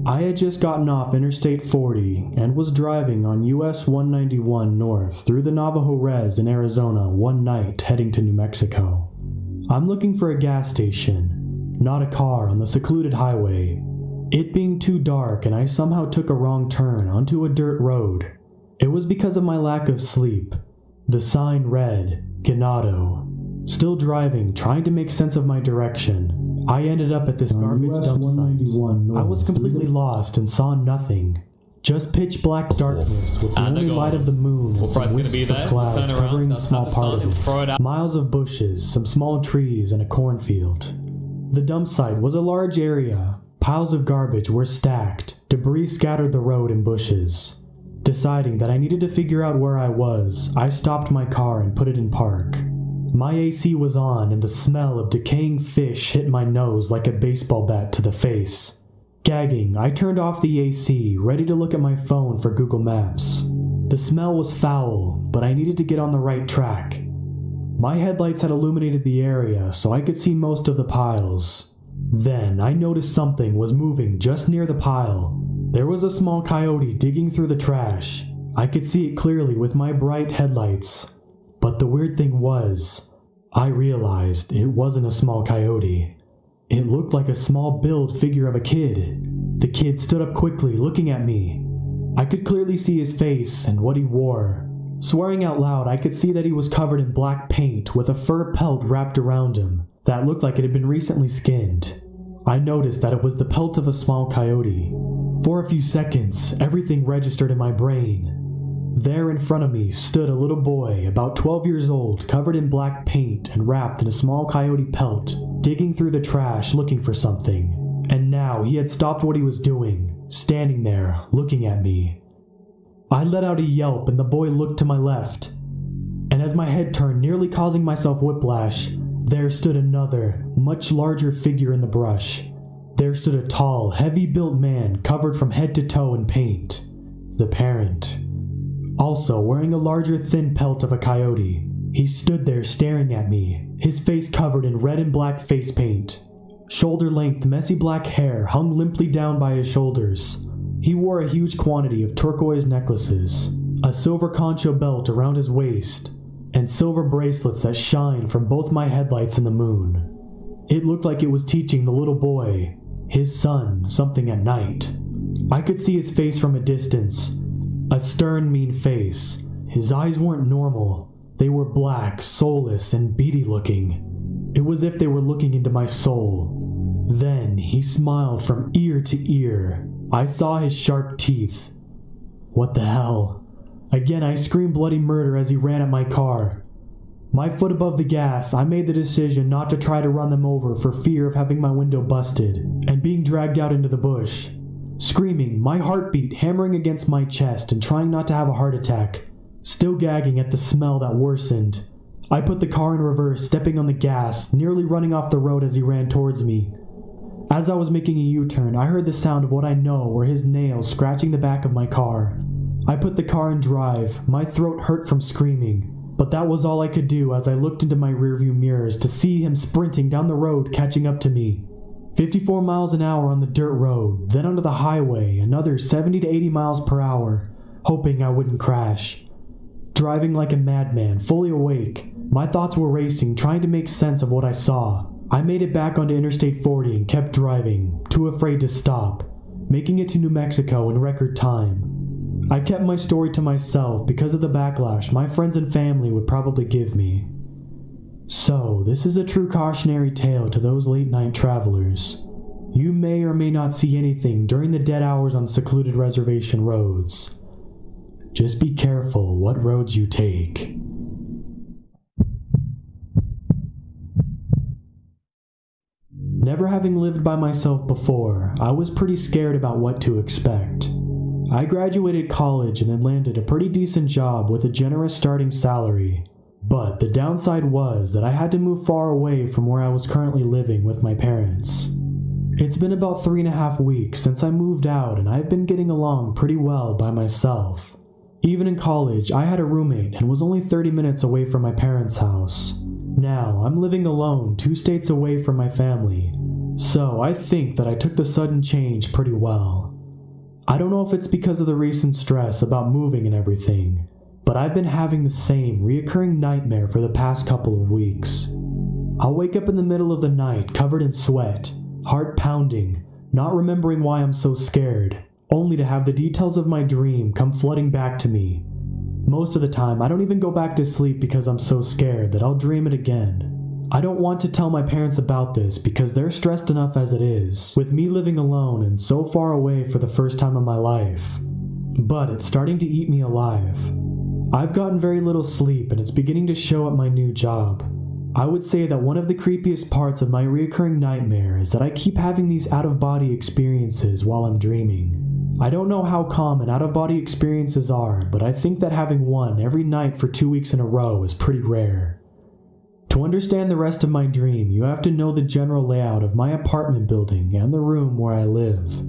I had just gotten off Interstate 40 and was driving on US 191 north through the Navajo Res in Arizona one night heading to New Mexico. I'm looking for a gas station, not a car on the secluded highway. It being too dark and I somehow took a wrong turn onto a dirt road. It was because of my lack of sleep. The sign read, Ganado. Still driving, trying to make sense of my direction. I ended up at this garbage dump site. I was completely lost and saw nothing. Just pitch black darkness with the only light of the moon and some wisps of clouds covering a small part of it. Miles of bushes, some small trees, and a cornfield. The dump site was a large area. Piles of garbage were stacked. Debris scattered the road and bushes. Deciding that I needed to figure out where I was, I stopped my car and put it in park. My AC was on and the smell of decaying fish hit my nose like a baseball bat to the face. Gagging, I turned off the AC, ready to look at my phone for Google Maps. The smell was foul, but I needed to get on the right track. My headlights had illuminated the area so I could see most of the piles. Then I noticed something was moving just near the pile. There was a small coyote digging through the trash. I could see it clearly with my bright headlights. But the weird thing was, I realized it wasn't a small coyote. It looked like a small build figure of a kid. The kid stood up quickly, looking at me. I could clearly see his face and what he wore. Swearing out loud, I could see that he was covered in black paint with a fur pelt wrapped around him that looked like it had been recently skinned. I noticed that it was the pelt of a small coyote. For a few seconds, everything registered in my brain. There in front of me stood a little boy, about 12 years old, covered in black paint and wrapped in a small coyote pelt, digging through the trash looking for something. And now he had stopped what he was doing, standing there, looking at me. I let out a yelp and the boy looked to my left. And as my head turned, nearly causing myself whiplash, there stood another, much larger figure in the brush. There stood a tall, heavy-built man covered from head to toe in paint. The parent. Also wearing a larger thin pelt of a coyote. He stood there staring at me, his face covered in red and black face paint. Shoulder-length, messy black hair hung limply down by his shoulders. He wore a huge quantity of turquoise necklaces, a silver concho belt around his waist, and silver bracelets that shine from both my headlights in the moon. It looked like it was teaching the little boy, his son, something at night. I could see his face from a distance. A stern, mean face. His eyes weren't normal. They were black, soulless, and beady looking. It was as if they were looking into my soul. Then he smiled from ear to ear. I saw his sharp teeth. What the hell? Again, I screamed bloody murder as he ran at my car. My foot above the gas, I made the decision not to try to run them over for fear of having my window busted and being dragged out into the bush. Screaming, my heartbeat hammering against my chest and trying not to have a heart attack. Still gagging at the smell that worsened. I put the car in reverse, stepping on the gas, nearly running off the road as he ran towards me. As I was making a U-turn, I heard the sound of what I know were his nails scratching the back of my car. I put the car in drive. My throat hurt from screaming, but that was all I could do as I looked into my rearview mirrors to see him sprinting down the road catching up to me. 54 miles an hour on the dirt road, then onto the highway, another 70 to 80 miles per hour, hoping I wouldn't crash. Driving like a madman, fully awake, my thoughts were racing, trying to make sense of what I saw. I made it back onto Interstate 40 and kept driving, too afraid to stop, making it to New Mexico in record time. I kept my story to myself because of the backlash my friends and family would probably give me. So, this is a true cautionary tale to those late-night travelers. You may or may not see anything during the dead hours on secluded reservation roads. Just be careful what roads you take. Never having lived by myself before, I was pretty scared about what to expect. I graduated college and had landed a pretty decent job with a generous starting salary. But the downside was that I had to move far away from where I was currently living with my parents. It's been about 3.5 weeks since I moved out and I've been getting along pretty well by myself. Even in college, I had a roommate and was only 30 minutes away from my parents' house. Now, I'm living alone 2 states away from my family, so I think that I took the sudden change pretty well. I don't know if it's because of the recent stress about moving and everything, but I've been having the same reoccurring nightmare for the past couple of weeks. I'll wake up in the middle of the night covered in sweat, heart pounding, not remembering why I'm so scared, only to have the details of my dream come flooding back to me. Most of the time, I don't even go back to sleep because I'm so scared that I'll dream it again. I don't want to tell my parents about this because they're stressed enough as it is, with me living alone and so far away for the first time in my life. But it's starting to eat me alive. I've gotten very little sleep and it's beginning to show at my new job. I would say that one of the creepiest parts of my recurring nightmare is that I keep having these out-of-body experiences while I'm dreaming. I don't know how common out-of-body experiences are, but I think that having one every night for 2 weeks in a row is pretty rare. To understand the rest of my dream, you have to know the general layout of my apartment building and the room where I live.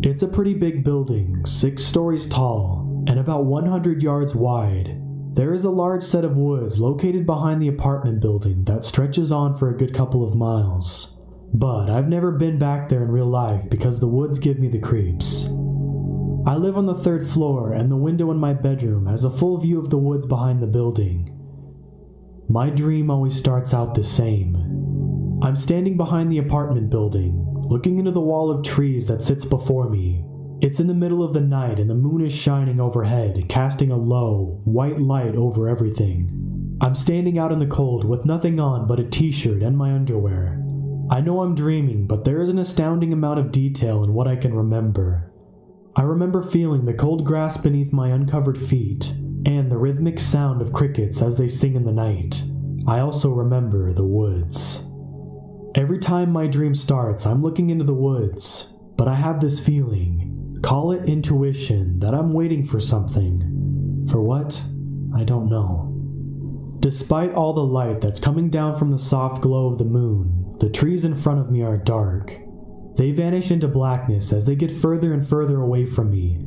It's a pretty big building, 6 stories tall, and about 100 yards wide. There is a large set of woods located behind the apartment building that stretches on for a good couple of miles. But I've never been back there in real life because the woods give me the creeps. I live on the 3rd floor and the window in my bedroom has a full view of the woods behind the building. My dream always starts out the same. I'm standing behind the apartment building, looking into the wall of trees that sits before me. It's in the middle of the night and the moon is shining overhead, casting a low, white light over everything. I'm standing out in the cold with nothing on but a t-shirt and my underwear. I know I'm dreaming, but there is an astounding amount of detail in what I can remember. I remember feeling the cold grass beneath my uncovered feet, and the rhythmic sound of crickets as they sing in the night. I also remember the woods. Every time my dream starts, I'm looking into the woods, but I have this feeling, call it intuition, that I'm waiting for something. For what? I don't know. Despite all the light that's coming down from the soft glow of the moon, the trees in front of me are dark. They vanish into blackness as they get further and further away from me.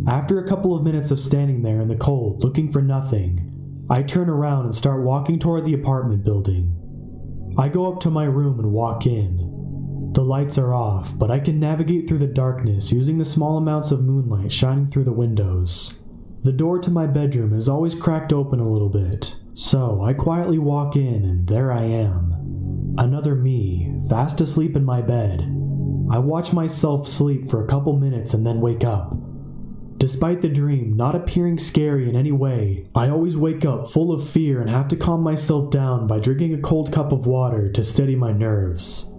After a couple of minutes of standing there in the cold, looking for nothing, I turn around and start walking toward the apartment building. I go up to my room and walk in. The lights are off, but I can navigate through the darkness using the small amounts of moonlight shining through the windows. The door to my bedroom is always cracked open a little bit, so I quietly walk in and there I am. Another me, fast asleep in my bed. I watch myself sleep for a couple minutes and then wake up. Despite the dream not appearing scary in any way, I always wake up full of fear and have to calm myself down by drinking a cold cup of water to steady my nerves.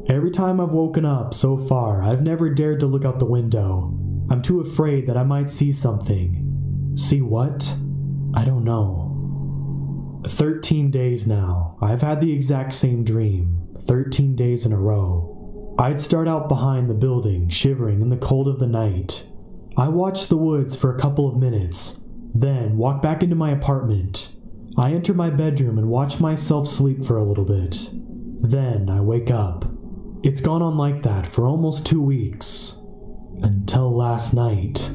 Every time I've woken up so far, I've never dared to look out the window. I'm too afraid that I might see something. See what? I don't know. 13 days now. I've had the exact same dream. 13 days in a row. I'd start out behind the building, shivering in the cold of the night. I watch the woods for a couple of minutes, then walk back into my apartment. I enter my bedroom and watch myself sleep for a little bit. Then I wake up. It's gone on like that for almost 2 weeks. Until last night.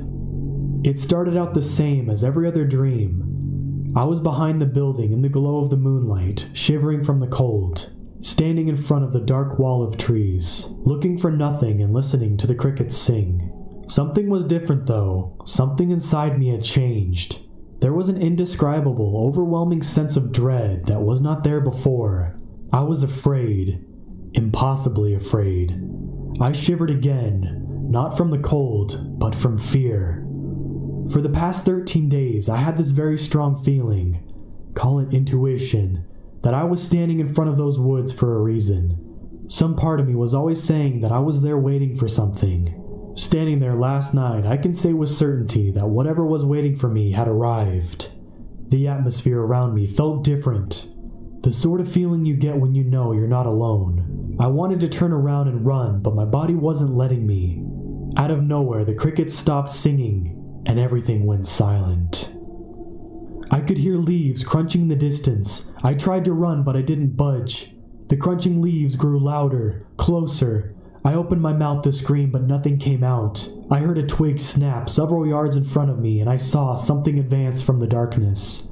It started out the same as every other dream. I was behind the building in the glow of the moonlight, shivering from the cold, standing in front of the dark wall of trees, looking for nothing and listening to the crickets sing. Something was different though. Something inside me had changed. There was an indescribable, overwhelming sense of dread that was not there before. I was afraid. Impossibly afraid. I shivered again, not from the cold, but from fear. For the past 13 days, I had this very strong feeling, call it intuition, that I was standing in front of those woods for a reason. Some part of me was always saying that I was there waiting for something. Standing there last night, I can say with certainty that whatever was waiting for me had arrived. The atmosphere around me felt different. The sort of feeling you get when you know you're not alone. I wanted to turn around and run, but my body wasn't letting me. Out of nowhere, the crickets stopped singing, and everything went silent. I could hear leaves crunching in the distance. I tried to run, but I didn't budge. The crunching leaves grew louder, closer. I opened my mouth to scream, but nothing came out. I heard a twig snap several yards in front of me, and I saw something advance from the darkness.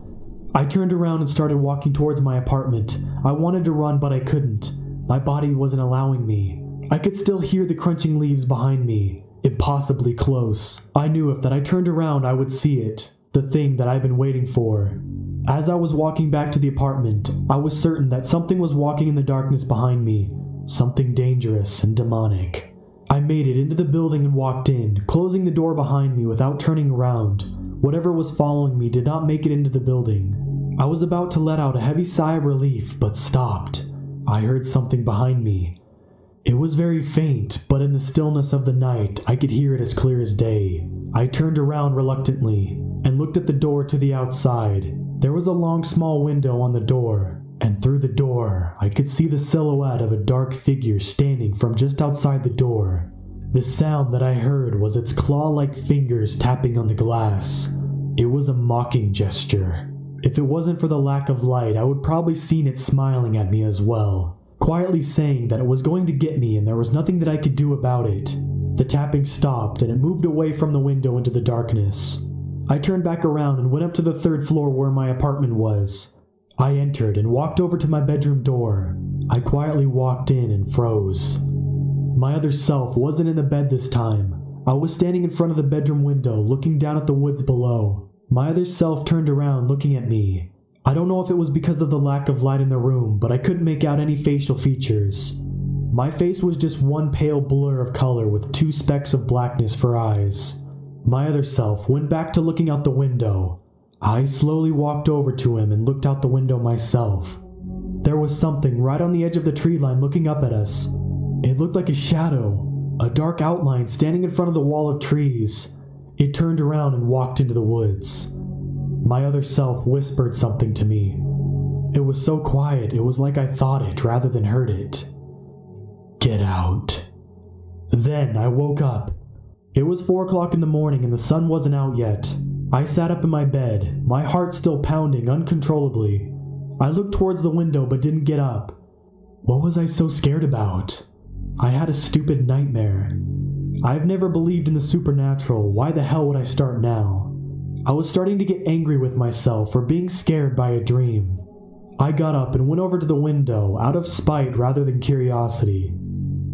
I turned around and started walking towards my apartment. I wanted to run, but I couldn't. My body wasn't allowing me. I could still hear the crunching leaves behind me, impossibly close. I knew if that I turned around, I would see it, the thing that I've been waiting for. As I was walking back to the apartment, I was certain that something was walking in the darkness behind me, something dangerous and demonic. I made it into the building and walked in, closing the door behind me without turning around. Whatever was following me did not make it into the building. I was about to let out a heavy sigh of relief, but stopped. I heard something behind me. It was very faint, but in the stillness of the night, I could hear it as clear as day. I turned around reluctantly and looked at the door to the outside. There was a long small window on the door, and through the door, I could see the silhouette of a dark figure standing from just outside the door. The sound that I heard was its claw-like fingers tapping on the glass. It was a mocking gesture. If it wasn't for the lack of light, I would probably seen it smiling at me as well, quietly saying that it was going to get me and there was nothing that I could do about it. The tapping stopped and it moved away from the window into the darkness. I turned back around and went up to the third floor where my apartment was. I entered and walked over to my bedroom door. I quietly walked in and froze. My other self wasn't in the bed this time. I was standing in front of the bedroom window looking down at the woods below. My other self turned around looking at me. I don't know if it was because of the lack of light in the room, but I couldn't make out any facial features. My face was just one pale blur of color with 2 specks of blackness for eyes. My other self went back to looking out the window. I slowly walked over to him and looked out the window myself. There was something right on the edge of the tree line looking up at us. It looked like a shadow, a dark outline standing in front of the wall of trees. It turned around and walked into the woods. My other self whispered something to me. It was so quiet, it was like I thought it rather than heard it. Get out. Then I woke up. It was 4 o'clock in the morning and the sun wasn't out yet. I sat up in my bed, my heart still pounding uncontrollably. I looked towards the window but didn't get up. What was I so scared about? I had a stupid nightmare. I've never believed in the supernatural. Why the hell would I start now? I was starting to get angry with myself for being scared by a dream. I got up and went over to the window out of spite rather than curiosity.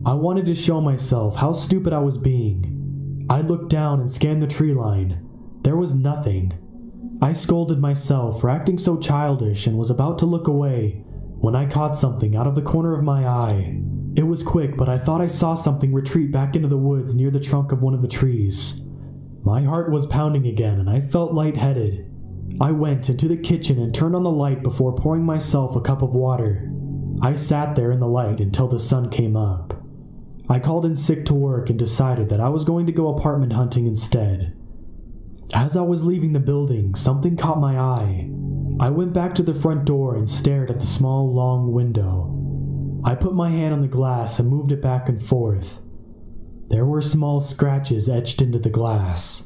I wanted to show myself how stupid I was being. I looked down and scanned the tree line. There was nothing. I scolded myself for acting so childish and was about to look away when I caught something out of the corner of my eye. It was quick, but I thought I saw something retreat back into the woods near the trunk of one of the trees. My heart was pounding again and I felt lightheaded. I went into the kitchen and turned on the light before pouring myself a cup of water. I sat there in the light until the sun came up. I called in sick to work and decided that I was going to go apartment hunting instead. As I was leaving the building, something caught my eye. I went back to the front door and stared at the small, long window. I put my hand on the glass and moved it back and forth. There were small scratches etched into the glass.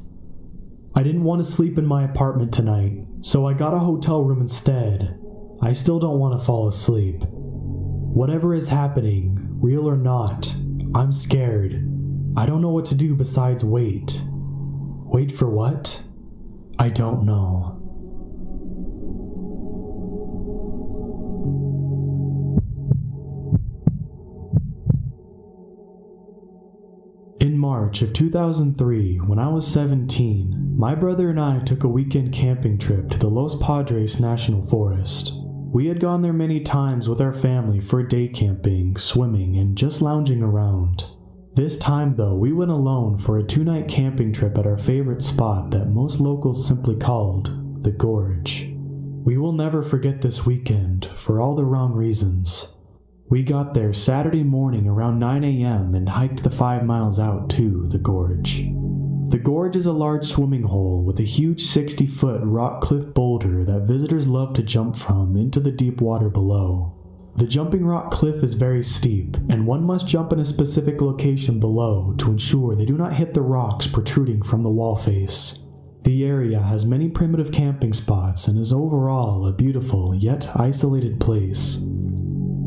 I didn't want to sleep in my apartment tonight, so I got a hotel room instead. I still don't want to fall asleep. Whatever is happening, real or not, I'm scared. I don't know what to do besides wait. Wait for what? I don't know. In March of 2003, when I was 17, my brother and I took a weekend camping trip to the Los Padres National Forest. We had gone there many times with our family for day camping, swimming, and just lounging around. This time, though, we went alone for a 2-night camping trip at our favorite spot that most locals simply called the Gorge. We will never forget this weekend for all the wrong reasons. We got there Saturday morning around 9 a.m. and hiked the 5 miles out to the Gorge. The Gorge is a large swimming hole with a huge 60-foot rock cliff boulder that visitors love to jump from into the deep water below. The jumping rock cliff is very steep, and one must jump in a specific location below to ensure they do not hit the rocks protruding from the wall face. The area has many primitive camping spots and is overall a beautiful yet isolated place.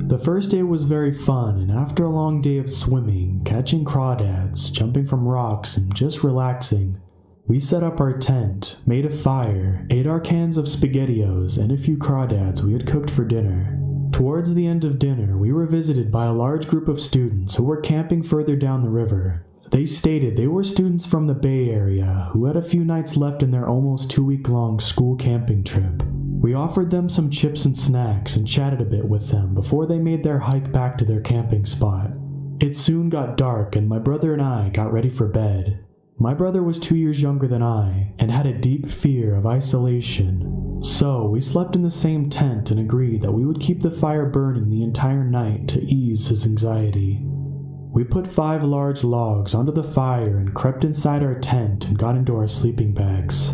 The first day was very fun, and after a long day of swimming, catching crawdads, jumping from rocks, and just relaxing, we set up our tent, made a fire, ate our cans of SpaghettiOs and a few crawdads we had cooked for dinner. Towards the end of dinner, we were visited by a large group of students who were camping further down the river. They stated they were students from the Bay Area who had a few nights left in their almost 2-week-long school camping trip. We offered them some chips and snacks and chatted a bit with them before they made their hike back to their camping spot. It soon got dark and my brother and I got ready for bed. My brother was 2 years younger than I and had a deep fear of isolation. So we slept in the same tent and agreed that we would keep the fire burning the entire night to ease his anxiety. We put 5 large logs onto the fire and crept inside our tent and got into our sleeping bags.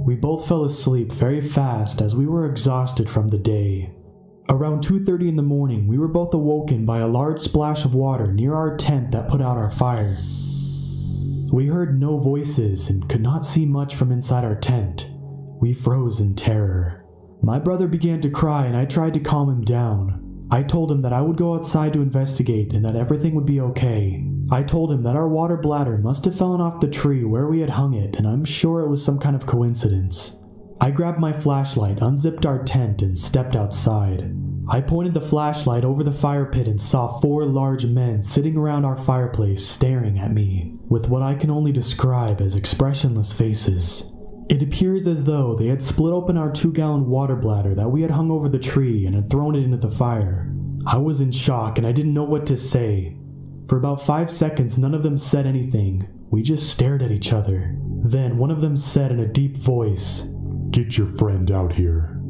We both fell asleep very fast as we were exhausted from the day. Around 2:30 in the morning, we were both awoken by a large splash of water near our tent that put out our fire. We heard no voices and could not see much from inside our tent. We froze in terror. My brother began to cry and I tried to calm him down. I told him that I would go outside to investigate and that everything would be okay. I told him that our water bladder must have fallen off the tree where we had hung it, and I'm sure it was some kind of coincidence. I grabbed my flashlight, unzipped our tent, and stepped outside. I pointed the flashlight over the fire pit and saw 4 large men sitting around our fireplace staring at me, with what I can only describe as expressionless faces. It appears as though they had split open our 2-gallon water bladder that we had hung over the tree and had thrown it into the fire. I was in shock and I didn't know what to say. For about 5 seconds, none of them said anything. We just stared at each other. Then one of them said in a deep voice, "Get your friend out here."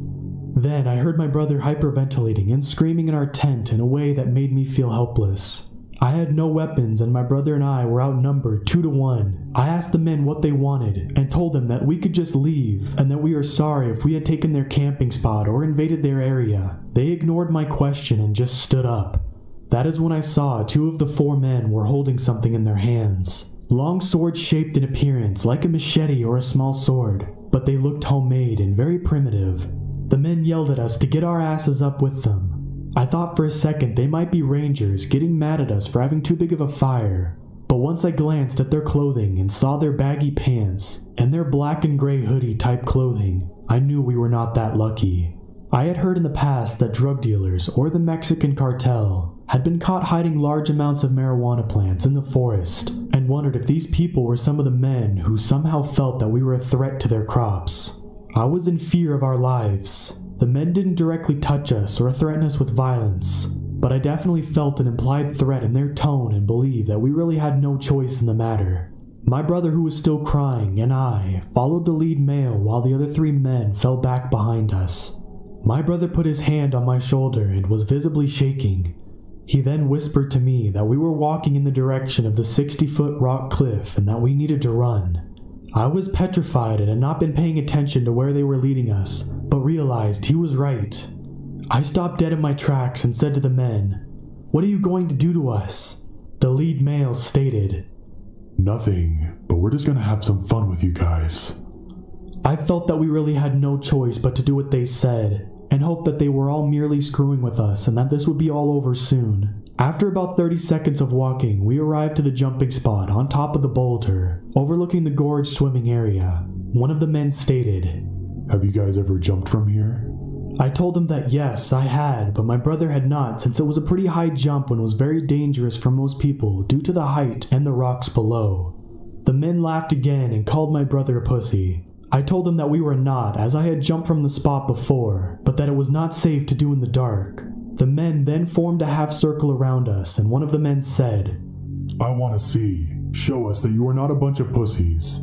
Then I heard my brother hyperventilating and screaming in our tent in a way that made me feel helpless. I had no weapons and my brother and I were outnumbered 2 to 1. I asked the men what they wanted and told them that we could just leave and that we are sorry if we had taken their camping spot or invaded their area. They ignored my question and just stood up. That is when I saw 2 of the 4 men were holding something in their hands. Long swords shaped in appearance like a machete or a small sword, but they looked homemade and very primitive. The men yelled at us to get our asses up with them. I thought for a second they might be rangers getting mad at us for having too big of a fire. But once I glanced at their clothing and saw their baggy pants and their black and gray hoodie type clothing, I knew we were not that lucky. I had heard in the past that drug dealers or the Mexican cartel had been caught hiding large amounts of marijuana plants in the forest and wondered if these people were some of the men who somehow felt that we were a threat to their crops. I was in fear of our lives. The men didn't directly touch us or threaten us with violence, but I definitely felt an implied threat in their tone and believed that we really had no choice in the matter. My brother, who was still crying, and I followed the lead male while the other 3 men fell back behind us. My brother put his hand on my shoulder and was visibly shaking. He then whispered to me that we were walking in the direction of the 60-foot rock cliff and that we needed to run. I was petrified and had not been paying attention to where they were leading us, but realized he was right. I stopped dead in my tracks and said to the men, "What are you going to do to us?" The lead male stated, "Nothing, but we're just gonna have some fun with you guys." I felt that we really had no choice but to do what they said, and hoped that they were all merely screwing with us and that this would be all over soon. After about 30 seconds of walking, we arrived to the jumping spot on top of the boulder, overlooking the gorge swimming area. One of the men stated, "Have you guys ever jumped from here?" I told him that yes, I had, but my brother had not, since it was a pretty high jump and was very dangerous for most people due to the height and the rocks below. The men laughed again and called my brother a pussy. I told them that we were not, as I had jumped from the spot before, but that it was not safe to do in the dark. The men then formed a half circle around us, and one of the men said, "I want to see. Show us that you are not a bunch of pussies."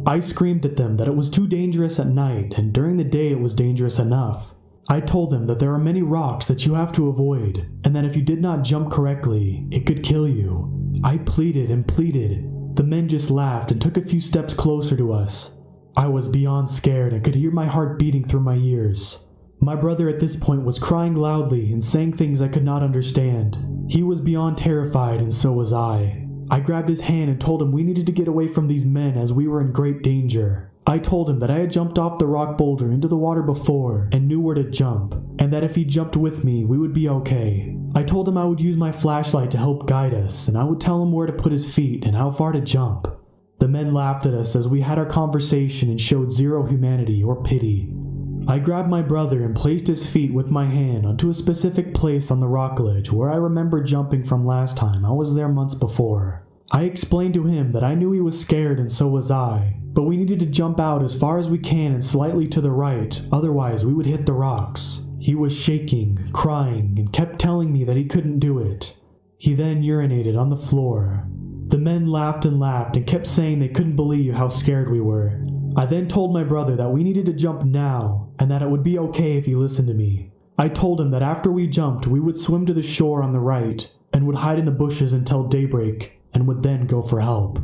I screamed at them that it was too dangerous at night, and during the day it was dangerous enough. I told them that there are many rocks that you have to avoid, and that if you did not jump correctly, it could kill you. I pleaded and pleaded. The men just laughed and took a few steps closer to us. I was beyond scared and could hear my heart beating through my ears. My brother at this point was crying loudly and saying things I could not understand. He was beyond terrified, and so was I. I grabbed his hand and told him we needed to get away from these men as we were in great danger. I told him that I had jumped off the rock boulder into the water before and knew where to jump, and that if he jumped with me, we would be okay. I told him I would use my flashlight to help guide us, and I would tell him where to put his feet and how far to jump. The men laughed at us as we had our conversation and showed zero humanity or pity. I grabbed my brother and placed his feet with my hand onto a specific place on the rock ledge where I remember jumping from last time I was there months before. I explained to him that I knew he was scared and so was I, but we needed to jump out as far as we can and slightly to the right, otherwise we would hit the rocks. He was shaking, crying, and kept telling me that he couldn't do it. He then urinated on the floor. The men laughed and kept saying they couldn't believe how scared we were. I then told my brother that we needed to jump now, and that it would be okay if he listened to me. I told him that after we jumped, we would swim to the shore on the right, and would hide in the bushes until daybreak, and would then go for help.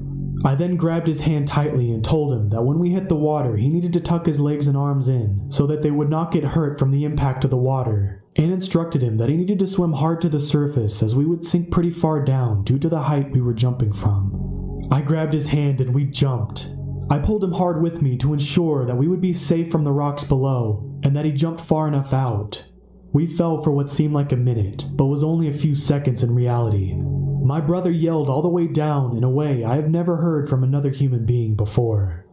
I then grabbed his hand tightly and told him that when we hit the water, he needed to tuck his legs and arms in, so that they would not get hurt from the impact of the water, and instructed him that he needed to swim hard to the surface as we would sink pretty far down due to the height we were jumping from. I grabbed his hand and we jumped. I pulled him hard with me to ensure that we would be safe from the rocks below, and that he jumped far enough out. We fell for what seemed like a minute, but was only a few seconds in reality. My brother yelled all the way down in a way I have never heard from another human being before.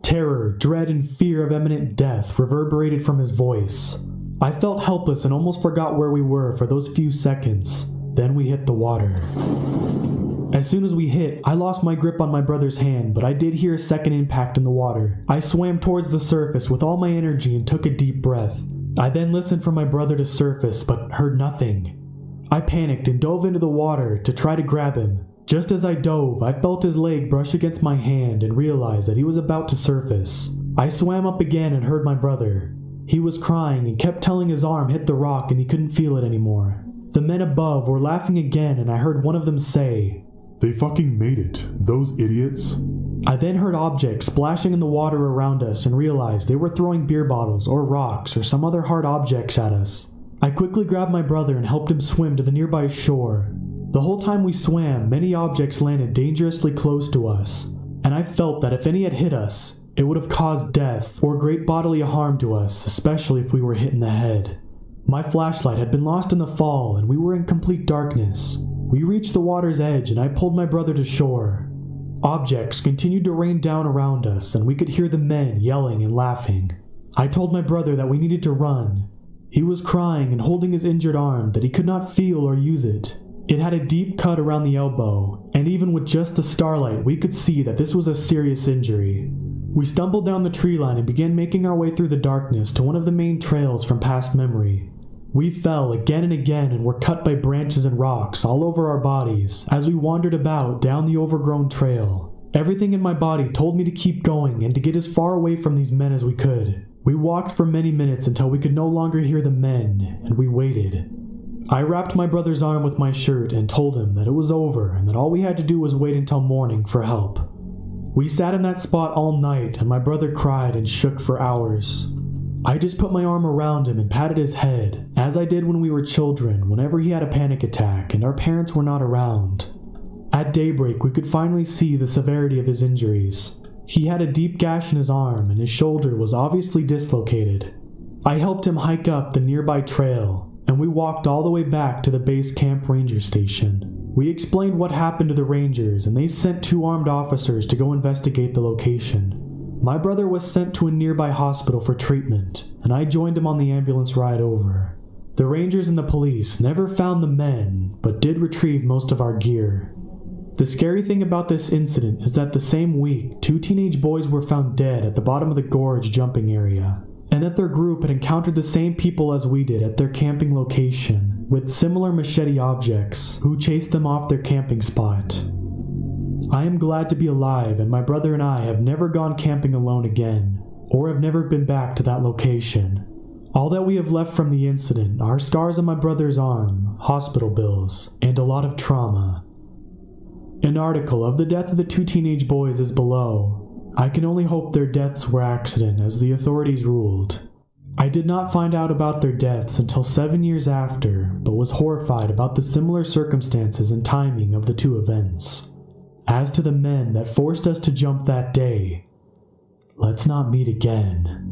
Terror, dread, and fear of imminent death reverberated from his voice. I felt helpless and almost forgot where we were for those few seconds. Then we hit the water. As soon as we hit, I lost my grip on my brother's hand, but I did hear a second impact in the water. I swam towards the surface with all my energy and took a deep breath. I then listened for my brother to surface, but heard nothing. I panicked and dove into the water to try to grab him. Just as I dove, I felt his leg brush against my hand and realized that he was about to surface. I swam up again and heard my brother. He was crying and kept telling his arm hit the rock and he couldn't feel it anymore. The men above were laughing again and I heard one of them say, "They fucking made it, those idiots." I then heard objects splashing in the water around us and realized they were throwing beer bottles or rocks or some other hard objects at us. I quickly grabbed my brother and helped him swim to the nearby shore. The whole time we swam, many objects landed dangerously close to us, and I felt that if any had hit us, it would have caused death or great bodily harm to us, especially if we were hit in the head. My flashlight had been lost in the fall and we were in complete darkness. We reached the water's edge and I pulled my brother to shore. Objects continued to rain down around us and we could hear the men yelling and laughing. I told my brother that we needed to run. He was crying and holding his injured arm that he could not feel or use it. It had a deep cut around the elbow, and even with just the starlight we could see that this was a serious injury. We stumbled down the tree line and began making our way through the darkness to one of the main trails from past memory. We fell again and again and were cut by branches and rocks all over our bodies as we wandered about down the overgrown trail. Everything in my body told me to keep going and to get as far away from these men as we could. We walked for many minutes until we could no longer hear the men, and we waited. I wrapped my brother's arm with my shirt and told him that it was over and that all we had to do was wait until morning for help. We sat in that spot all night and my brother cried and shook for hours. I just put my arm around him and patted his head, as I did when we were children whenever he had a panic attack and our parents were not around. At daybreak we could finally see the severity of his injuries. He had a deep gash in his arm and his shoulder was obviously dislocated. I helped him hike up the nearby trail, and we walked all the way back to the base camp ranger station. We explained what happened to the rangers and they sent 2 armed officers to go investigate the location. My brother was sent to a nearby hospital for treatment, and I joined him on the ambulance ride over. The rangers and the police never found the men, but did retrieve most of our gear. The scary thing about this incident is that the same week, 2 teenage boys were found dead at the bottom of the gorge jumping area, and that their group had encountered the same people as we did at their camping location, with similar machete objects, who chased them off their camping spot. I am glad to be alive, and my brother and I have never gone camping alone again, or have never been back to that location. All that we have left from the incident are scars on my brother's arm, hospital bills, and a lot of trauma. An article of the death of the 2 teenage boys is below. I can only hope their deaths were accident, as the authorities ruled. I did not find out about their deaths until 7 years after, but was horrified about the similar circumstances and timing of the 2 events. As to the men that forced us to jump that day, Let's not meet again.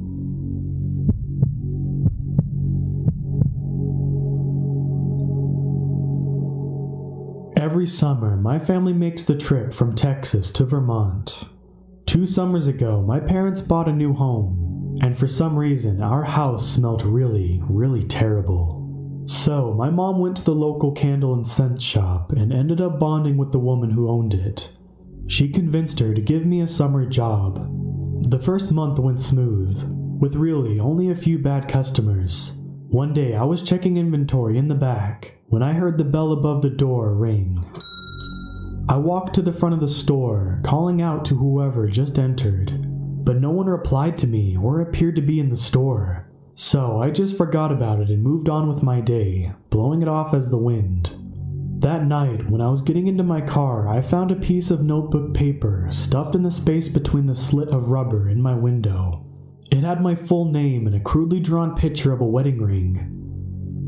Every summer, my family makes the trip from Texas to Vermont. 2 summers ago, my parents bought a new home, and for some reason, our house smelled really, really terrible. So, my mom went to the local candle and scent shop and ended up bonding with the woman who owned it. She convinced her to give me a summer job. The first month went smooth, with really only a few bad customers. One day, I was checking inventory in the back when I heard the bell above the door ring. I walked to the front of the store, calling out to whoever just entered, but no one replied to me or appeared to be in the store. So I just forgot about it and moved on with my day, blowing it off as the wind. That night, when I was getting into my car, I found a piece of notebook paper stuffed in the space between the slit of rubber in my window. It had my full name and a crudely drawn picture of a wedding ring.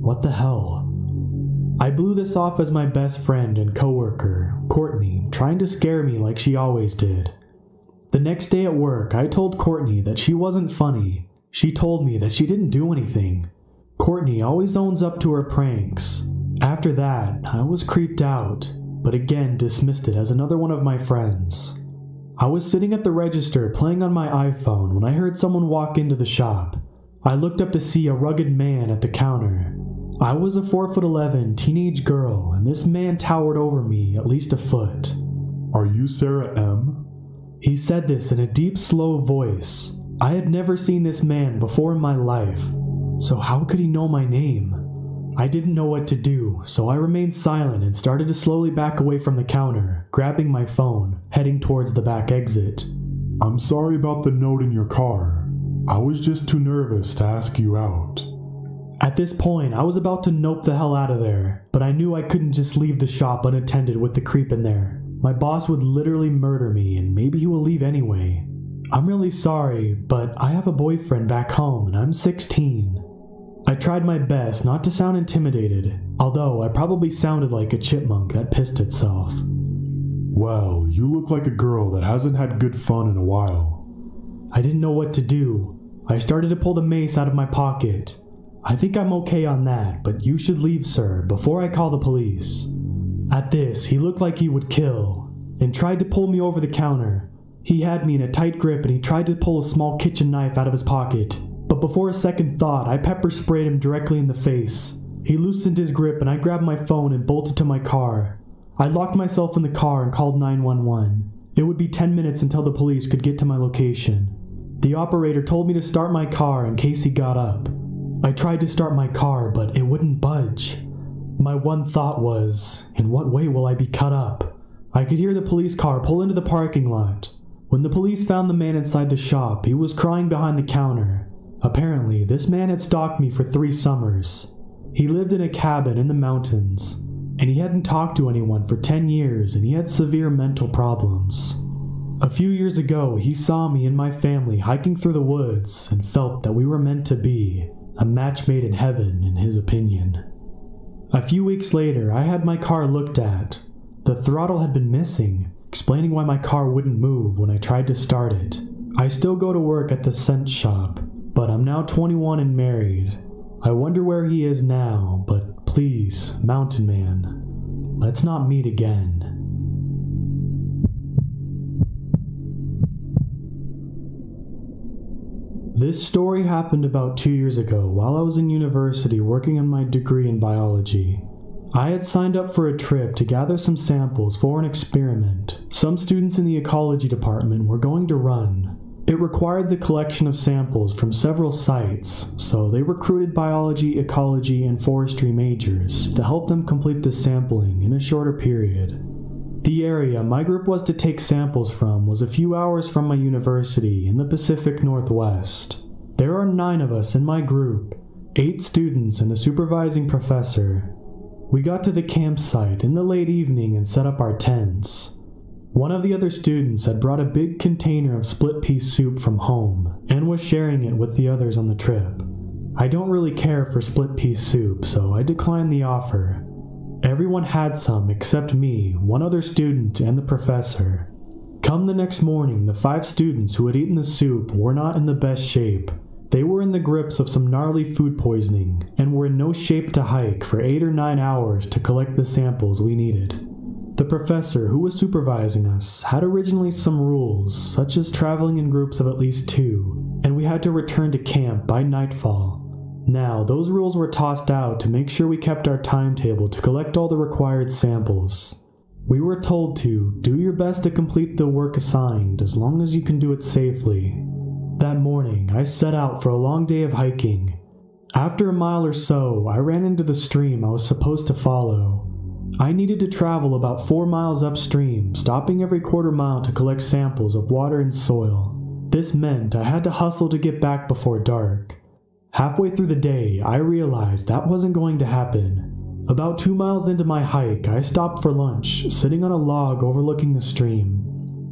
What the hell? I blew this off as my best friend and coworker, Courtney, trying to scare me like she always did. The next day at work, I told Courtney that she wasn't funny. She told me that she didn't do anything. Courtney always owns up to her pranks. After that, I was creeped out, but again dismissed it as another one of my friends. I was sitting at the register playing on my iPhone when I heard someone walk into the shop. I looked up to see a rugged man at the counter. I was a 4'11" teenage girl, and this man towered over me at least a foot. Are you Sarah M.? He said this in a deep, slow voice. I had never seen this man before in my life, so how could he know my name? I didn't know what to do, so I remained silent and started to slowly back away from the counter, grabbing my phone, heading towards the back exit. I'm sorry about the note in your car. I was just too nervous to ask you out. At this point, I was about to nope the hell out of there, but I knew I couldn't just leave the shop unattended with the creep in there. My boss would literally murder me, and maybe he will leave anyway. I'm really sorry, but I have a boyfriend back home, and I'm 16. I tried my best not to sound intimidated, although I probably sounded like a chipmunk that pissed itself. Well, you look like a girl that hasn't had good fun in a while. I didn't know what to do. I started to pull the mace out of my pocket. I think I'm okay on that, but you should leave, sir, before I call the police. At this, he looked like he would kill, and tried to pull me over the counter. He had me in a tight grip and he tried to pull a small kitchen knife out of his pocket. But before a second thought, I pepper sprayed him directly in the face. He loosened his grip and I grabbed my phone and bolted to my car. I locked myself in the car and called 911. It would be 10 minutes until the police could get to my location. The operator told me to start my car in case he got up. I tried to start my car, but it wouldn't budge. My one thought was, in what way will I be cut up? I could hear the police car pull into the parking lot. When the police found the man inside the shop, he was crying behind the counter. Apparently, this man had stalked me for 3 summers. He lived in a cabin in the mountains, and he hadn't talked to anyone for 10 years, and he had severe mental problems. A few years ago, he saw me and my family hiking through the woods and felt that we were meant to be, a match made in heaven, in his opinion. A few weeks later, I had my car looked at. The throttle had been missing, explaining why my car wouldn't move when I tried to start it. I still go to work at the scent shop, but I'm now 21 and married. I wonder where he is now, but please, Mountain Man, let's not meet again. This story happened about 2 years ago while I was in university working on my degree in biology. I had signed up for a trip to gather some samples for an experiment some students in the ecology department were going to run. It required the collection of samples from several sites, so they recruited biology, ecology, and forestry majors to help them complete the sampling in a shorter period. The area my group was to take samples from was a few hours from my university in the Pacific Northwest. There are 9 of us in my group, 8 students and a supervising professor. We got to the campsite in the late evening and set up our tents. One of the other students had brought a big container of split pea soup from home and was sharing it with the others on the trip. I don't really care for split pea soup, so I declined the offer. Everyone had some except me, one other student, and the professor. Come the next morning, the 5 students who had eaten the soup were not in the best shape. They were in the grips of some gnarly food poisoning, and were in no shape to hike for 8 or 9 hours to collect the samples we needed. The professor who was supervising us had originally some rules, such as traveling in groups of at least 2, and we had to return to camp by nightfall. Now, those rules were tossed out to make sure we kept our timetable to collect all the required samples. We were told to do your best to complete the work assigned as long as you can do it safely. That morning, I set out for a long day of hiking. After a mile or so, I ran into the stream I was supposed to follow. I needed to travel about 4 miles upstream, stopping every quarter mile to collect samples of water and soil. This meant I had to hustle to get back before dark. Halfway through the day, I realized that wasn't going to happen. About 2 miles into my hike, I stopped for lunch, sitting on a log overlooking the stream.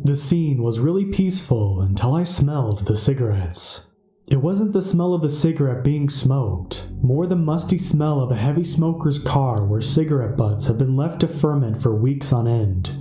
The scene was really peaceful until I smelled the cigarettes. It wasn't the smell of the cigarette being smoked, more the musty smell of a heavy smoker's car where cigarette butts have been left to ferment for weeks on end.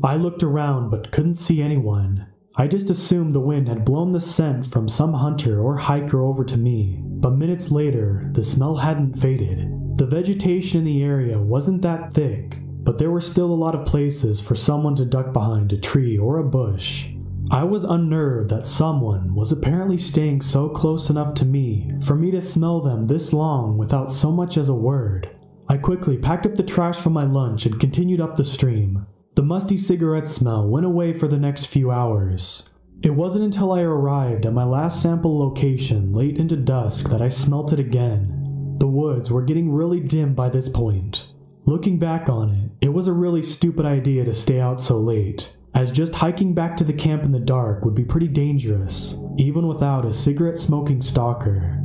I looked around but couldn't see anyone. I just assumed the wind had blown the scent from some hunter or hiker over to me, but minutes later, the smell hadn't faded. The vegetation in the area wasn't that thick, but there were still a lot of places for someone to duck behind a tree or a bush. I was unnerved that someone was apparently staying so close enough to me for me to smell them this long without so much as a word. I quickly packed up the trash from my lunch and continued up the stream. The musty cigarette smell went away for the next few hours. It wasn't until I arrived at my last sample location late into dusk that I smelt it again. The woods were getting really dim by this point. Looking back on it, it was a really stupid idea to stay out so late, as just hiking back to the camp in the dark would be pretty dangerous, even without a cigarette-smoking stalker.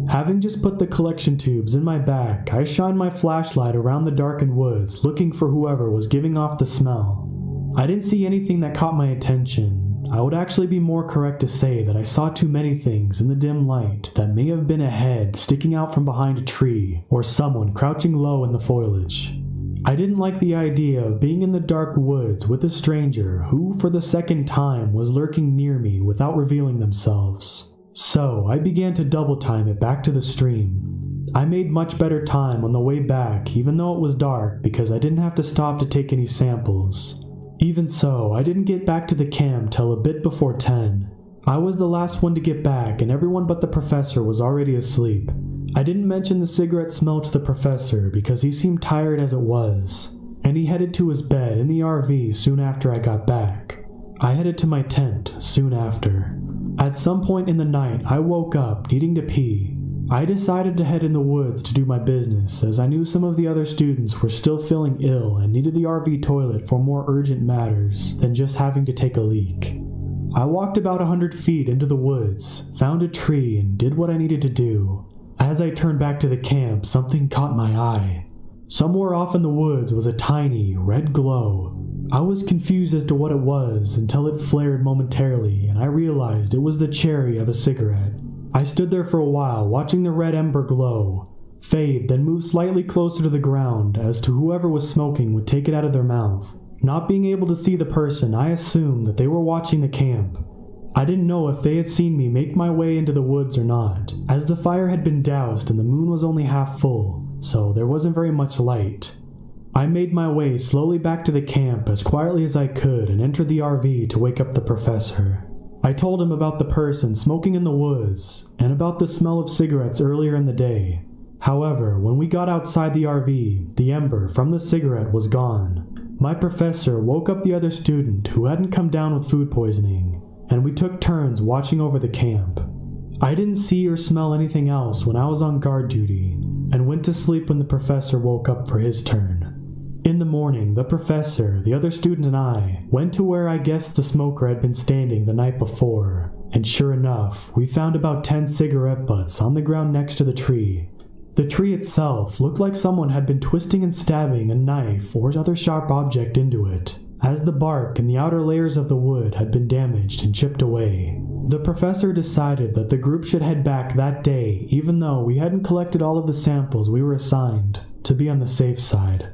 Having just put the collection tubes in my back, I shined my flashlight around the darkened woods looking for whoever was giving off the smell. I didn't see anything that caught my attention. I would actually be more correct to say that I saw too many things in the dim light that may have been a head sticking out from behind a tree or someone crouching low in the foliage. I didn't like the idea of being in the dark woods with a stranger who, for the second time, was lurking near me without revealing themselves. So I began to double time it back to the stream. I made much better time on the way back, even though it was dark, because I didn't have to stop to take any samples. Even so, I didn't get back to the camp till a bit before 10. I was the last one to get back, and everyone but the professor was already asleep. I didn't mention the cigarette smell to the professor because he seemed tired as it was, and he headed to his bed in the RV soon after I got back. I headed to my tent soon after. At some point in the night, I woke up needing to pee. I decided to head in the woods to do my business, as I knew some of the other students were still feeling ill and needed the RV toilet for more urgent matters than just having to take a leak. I walked about 100 feet into the woods, found a tree, and did what I needed to do. As I turned back to the camp, something caught my eye. Somewhere off in the woods was a tiny, red glow. I was confused as to what it was until it flared momentarily, and I realized it was the cherry of a cigarette. I stood there for a while, watching the red ember glow, fade, then move slightly closer to the ground as to whoever was smoking would take it out of their mouth. Not being able to see the person, I assumed that they were watching the camp. I didn't know if they had seen me make my way into the woods or not, as the fire had been doused and the moon was only half full, so there wasn't very much light. I made my way slowly back to the camp as quietly as I could and entered the RV to wake up the professor. I told him about the person smoking in the woods, and about the smell of cigarettes earlier in the day. However, when we got outside the RV, the ember from the cigarette was gone. My professor woke up the other student who hadn't come down with food poisoning, and we took turns watching over the camp. I didn't see or smell anything else when I was on guard duty, and went to sleep when the professor woke up for his turn. In the morning, the professor, the other student, and I went to where I guessed the smoker had been standing the night before, and sure enough, we found about 10 cigarette butts on the ground next to the tree. The tree itself looked like someone had been twisting and stabbing a knife or other sharp object into it, as the bark and the outer layers of the wood had been damaged and chipped away. The professor decided that the group should head back that day, even though we hadn't collected all of the samples we were assigned, to be on the safe side.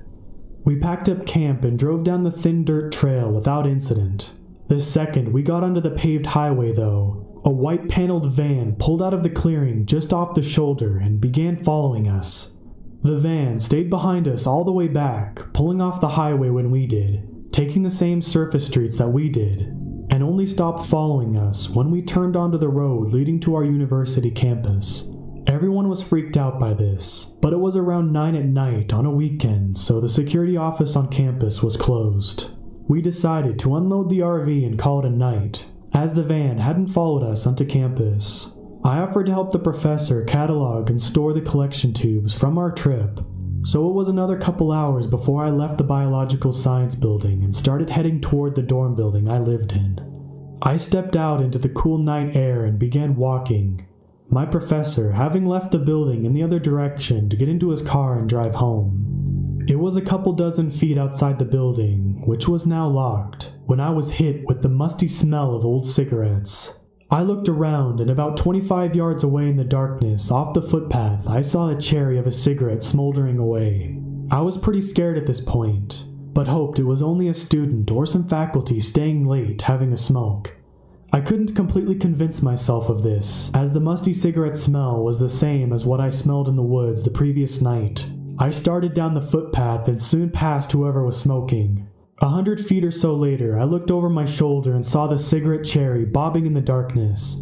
We packed up camp and drove down the thin dirt trail without incident. The second we got onto the paved highway, though, a white paneled van pulled out of the clearing just off the shoulder and began following us. The van stayed behind us all the way back, pulling off the highway when we did, taking the same surface streets that we did, and only stopped following us when we turned onto the road leading to our university campus. Everyone was freaked out by this, but it was around 9 at night on a weekend, so the security office on campus was closed. We decided to unload the RV and call it a night, as the van hadn't followed us onto campus. I offered to help the professor catalog and store the collection tubes from our trip, so it was another couple hours before I left the biological science building and started heading toward the dorm building I lived in. I stepped out into the cool night air and began walking, my professor having left the building in the other direction to get into his car and drive home. It was a couple dozen feet outside the building, which was now locked, when I was hit with the musty smell of old cigarettes. I looked around, and about 25 yards away in the darkness, off the footpath, I saw a cherry of a cigarette smoldering away. I was pretty scared at this point, but hoped it was only a student or some faculty staying late having a smoke. I couldn't completely convince myself of this, as the musty cigarette smell was the same as what I smelled in the woods the previous night. I started down the footpath and soon passed whoever was smoking. 100 feet or so later, I looked over my shoulder and saw the cigarette cherry bobbing in the darkness.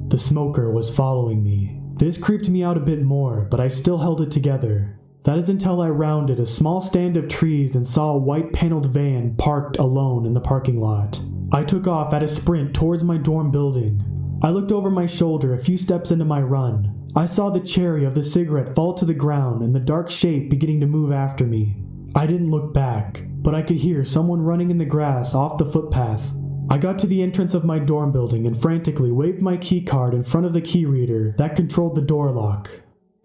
The smoker was following me. This creeped me out a bit more, but I still held it together. That is until I rounded a small stand of trees and saw a white paneled van parked alone in the parking lot. I took off at a sprint towards my dorm building. I looked over my shoulder a few steps into my run. I saw the cherry of the cigarette fall to the ground and the dark shape beginning to move after me. I didn't look back, but I could hear someone running in the grass off the footpath. I got to the entrance of my dorm building and frantically waved my key card in front of the key reader that controlled the door lock.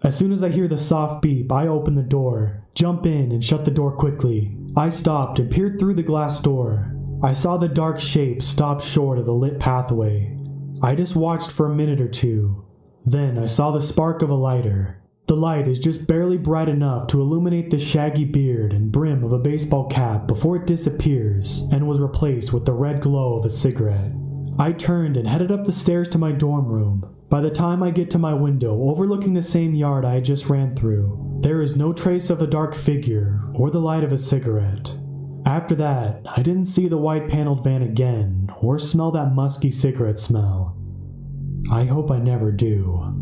As soon as I hear the soft beep, I open the door, jump in, and shut the door quickly. I stopped and peered through the glass door. I saw the dark shape stop short of the lit pathway. I just watched for a minute or two. Then I saw the spark of a lighter. The light is just barely bright enough to illuminate the shaggy beard and brim of a baseball cap before it disappears and was replaced with the red glow of a cigarette. I turned and headed up the stairs to my dorm room. By the time I get to my window overlooking the same yard I had just ran through, there is no trace of a dark figure or the light of a cigarette. After that, I didn't see the white paneled van again or smell that musky cigarette smell. I hope I never do.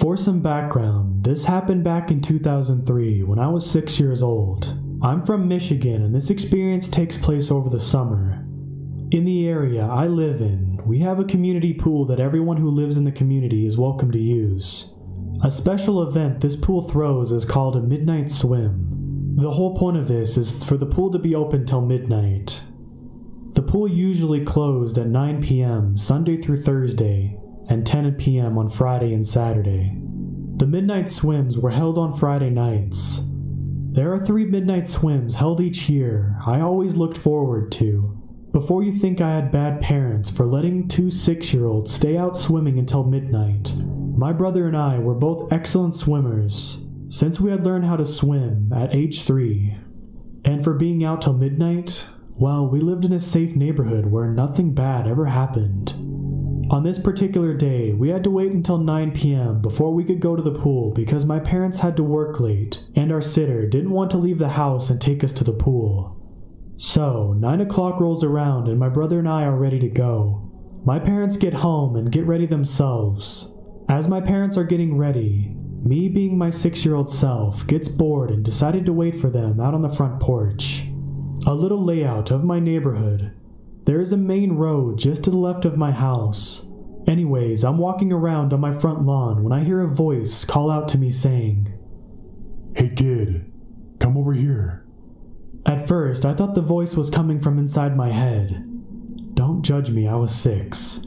For some background, this happened back in 2003 when I was 6 years old. I'm from Michigan and this experience takes place over the summer. In the area I live in, we have a community pool that everyone who lives in the community is welcome to use. A special event this pool throws is called a midnight swim. The whole point of this is for the pool to be open till midnight. The pool usually closed at 9 p.m. Sunday through Thursday, and 10 p.m. on Friday and Saturday. The midnight swims were held on Friday nights. There are 3 midnight swims held each year I always looked forward to. Before you think I had bad parents for letting 2 6-year-olds stay out swimming until midnight, my brother and I were both excellent swimmers, since we had learned how to swim at age 3. And for being out till midnight, well, we lived in a safe neighborhood where nothing bad ever happened. On this particular day, we had to wait until 9 p.m. before we could go to the pool because my parents had to work late, and our sitter didn't want to leave the house and take us to the pool. So, 9 o'clock rolls around and my brother and I are ready to go. My parents get home and get ready themselves. As my parents are getting ready, me being my 6-year-old self gets bored and decided to wait for them out on the front porch. A little layout of my neighborhood. There is a main road just to the left of my house. Anyways, I'm walking around on my front lawn when I hear a voice call out to me saying, "Hey kid, come over here." At first, I thought the voice was coming from inside my head. Don't judge me, I was 6.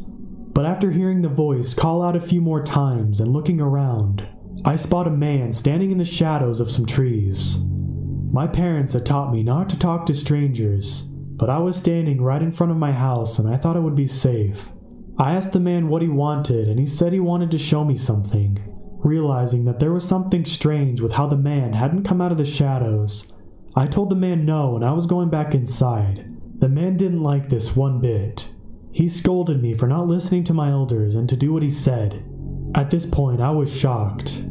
But after hearing the voice call out a few more times and looking around, I spot a man standing in the shadows of some trees. My parents had taught me not to talk to strangers, but I was standing right in front of my house and I thought it would be safe. I asked the man what he wanted and he said he wanted to show me something. Realizing that there was something strange with how the man hadn't come out of the shadows, I told the man no and I was going back inside. The man didn't like this one bit. He scolded me for not listening to my elders and to do what he said. At this point, I was shocked.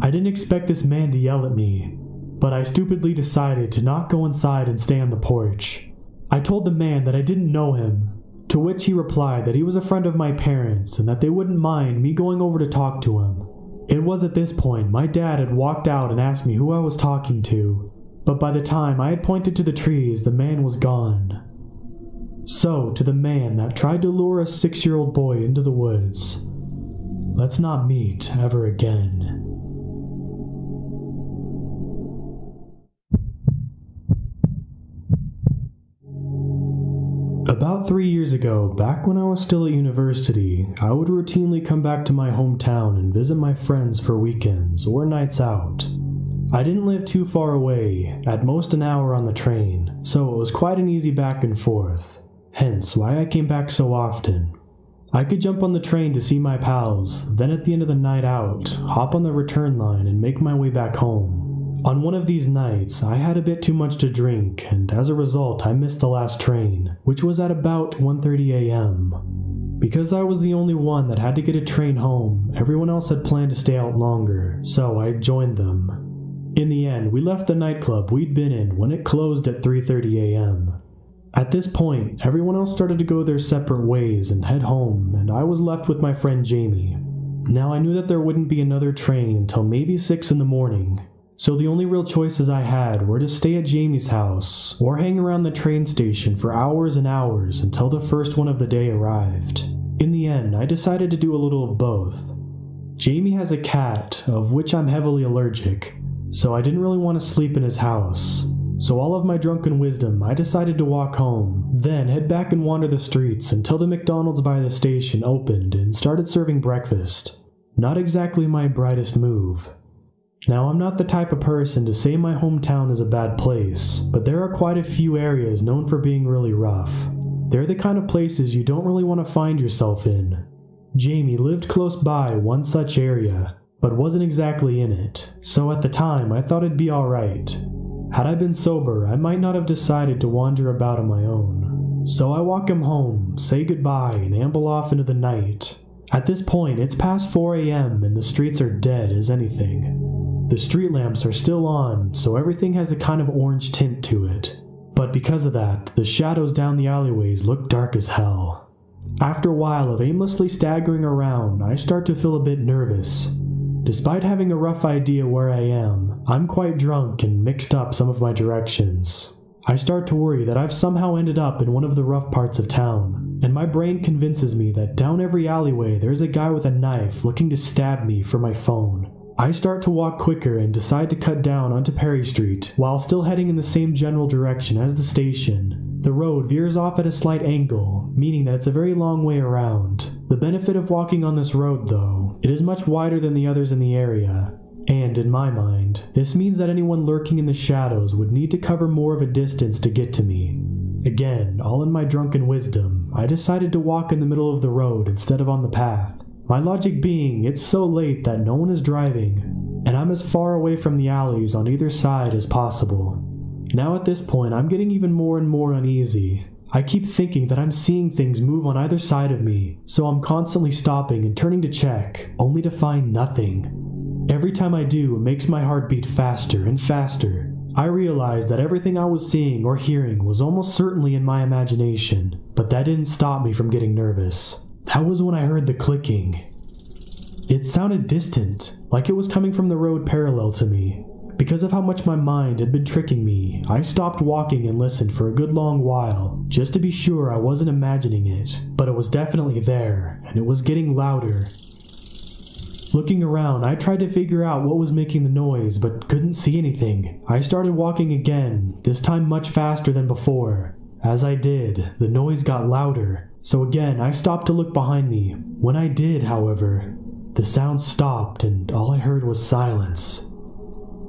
I didn't expect this man to yell at me, but I stupidly decided to not go inside and stay on the porch. I told the man that I didn't know him, to which he replied that he was a friend of my parents and that they wouldn't mind me going over to talk to him. It was at this point my dad had walked out and asked me who I was talking to, but by the time I had pointed to the trees, the man was gone. So, to the man that tried to lure a 6-year-old boy into the woods, let's not meet ever again. About 3 years ago, back when I was still at university, I would routinely come back to my hometown and visit my friends for weekends or nights out. I didn't live too far away, at most an hour on the train, so it was quite an easy back and forth, hence why I came back so often. I could jump on the train to see my pals, then at the end of the night out, hop on the return line and make my way back home. On one of these nights, I had a bit too much to drink, and as a result, I missed the last train, which was at about 1:30 a.m. Because I was the only one that had to get a train home, everyone else had planned to stay out longer, so I joined them. In the end, we left the nightclub we'd been in when it closed at 3:30 a.m. At this point, everyone else started to go their separate ways and head home, and I was left with my friend Jamie. Now I knew that there wouldn't be another train until maybe 6 in the morning. So the only real choices I had were to stay at Jamie's house, or hang around the train station for hours and hours until the first one of the day arrived. In the end, I decided to do a little of both. Jamie has a cat, of which I'm heavily allergic, so I didn't really want to sleep in his house. So all of my drunken wisdom, I decided to walk home, then head back and wander the streets until the McDonald's by the station opened and started serving breakfast. Not exactly my brightest move. Now, I'm not the type of person to say my hometown is a bad place, but there are quite a few areas known for being really rough. They're the kind of places you don't really want to find yourself in. Jamie lived close by one such area, but wasn't exactly in it, so at the time I thought it'd be alright. Had I been sober, I might not have decided to wander about on my own. So I walk him home, say goodbye, and amble off into the night. At this point, it's past 4 a.m. and the streets are dead as anything. The street lamps are still on, so everything has a kind of orange tint to it. But because of that, the shadows down the alleyways look dark as hell. After a while of aimlessly staggering around, I start to feel a bit nervous. Despite having a rough idea where I am, I'm quite drunk and mixed up some of my directions. I start to worry that I've somehow ended up in one of the rough parts of town, and my brain convinces me that down every alleyway there's a guy with a knife looking to stab me for my phone. I start to walk quicker and decide to cut down onto Perry Street, while still heading in the same general direction as the station. The road veers off at a slight angle, meaning that it's a very long way around. The benefit of walking on this road, though, it is much wider than the others in the area, and in my mind, this means that anyone lurking in the shadows would need to cover more of a distance to get to me. Again, all in my drunken wisdom, I decided to walk in the middle of the road instead of on the path. My logic being, it's so late that no one is driving, and I'm as far away from the alleys on either side as possible. Now at this point, I'm getting even more and more uneasy. I keep thinking that I'm seeing things move on either side of me, so I'm constantly stopping and turning to check, only to find nothing. Every time I do, it makes my heart beat faster and faster. I realized that everything I was seeing or hearing was almost certainly in my imagination, but that didn't stop me from getting nervous. That was when I heard the clicking. It sounded distant, like it was coming from the road parallel to me. Because of how much my mind had been tricking me, I stopped walking and listened for a good long while, just to be sure I wasn't imagining it. But it was definitely there, and it was getting louder. Looking around, I tried to figure out what was making the noise, but couldn't see anything. I started walking again, this time much faster than before. As I did, the noise got louder, so again I stopped to look behind me. When I did, however, the sound stopped and all I heard was silence.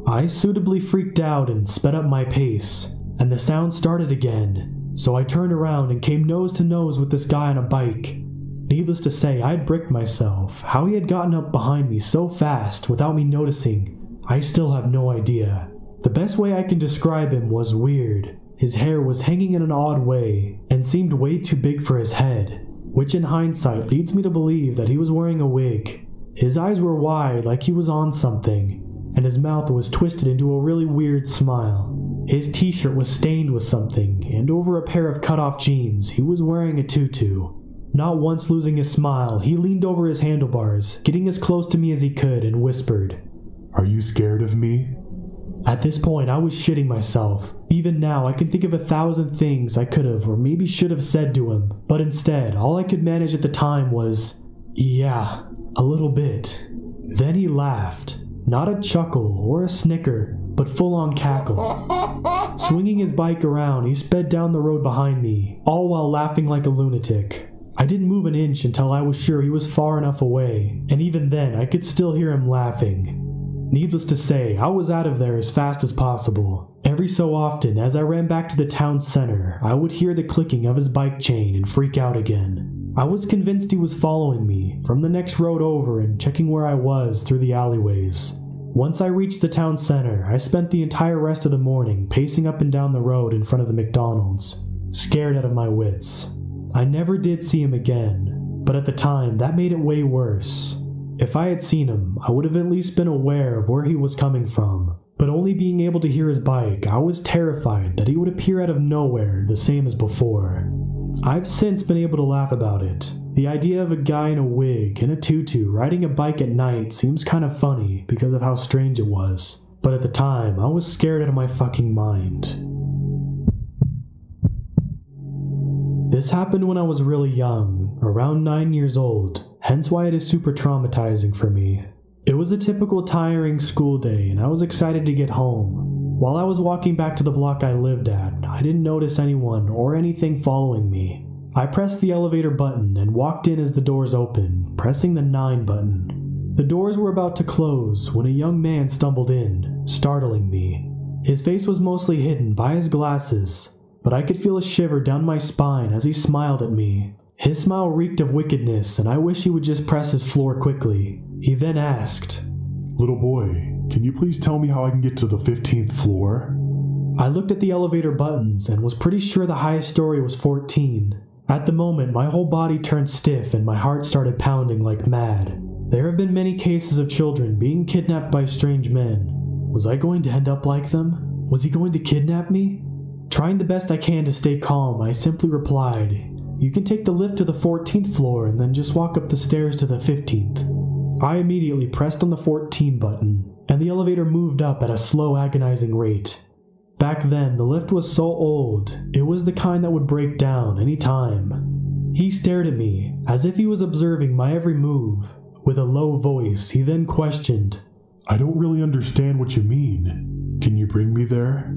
I suitably freaked out and sped up my pace, and the sound started again, so I turned around and came nose to nose with this guy on a bike. Needless to say, I'd bricked myself. How he had gotten up behind me so fast without me noticing, I still have no idea. The best way I can describe him was weird. His hair was hanging in an odd way, and seemed way too big for his head, which in hindsight leads me to believe that he was wearing a wig. His eyes were wide like he was on something, and his mouth was twisted into a really weird smile. His t-shirt was stained with something, and over a pair of cut-off jeans, he was wearing a tutu. Not once losing his smile, he leaned over his handlebars, getting as close to me as he could, and whispered, "Are you scared of me?" At this point, I was shitting myself. Even now, I can think of 1,000 things I could have or maybe should have said to him, but instead, all I could manage at the time was, "Yeah, a little bit." Then he laughed. Not a chuckle or a snicker, but full-on cackle. Swinging his bike around, he sped down the road behind me, all while laughing like a lunatic. I didn't move an inch until I was sure he was far enough away, and even then I could still hear him laughing. Needless to say, I was out of there as fast as possible. Every so often, as I ran back to the town center, I would hear the clicking of his bike chain and freak out again. I was convinced he was following me, from the next road over and checking where I was through the alleyways. Once I reached the town center, I spent the entire rest of the morning pacing up and down the road in front of the McDonald's, scared out of my wits. I never did see him again, but at the time, that made it way worse. If I had seen him, I would have at least been aware of where he was coming from, but only being able to hear his bike, I was terrified that he would appear out of nowhere, the same as before. I've since been able to laugh about it. The idea of a guy in a wig and a tutu riding a bike at night seems kind of funny because of how strange it was, but at the time, I was scared out of my fucking mind. This happened when I was really young, around 9 years old, hence why it is super traumatizing for me. It was a typical tiring school day and I was excited to get home. While I was walking back to the block I lived at, I didn't notice anyone or anything following me. I pressed the elevator button and walked in as the doors opened, pressing the 9 button. The doors were about to close when a young man stumbled in, startling me. His face was mostly hidden by his glasses, but I could feel a shiver down my spine as he smiled at me. His smile reeked of wickedness, and I wish he would just press his floor quickly. He then asked, "Little boy, can you please tell me how I can get to the 15th floor?" I looked at the elevator buttons and was pretty sure the highest story was 14. At the moment, my whole body turned stiff and my heart started pounding like mad. There have been many cases of children being kidnapped by strange men. Was I going to end up like them? Was he going to kidnap me? Trying the best I can to stay calm, I simply replied, "You can take the lift to the 14th floor and then just walk up the stairs to the 15th. I immediately pressed on the 14 button, and the elevator moved up at a slow, agonizing rate. Back then, the lift was so old, it was the kind that would break down any time. He stared at me, as if he was observing my every move. With a low voice, he then questioned, "I don't really understand what you mean. Can you bring me there?"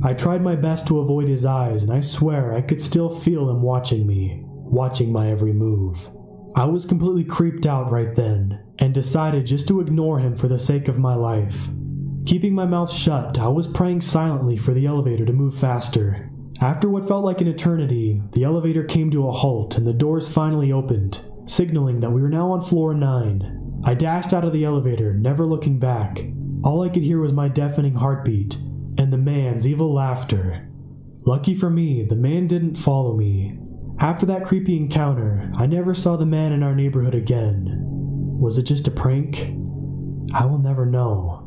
I tried my best to avoid his eyes, and I swear I could still feel him watching me, watching my every move. I was completely creeped out right then, and decided just to ignore him for the sake of my life. Keeping my mouth shut, I was praying silently for the elevator to move faster. After what felt like an eternity, the elevator came to a halt and the doors finally opened, signaling that we were now on floor 9. I dashed out of the elevator, never looking back. All I could hear was my deafening heartbeat, and the man's evil laughter. Lucky for me, the man didn't follow me. After that creepy encounter, I never saw the man in our neighborhood again. Was it just a prank? I will never know.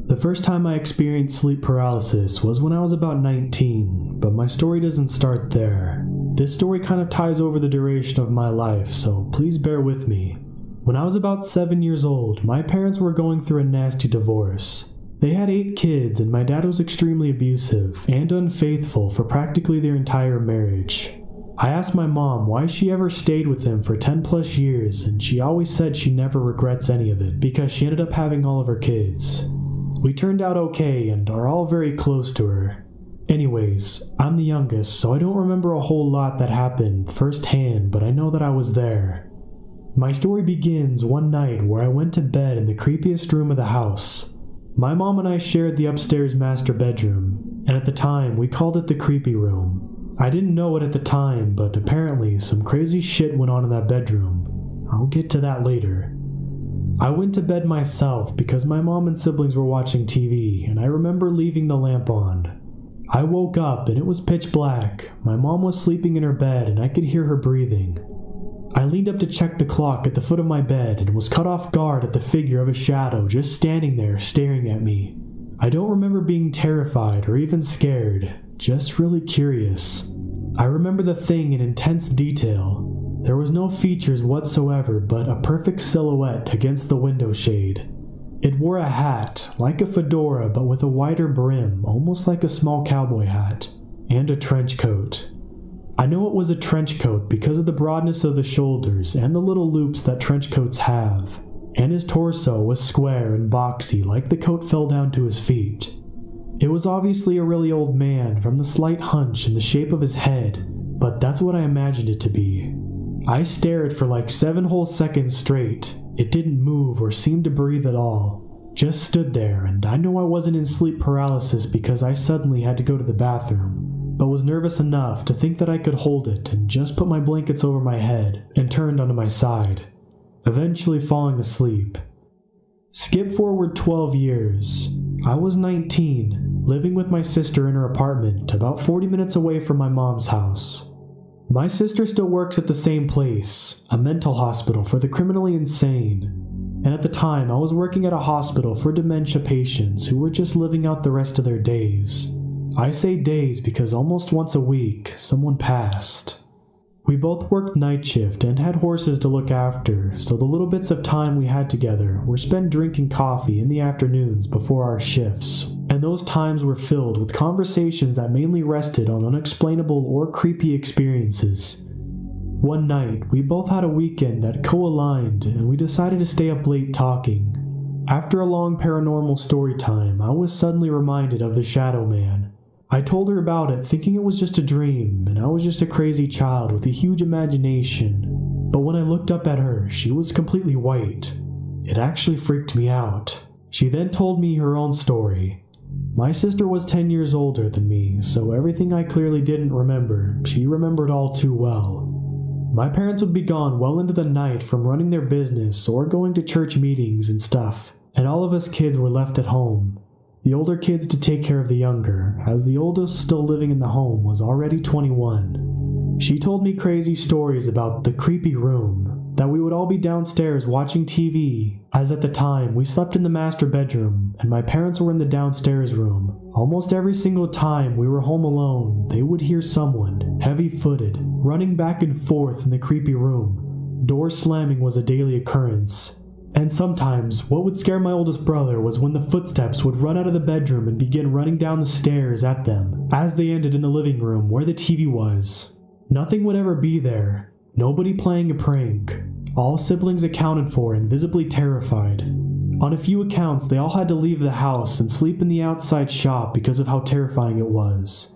The first time I experienced sleep paralysis was when I was about 19, but my story doesn't start there. This story kind of ties over the duration of my life, so please bear with me. When I was about 7 years old, my parents were going through a nasty divorce. They had 8 kids, and my dad was extremely abusive and unfaithful for practically their entire marriage. I asked my mom why she ever stayed with him for 10 plus years, and she always said she never regrets any of it because she ended up having all of her kids. We turned out okay and are all very close to her. Anyways, I'm the youngest, so I don't remember a whole lot that happened firsthand, but I know that I was there. My story begins one night where I went to bed in the creepiest room of the house. My mom and I shared the upstairs master bedroom, and at the time we called it the creepy room. I didn't know it at the time, but apparently some crazy shit went on in that bedroom. I'll get to that later. I went to bed myself because my mom and siblings were watching TV, and I remember leaving the lamp on. I woke up and it was pitch black. My mom was sleeping in her bed and I could hear her breathing. I leaned up to check the clock at the foot of my bed and was caught off guard at the figure of a shadow just standing there staring at me. I don't remember being terrified or even scared, just really curious. I remember the thing in intense detail. There was no features whatsoever but a perfect silhouette against the window shade. It wore a hat, like a fedora but with a wider brim, almost like a small cowboy hat, and a trench coat. I know it was a trench coat because of the broadness of the shoulders and the little loops that trench coats have, and his torso was square and boxy like the coat fell down to his feet. It was obviously a really old man from the slight hunch in the shape of his head, but that's what I imagined it to be. I stared for like 7 whole seconds straight. It didn't move or seem to breathe at all. Just stood there, and I know I wasn't in sleep paralysis because I suddenly had to go to the bathroom, but was nervous enough to think that I could hold it and just put my blankets over my head and turned onto my side, eventually falling asleep. Skip forward 12 years. I was 19, living with my sister in her apartment about 40 minutes away from my mom's house. My sister still works at the same place, a mental hospital for the criminally insane, and at the time I was working at a hospital for dementia patients who were just living out the rest of their days. I say days because almost once a week, someone passed. We both worked night shift and had horses to look after, so the little bits of time we had together were spent drinking coffee in the afternoons before our shifts, and those times were filled with conversations that mainly rested on unexplainable or creepy experiences. One night, we both had a weekend that co-aligned, and we decided to stay up late talking. After a long paranormal story time, I was suddenly reminded of the Shadow Man. I told her about it, thinking it was just a dream, and I was just a crazy child with a huge imagination. But when I looked up at her, she was completely white. It actually freaked me out. She then told me her own story. My sister was 10 years older than me, so everything I clearly didn't remember, she remembered all too well. My parents would be gone well into the night from running their business or going to church meetings and stuff, and all of us kids were left at home. The older kids to take care of the younger, as the oldest still living in the home was already 21. She told me crazy stories about the creepy room, that we would all be downstairs watching TV, as at the time we slept in the master bedroom and my parents were in the downstairs room. Almost every single time we were home alone, they would hear someone, heavy-footed, running back and forth in the creepy room. Door slamming was a daily occurrence. And sometimes, what would scare my oldest brother was when the footsteps would run out of the bedroom and begin running down the stairs at them, as they ended in the living room where the TV was. Nothing would ever be there. Nobody playing a prank. All siblings accounted for and visibly terrified. On a few accounts, they all had to leave the house and sleep in the outside shop because of how terrifying it was.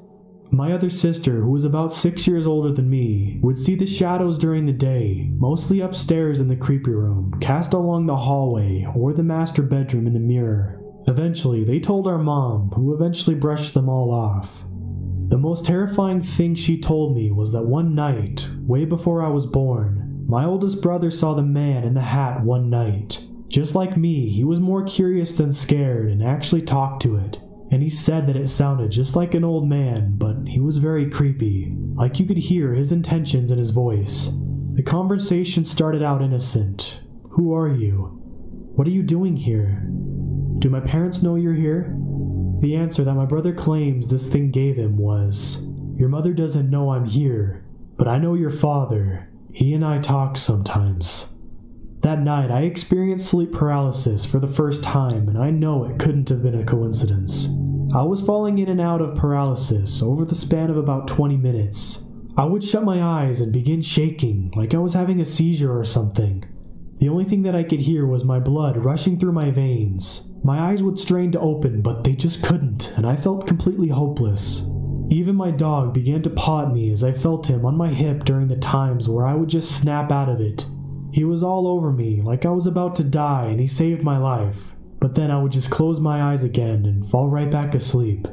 My other sister, who was about 6 years older than me, would see the shadows during the day, mostly upstairs in the creepy room, cast along the hallway or the master bedroom in the mirror. Eventually, they told our mom, who eventually brushed them all off. The most terrifying thing she told me was that one night, way before I was born, my oldest brother saw the man in the hat one night. Just like me, he was more curious than scared and actually talked to it. And he said that it sounded just like an old man, but he was very creepy, like you could hear his intentions in his voice. The conversation started out innocent. Who are you? What are you doing here? Do my parents know you're here? The answer that my brother claims this thing gave him was, your mother doesn't know I'm here, but I know your father. He and I talk sometimes. That night, I experienced sleep paralysis for the first time, and I know it couldn't have been a coincidence. I was falling in and out of paralysis over the span of about 20 minutes. I would shut my eyes and begin shaking, like I was having a seizure or something. The only thing that I could hear was my blood rushing through my veins. My eyes would strain to open, but they just couldn't, and I felt completely hopeless. Even my dog began to paw at me as I felt him on my hip during the times where I would just snap out of it. He was all over me, like I was about to die, and he saved my life. But then I would just close my eyes again and fall right back asleep.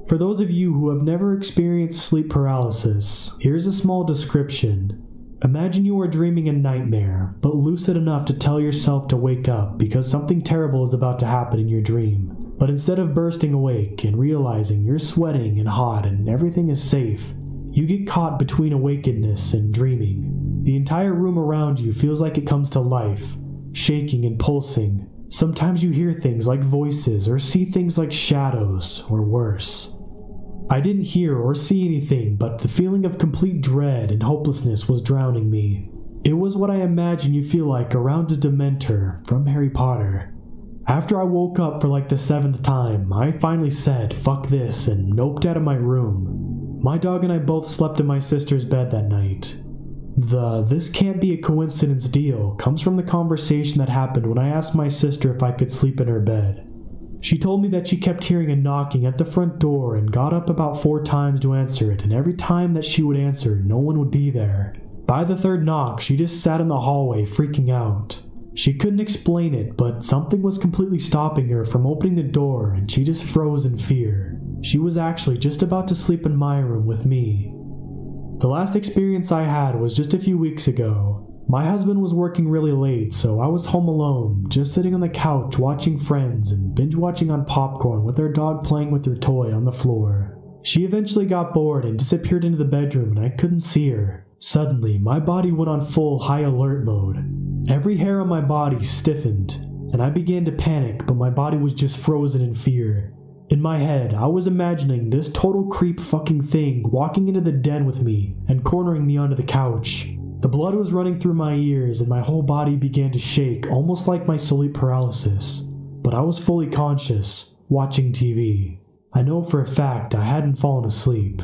For those of you who have never experienced sleep paralysis, here's a small description. Imagine you are dreaming a nightmare, but lucid enough to tell yourself to wake up because something terrible is about to happen in your dream. But instead of bursting awake and realizing you're sweating and hot and everything is safe, you get caught between awakeness and dreaming. The entire room around you feels like it comes to life, shaking and pulsing. Sometimes you hear things like voices or see things like shadows, or worse. I didn't hear or see anything, but the feeling of complete dread and hopelessness was drowning me. It was what I imagine you feel like around a Dementor from Harry Potter. After I woke up for like the 7th time, I finally said, "Fuck this," and noped out of my room. My dog and I both slept in my sister's bed that night. The "this can't be a coincidence" deal comes from the conversation that happened when I asked my sister if I could sleep in her bed. She told me that she kept hearing a knocking at the front door and got up about 4 times to answer it, and every time that she would answer, no one would be there. By the 3rd knock, she just sat in the hallway freaking out. She couldn't explain it, but something was completely stopping her from opening the door, and she just froze in fear. She was actually just about to sleep in my room with me. The last experience I had was just a few weeks ago. My husband was working really late, so I was home alone, just sitting on the couch watching Friends and binge watching on popcorn with our dog playing with her toy on the floor. She eventually got bored and disappeared into the bedroom, and I couldn't see her. Suddenly, my body went on full high alert mode. Every hair on my body stiffened, and I began to panic, but my body was just frozen in fear. In my head, I was imagining this total creep fucking thing walking into the den with me and cornering me onto the couch. The blood was running through my ears and my whole body began to shake, almost like my sleep paralysis. But I was fully conscious, watching TV. I know for a fact I hadn't fallen asleep.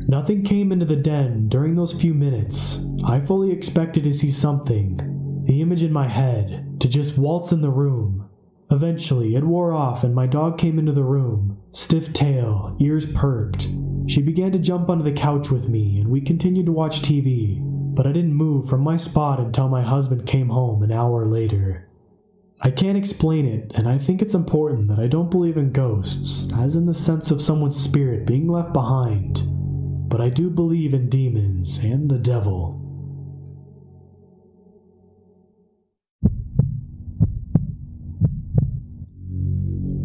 Nothing came into the den during those few minutes. I fully expected to see something, the image in my head, to just waltz in the room. Eventually, it wore off and my dog came into the room, stiff tail, ears perked. She began to jump onto the couch with me and we continued to watch TV. But I didn't move from my spot until my husband came home an hour later. I can't explain it, and I think it's important that I don't believe in ghosts, as in the sense of someone's spirit being left behind. But I do believe in demons and the devil.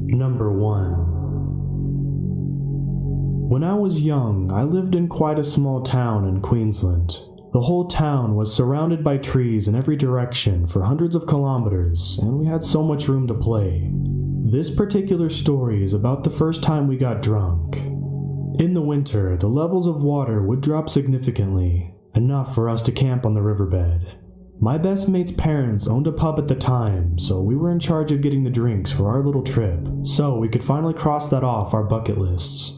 Number 1. When I was young, I lived in quite a small town in Queensland. The whole town was surrounded by trees in every direction for hundreds of kilometers, and we had so much room to play. This particular story is about the first time we got drunk. In the winter, the levels of water would drop significantly, enough for us to camp on the riverbed. My best mate's parents owned a pub at the time, so we were in charge of getting the drinks for our little trip, so we could finally cross that off our bucket lists.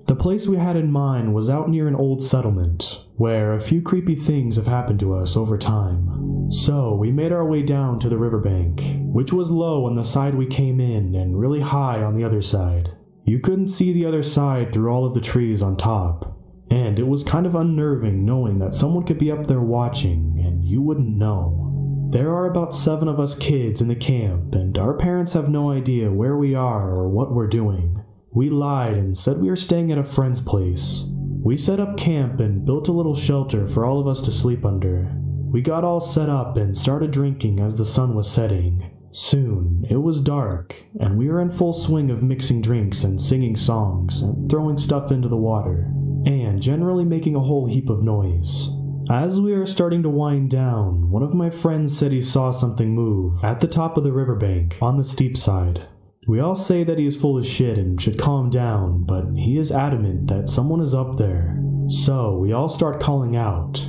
The place we had in mind was out near an old settlement, where a few creepy things have happened to us over time. So we made our way down to the riverbank, which was low on the side we came in and really high on the other side. You couldn't see the other side through all of the trees on top, and it was kind of unnerving knowing that someone could be up there watching and you wouldn't know. There are about 7 of us kids in the camp, and our parents have no idea where we are or what we're doing. We lied and said we were staying at a friend's place. We set up camp and built a little shelter for all of us to sleep under. We got all set up and started drinking as the sun was setting. Soon, it was dark, and we were in full swing of mixing drinks and singing songs and throwing stuff into the water, and generally making a whole heap of noise. As we were starting to wind down, one of my friends said he saw something move at the top of the riverbank on the steep side. We all say that he is full of shit and should calm down, but he is adamant that someone is up there. So we all start calling out,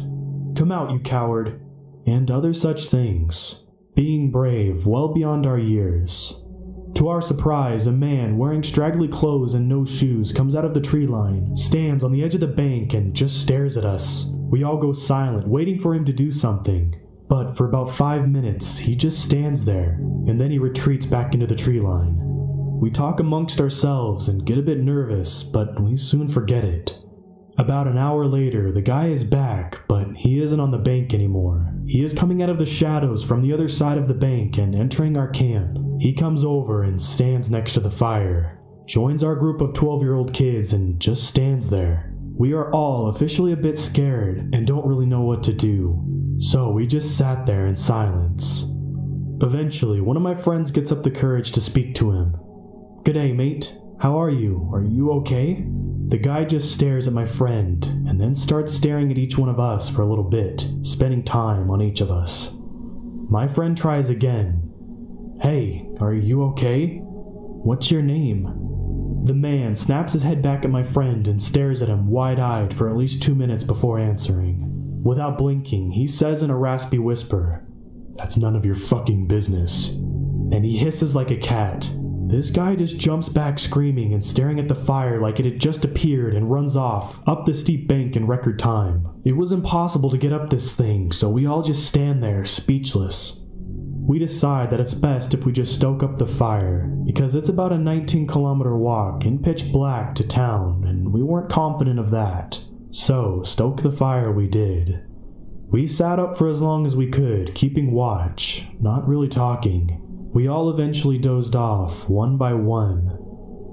"Come out, you coward," and other such things, being brave well beyond our years. To our surprise, a man wearing straggly clothes and no shoes comes out of the tree line, stands on the edge of the bank and just stares at us. We all go silent, waiting for him to do something. But for about 5 minutes, he just stands there, and then he retreats back into the tree line. We talk amongst ourselves and get a bit nervous, but we soon forget it. About an hour later, the guy is back, but he isn't on the bank anymore. He is coming out of the shadows from the other side of the bank and entering our camp. He comes over and stands next to the fire. joins our group of 12-year-old kids and just stands there. We are all officially a bit scared and don't really know what to do, so we just sat there in silence. Eventually, one of my friends gets up the courage to speak to him. "G'day, mate. How are you? Are you okay?" The guy just stares at my friend and then starts staring at each one of us for a little bit, spending time on each of us. My friend tries again. "Hey, are you okay? What's your name?" The man snaps his head back at my friend and stares at him wide-eyed for at least 2 minutes before answering. Without blinking, he says in a raspy whisper, "That's none of your fucking business." And he hisses like a cat. This guy just jumps back screaming and staring at the fire like it had just appeared and runs off, up the steep bank in record time. It was impossible to get up this thing, so we all just stand there, speechless. We decide that it's best if we just stoke up the fire, because it's about a 19-kilometer walk in pitch black to town, and we weren't confident of that. So, stoke the fire we did. We sat up for as long as we could, keeping watch, not really talking. We all eventually dozed off, one by one.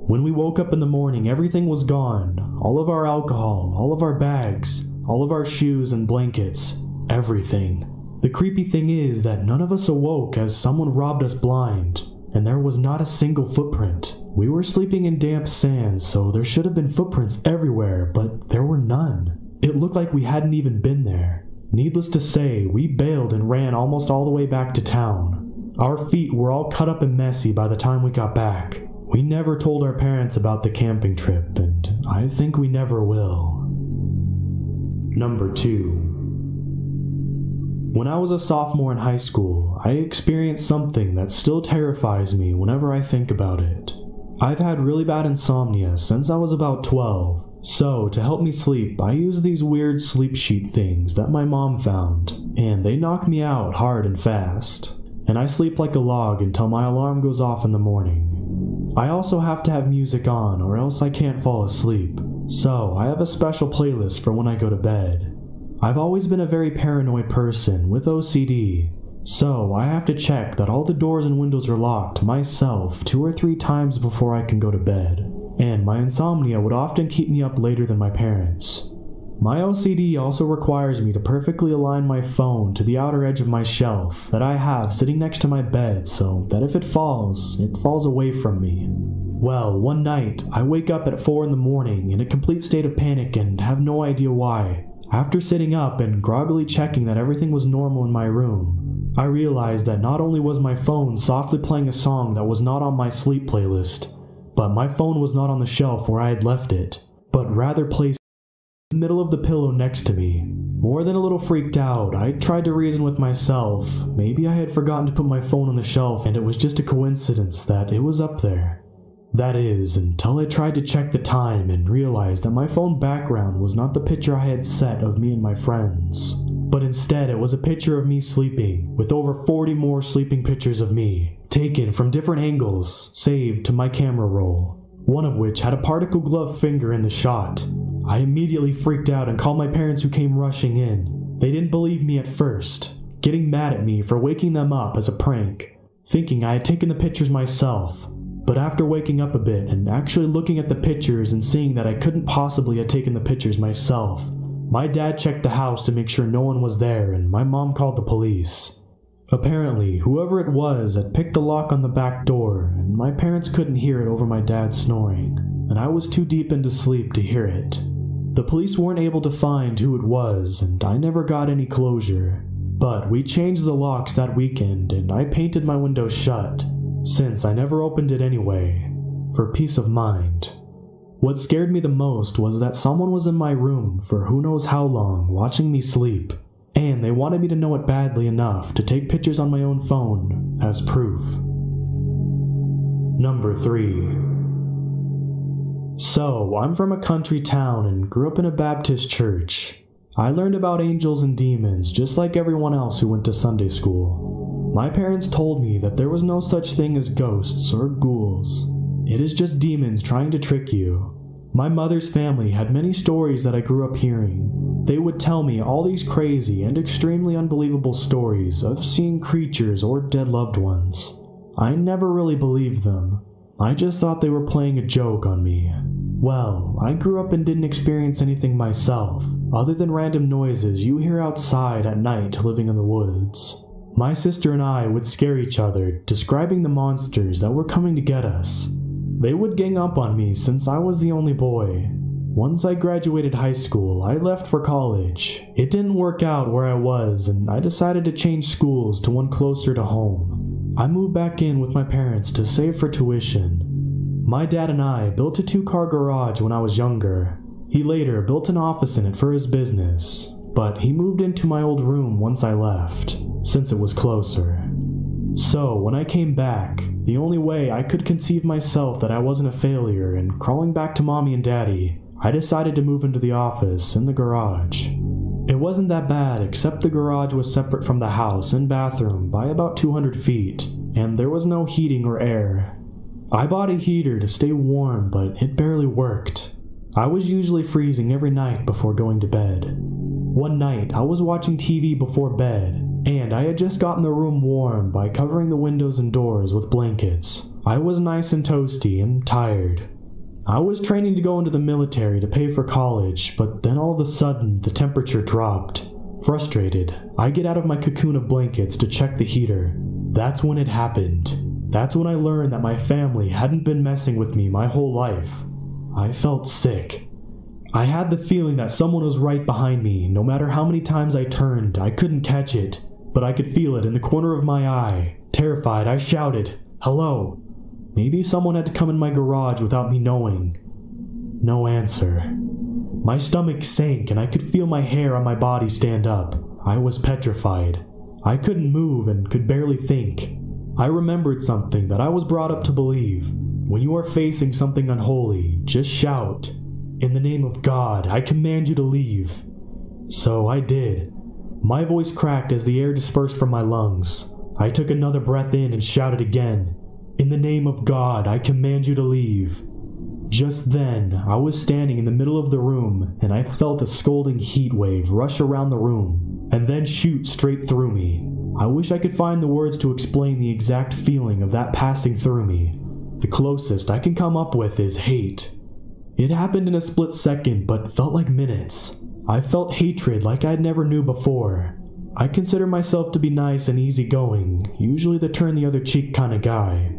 When we woke up in the morning, everything was gone. All of our alcohol, all of our bags, all of our shoes and blankets, everything. The creepy thing is that none of us awoke as someone robbed us blind, and there was not a single footprint. We were sleeping in damp sand, so there should have been footprints everywhere, but there were none. It looked like we hadn't even been there. Needless to say, we bailed and ran almost all the way back to town. Our feet were all cut up and messy by the time we got back. We never told our parents about the camping trip, and I think we never will. Number 2. When I was a sophomore in high school, I experienced something that still terrifies me whenever I think about it. I've had really bad insomnia since I was about 12, so to help me sleep, I use these weird sleep sheet things that my mom found, and they knock me out hard and fast. And I sleep like a log until my alarm goes off in the morning. I also have to have music on or else I can't fall asleep, so I have a special playlist for when I go to bed. I've always been a very paranoid person with OCD, so I have to check that all the doors and windows are locked myself 2 or 3 times before I can go to bed, and my insomnia would often keep me up later than my parents. My OCD also requires me to perfectly align my phone to the outer edge of my shelf that I have sitting next to my bed so that if it falls away from me. Well, one night, I wake up at 4 in the morning in a complete state of panic and have no idea why. After sitting up and groggily checking that everything was normal in my room, I realized that not only was my phone softly playing a song that was not on my sleep playlist, but my phone was not on the shelf where I had left it, but rather placed in the middle of the pillow next to me. More than a little freaked out, I tried to reason with myself. Maybe I had forgotten to put my phone on the shelf and it was just a coincidence that it was up there. That is, until I tried to check the time and realized that my phone background was not the picture I had set of me and my friends, but instead it was a picture of me sleeping, with over 40 more sleeping pictures of me, taken from different angles, saved to my camera roll, one of which had a particle glove finger in the shot. I immediately freaked out and called my parents, who came rushing in. They didn't believe me at first, getting mad at me for waking them up as a prank, thinking I had taken the pictures myself. But after waking up a bit and actually looking at the pictures and seeing that I couldn't possibly have taken the pictures myself, my dad checked the house to make sure no one was there, and my mom called the police. Apparently, whoever it was had picked the lock on the back door, and my parents couldn't hear it over my dad snoring, and I was too deep into sleep to hear it. The police weren't able to find who it was, and I never got any closure. But we changed the locks that weekend, and I painted my windows shut, since I never opened it anyway, for peace of mind. What scared me the most was that someone was in my room for who knows how long watching me sleep, and they wanted me to know it badly enough to take pictures on my own phone as proof. Number 3. So, I'm from a country town and grew up in a Baptist church. I learned about angels and demons just like everyone else who went to Sunday school. My parents told me that there was no such thing as ghosts or ghouls. It is just demons trying to trick you. My mother's family had many stories that I grew up hearing. They would tell me all these crazy and extremely unbelievable stories of seeing creatures or dead loved ones. I never really believed them, I just thought they were playing a joke on me. Well, I grew up and didn't experience anything myself, other than random noises you hear outside at night living in the woods. My sister and I would scare each other, describing the monsters that were coming to get us. They would gang up on me since I was the only boy. Once I graduated high school, I left for college. It didn't work out where I was, and I decided to change schools to one closer to home. I moved back in with my parents to save for tuition. My dad and I built a 2-car garage when I was younger. He later built an office in it for his business, but he moved into my old room once I left, since it was closer. So, when I came back, the only way I could conceive myself that I wasn't a failure and crawling back to mommy and daddy, I decided to move into the office in the garage. It wasn't that bad, except the garage was separate from the house and bathroom by about 200 feet, and there was no heating or air. I bought a heater to stay warm, but it barely worked. I was usually freezing every night before going to bed. One night, I was watching TV before bed, and I had just gotten the room warm by covering the windows and doors with blankets. I was nice and toasty and tired. I was training to go into the military to pay for college, but then all of a sudden, the temperature dropped. Frustrated, I get out of my cocoon of blankets to check the heater. That's when it happened. That's when I learned that my family hadn't been messing with me my whole life. I felt sick. I had the feeling that someone was right behind me. No matter how many times I turned, I couldn't catch it, but I could feel it in the corner of my eye. Terrified, I shouted, "Hello?" Maybe someone had to come in my garage without me knowing. No answer. My stomach sank and I could feel my hair on my body stand up. I was petrified. I couldn't move and could barely think. I remembered something that I was brought up to believe. When you are facing something unholy, just shout, "In the name of God, I command you to leave." So I did. My voice cracked as the air dispersed from my lungs. I took another breath in and shouted again, "In the name of God, I command you to leave." Just then, I was standing in the middle of the room, and I felt a scalding heat wave rush around the room, and then shoot straight through me. I wish I could find the words to explain the exact feeling of that passing through me. The closest I can come up with is hate. It happened in a split second, but felt like minutes. I felt hatred like I'd never knew before. I consider myself to be nice and easygoing, usually the turn the other cheek kind of guy.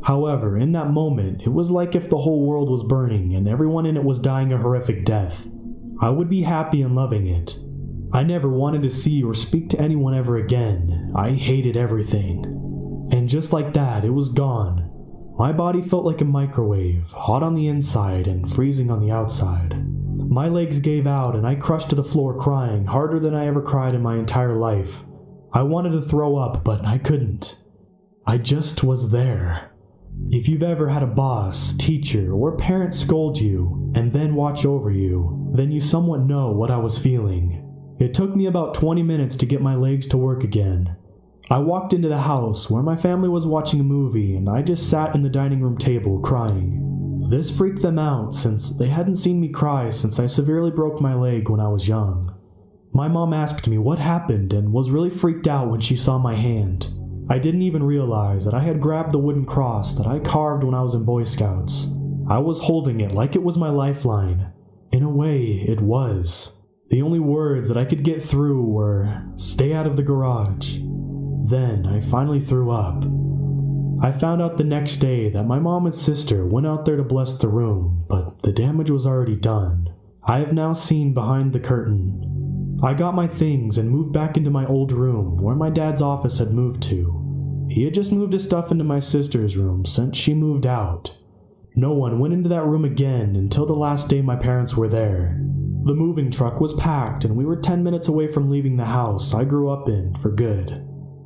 However, in that moment, it was like if the whole world was burning and everyone in it was dying a horrific death. I would be happy and loving it. I never wanted to see or speak to anyone ever again. I hated everything. And just like that, it was gone. My body felt like a microwave, hot on the inside and freezing on the outside. My legs gave out and I crushed to the floor crying harder than I ever cried in my entire life. I wanted to throw up, but I couldn't. I just was there. If you've ever had a boss, teacher, or parent scold you and then watch over you, then you somewhat know what I was feeling. It took me about 20 minutes to get my legs to work again. I walked into the house where my family was watching a movie and I just sat in the dining room table crying. This freaked them out since they hadn't seen me cry since I severely broke my leg when I was young. My mom asked me what happened and was really freaked out when she saw my hand. I didn't even realize that I had grabbed the wooden cross that I carved when I was in Boy Scouts. I was holding it like it was my lifeline. In a way, it was. The only words that I could get through were, "Stay out of the garage." Then I finally threw up. I found out the next day that my mom and sister went out there to bless the room, but the damage was already done. I have now seen behind the curtain. I got my things and moved back into my old room where my dad's office had moved to. He had just moved his stuff into my sister's room since she moved out. No one went into that room again until the last day my parents were there. The moving truck was packed and we were 10 minutes away from leaving the house I grew up in for good.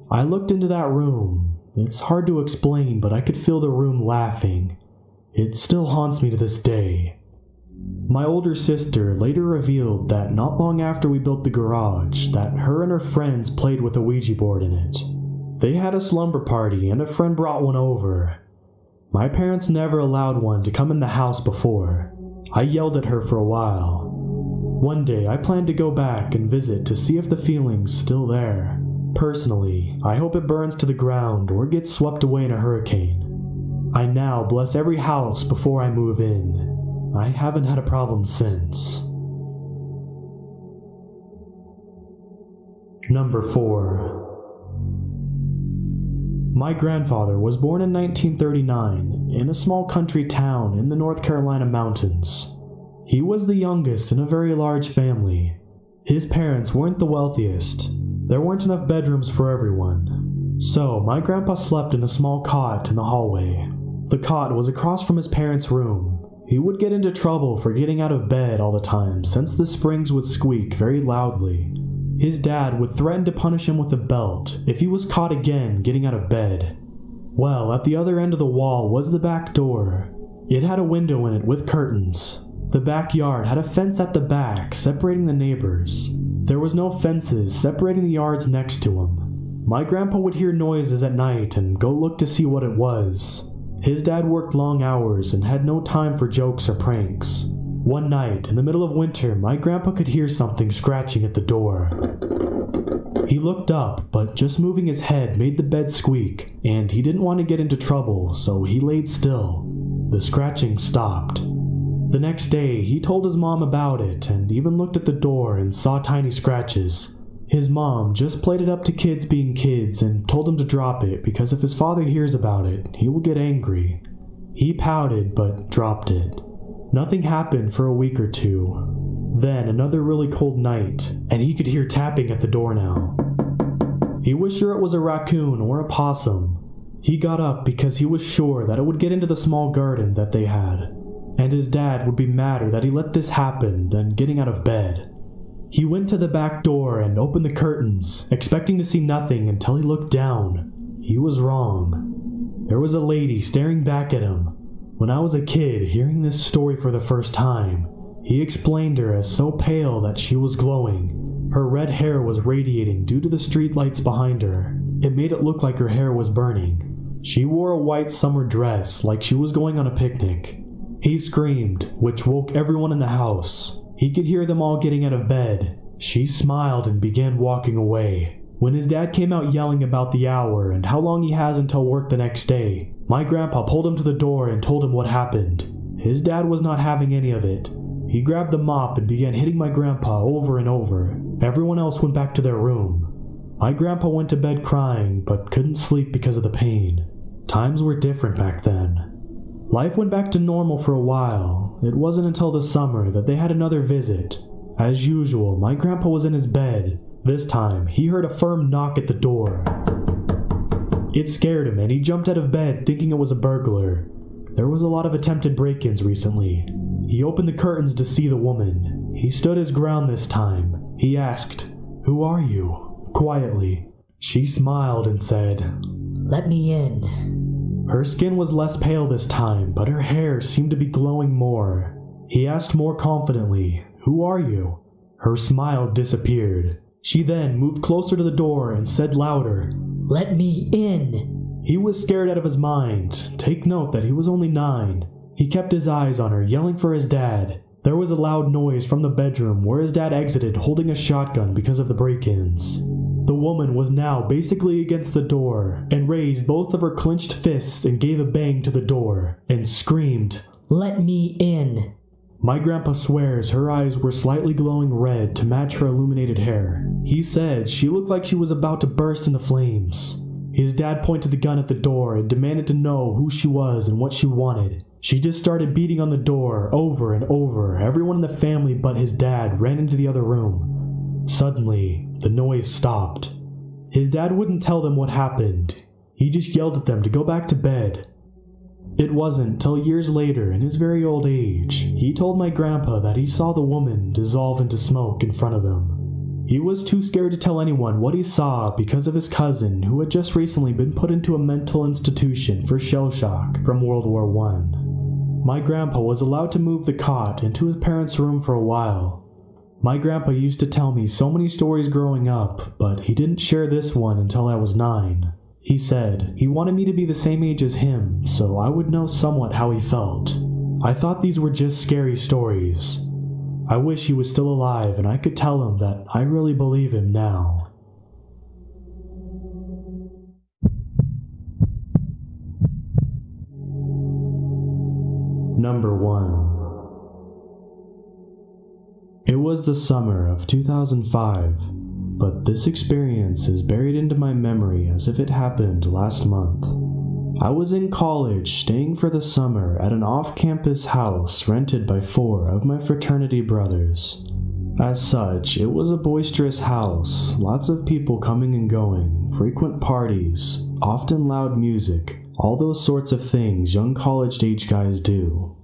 I looked into that room. It's hard to explain, but I could feel the room laughing. It still haunts me to this day. My older sister later revealed that not long after we built the garage, that her and her friends played with a Ouija board in it. They had a slumber party and a friend brought one over. My parents never allowed one to come in the house before. I yelled at her for a while. One day I plan to go back and visit to see if the feeling's still there. Personally, I hope it burns to the ground or gets swept away in a hurricane. I now bless every house before I move in. I haven't had a problem since. Number 4. My grandfather was born in 1939 in a small country town in the North Carolina mountains. He was the youngest in a very large family. His parents weren't the wealthiest. There weren't enough bedrooms for everyone. So, my grandpa slept in a small cot in the hallway. The cot was across from his parents' room. He would get into trouble for getting out of bed all the time since the springs would squeak very loudly. His dad would threaten to punish him with a belt if he was caught again getting out of bed. Well, at the other end of the wall was the back door. It had a window in it with curtains. The backyard had a fence at the back separating the neighbors. There was no fences separating the yards next to him. My grandpa would hear noises at night and go look to see what it was. His dad worked long hours and had no time for jokes or pranks. One night, in the middle of winter, my grandpa could hear something scratching at the door. He looked up, but just moving his head made the bed squeak, and he didn't want to get into trouble, so he laid still. The scratching stopped. The next day, he told his mom about it, and even looked at the door and saw tiny scratches. His mom just played it up to kids being kids and told him to drop it because if his father hears about it, he will get angry. He pouted, but dropped it. Nothing happened for a week or two. Then another really cold night, and he could hear tapping at the door now. He was sure it was a raccoon or a possum. He got up because he was sure that it would get into the small garden that they had, and his dad would be madder that he let this happen than getting out of bed. He went to the back door and opened the curtains, expecting to see nothing until he looked down. He was wrong. There was a lady staring back at him. When I was a kid, hearing this story for the first time, he explained her as so pale that she was glowing. Her red hair was radiating due to the streetlights behind her. It made it look like her hair was burning. She wore a white summer dress like she was going on a picnic. He screamed, which woke everyone in the house. He could hear them all getting out of bed. She smiled and began walking away. When his dad came out yelling about the hour and how long he has until work the next day, my grandpa pulled him to the door and told him what happened. His dad was not having any of it. He grabbed the mop and began hitting my grandpa over and over. Everyone else went back to their room. My grandpa went to bed crying, but couldn't sleep because of the pain. Times were different back then. Life went back to normal for a while. It wasn't until the summer that they had another visit. As usual, my grandpa was in his bed. This time, he heard a firm knock at the door. It scared him, and he jumped out of bed thinking it was a burglar. There was a lot of attempted break-ins recently. He opened the curtains to see the woman. He stood his ground this time. He asked, "Who are you?" quietly. She smiled and said, "Let me in." Her skin was less pale this time, but her hair seemed to be glowing more. He asked more confidently, "Who are you?" Her smile disappeared. She then moved closer to the door and said louder, "Let me in." He was scared out of his mind. Take note that he was only 9. He kept his eyes on her, yelling for his dad. There was a loud noise from the bedroom where his dad exited holding a shotgun because of the break-ins. The woman was now basically against the door and raised both of her clenched fists and gave a bang to the door and screamed, "Let me in." My grandpa swears her eyes were slightly glowing red to match her illuminated hair. He said she looked like she was about to burst into flames. His dad pointed the gun at the door and demanded to know who she was and what she wanted. She just started beating on the door over and over. Everyone in the family but his dad ran into the other room. Suddenly, the noise stopped. His dad wouldn't tell them what happened. He just yelled at them to go back to bed. It wasn't till years later, in his very old age, he told my grandpa that he saw the woman dissolve into smoke in front of him. He was too scared to tell anyone what he saw because of his cousin who had just recently been put into a mental institution for shell shock from World War I. My grandpa was allowed to move the cot into his parents' room for a while. My grandpa used to tell me so many stories growing up, but he didn't share this one until I was 9. He said he wanted me to be the same age as him, so I would know somewhat how he felt. I thought these were just scary stories. I wish he was still alive and I could tell him that I really believe him now. Number 1. It was the summer of 2005, but this experience is buried into my memory as if it happened last month. I was in college staying for the summer at an off-campus house rented by 4 of my fraternity brothers. As such, it was a boisterous house, lots of people coming and going, frequent parties, often loud music, all those sorts of things young college-age guys do.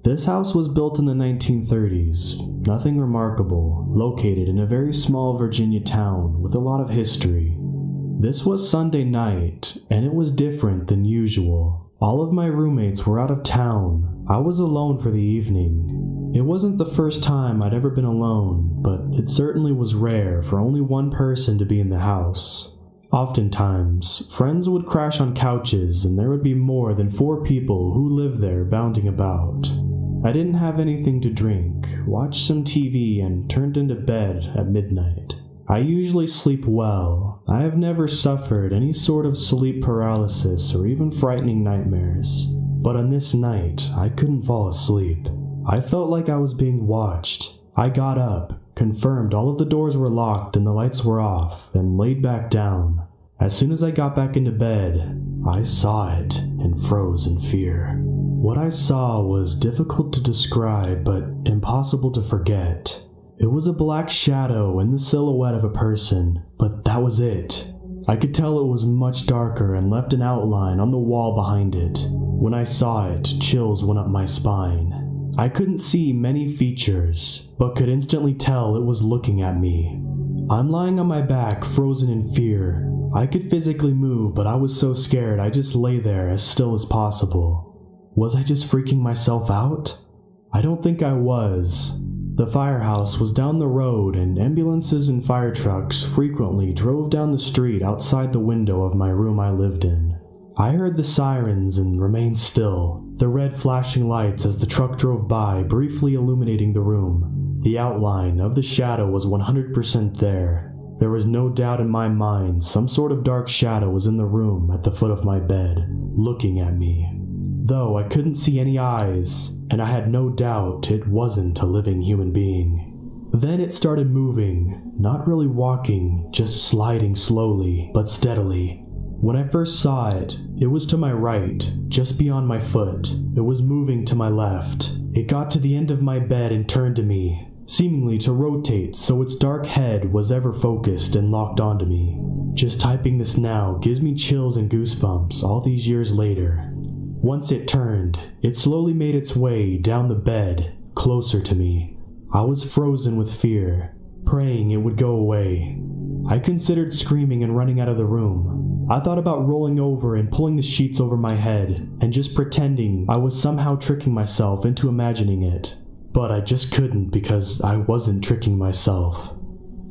This house was built in the 1930s, nothing remarkable, located in a very small Virginia town with a lot of history. This was Sunday night, and it was different than usual. All of my roommates were out of town. I was alone for the evening. It wasn't the first time I'd ever been alone, but it certainly was rare for only one person to be in the house. Oftentimes, friends would crash on couches and there would be more than 4 people who lived there bounding about. I didn't have anything to drink, watched some TV, and turned into bed at midnight. I usually sleep well. I have never suffered any sort of sleep paralysis or even frightening nightmares. But on this night, I couldn't fall asleep. I felt like I was being watched. I got up, confirmed all of the doors were locked and the lights were off, and laid back down. As soon as I got back into bed, I saw it and froze in fear. What I saw was difficult to describe, but impossible to forget. It was a black shadow in the silhouette of a person, but that was it. I could tell it was much darker and left an outline on the wall behind it. When I saw it, chills went up my spine. I couldn't see many features, but could instantly tell it was looking at me. I'm lying on my back, frozen in fear. I could physically move, but I was so scared I just lay there as still as possible. Was I just freaking myself out? I don't think I was. The firehouse was down the road, and ambulances and fire trucks frequently drove down the street outside the window of my room I lived in. I heard the sirens and remained still, the red flashing lights as the truck drove by briefly illuminating the room. The outline of the shadow was 100% there. There was no doubt in my mind some sort of dark shadow was in the room at the foot of my bed, looking at me. Though I couldn't see any eyes, and I had no doubt it wasn't a living human being. Then it started moving, not really walking, just sliding slowly, but steadily. When I first saw it, it was to my right, just beyond my foot. It was moving to my left. It got to the end of my bed and turned to me, seemingly to rotate so its dark head was ever focused and locked onto me. Just typing this now gives me chills and goosebumps all these years later. Once it turned, it slowly made its way down the bed, closer to me. I was frozen with fear, praying it would go away. I considered screaming and running out of the room. I thought about rolling over and pulling the sheets over my head, and just pretending I was somehow tricking myself into imagining it. But I just couldn't because I wasn't tricking myself.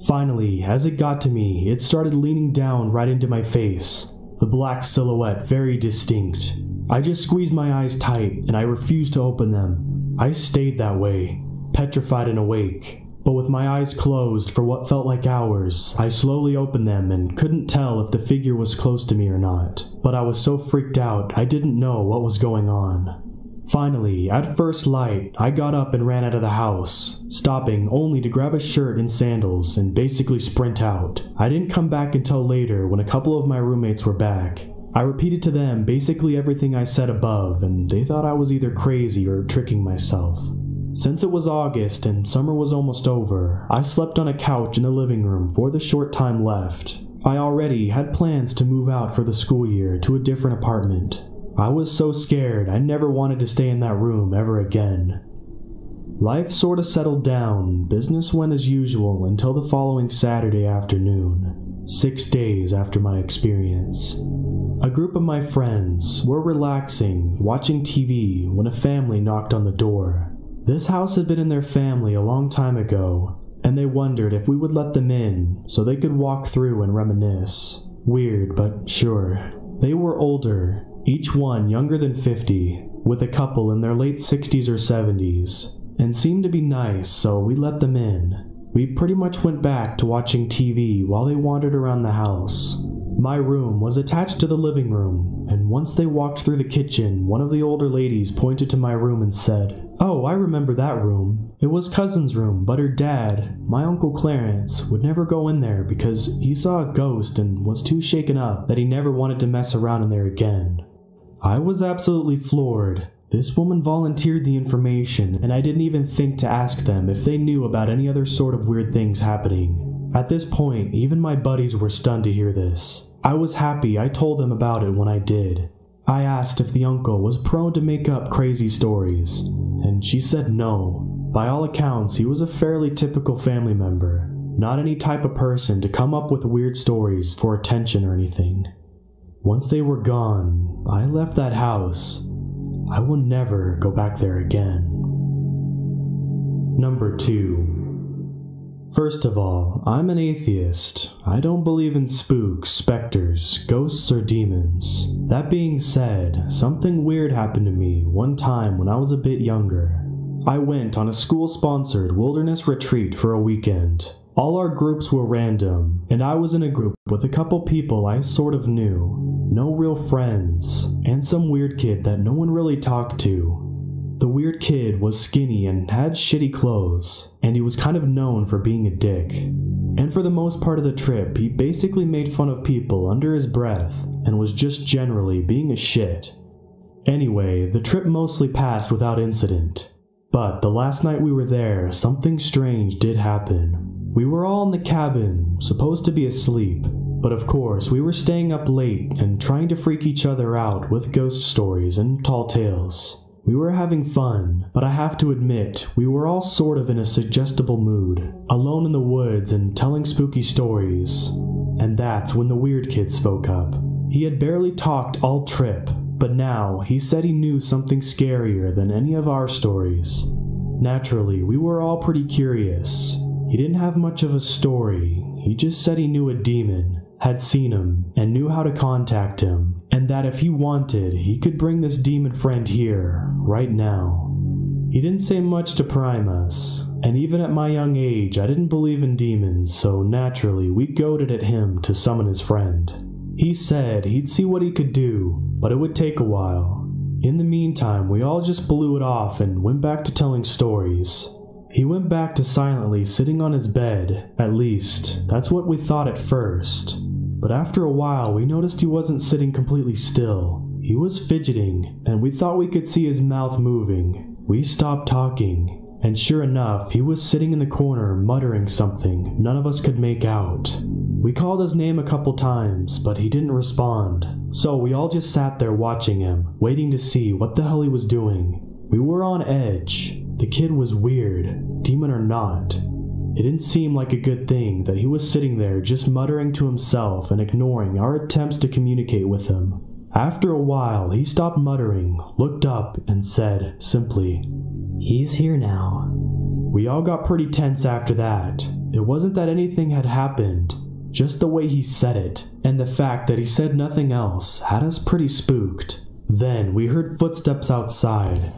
Finally, as it got to me, it started leaning down right into my face, the black silhouette very distinct. I just squeezed my eyes tight, and I refused to open them. I stayed that way, petrified and awake. But with my eyes closed for what felt like hours, I slowly opened them and couldn't tell if the figure was close to me or not. But I was so freaked out, I didn't know what was going on. Finally, at first light, I got up and ran out of the house, stopping only to grab a shirt and sandals and basically sprint out. I didn't come back until later when a couple of my roommates were back. I repeated to them basically everything I said above, and they thought I was either crazy or tricking myself. Since it was August and summer was almost over, I slept on a couch in the living room for the short time left. I already had plans to move out for the school year to a different apartment. I was so scared I never wanted to stay in that room ever again. Life sort of settled down, business went as usual until the following Saturday afternoon, 6 days after my experience. A group of my friends were relaxing, watching TV, when a family knocked on the door. This house had been in their family a long time ago, and they wondered if we would let them in so they could walk through and reminisce. Weird, but sure. They were older, each one younger than 50, with a couple in their late 60s or 70s, and seemed to be nice, so we let them in. We pretty much went back to watching TV while they wandered around the house. My room was attached to the living room, and and once they walked through the kitchen, one of the older ladies pointed to my room and said, "Oh, I remember that room. It was Cousin's room, but her dad, my Uncle Clarence, would never go in there because he saw a ghost and was too shaken up that he never wanted to mess around in there again." I was absolutely floored. This woman volunteered the information, and I didn't even think to ask them if they knew about any other sort of weird things happening. At this point, even my buddies were stunned to hear this. I was happy I told them about it when I did. I asked if the uncle was prone to make up crazy stories, and she said no. By all accounts, he was a fairly typical family member, not any type of person to come up with weird stories for attention or anything. Once they were gone, I left that house. I will never go back there again. Number 2. First of all, I'm an atheist. I don't believe in spooks, specters, ghosts, or demons. That being said, something weird happened to me one time when I was a bit younger. I went on a school-sponsored wilderness retreat for a weekend. All our groups were random, and I was in a group with a couple people I sort of knew. No real friends, and some weird kid that no one really talked to. The weird kid was skinny and had shitty clothes, and he was kind of known for being a dick. And for the most part of the trip, he basically made fun of people under his breath, and was just generally being a shit. Anyway, the trip mostly passed without incident. But the last night we were there, something strange did happen. We were all in the cabin, supposed to be asleep, but of course we were staying up late and trying to freak each other out with ghost stories and tall tales. We were having fun, but I have to admit, we were all sort of in a suggestible mood, alone in the woods and telling spooky stories. And that's when the weird kid spoke up. He had barely talked all trip, but now he said he knew something scarier than any of our stories. Naturally, we were all pretty curious. He didn't have much of a story, he just said he knew a demon, had seen him, and knew how to contact him, and that if he wanted, he could bring this demon friend here, right now. He didn't say much to prime us, and even at my young age I didn't believe in demons, so naturally we goaded at him to summon his friend. He said he'd see what he could do, but it would take a while. In the meantime, we all just blew it off and went back to telling stories. He went back to silently sitting on his bed, at least, that's what we thought at first. But after a while we noticed he wasn't sitting completely still. He was fidgeting, and we thought we could see his mouth moving. We stopped talking, and sure enough, he was sitting in the corner muttering something none of us could make out. We called his name a couple times, but he didn't respond. So we all just sat there watching him, waiting to see what the hell he was doing. We were on edge. The kid was weird, demon or not. It didn't seem like a good thing that he was sitting there just muttering to himself and ignoring our attempts to communicate with him. After a while, he stopped muttering, looked up, and said, simply, "He's here now." We all got pretty tense after that. It wasn't that anything had happened, just the way he said it, and the fact that he said nothing else had us pretty spooked. Then we heard footsteps outside.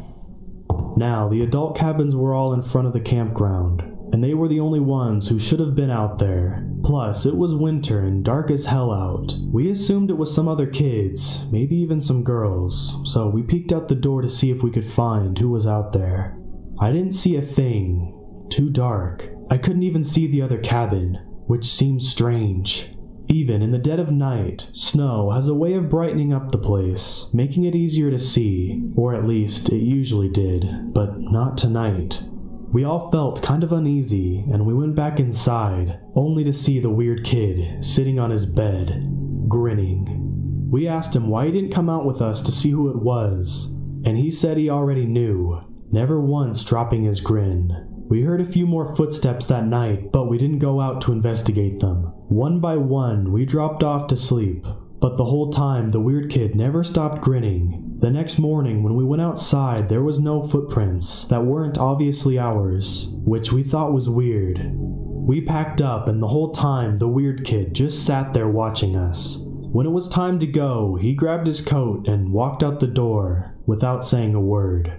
Now, the adult cabins were all in front of the campground, and they were the only ones who should have been out there. Plus, it was winter and dark as hell out. We assumed it was some other kids, maybe even some girls, so we peeked out the door to see if we could find who was out there. I didn't see a thing. Too dark. I couldn't even see the other cabin, which seemed strange. Even in the dead of night, snow has a way of brightening up the place, making it easier to see, or at least it usually did, but not tonight. We all felt kind of uneasy, and we went back inside, only to see the weird kid sitting on his bed, grinning. We asked him why he didn't come out with us to see who it was, and he said he already knew, never once dropping his grin. We heard a few more footsteps that night, but we didn't go out to investigate them. One by one, we dropped off to sleep, but the whole time the weird kid never stopped grinning. The next morning, when we went outside, there was no footprints that weren't obviously ours, which we thought was weird. We packed up, and the whole time the weird kid just sat there watching us. When it was time to go, he grabbed his coat and walked out the door without saying a word.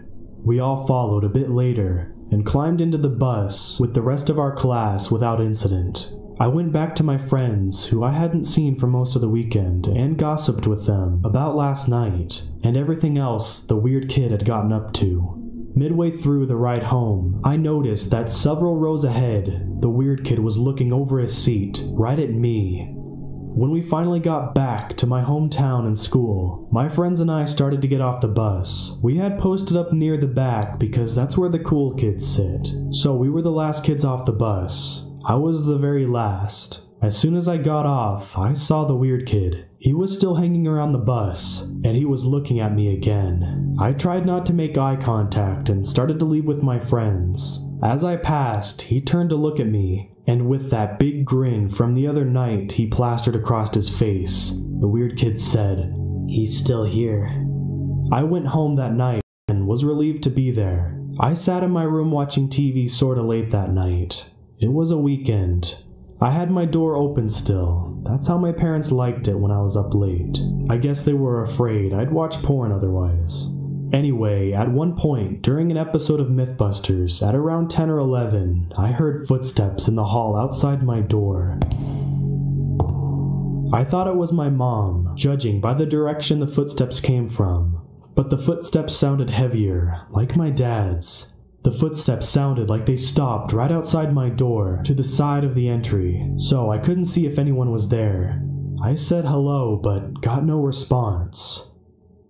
We all followed a bit later, and climbed into the bus with the rest of our class without incident. I went back to my friends, who I hadn't seen for most of the weekend, and gossiped with them about last night, and everything else the weird kid had gotten up to. Midway through the ride home, I noticed that several rows ahead, the weird kid was looking over his seat, right at me. When we finally got back to my hometown and school, my friends and I started to get off the bus. We had posted up near the back because that's where the cool kids sit, so we were the last kids off the bus. I was the very last. As soon as I got off, I saw the weird kid. He was still hanging around the bus, and he was looking at me again. I tried not to make eye contact and started to leave with my friends. As I passed, he turned to look at me, and with that big grin from the other night he plastered across his face, the weird kid said, "He's still here." I went home that night and was relieved to be there. I sat in my room watching TV sorta late that night. It was a weekend. I had my door open still. That's how my parents liked it when I was up late. I guess they were afraid I'd watch porn otherwise. Anyway, at one point, during an episode of Mythbusters, at around 10 or 11, I heard footsteps in the hall outside my door. I thought it was my mom, judging by the direction the footsteps came from. But the footsteps sounded heavier, like my dad's. The footsteps sounded like they stopped right outside my door, to the side of the entry, so I couldn't see if anyone was there. I said hello, but got no response.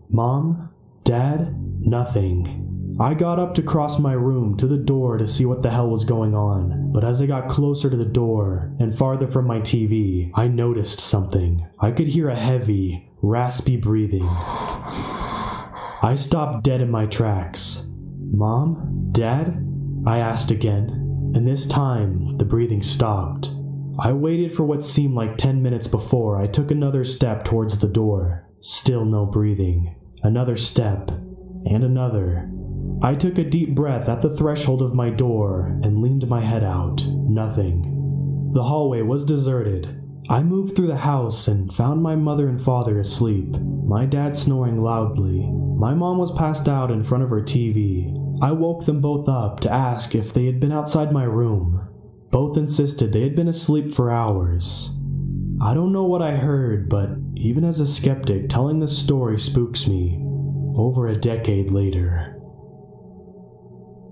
Mom? Dad? Nothing. I got up to cross my room to the door to see what the hell was going on, but as I got closer to the door, and farther from my TV, I noticed something. I could hear a heavy, raspy breathing. I stopped dead in my tracks. Mom? Dad? I asked again, and this time the breathing stopped. I waited for what seemed like 10 minutes before I took another step towards the door. Still no breathing. Another step, and another. I took a deep breath at the threshold of my door and leaned my head out. Nothing. The hallway was deserted. I moved through the house and found my mother and father asleep, my dad snoring loudly. My mom was passed out in front of her TV. I woke them both up to ask if they had been outside my room. Both insisted they had been asleep for hours. I don't know what I heard, but even as a skeptic, telling this story spooks me. Over a decade later.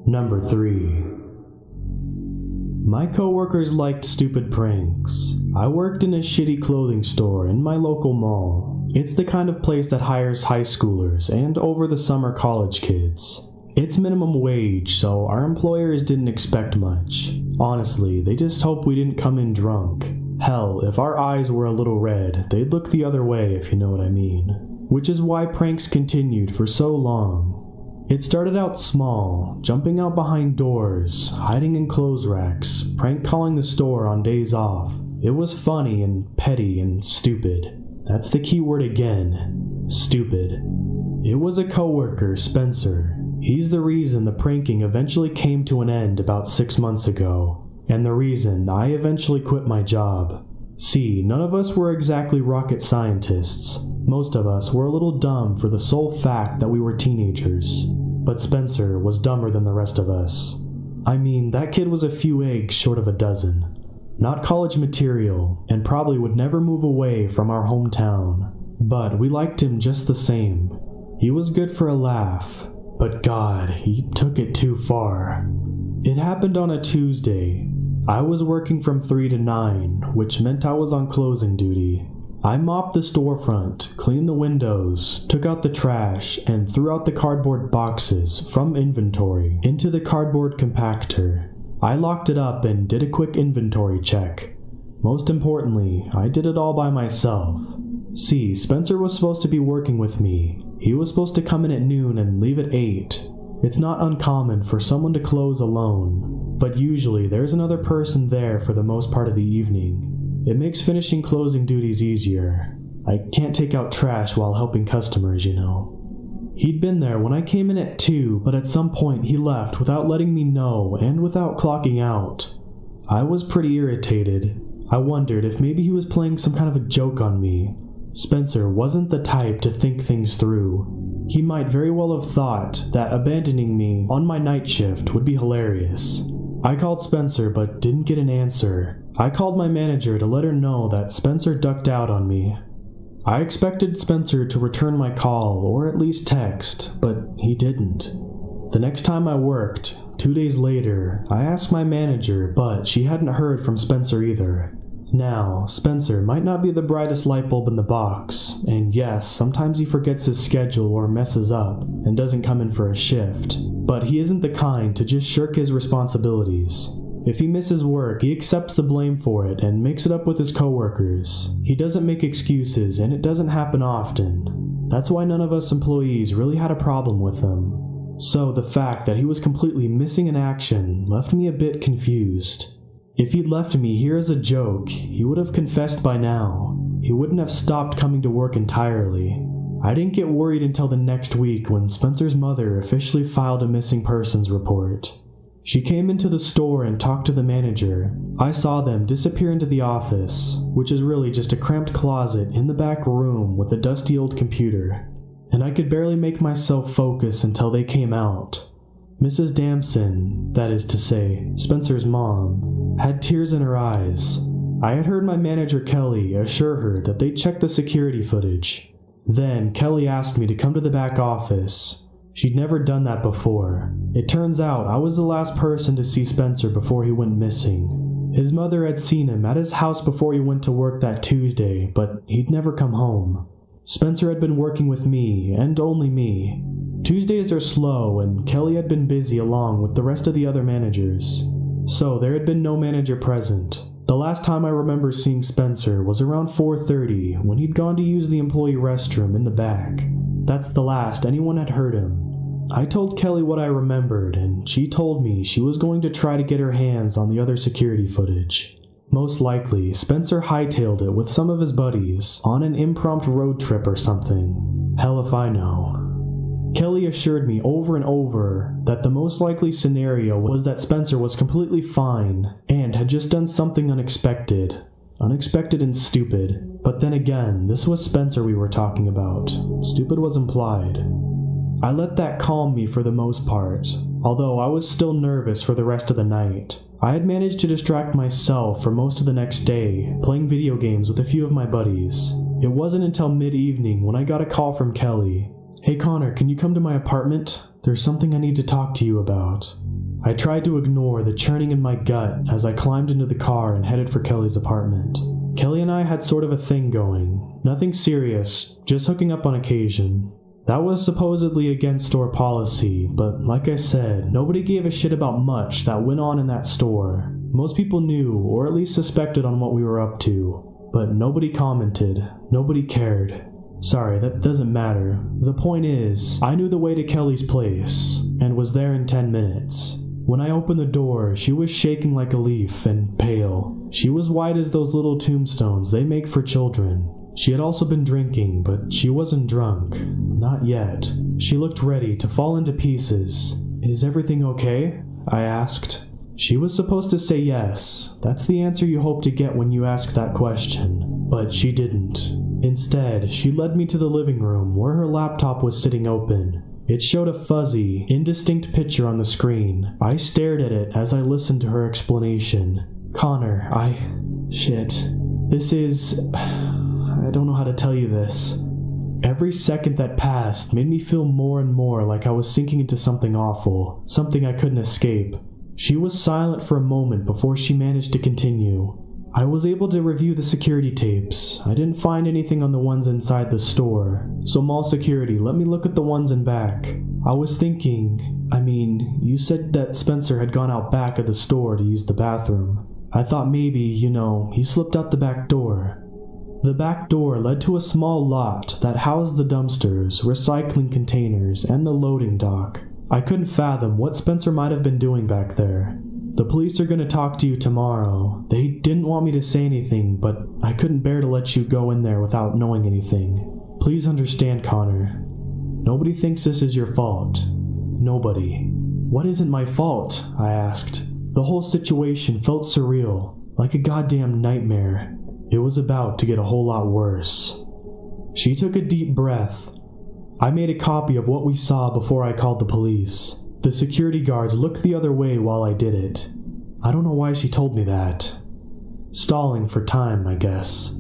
Number 3. My coworkers liked stupid pranks. I worked in a shitty clothing store in my local mall. It's the kind of place that hires high schoolers and over the summer college kids. It's minimum wage, so our employers didn't expect much. Honestly, they just hoped we didn't come in drunk. Hell, if our eyes were a little red, they'd look the other way, if you know what I mean. Which is why pranks continued for so long. It started out small, jumping out behind doors, hiding in clothes racks, prank calling the store on days off. It was funny and petty and stupid. That's the key word again. Stupid. It was a coworker, Spencer. He's the reason the pranking eventually came to an end about 6 months ago, and the reason I eventually quit my job. See, none of us were exactly rocket scientists. Most of us were a little dumb for the sole fact that we were teenagers. But Spencer was dumber than the rest of us. I mean, that kid was a few eggs short of a dozen. Not college material, and probably would never move away from our hometown. But we liked him just the same. He was good for a laugh. But God, he took it too far. It happened on a Tuesday. I was working from 3 to 9, which meant I was on closing duty. I mopped the storefront, cleaned the windows, took out the trash, and threw out the cardboard boxes from inventory into the cardboard compactor. I locked it up and did a quick inventory check. Most importantly, I did it all by myself. See, Spencer was supposed to be working with me. He was supposed to come in at noon and leave at 8. It's not uncommon for someone to close alone, but usually there's another person there for the most part of the evening. It makes finishing closing duties easier. I can't take out trash while helping customers, you know. He'd been there when I came in at 2, but at some point he left without letting me know and without clocking out. I was pretty irritated. I wondered if maybe he was playing some kind of a joke on me. Spencer wasn't the type to think things through. He might very well have thought that abandoning me on my night shift would be hilarious. I called Spencer but didn't get an answer. I called my manager to let her know that Spencer ducked out on me. I expected Spencer to return my call or at least text, but he didn't. The next time I worked, 2 days later, I asked my manager, but she hadn't heard from Spencer either. Now, Spencer might not be the brightest light bulb in the box, and yes, sometimes he forgets his schedule or messes up and doesn't come in for a shift, but he isn't the kind to just shirk his responsibilities. If he misses work, he accepts the blame for it and makes it up with his coworkers. He doesn't make excuses, and it doesn't happen often. That's why none of us employees really had a problem with him. So the fact that he was completely missing in action left me a bit confused. If he'd left me here as a joke, he would have confessed by now. He wouldn't have stopped coming to work entirely. I didn't get worried until the next week when Spencer's mother officially filed a missing persons report. She came into the store and talked to the manager. I saw them disappear into the office, which is really just a cramped closet in the back room with a dusty old computer, and I could barely make myself focus until they came out. Mrs. Damson, that is to say, Spencer's mom, had tears in her eyes. I had heard my manager Kelly assure her that they'd check the security footage. Then Kelly asked me to come to the back office. She'd never done that before. It turns out I was the last person to see Spencer before he went missing. His mother had seen him at his house before he went to work that Tuesday, but he'd never come home. Spencer had been working with me, and only me. Tuesdays are slow, and Kelly had been busy along with the rest of the other managers. So there had been no manager present. The last time I remember seeing Spencer was around 4:30 when he'd gone to use the employee restroom in the back. That's the last anyone had heard him. I told Kelly what I remembered, and she told me she was going to try to get her hands on the other security footage. Most likely, Spencer hightailed it with some of his buddies on an impromptu road trip or something. Hell if I know. Kelly assured me over and over that the most likely scenario was that Spencer was completely fine and had just done something unexpected. Unexpected and stupid. But then again, this was Spencer we were talking about. Stupid was implied. I let that calm me for the most part, although I was still nervous for the rest of the night. I had managed to distract myself for most of the next day, playing video games with a few of my buddies. It wasn't until mid-evening when I got a call from Kelly. "Hey Connor, can you come to my apartment? There's something I need to talk to you about." I tried to ignore the churning in my gut as I climbed into the car and headed for Kelly's apartment. Kelly and I had sort of a thing going. Nothing serious, just hooking up on occasion. That was supposedly against store policy, but like I said, nobody gave a shit about much that went on in that store. Most people knew, or at least suspected on what we were up to, but nobody commented, nobody cared. Sorry, that doesn't matter. The point is, I knew the way to Kelly's place, and was there in 10 minutes. When I opened the door, she was shaking like a leaf and pale. She was white as those little tombstones they make for children. She had also been drinking, but she wasn't drunk. Not yet. She looked ready to fall into pieces. "Is everything okay?" I asked. She was supposed to say yes. That's the answer you hope to get when you ask that question. But she didn't. Instead, she led me to the living room where her laptop was sitting open. It showed a fuzzy, indistinct picture on the screen. I stared at it as I listened to her explanation. "Connor, Shit. This is... I don't know how to tell you this." Every second that passed made me feel more and more like I was sinking into something awful, something I couldn't escape. She was silent for a moment before she managed to continue. "I was able to review the security tapes. I didn't find anything on the ones inside the store. So mall security, let me look at the ones in back. I was thinking, you said that Spencer had gone out back of the store to use the bathroom. I thought maybe, he slipped out the back door." The back door led to a small lot that housed the dumpsters, recycling containers, and the loading dock. I couldn't fathom what Spencer might have been doing back there. "The police are going to talk to you tomorrow. They didn't want me to say anything, but I couldn't bear to let you go in there without knowing anything. Please understand, Connor. Nobody thinks this is your fault. Nobody." "What isn't my fault?" I asked. The whole situation felt surreal, like a goddamn nightmare. It was about to get a whole lot worse. She took a deep breath. I made a copy of what we saw before I called the police. The security guards looked the other way while I did it. I don't know why she told me that. Stalling for time, I guess.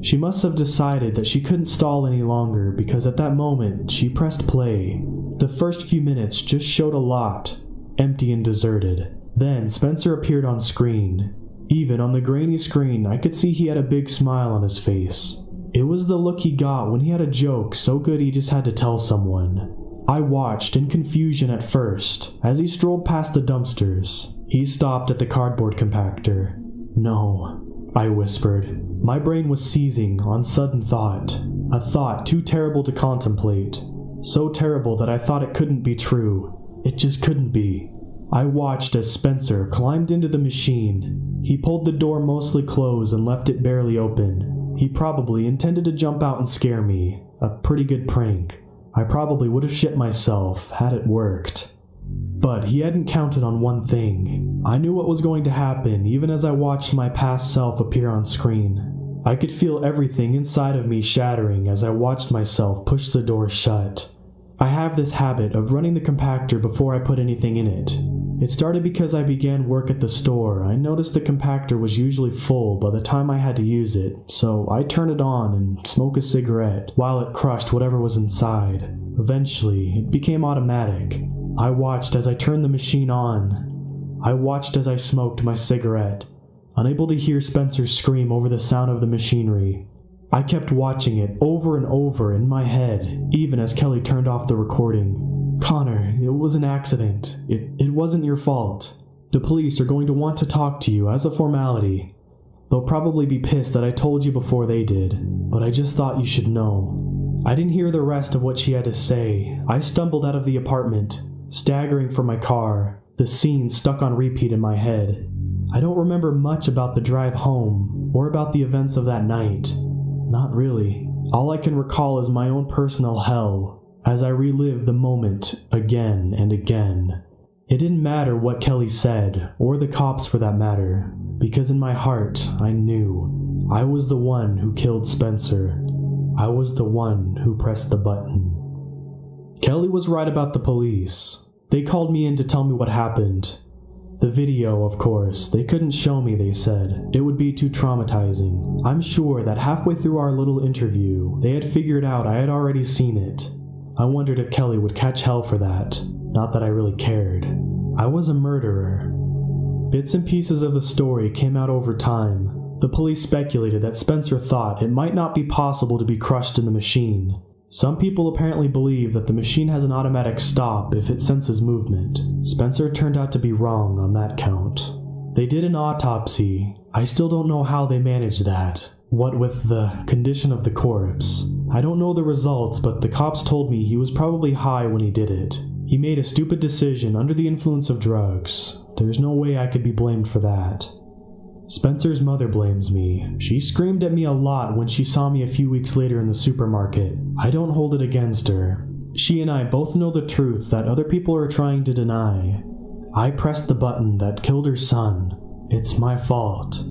She must have decided that she couldn't stall any longer because at that moment she pressed play. The first few minutes just showed a lot, empty and deserted. Then Spencer appeared on screen. Even on the grainy screen, I could see he had a big smile on his face. It was the look he got when he had a joke so good he just had to tell someone. I watched in confusion at first as he strolled past the dumpsters. He stopped at the cardboard compactor. "No," I whispered. My brain was seizing on sudden thought. A thought too terrible to contemplate. So terrible that I thought it couldn't be true. It just couldn't be. I watched as Spencer climbed into the machine. He pulled the door mostly closed and left it barely open. He probably intended to jump out and scare me. A pretty good prank. I probably would have shit myself had it worked. But he hadn't counted on one thing. I knew what was going to happen even as I watched my past self appear on screen. I could feel everything inside of me shattering as I watched myself push the door shut. I have this habit of running the compactor before I put anything in it. It started because I began work at the store. I noticed the compactor was usually full by the time I had to use it, so I turned it on and smoked a cigarette while it crushed whatever was inside. Eventually, it became automatic. I watched as I turned the machine on. I watched as I smoked my cigarette, unable to hear Spencer scream over the sound of the machinery. I kept watching it over and over in my head, even as Kelly turned off the recording. "Connor, it was an accident. It wasn't your fault. The police are going to want to talk to you as a formality. They'll probably be pissed that I told you before they did, but I just thought you should know." I didn't hear the rest of what she had to say. I stumbled out of the apartment, staggering for my car, the scene stuck on repeat in my head. I don't remember much about the drive home, or about the events of that night. Not really. All I can recall is my own personal hell, as I relived the moment again and again. It didn't matter what Kelly said, or the cops for that matter, because in my heart I knew I was the one who killed Spencer. I was the one who pressed the button. Kelly was right about the police. They called me in to tell me what happened. The video, of course, they couldn't show me, they said. It would be too traumatizing. I'm sure that halfway through our little interview, they had figured out I had already seen it. I wondered if Kelly would catch hell for that. Not that I really cared. I was a murderer. Bits and pieces of the story came out over time. The police speculated that Spencer thought it might not be possible to be crushed in the machine. Some people apparently believe that the machine has an automatic stop if it senses movement. Spencer turned out to be wrong on that count. They did an autopsy. I still don't know how they managed that. What with the condition of the corpse. I don't know the results, but the cops told me he was probably high when he did it. He made a stupid decision under the influence of drugs. There's no way I could be blamed for that. Spencer's mother blames me. She screamed at me a lot when she saw me a few weeks later in the supermarket. I don't hold it against her. She and I both know the truth that other people are trying to deny. I pressed the button that killed her son. It's my fault.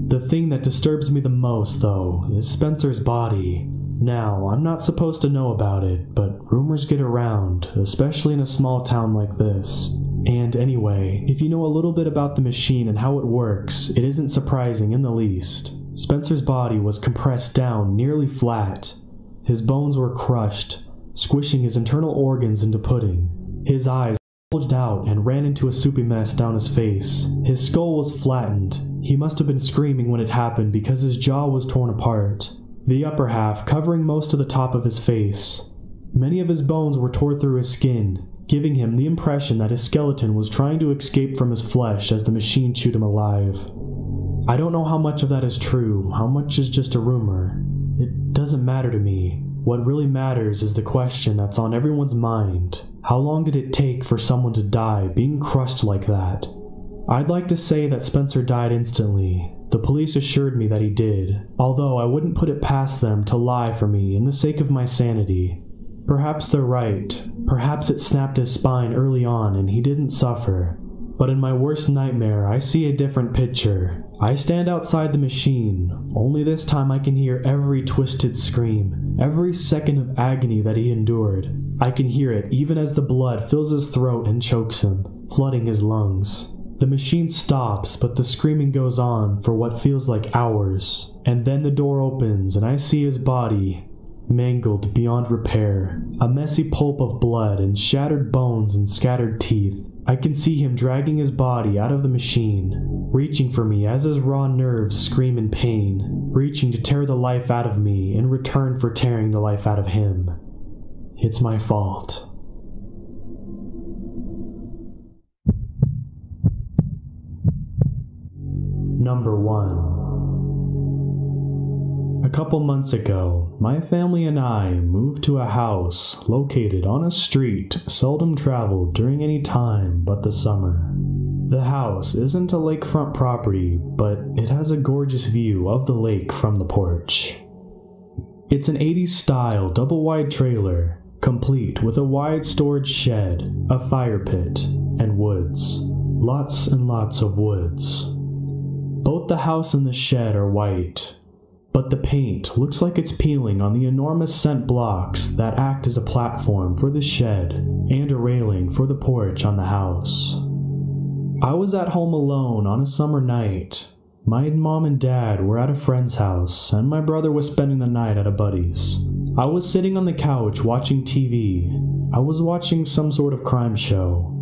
The thing that disturbs me the most, though, is Spencer's body. Now, I'm not supposed to know about it, but rumors get around, especially in a small town like this. And anyway, if you know a little bit about the machine and how it works, it isn't surprising in the least. Spencer's body was compressed down nearly flat. His bones were crushed, squishing his internal organs into pudding. His eyes bulged out and ran into a soupy mess down his face. His skull was flattened. He must have been screaming when it happened because his jaw was torn apart, the upper half covering most of the top of his face. Many of his bones were torn through his skin, giving him the impression that his skeleton was trying to escape from his flesh as the machine chewed him alive. I don't know how much of that is true, how much is just a rumor. It doesn't matter to me. What really matters is the question that's on everyone's mind. How long did it take for someone to die being crushed like that? I'd like to say that Spencer died instantly. The police assured me that he did, although I wouldn't put it past them to lie for me in the sake of my sanity. Perhaps they're right. Perhaps it snapped his spine early on and he didn't suffer. But in my worst nightmare, I see a different picture. I stand outside the machine, only this time I can hear every twisted scream, every second of agony that he endured. I can hear it even as the blood fills his throat and chokes him, flooding his lungs. The machine stops, but the screaming goes on for what feels like hours, and then the door opens and I see his body, mangled beyond repair, a messy pulp of blood and shattered bones and scattered teeth. I can see him dragging his body out of the machine, reaching for me as his raw nerves scream in pain, reaching to tear the life out of me in return for tearing the life out of him. It's my fault. Number 1. A couple months ago, my family and I moved to a house located on a street seldom traveled during any time but the summer. The house isn't a lakefront property, but it has a gorgeous view of the lake from the porch. It's an 80s style double-wide trailer, complete with a wide storage shed, a fire pit, and woods. Lots and lots of woods. Both the house and the shed are white, but the paint looks like it's peeling on the enormous cement blocks that act as a platform for the shed and a railing for the porch on the house. I was at home alone on a summer night. My mom and dad were at a friend's house, and my brother was spending the night at a buddy's. I was sitting on the couch watching TV. I was watching some sort of crime show.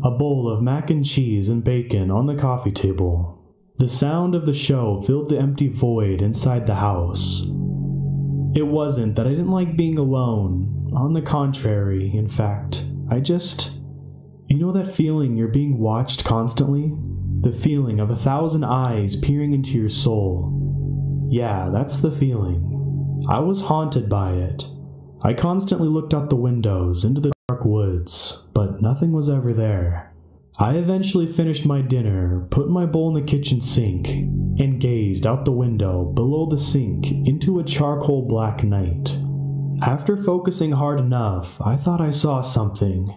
A bowl of mac and cheese and bacon on the coffee table. The sound of the show filled the empty void inside the house. It wasn't that I didn't like being alone. On the contrary, in fact, you know that feeling you're being watched constantly? The feeling of 1,000 eyes peering into your soul. Yeah, that's the feeling. I was haunted by it. I constantly looked out the windows into the dark woods, but nothing was ever there. I eventually finished my dinner, put my bowl in the kitchen sink, and gazed out the window below the sink into a charcoal black night. After focusing hard enough, I thought I saw something.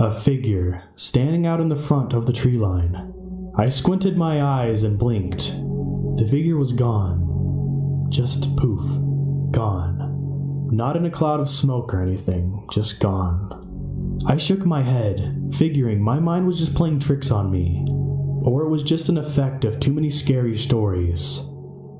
A figure standing out in the front of the tree line. I squinted my eyes and blinked. The figure was gone. Just poof. Gone. Not in a cloud of smoke or anything, just gone. I shook my head, figuring my mind was just playing tricks on me, or it was just an effect of too many scary stories.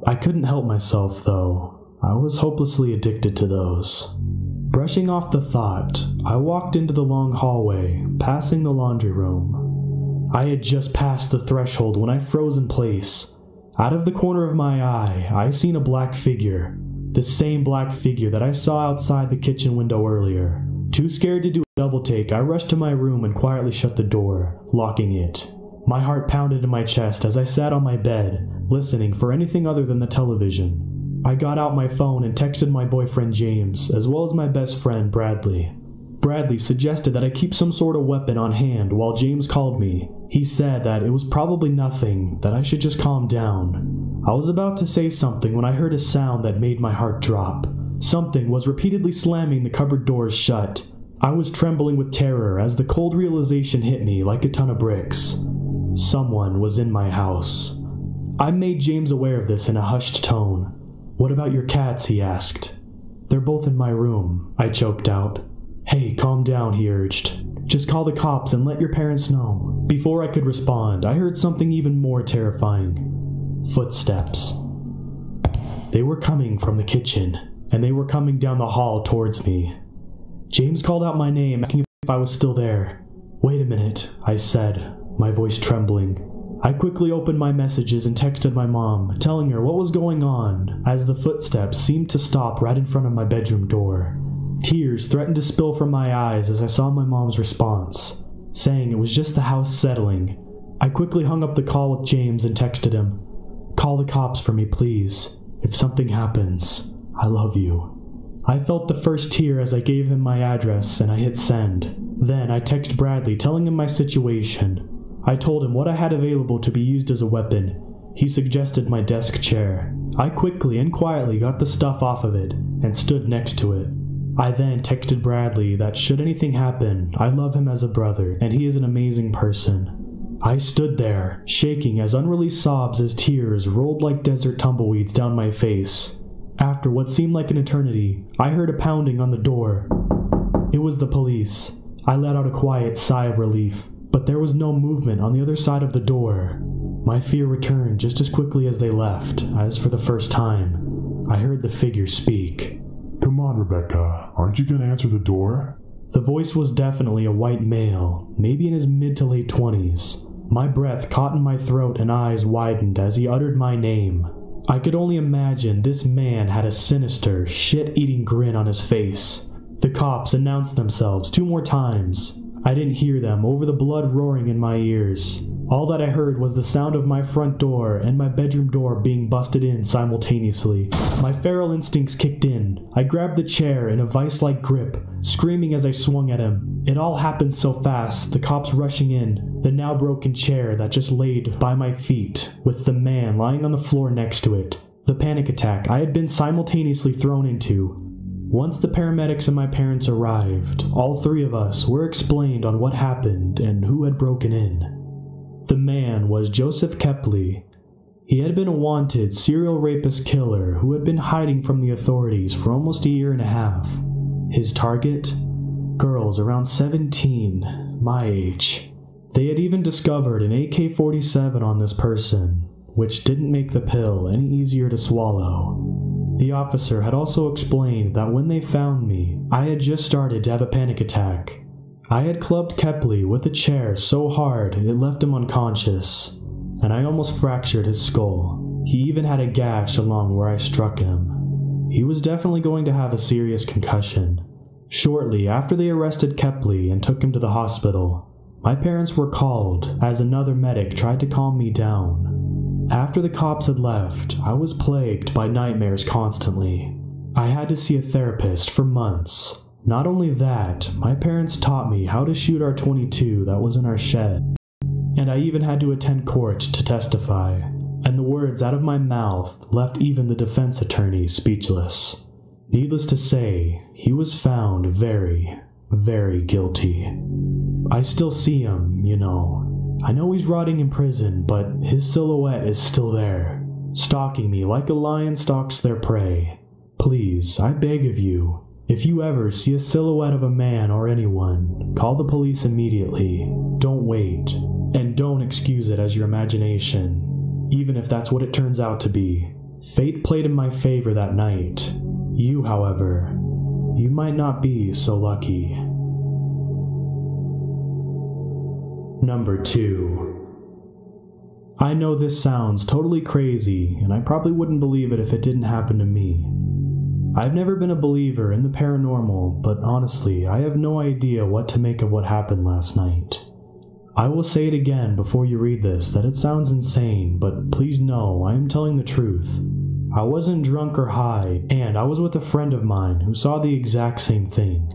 I couldn't help myself, though. I was hopelessly addicted to those. Brushing off the thought, I walked into the long hallway, passing the laundry room. I had just passed the threshold when I froze in place. Out of the corner of my eye, I seen a black figure. The same black figure that I saw outside the kitchen window earlier. Too scared to do a double take, I rushed to my room and quietly shut the door, locking it. My heart pounded in my chest as I sat on my bed, listening for anything other than the television. I got out my phone and texted my boyfriend James, as well as my best friend Bradley. Bradley suggested that I keep some sort of weapon on hand while James called me. He said that it was probably nothing, that I should just calm down. I was about to say something when I heard a sound that made my heart drop. Something was repeatedly slamming the cupboard doors shut. I was trembling with terror as the cold realization hit me like a ton of bricks. Someone was in my house. I made James aware of this in a hushed tone. "What about your cats?" he asked. "They're both in my room," I choked out. "Hey, calm down," he urged. "Just call the cops and let your parents know." Before I could respond, I heard something even more terrifying. Footsteps. They were coming from the kitchen, and they were coming down the hall towards me. James called out my name, asking if I was still there. "Wait a minute," I said, my voice trembling. I quickly opened my messages and texted my mom, telling her what was going on, as the footsteps seemed to stop right in front of my bedroom door. Tears threatened to spill from my eyes as I saw my mom's response, saying it was just the house settling. I quickly hung up the call with James and texted him, "Call the cops for me, please. If something happens, I love you." I felt the first tear as I gave him my address and I hit send. Then I texted Bradley telling him my situation. I told him what I had available to be used as a weapon. He suggested my desk chair. I quickly and quietly got the stuff off of it and stood next to it. I then texted Bradley that should anything happen, I love him as a brother and he is an amazing person. I stood there, shaking as unreleased sobs as tears rolled like desert tumbleweeds down my face. After what seemed like an eternity, I heard a pounding on the door. It was the police. I let out a quiet sigh of relief. but there was no movement on the other side of the door. My fear returned just as quickly as they left, as for the first time, I heard the figure speak. Come on, Rebecca. Aren't you gonna answer the door? The voice was definitely a white male, maybe in his mid to late 20s. My breath caught in my throat and eyes widened as he uttered my name. I could only imagine this man had a sinister, shit-eating grin on his face. The cops announced themselves 2 more times. I didn't hear them over the blood roaring in my ears. All that I heard was the sound of my front door and my bedroom door being busted in simultaneously. My feral instincts kicked in. I grabbed the chair in a vice-like grip, screaming as I swung at him. It all happened so fast, the cops rushing in, the now broken chair that just laid by my feet, with the man lying on the floor next to it. The panic attack I had been simultaneously thrown into. Once the paramedics and my parents arrived, all 3 of us were explained on what happened and who had broken in. The man was Joseph Kepley. He had been a wanted serial rapist killer who had been hiding from the authorities for almost a year and a half. His target? Girls around 17, my age. They had even discovered an AK-47 on this person, which didn't make the pill any easier to swallow. The officer had also explained that when they found me, I had just started to have a panic attack. I had clubbed Kepley with a chair so hard it left him unconscious, and I almost fractured his skull. He even had a gash along where I struck him. He was definitely going to have a serious concussion. Shortly after they arrested Kepley and took him to the hospital, my parents were called as another medic tried to calm me down. After the cops had left, I was plagued by nightmares constantly. I had to see a therapist for months. Not only that, my parents taught me how to shoot our .22 that was in our shed. And I even had to attend court to testify, and the words out of my mouth left even the defense attorney speechless. Needless to say, he was found very, very guilty. I still see him, you know. I know he's rotting in prison, but his silhouette is still there, stalking me like a lion stalks their prey. Please, I beg of you, if you ever see a silhouette of a man or anyone, call the police immediately. Don't wait, and don't excuse it as your imagination, even if that's what it turns out to be. Fate played in my favor that night. You, however, you might not be so lucky. Number 2. I know this sounds totally crazy, and I probably wouldn't believe it if it didn't happen to me. I've never been a believer in the paranormal, but honestly, I have no idea what to make of what happened last night. I will say it again before you read this that it sounds insane, but please know I am telling the truth. I wasn't drunk or high, and I was with a friend of mine who saw the exact same thing.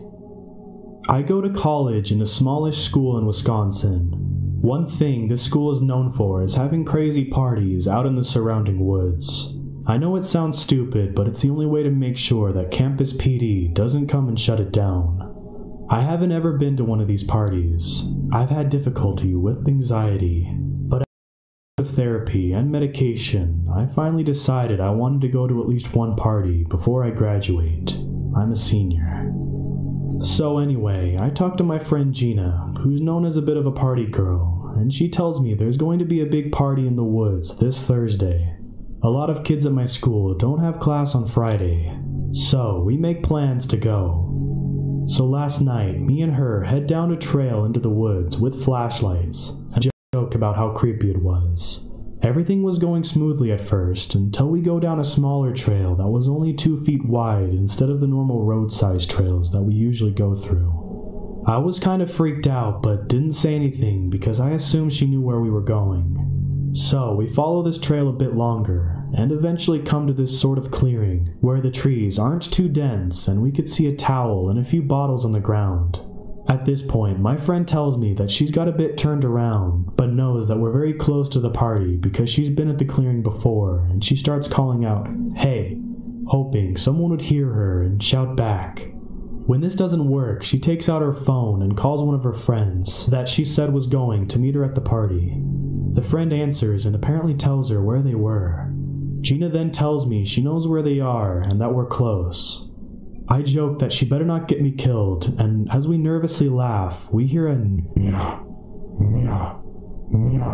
I go to college in a smallish school in Wisconsin. One thing this school is known for is having crazy parties out in the surrounding woods. I know it sounds stupid, but it's the only way to make sure that Campus PD doesn't come and shut it down. I haven't ever been to one of these parties. I've had difficulty with anxiety, but after therapy and medication, I finally decided I wanted to go to at least one party before I graduate. I'm a senior. So anyway, I talked to my friend Gina, who's known as a bit of a party girl, and she tells me there's going to be a big party in the woods this Thursday. A lot of kids at my school don't have class on Friday, so we make plans to go. So last night, me and her head down a trail into the woods with flashlights and joke about how creepy it was. Everything was going smoothly at first until we go down a smaller trail that was only 2 feet wide instead of the normal road-sized trails that we usually go through. I was kind of freaked out but didn't say anything because I assumed she knew where we were going. So we follow this trail a bit longer, and eventually come to this sort of clearing, where the trees aren't too dense and we could see a towel and a few bottles on the ground. At this point, my friend tells me that she's got a bit turned around, but knows that we're very close to the party because she's been at the clearing before, and she starts calling out, "Hey," hoping someone would hear her and shout back. When this doesn't work, she takes out her phone and calls one of her friends that she said was going to meet her at the party. The friend answers and apparently tells her where they were. Gina then tells me she knows where they are and that we're close. I joke that she better not get me killed, and as we nervously laugh, we hear a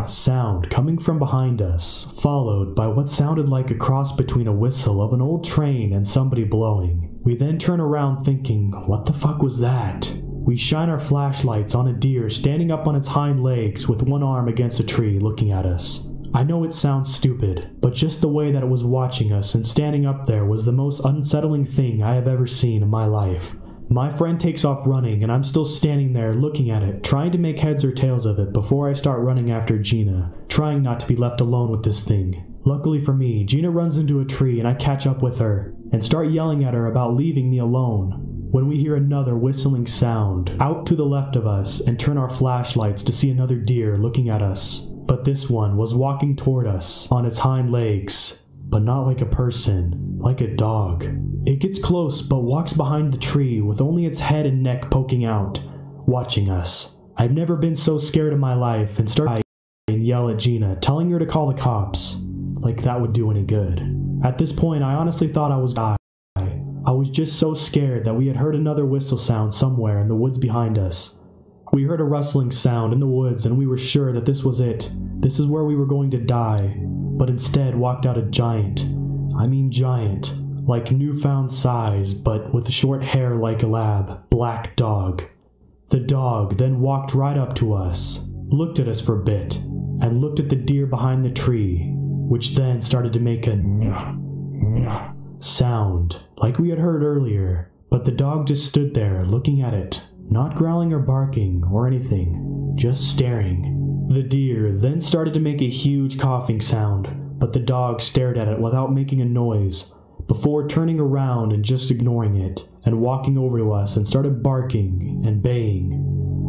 sound coming from behind us, followed by what sounded like a cross between a whistle of an old train and somebody blowing. We then turn around thinking, what the fuck was that? We shine our flashlights on a deer standing up on its hind legs with one arm against a tree looking at us. I know it sounds stupid, but just the way that it was watching us and standing up there was the most unsettling thing I have ever seen in my life. My friend takes off running, and I'm still standing there looking at it, trying to make heads or tails of it before I start running after Gina, trying not to be left alone with this thing. Luckily for me, Gina runs into a tree and I catch up with her, and start yelling at her about leaving me alone, when we hear another whistling sound out to the left of us and turn our flashlights to see another deer looking at us. But this one was walking toward us on its hind legs, but not like a person, like a dog. It gets close but walks behind the tree with only its head and neck poking out, watching us. I've never been so scared in my life and start and yell at Gina, telling her to call the cops. Like that would do any good. At this point, I honestly thought I was dying. I was just so scared that we had heard another whistle sound somewhere in the woods behind us. We heard a rustling sound in the woods and we were sure that this was it. This is where we were going to die. But instead walked out a giant, like newfound size, but with short hair like a lab, black dog. The dog then walked right up to us, looked at us for a bit, and looked at the deer behind the tree, which then started to make a sound, like we had heard earlier, but the dog just stood there looking at it, not growling or barking or anything, just staring. The deer then started to make a huge coughing sound, but the dog stared at it without making a noise, before turning around and just ignoring it, and walking over to us and started barking and baying.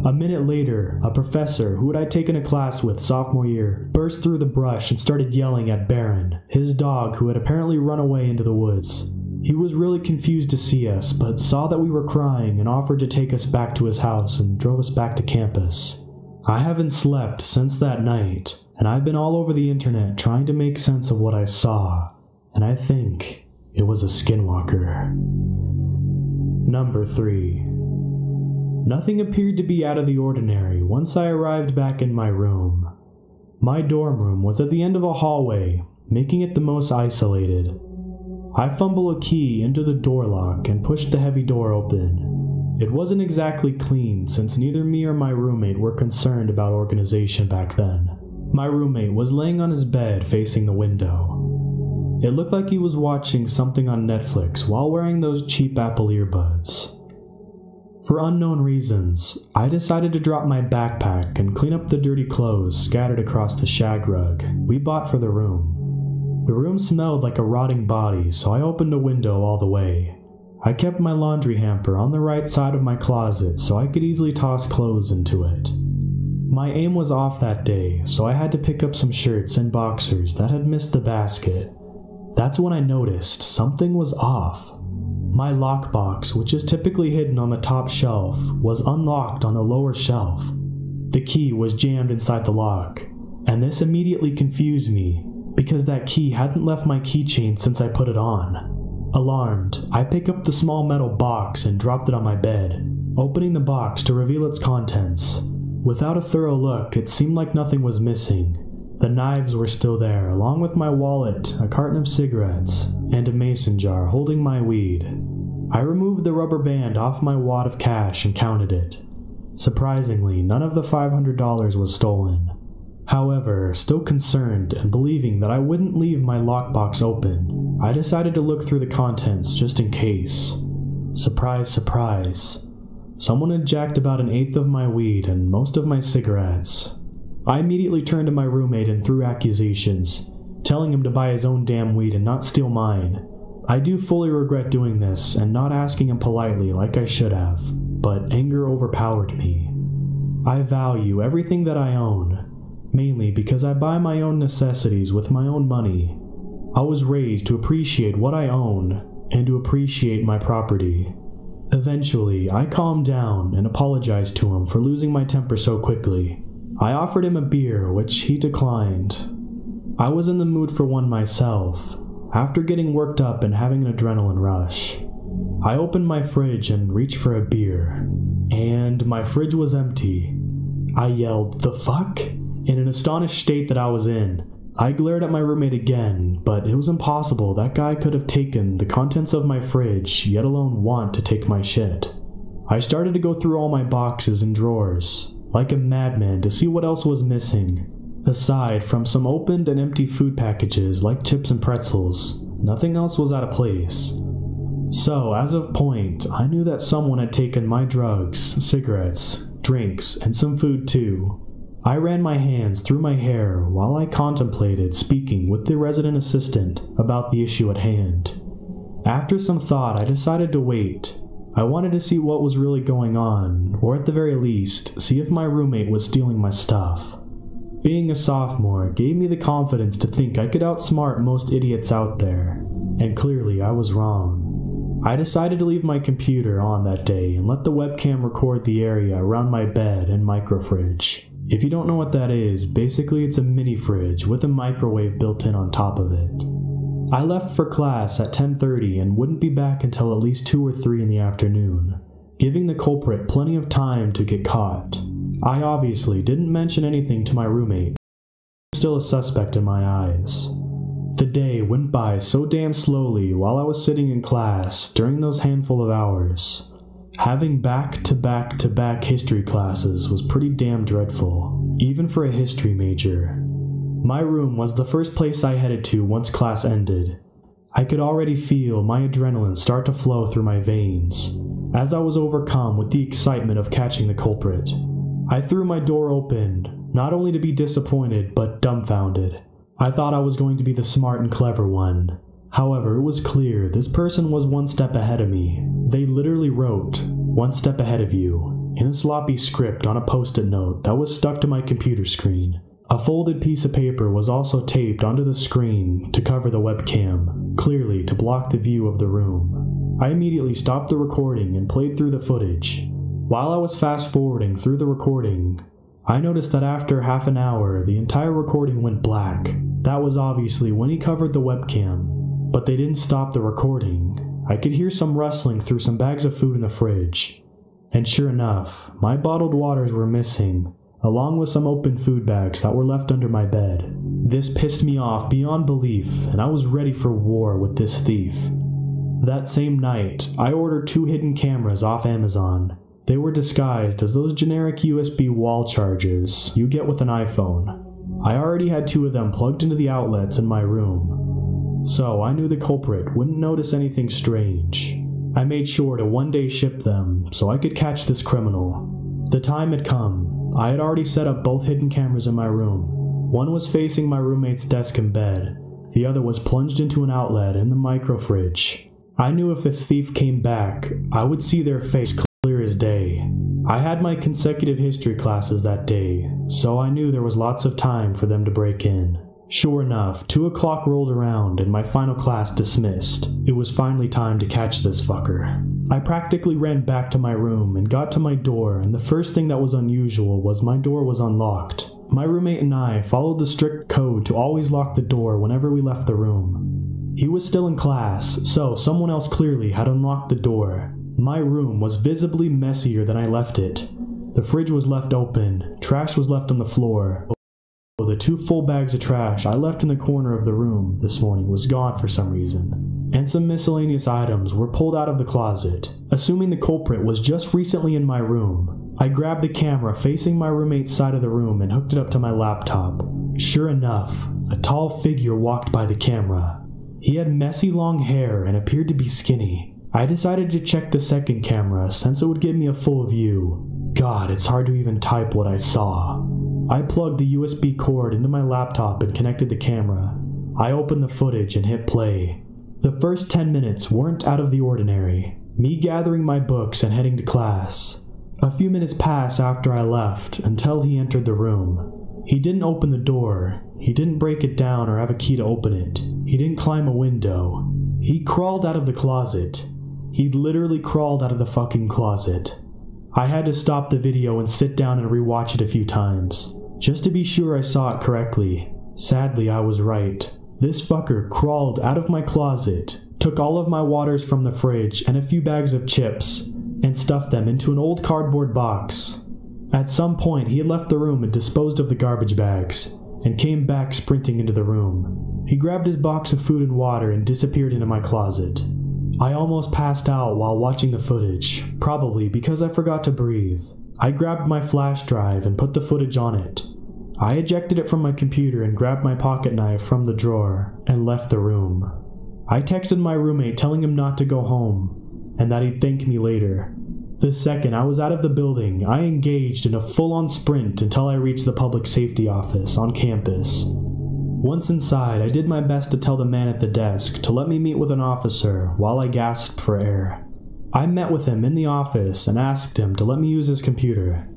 A minute later, a professor who I'd taken a class with sophomore year burst through the brush and started yelling at Baron, his dog who had apparently run away into the woods. He was really confused to see us, but saw that we were crying and offered to take us back to his house and drove us back to campus. I haven't slept since that night, and I've been all over the internet trying to make sense of what I saw, and I think it was a skinwalker. Number 3. Nothing appeared to be out of the ordinary once I arrived back in my room. My dorm room was at the end of a hallway, making it the most isolated. I fumbled a key into the door lock and pushed the heavy door open. It wasn't exactly clean since neither me or my roommate were concerned about organization back then. My roommate was laying on his bed facing the window. It looked like he was watching something on Netflix while wearing those cheap Apple earbuds. For unknown reasons, I decided to drop my backpack and clean up the dirty clothes scattered across the shag rug we bought for the room. The room smelled like a rotting body, so I opened a window all the way. I kept my laundry hamper on the right side of my closet so I could easily toss clothes into it. My aim was off that day, so I had to pick up some shirts and boxers that had missed the basket. That's when I noticed something was off. My lockbox, which is typically hidden on the top shelf, was unlocked on the lower shelf. The key was jammed inside the lock, and this immediately confused me because that key hadn't left my keychain since I put it on. Alarmed, I pick up the small metal box and dropped it on my bed, opening the box to reveal its contents. Without a thorough look, it seemed like nothing was missing. The knives were still there, along with my wallet, a carton of cigarettes, and a mason jar holding my weed. I removed the rubber band off my wad of cash and counted it. Surprisingly, none of the $500 was stolen. However, still concerned and believing that I wouldn't leave my lockbox open, I decided to look through the contents just in case. Surprise, surprise. Someone had jacked about 1/8 of my weed and most of my cigarettes. I immediately turned to my roommate and threw accusations, telling him to buy his own damn weed and not steal mine. I do fully regret doing this and not asking him politely like I should have, but anger overpowered me. I value everything that I own, mainly because I buy my own necessities with my own money. I was raised to appreciate what I own and to appreciate my property. Eventually, I calmed down and apologized to him for losing my temper so quickly. I offered him a beer, which he declined. I was in the mood for one myself, after getting worked up and having an adrenaline rush. I opened my fridge and reached for a beer, and my fridge was empty. I yelled, "The fuck?" in an astonished state that I was in. I glared at my roommate again, but it was impossible. That guy could have taken the contents of my fridge, yet alone want to take my shit. I started to go through all my boxes and drawers, like a madman, to see what else was missing. Aside from some opened and empty food packages like chips and pretzels, nothing else was out of place. So, as of point, I knew that someone had taken my drugs, cigarettes, drinks, and some food too. I ran my hands through my hair while I contemplated speaking with the resident assistant about the issue at hand. After some thought, I decided to wait. I wanted to see what was really going on, or at the very least, see if my roommate was stealing my stuff. Being a sophomore gave me the confidence to think I could outsmart most idiots out there, and clearly I was wrong. I decided to leave my computer on that day and let the webcam record the area around my bed and microfridge. If you don't know what that is, basically it's a mini fridge with a microwave built in on top of it. I left for class at 10:30 and wouldn't be back until at least 2 or 3 in the afternoon, giving the culprit plenty of time to get caught. I obviously didn't mention anything to my roommate, still a suspect in my eyes. The day went by so damn slowly while I was sitting in class during those handful of hours. Having back-to-back history classes was pretty damn dreadful, even for a history major. My room was the first place I headed to once class ended. I could already feel my adrenaline start to flow through my veins, as I was overcome with the excitement of catching the culprit. I threw my door open, not only to be disappointed, but dumbfounded. I thought I was going to be the smart and clever one. However, it was clear this person was one step ahead of me. They literally wrote, "One step ahead of you," in a sloppy script on a post-it note that was stuck to my computer screen. A folded piece of paper was also taped onto the screen to cover the webcam, clearly to block the view of the room. I immediately stopped the recording and played through the footage. While I was fast-forwarding through the recording, I noticed that after half an hour, the entire recording went black. That was obviously when he covered the webcam. But they didn't stop the recording. I could hear some rustling through some bags of food in the fridge. And sure enough, my bottled waters were missing, along with some open food bags that were left under my bed. This pissed me off beyond belief, and I was ready for war with this thief. That same night, I ordered 2 hidden cameras off Amazon. They were disguised as those generic USB wall chargers you get with an iPhone. I already had 2 of them plugged into the outlets in my room, so I knew the culprit wouldn't notice anything strange. I made sure to one day ship them so I could catch this criminal. The time had come. I had already set up both hidden cameras in my room. One was facing my roommate's desk and bed. The other was plunged into an outlet in the microfridge. I knew if the thief came back, I would see their face clear as day. I had my consecutive history classes that day, so I knew there was lots of time for them to break in. Sure enough, 2 o'clock rolled around and my final class dismissed. It was finally time to catch this fucker. I practically ran back to my room and got to my door, and the first thing that was unusual was my door was unlocked. My roommate and I followed the strict code to always lock the door whenever we left the room. He was still in class, so someone else clearly had unlocked the door. My room was visibly messier than I left it. The fridge was left open, trash was left on the floor. The 2 full bags of trash I left in the corner of the room this morning was gone for some reason, and some miscellaneous items were pulled out of the closet. Assuming the culprit was just recently in my room, I grabbed the camera facing my roommate's side of the room and hooked it up to my laptop. Sure enough, a tall figure walked by the camera. He had messy long hair and appeared to be skinny. I decided to check the second camera since it would give me a full view. God, it's hard to even type what I saw. I plugged the USB cord into my laptop and connected the camera. I opened the footage and hit play. The first 10 minutes weren't out of the ordinary. Me gathering my books and heading to class. A few minutes passed after I left until he entered the room. He didn't open the door. He didn't break it down or have a key to open it. He didn't climb a window. He crawled out of the closet. He literally crawled out of the fucking closet. I had to stop the video and sit down and rewatch it a few times, just to be sure I saw it correctly. Sadly, I was right. This fucker crawled out of my closet, took all of my waters from the fridge and a few bags of chips, and stuffed them into an old cardboard box. At some point, he had left the room and disposed of the garbage bags, and came back sprinting into the room. He grabbed his box of food and water and disappeared into my closet. I almost passed out while watching the footage, probably because I forgot to breathe. I grabbed my flash drive and put the footage on it. I ejected it from my computer and grabbed my pocket knife from the drawer and left the room. I texted my roommate telling him not to go home, and that he'd thank me later. The second I was out of the building, I engaged in a full-on sprint until I reached the public safety office on campus. Once inside, I did my best to tell the man at the desk to let me meet with an officer while I gasped for air. I met with him in the office and asked him to let me use his computer.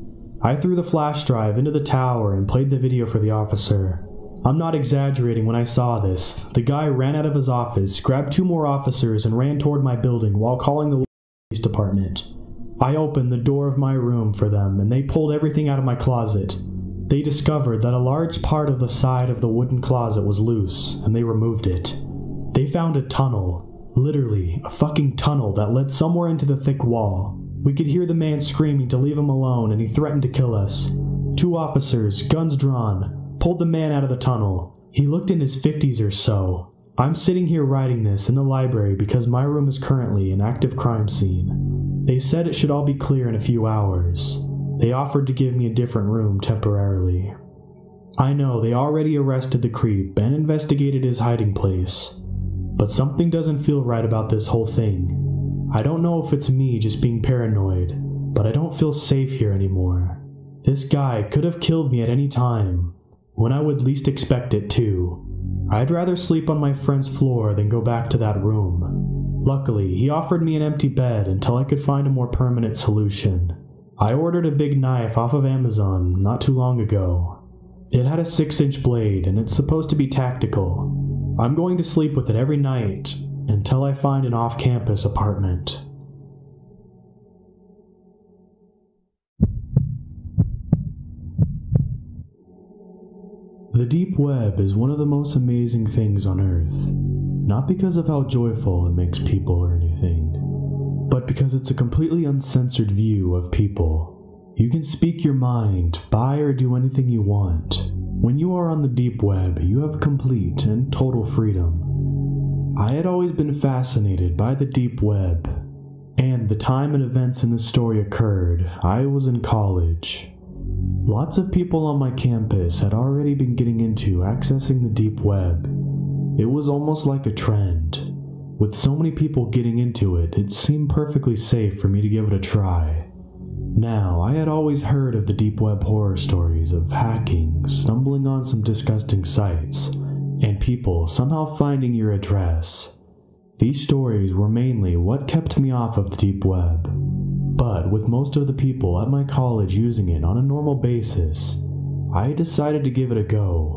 I threw the flash drive into the tower and played the video for the officer. I'm not exaggerating when I saw this. The guy ran out of his office, grabbed 2 more officers, and ran toward my building while calling the police department. I opened the door of my room for them, and they pulled everything out of my closet. They discovered that a large part of the side of the wooden closet was loose, and they removed it. They found a tunnel, literally a fucking tunnel that led somewhere into the thick wall. We could hear the man screaming to leave him alone, and he threatened to kill us. 2 officers, guns drawn, pulled the man out of the tunnel. He looked in his 50s or so. I'm sitting here writing this in the library because my room is currently an active crime scene. They said it should all be clear in a few hours. They offered to give me a different room temporarily. I know they already arrested the creep and investigated his hiding place, but something doesn't feel right about this whole thing. I don't know if it's me just being paranoid, but I don't feel safe here anymore. This guy could have killed me at any time, when I would least expect it too. I'd rather sleep on my friend's floor than go back to that room. Luckily, he offered me an empty bed until I could find a more permanent solution. I ordered a big knife off of Amazon not too long ago. It had a 6-inch blade and it's supposed to be tactical. I'm going to sleep with it every night until I find an off-campus apartment. The deep web is one of the most amazing things on Earth. Not because of how joyful it makes people or anything, but because it's a completely uncensored view of people. You can speak your mind, buy or do anything you want. When you are on the deep web, you have complete and total freedom. I had always been fascinated by the deep web, and the time and events in this story occurred, I was in college. Lots of people on my campus had already been getting into accessing the deep web. It was almost like a trend. With so many people getting into it, it seemed perfectly safe for me to give it a try. Now, I had always heard of the deep web horror stories of hacking, stumbling on some disgusting sites, and people somehow finding your address. These stories were mainly what kept me off of the deep web. But with most of the people at my college using it on a normal basis, I decided to give it a go.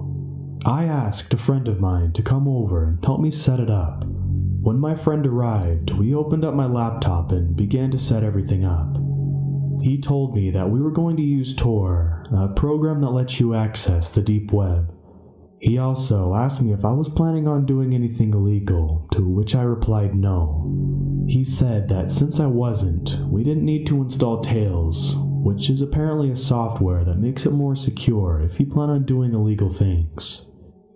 I asked a friend of mine to come over and help me set it up. When my friend arrived, we opened up my laptop and began to set everything up. He told me that we were going to use Tor, a program that lets you access the deep web. He also asked me if I was planning on doing anything illegal, to which I replied no. He said that since I wasn't, we didn't need to install Tails, which is apparently a software that makes it more secure if you plan on doing illegal things.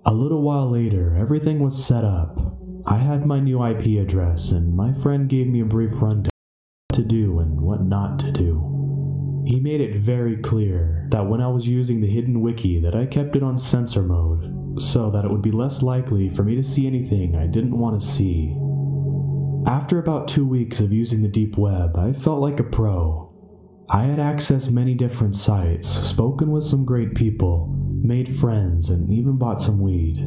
A little while later, everything was set up. I had my new IP address, and my friend gave me a brief rundown of what to do and what not to do. He made it very clear that when I was using the hidden wiki that I kept it on censor mode, so that it would be less likely for me to see anything I didn't want to see. After about 2 weeks of using the deep web, I felt like a pro. I had accessed many different sites, spoken with some great people, made friends, and even bought some weed.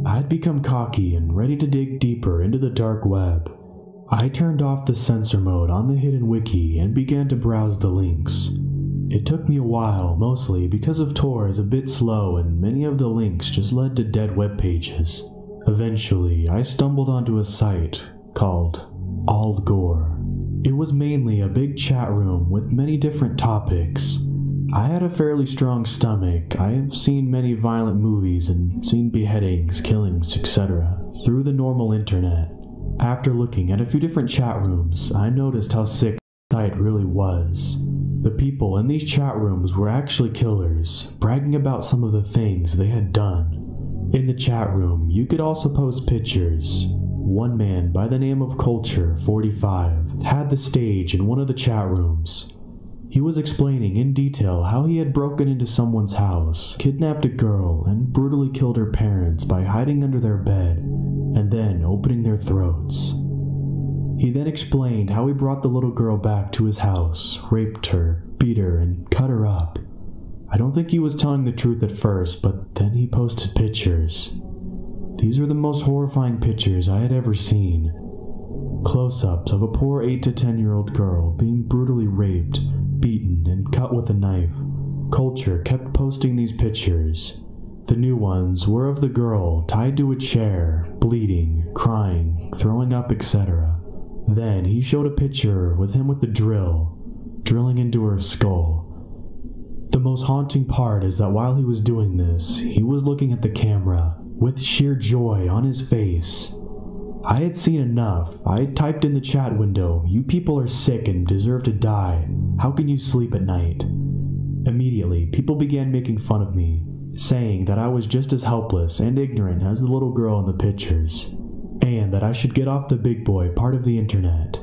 I had become cocky and ready to dig deeper into the dark web. I turned off the censor mode on the hidden wiki and began to browse the links. It took me a while, mostly because of Tor is a bit slow and many of the links just led to dead web pages. Eventually, I stumbled onto a site called AldGore. It was mainly a big chat room with many different topics. I had a fairly strong stomach. I have seen many violent movies and seen beheadings, killings, etc. through the normal internet. After looking at a few different chat rooms, I noticed how sick the site really was. The people in these chat rooms were actually killers, bragging about some of the things they had done. In the chat room, you could also post pictures. One man by the name of Culture45 had the stage in one of the chat rooms. He was explaining in detail how he had broken into someone's house, kidnapped a girl, and brutally killed her parents by hiding under their bed and then opening their throats. He then explained how he brought the little girl back to his house, raped her, beat her, and cut her up. I don't think he was telling the truth at first, but then he posted pictures. These were the most horrifying pictures I had ever seen. Close-ups of a poor 8 to 10-year-old girl being brutally raped, beaten, and cut with a knife. Culture kept posting these pictures. The new ones were of the girl tied to a chair, bleeding, crying, throwing up, etc. Then he showed a picture with him with the drill, drilling into her skull. The most haunting part is that while he was doing this, he was looking at the camera, with sheer joy on his face. I had seen enough. I typed in the chat window, "You people are sick and deserve to die. How can you sleep at night?" Immediately, people began making fun of me, saying that I was just as helpless and ignorant as the little girl in the pictures, and that I should get off the big boy part of the internet.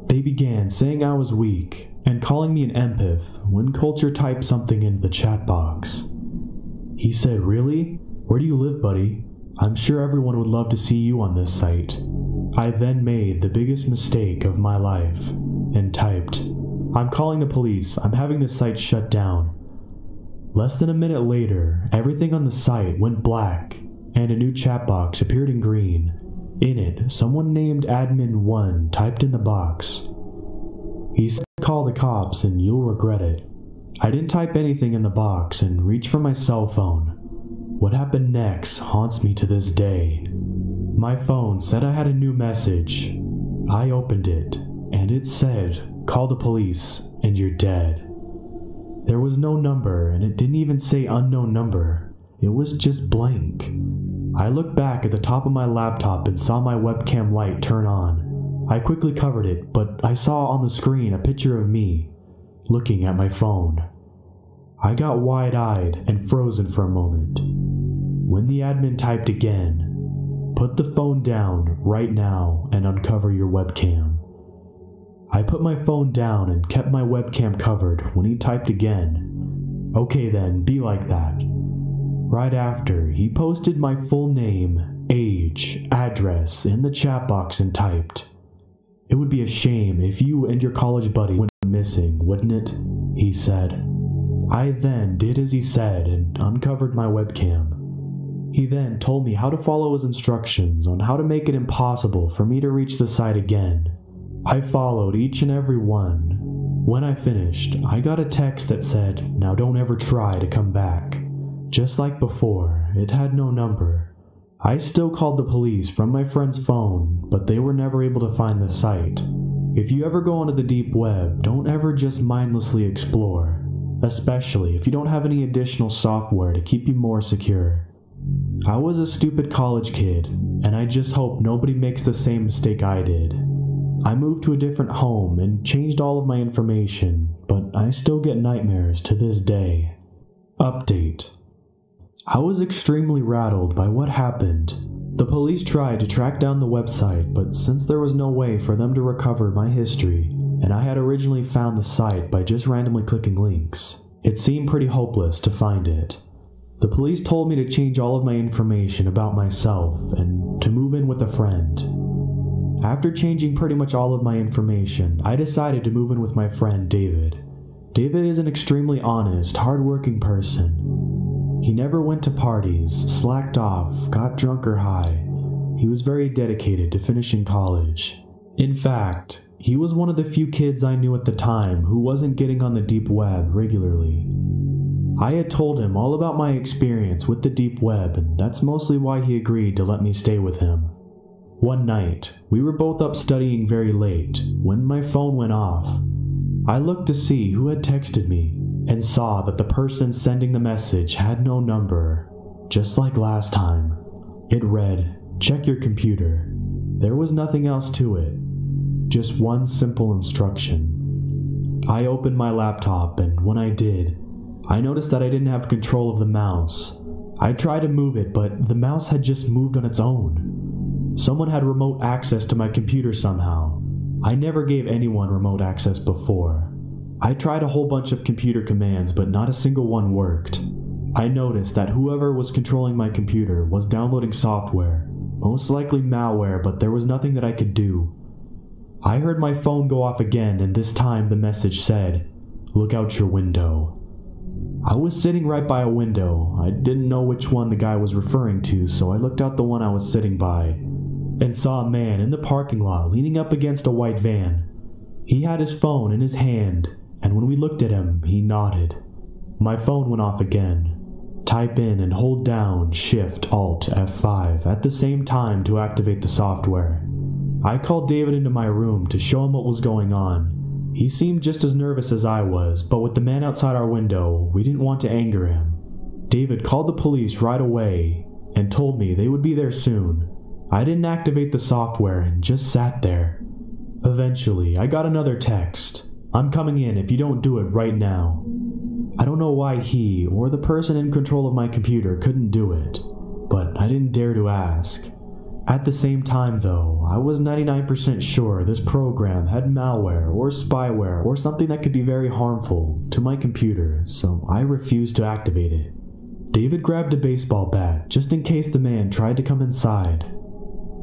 They began saying I was weak, and calling me an empath when Culture typed something into the chat box. He said, "Really? Where do you live, buddy? I'm sure everyone would love to see you on this site." I then made the biggest mistake of my life, and typed, "I'm calling the police, I'm having this site shut down." Less than a minute later, everything on the site went black, and a new chat box appeared in green. In it, someone named Admin1 typed in the box. He said, "Call the cops and you'll regret it." I didn't type anything in the box and reached for my cell phone. What happened next haunts me to this day. My phone said I had a new message. I opened it, and it said, "Call the police and you're dead." There was no number, and it didn't even say unknown number. It was just blank. I looked back at the top of my laptop and saw my webcam light turn on. I quickly covered it, but I saw on the screen a picture of me, looking at my phone. I got wide-eyed and frozen for a moment. When the admin typed again, "Put the phone down right now and uncover your webcam." I put my phone down and kept my webcam covered when he typed again. "Okay then, be like that." Right after, he posted my full name, age, address in the chat box and typed, "It would be a shame if you and your college buddy went missing, wouldn't it?" he said. I then did as he said and uncovered my webcam. He then told me how to follow his instructions on how to make it impossible for me to reach the site again. I followed each and every one. When I finished, I got a text that said, "Now don't ever try to come back." Just like before, it had no number. I still called the police from my friend's phone, but they were never able to find the site. If you ever go onto the deep web, don't ever just mindlessly explore, especially if you don't have any additional software to keep you more secure. I was a stupid college kid, and I just hope nobody makes the same mistake I did. I moved to a different home and changed all of my information, but I still get nightmares to this day. Update. I was extremely rattled by what happened. The police tried to track down the website, but since there was no way for them to recover my history, and I had originally found the site by just randomly clicking links, it seemed pretty hopeless to find it. The police told me to change all of my information about myself and to move in with a friend. After changing pretty much all of my information, I decided to move in with my friend David. David is an extremely honest, hardworking person. He never went to parties, slacked off, got drunk or high. He was very dedicated to finishing college. In fact, he was one of the few kids I knew at the time who wasn't getting on the deep web regularly. I had told him all about my experience with the deep web, and that's mostly why he agreed to let me stay with him. One night, we were both up studying very late when my phone went off. I looked to see who had texted me and saw that the person sending the message had no number, just like last time. It read, "Check your computer." There was nothing else to it, just one simple instruction. I opened my laptop, and when I did, I noticed that I didn't have control of the mouse. I tried to move it, but the mouse had just moved on its own. Someone had remote access to my computer somehow. I never gave anyone remote access before. I tried a whole bunch of computer commands, but not a single one worked. I noticed that whoever was controlling my computer was downloading software, most likely malware, but there was nothing that I could do. I heard my phone go off again, and this time the message said, "Look out your window." I was sitting right by a window. I didn't know which one the guy was referring to, so I looked out the one I was sitting by and saw a man in the parking lot leaning up against a white van. He had his phone in his hand, and when we looked at him, he nodded. My phone went off again. Type in and hold down Shift-Alt F5 at the same time to activate the software. I called David into my room to show him what was going on. He seemed just as nervous as I was, but with the man outside our window, we didn't want to anger him. David called the police right away and told me they would be there soon. I didn't activate the software and just sat there. Eventually, I got another text. "I'm coming in if you don't do it right now." I don't know why he or the person in control of my computer couldn't do it, but I didn't dare to ask. At the same time though, I was 99% sure this program had malware or spyware or something that could be very harmful to my computer, so I refused to activate it. David grabbed a baseball bat just in case the man tried to come inside.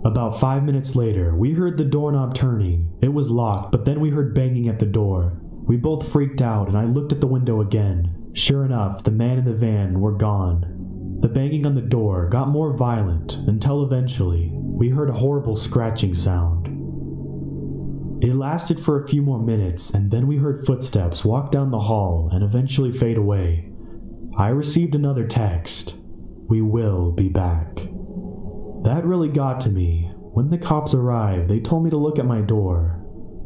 About 5 minutes later, we heard the doorknob turning. It was locked, but then we heard banging at the door. We both freaked out and I looked at the window again. Sure enough, the man and the van were gone. The banging on the door got more violent until eventually we heard a horrible scratching sound. It lasted for a few more minutes and then we heard footsteps walk down the hall and eventually fade away. I received another text. "We will be back." That really got to me. When the cops arrived, they told me to look at my door.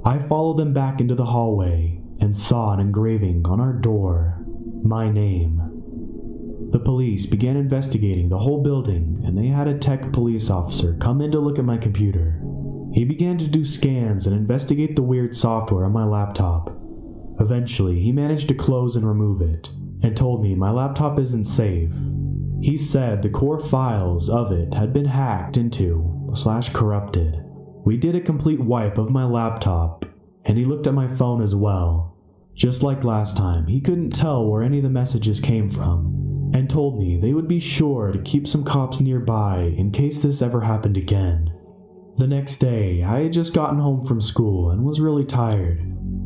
I followed them back into the hallway and saw an engraving on our door, my name. The police began investigating the whole building, and they had a tech police officer come in to look at my computer. He began to do scans and investigate the weird software on my laptop. Eventually, he managed to close and remove it, and told me my laptop isn't safe. He said the core files of it had been hacked into/corrupted. We did a complete wipe of my laptop, and he looked at my phone as well. Just like last time, he couldn't tell where any of the messages came from, and told me they would be sure to keep some cops nearby in case this ever happened again. The next day, I had just gotten home from school and was really tired.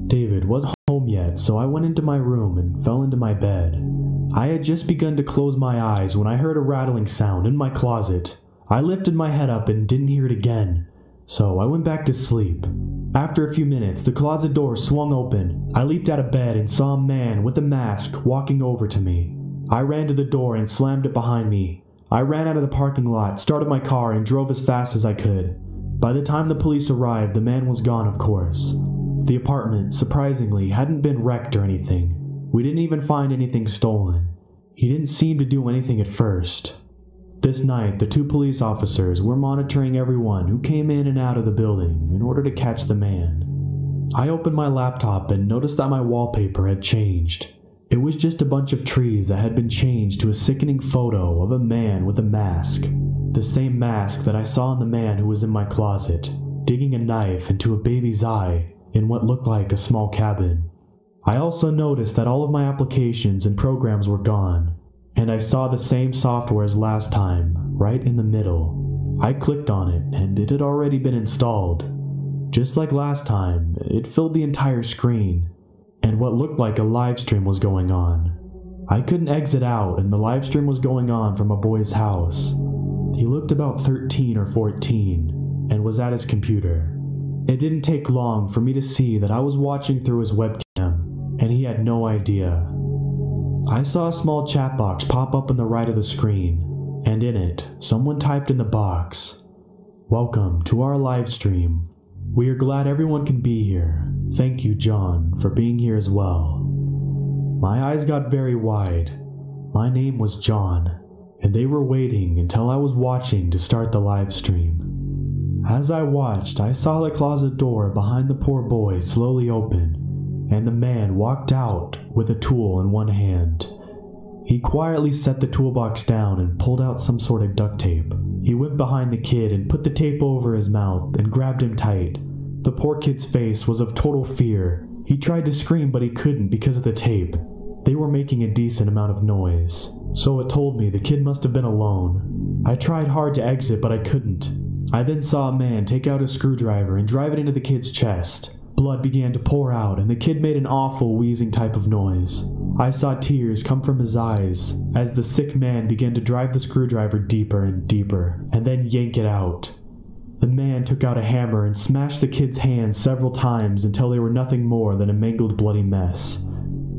David wasn't home yet, so I went into my room and fell into my bed. I had just begun to close my eyes when I heard a rattling sound in my closet. I lifted my head up and didn't hear it again, so I went back to sleep. After a few minutes, the closet door swung open. I leaped out of bed and saw a man with a mask walking over to me. I ran to the door and slammed it behind me. I ran out of the parking lot, started my car, and drove as fast as I could. By the time the police arrived, the man was gone, of course. The apartment, surprisingly, hadn't been wrecked or anything. We didn't even find anything stolen. He didn't seem to do anything at first. This night, the 2 police officers were monitoring everyone who came in and out of the building in order to catch the man. I opened my laptop and noticed that my wallpaper had changed. It was just a bunch of trees that had been changed to a sickening photo of a man with a mask. The same mask that I saw in the man who was in my closet, digging a knife into a baby's eye in what looked like a small cabin. I also noticed that all of my applications and programs were gone, and I saw the same software as last time, right in the middle. I clicked on it, and it had already been installed. Just like last time, it filled the entire screen, and what looked like a live stream was going on. I couldn't exit out, and the live stream was going on from a boy's house. He looked about 13 or 14, and was at his computer. It didn't take long for me to see that I was watching through his webcam, and he had no idea. I saw a small chat box pop up on the right of the screen, and in it, someone typed in the box, "Welcome to our live stream. We are glad everyone can be here. Thank you, John, for being here as well." My eyes got very wide. My name was John, and they were waiting until I was watching to start the live stream. As I watched, I saw the closet door behind the poor boy slowly open, and the man walked out with a tool in one hand. He quietly set the toolbox down and pulled out some sort of duct tape. He went behind the kid and put the tape over his mouth and grabbed him tight. The poor kid's face was of total fear. He tried to scream, but he couldn't because of the tape. They were making a decent amount of noise, so it told me the kid must have been alone. I tried hard to exit, but I couldn't. I then saw a man take out a screwdriver and drive it into the kid's chest. Blood began to pour out, and the kid made an awful wheezing type of noise. I saw tears come from his eyes as the sick man began to drive the screwdriver deeper and deeper, and then yank it out. The man took out a hammer and smashed the kid's hands several times until they were nothing more than a mangled, bloody mess.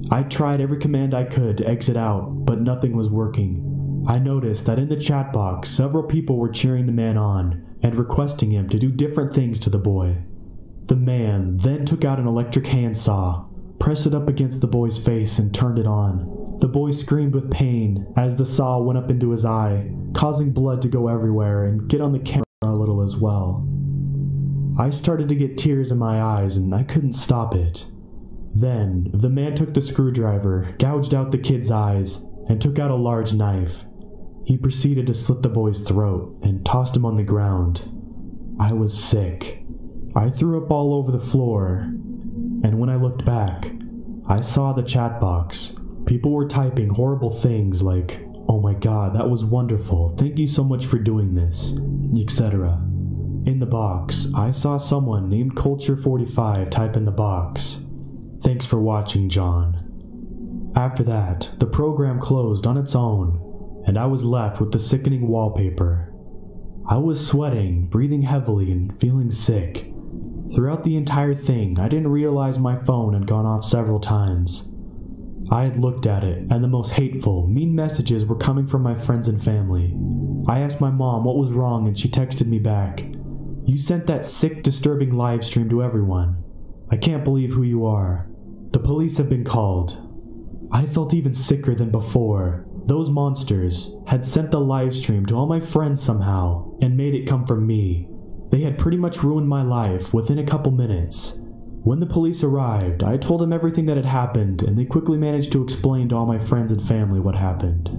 I tried every command I could to exit out, but nothing was working. I noticed that in the chat box, several people were cheering the man on and requesting him to do different things to the boy. The man then took out an electric handsaw, pressed it up against the boy's face, and turned it on. The boy screamed with pain as the saw went up into his eye, causing blood to go everywhere and get on the camera a little as well. I started to get tears in my eyes and I couldn't stop it. Then, the man took the screwdriver, gouged out the kid's eyes, and took out a large knife. He proceeded to slit the boy's throat and tossed him on the ground. I was sick. I threw up all over the floor, and when I looked back, I saw the chat box. People were typing horrible things like, "Oh my god, that was wonderful, thank you so much for doing this," etc. In the box, I saw someone named Culture45 type in the box, "Thanks for watching, John." After that, the program closed on its own, and I was left with the sickening wallpaper. I was sweating, breathing heavily, and feeling sick. Throughout the entire thing, I didn't realize my phone had gone off several times. I had looked at it, and the most hateful, mean messages were coming from my friends and family. I asked my mom what was wrong, and she texted me back, "You sent that sick, disturbing live stream to everyone. I can't believe who you are. The police have been called." I felt even sicker than before. Those monsters had sent the live stream to all my friends somehow, and made it come from me. They had pretty much ruined my life within a couple minutes. When the police arrived, I told them everything that had happened, and they quickly managed to explain to all my friends and family what happened.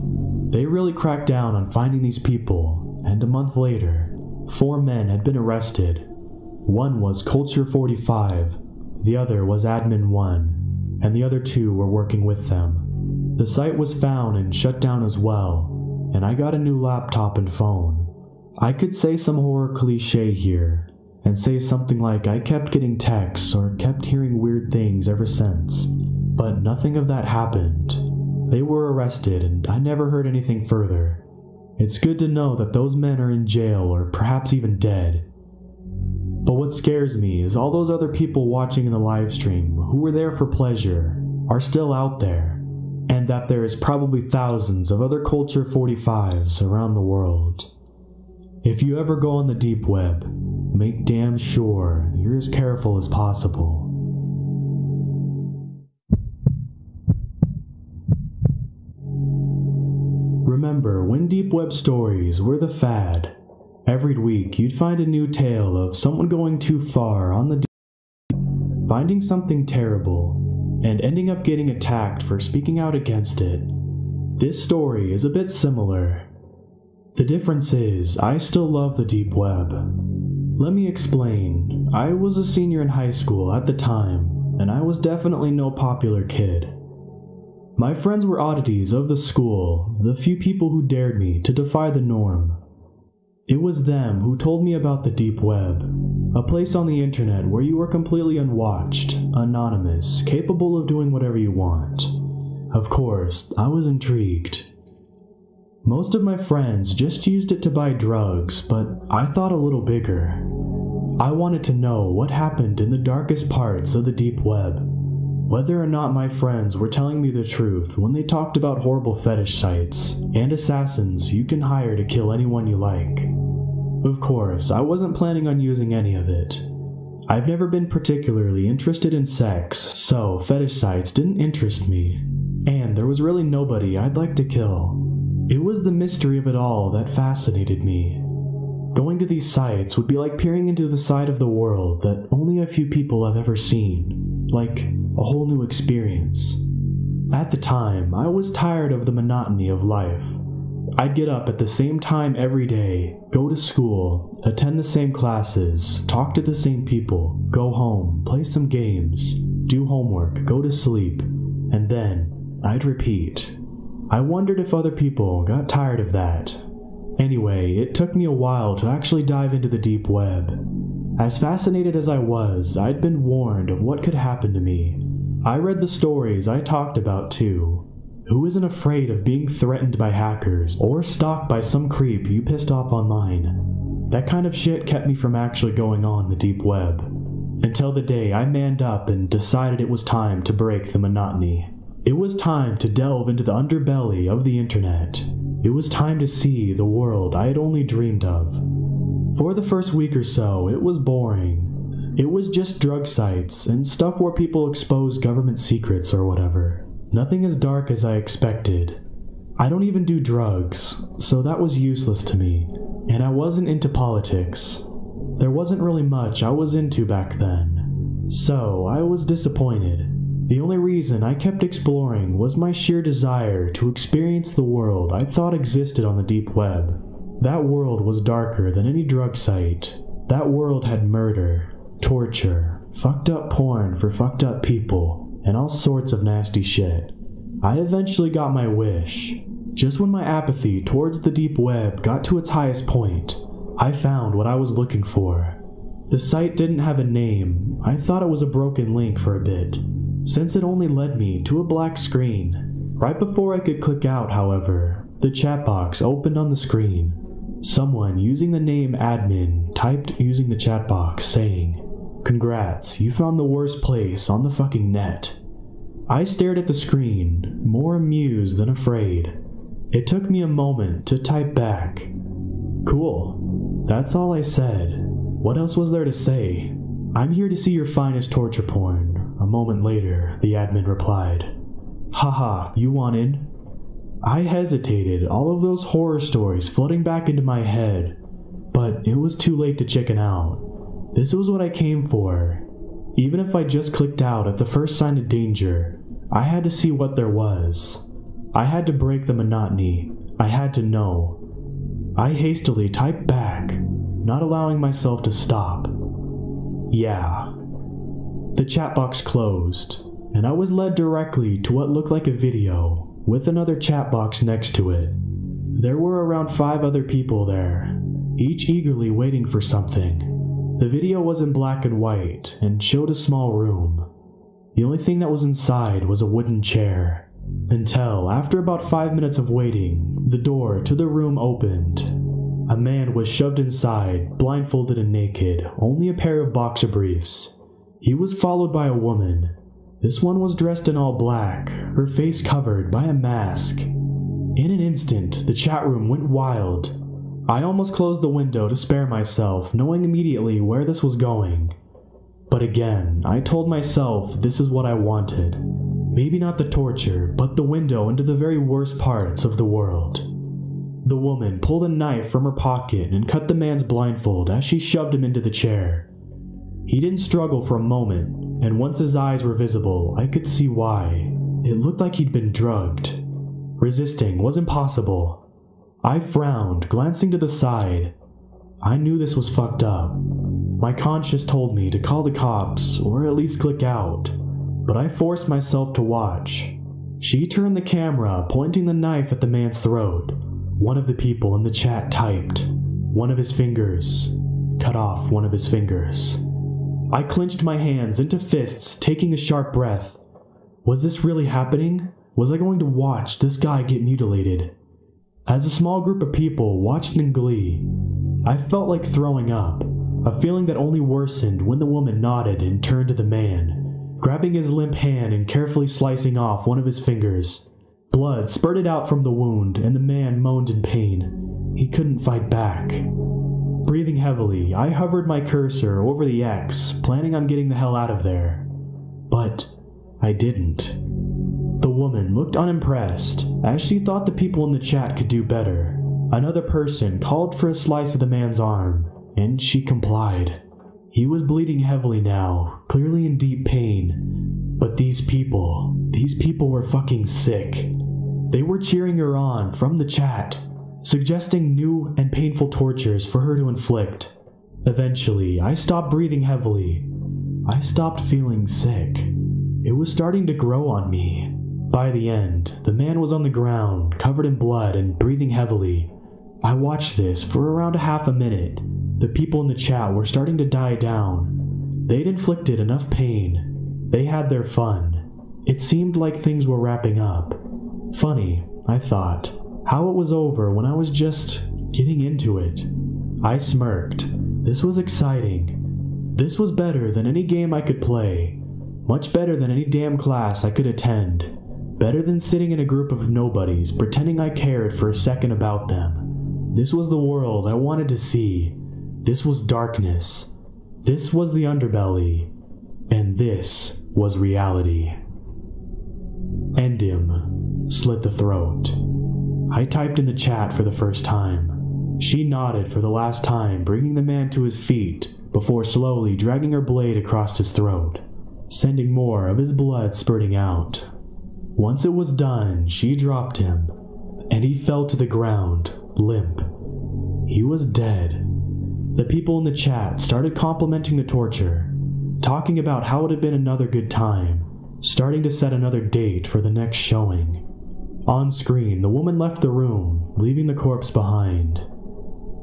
They really cracked down on finding these people, and a month later, 4 men had been arrested. One was Culture45, the other was Admin1, and the other 2 were working with them. The site was found and shut down as well, and I got a new laptop and phone. I could say some horror cliche here, and say something like I kept getting texts or kept hearing weird things ever since, but nothing of that happened. They were arrested and I never heard anything further. It's good to know that those men are in jail or perhaps even dead. But what scares me is all those other people watching in the live stream who were there for pleasure are still out there, and that there is probably thousands of other Culture45s around the world. If you ever go on the deep web, make damn sure you're as careful as possible. Remember, when deep web stories were the fad, every week you'd find a new tale of someone going too far on the deep, finding something terrible, and ending up getting attacked for speaking out against it. This story is a bit similar. The difference is, I still love the deep web. Let me explain. I was a senior in high school at the time, and I was definitely no popular kid. My friends were oddities of the school, the few people who dared me to defy the norm. It was them who told me about the deep web, a place on the internet where you are completely unwatched, anonymous, capable of doing whatever you want. Of course, I was intrigued. Most of my friends just used it to buy drugs, but I thought a little bigger. I wanted to know what happened in the darkest parts of the deep web, whether or not my friends were telling me the truth when they talked about horrible fetish sites and assassins you can hire to kill anyone you like. Of course, I wasn't planning on using any of it. I've never been particularly interested in sex, so fetish sites didn't interest me, and there was really nobody I'd like to kill. It was the mystery of it all that fascinated me. Going to these sites would be like peering into the side of the world that only a few people have ever seen. Like, a whole new experience. At the time, I was tired of the monotony of life. I'd get up at the same time every day, go to school, attend the same classes, talk to the same people, go home, play some games, do homework, go to sleep, and then I'd repeat. I wondered if other people got tired of that. Anyway, it took me a while to actually dive into the deep web. As fascinated as I was, I'd been warned of what could happen to me. I read the stories I talked about too. Who isn't afraid of being threatened by hackers or stalked by some creep you pissed off online? That kind of shit kept me from actually going on the deep web. Until the day I manned up and decided it was time to break the monotony. It was time to delve into the underbelly of the internet. It was time to see the world I had only dreamed of. For the first week or so, it was boring. It was just drug sites and stuff where people expose government secrets or whatever. Nothing as dark as I expected. I don't even do drugs, so that was useless to me, and I wasn't into politics. There wasn't really much I was into back then, so I was disappointed. The only reason I kept exploring was my sheer desire to experience the world I thought existed on the deep web. That world was darker than any drug site. That world had murder, torture, fucked up porn for fucked up people, and all sorts of nasty shit. I eventually got my wish. Just when my apathy towards the deep web got to its highest point, I found what I was looking for. The site didn't have a name. I thought it was a broken link for a bit, since it only led me to a black screen. Right before I could click out, however, the chat box opened on the screen. Someone using the name admin typed using the chat box saying, "Congrats, you found the worst place on the fucking net." I stared at the screen, more amused than afraid. It took me a moment to type back, "Cool." That's all I said. What else was there to say? "I'm here to see your finest torture porn." A moment later, the admin replied, "Haha, you want in?" I hesitated, all of those horror stories flooding back into my head, but it was too late to chicken out. This was what I came for. Even if I just clicked out at the first sign of danger, I had to see what there was. I had to break the monotony. I had to know. I hastily typed back, not allowing myself to stop. "Yeah." The chat box closed, and I was led directly to what looked like a video, with another chat box next to it. There were around 5 other people there, each eagerly waiting for something. The video was in black and white, and showed a small room. The only thing that was inside was a wooden chair, until, after about 5 minutes of waiting, the door to the room opened. A man was shoved inside, blindfolded and naked, only a pair of boxer briefs. He was followed by a woman. This one was dressed in all black, her face covered by a mask. In an instant, the chat room went wild. I almost closed the window to spare myself, knowing immediately where this was going. But again, I told myself this is what I wanted. Maybe not the torture, but the window into the very worst parts of the world. The woman pulled a knife from her pocket and cut the man's blindfold as she shoved him into the chair. He didn't struggle for a moment, and once his eyes were visible, I could see why. It looked like he'd been drugged. Resisting was impossible. I frowned, glancing to the side. I knew this was fucked up. My conscience told me to call the cops, or at least click out, but I forced myself to watch. She turned the camera, pointing the knife at the man's throat. One of the people in the chat typed, "One of his fingers. Cut off one of his fingers." I clenched my hands into fists, taking a sharp breath. Was this really happening? Was I going to watch this guy get mutilated? As a small group of people watched in glee, I felt like throwing up, a feeling that only worsened when the woman nodded and turned to the man, grabbing his limp hand and carefully slicing off one of his fingers. Blood spurted out from the wound, and the man moaned in pain. He couldn't fight back. Breathing heavily, I hovered my cursor over the X, planning on getting the hell out of there. But I didn't. The woman looked unimpressed, as she thought the people in the chat could do better. Another person called for a slice of the man's arm, and she complied. He was bleeding heavily now, clearly in deep pain. But these people were fucking sick. They were cheering her on from the chat, suggesting new and painful tortures for her to inflict. Eventually, I stopped breathing heavily. I stopped feeling sick. It was starting to grow on me. By the end, the man was on the ground, covered in blood and breathing heavily. I watched this for around a half a minute. The people in the chat were starting to die down. They'd inflicted enough pain. They had their fun. It seemed like things were wrapping up. Funny, I thought, how it was over when I was just getting into it. I smirked. This was exciting. This was better than any game I could play. Much better than any damn class I could attend. Better than sitting in a group of nobodies pretending I cared for a second about them. This was the world I wanted to see. This was darkness. This was the underbelly. And this was reality. End him. Slit the throat. I typed in the chat for the first time. She nodded for the last time, bringing the man to his feet before slowly dragging her blade across his throat, sending more of his blood spurting out. Once it was done, she dropped him, and he fell to the ground, limp. He was dead. The people in the chat started complimenting the torture, talking about how it had been another good time, starting to set another date for the next showing. On screen, the woman left the room, leaving the corpse behind.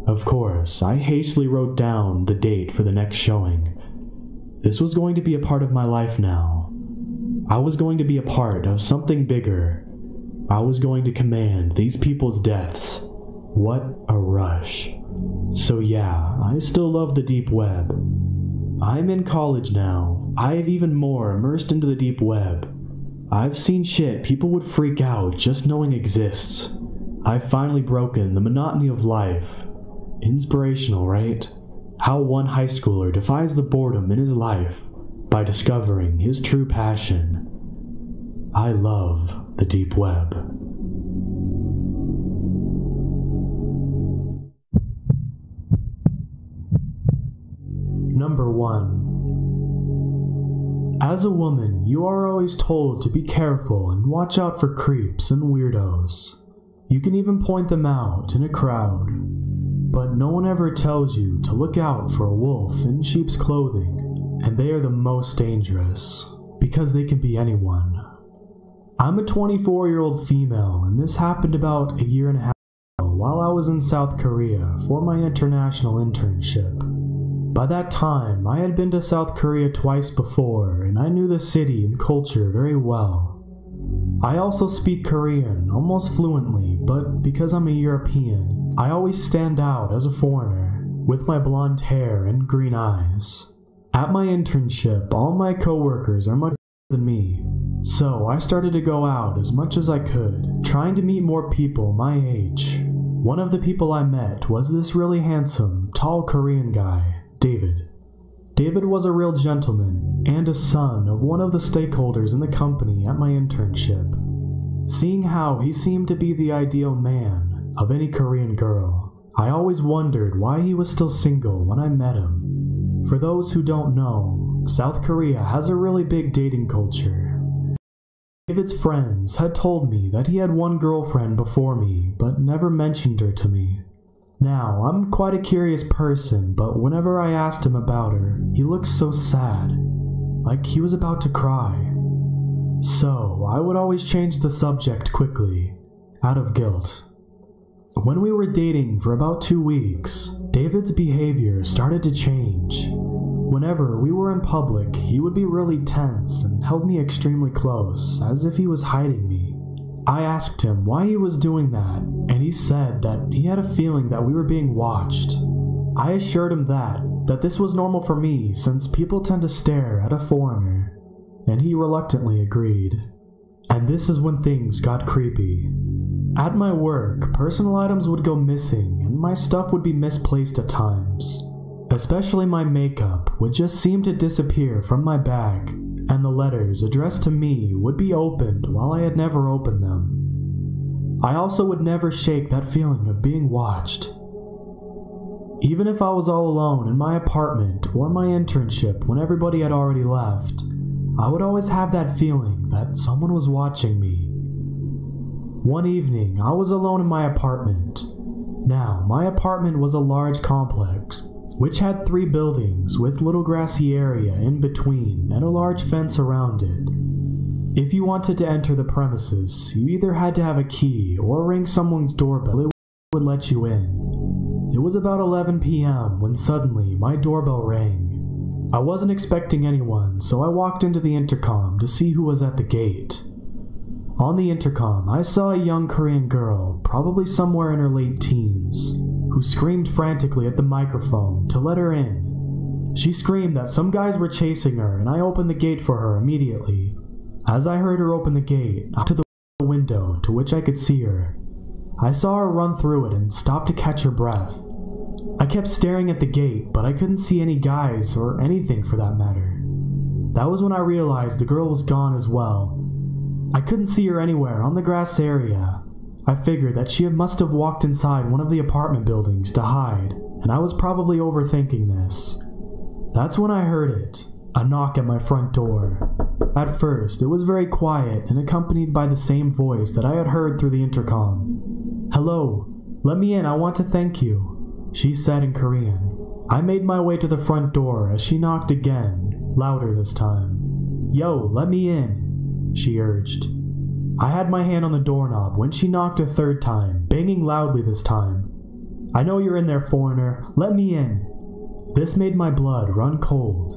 Of course, I hastily wrote down the date for the next showing. This was going to be a part of my life now. I was going to be a part of something bigger. I was going to command these people's deaths. What a rush. So yeah, I still love the deep web. I'm in college now. I have even more immersed into the deep web. I've seen shit people would freak out just knowing exists. I've finally broken the monotony of life. Inspirational, right? How one high schooler defies the boredom in his life by discovering his true passion. I love the deep web. Number 1. As a woman, you are always told to be careful and watch out for creeps and weirdos. You can even point them out in a crowd. But no one ever tells you to look out for a wolf in sheep's clothing, and they are the most dangerous, because they can be anyone. I'm a 24-year-old female, and this happened about a year and a half ago while I was in South Korea for my international internship. By that time, I had been to South Korea twice before, and I knew the city and culture very well. I also speak Korean almost fluently, but because I'm a European, I always stand out as a foreigner, with my blonde hair and green eyes. At my internship, all my coworkers are much than me, so I started to go out as much as I could, trying to meet more people my age. One of the people I met was this really handsome, tall Korean guy, David. David was a real gentleman, and a son of one of the stakeholders in the company at my internship. Seeing how he seemed to be the ideal man of any Korean girl, I always wondered why he was still single when I met him. For those who don't know, South Korea has a really big dating culture. David's friends had told me that he had one girlfriend before me, but never mentioned her to me. Now, I'm quite a curious person, but whenever I asked him about her, he looked so sad, like he was about to cry. So, I would always change the subject quickly, out of guilt. When we were dating for about 2 weeks, David's behavior started to change. Whenever we were in public, he would be really tense and held me extremely close, as if he was hiding me. I asked him why he was doing that, and he said that he had a feeling that we were being watched. I assured him that this was normal for me since people tend to stare at a foreigner, and he reluctantly agreed. And this is when things got creepy. At my work, personal items would go missing and my stuff would be misplaced at times. Especially my makeup would just seem to disappear from my bag, and the letters addressed to me would be opened while I had never opened them. I also would never shake that feeling of being watched. Even if I was all alone in my apartment or my internship when everybody had already left, I would always have that feeling that someone was watching me. One evening, I was alone in my apartment. Now, my apartment was a large complex, which had 3 buildings with little grassy area in between and a large fence around it. If you wanted to enter the premises, you either had to have a key or ring someone's doorbell. It would let you in. It was about 11 p.m. when suddenly my doorbell rang. I wasn't expecting anyone, so I walked into the intercom to see who was at the gate. On the intercom, I saw a young Korean girl, probably somewhere in her late teens, who screamed frantically at the microphone to let her in. She screamed that some guys were chasing her, and I opened the gate for her immediately. As I heard her open the gate, I to the window to which I could see her. I saw her run through it and stop to catch her breath. I kept staring at the gate, but I couldn't see any guys or anything for that matter. That was when I realized the girl was gone as well. I couldn't see her anywhere on the grass area. I figured that she must have walked inside one of the apartment buildings to hide, and I was probably overthinking this. That's when I heard it, a knock at my front door. At first, it was very quiet and accompanied by the same voice that I had heard through the intercom. "Hello, let me in, I want to thank you," she said in Korean. I made my way to the front door as she knocked again, louder this time. "Yo, let me in," she urged. I had my hand on the doorknob when she knocked a 3rd time, banging loudly this time. "I know you're in there, foreigner. Let me in." This made my blood run cold.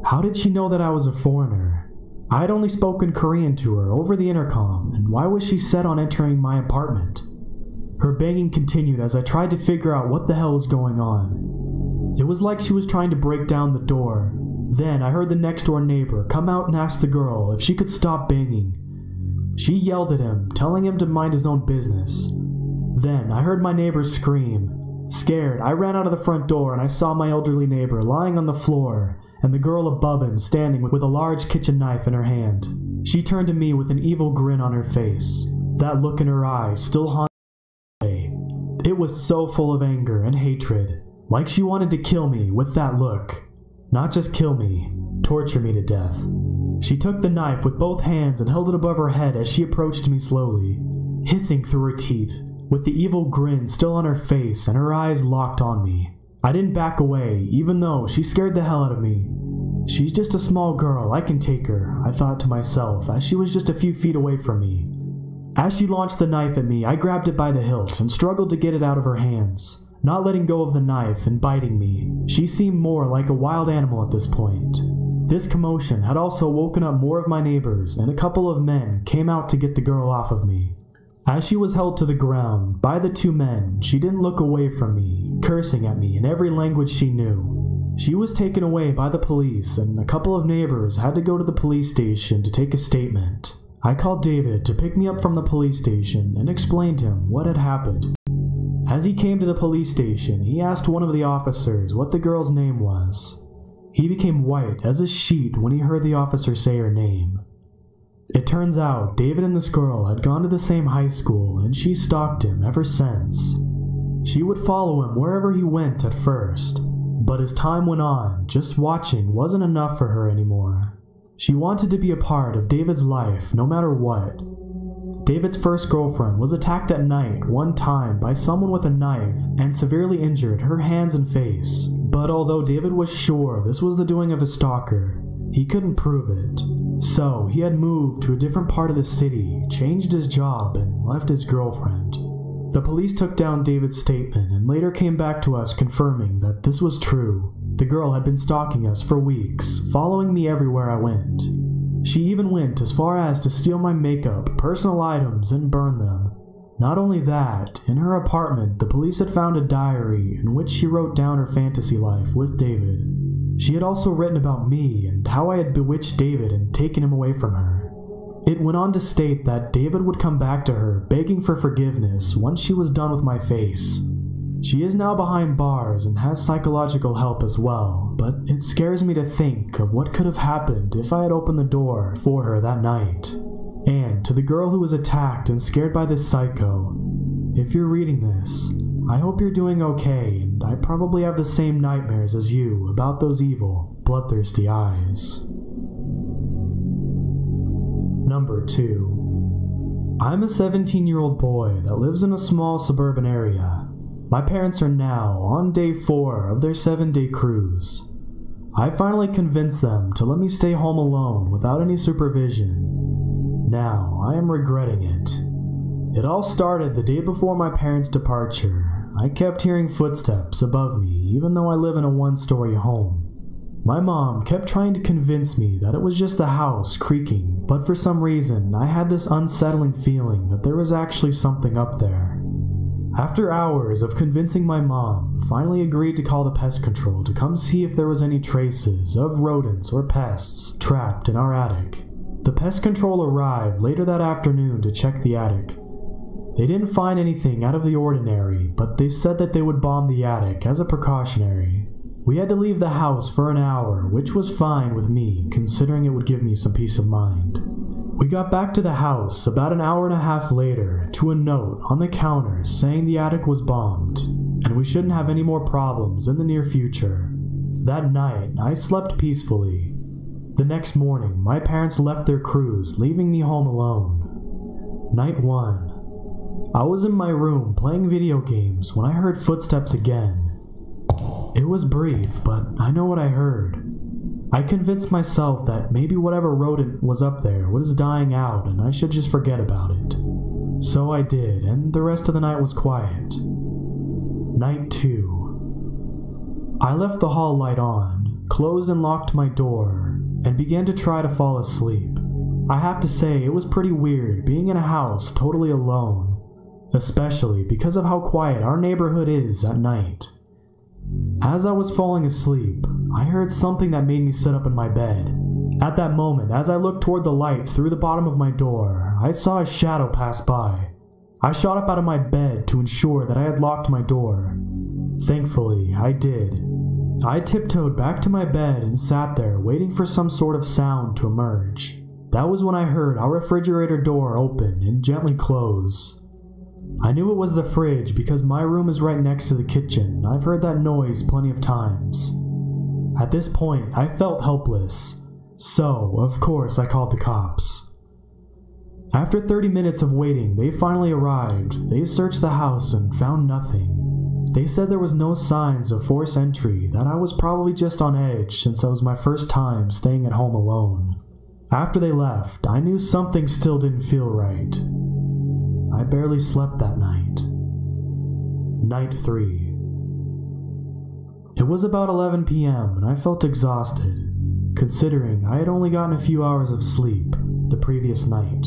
How did she know that I was a foreigner? I had only spoken Korean to her over the intercom, and why was she set on entering my apartment? Her banging continued as I tried to figure out what the hell was going on. It was like she was trying to break down the door. Then I heard the next door neighbor come out and ask the girl if she could stop banging. She yelled at him, telling him to mind his own business. Then I heard my neighbor scream. Scared, I ran out of the front door and I saw my elderly neighbor lying on the floor, and the girl above him standing with a large kitchen knife in her hand. She turned to me with an evil grin on her face. That look in her eyes still haunted me. It was so full of anger and hatred, like she wanted to kill me with that look. Not just kill me, torture me to death. She took the knife with both hands and held it above her head as she approached me slowly, hissing through her teeth, with the evil grin still on her face and her eyes locked on me. I didn't back away, even though she scared the hell out of me. She's just a small girl, I can take her, I thought to myself, as she was just a few feet away from me. As she launched the knife at me, I grabbed it by the hilt and struggled to get it out of her hands, not letting go of the knife and biting me. She seemed more like a wild animal at this point. This commotion had also woken up more of my neighbors, and a couple of men came out to get the girl off of me. As she was held to the ground by the 2 men, she didn't look away from me, cursing at me in every language she knew. She was taken away by the police, and a couple of neighbors had to go to the police station to take a statement. I called David to pick me up from the police station and explained to him what had happened. As he came to the police station, he asked one of the officers what the girl's name was. He became white as a sheet when he heard the officer say her name. It turns out David and this girl had gone to the same high school, and she stalked him ever since. She would follow him wherever he went at first, but as time went on, just watching wasn't enough for her anymore. She wanted to be a part of David's life no matter what. David's first girlfriend was attacked at night one time by someone with a knife and severely injured her hands and face. But although David was sure this was the doing of a stalker, he couldn't prove it. So he had moved to a different part of the city, changed his job, and left his girlfriend. The police took down David's statement and later came back to us confirming that this was true. The girl had been stalking us for weeks, following me everywhere I went. She even went as far as to steal my makeup, personal items, and burn them. Not only that, in her apartment, the police had found a diary in which she wrote down her fantasy life with David. She had also written about me and how I had bewitched David and taken him away from her. It went on to state that David would come back to her, begging for forgiveness once she was done with my face. She is now behind bars and has psychological help as well, but it scares me to think of what could have happened if I had opened the door for her that night. And to the girl who was attacked and scared by this psycho, if you're reading this, I hope you're doing okay, and I probably have the same nightmares as you about those evil, bloodthirsty eyes. Number 2. I'm a 17-year-old boy that lives in a small suburban area. My parents are now on day 4 of their 7-day cruise. I finally convinced them to let me stay home alone without any supervision. Now, I am regretting it. It all started the day before my parents' departure. I kept hearing footsteps above me even though I live in a 1-story home. My mom kept trying to convince me that it was just the house creaking, but for some reason I had this unsettling feeling that there was actually something up there. After hours of convincing my mom, finally agreed to call the pest control to come see if there was any traces of rodents or pests trapped in our attic. The pest control arrived later that afternoon to check the attic. They didn't find anything out of the ordinary, but they said that they would bomb the attic as a precautionary. We had to leave the house for an hour, which was fine with me, considering it would give me some peace of mind. We got back to the house about an hour and a half later to a note on the counter saying the attic was bombed, and we shouldn't have any more problems in the near future. That night, I slept peacefully. The next morning, my parents left their cruise, leaving me home alone. Night 1. I was in my room playing video games when I heard footsteps again. It was brief, but I know what I heard. I convinced myself that maybe whatever rodent was up there was dying out and I should just forget about it. So I did, and the rest of the night was quiet. Night 2. I left the hall light on, closed and locked my door, and began to try to fall asleep. I have to say, it was pretty weird being in a house totally alone, especially because of how quiet our neighborhood is at night. As I was falling asleep, I heard something that made me sit up in my bed. At that moment, as I looked toward the light through the bottom of my door, I saw a shadow pass by. I shot up out of my bed to ensure that I had locked my door. Thankfully, I did. I tiptoed back to my bed and sat there waiting for some sort of sound to emerge. That was when I heard our refrigerator door open and gently close. I knew it was the fridge because my room is right next to the kitchen. I've heard that noise plenty of times. At this point, I felt helpless, so of course I called the cops. After 30 minutes of waiting, they finally arrived. They searched the house and found nothing. They said there was no signs of forced entry, that I was probably just on edge since it was my first time staying at home alone. After they left, I knew something still didn't feel right. I barely slept that night. Night 3. It was about 11 p.m. and I felt exhausted, considering I had only gotten a few hours of sleep the previous night.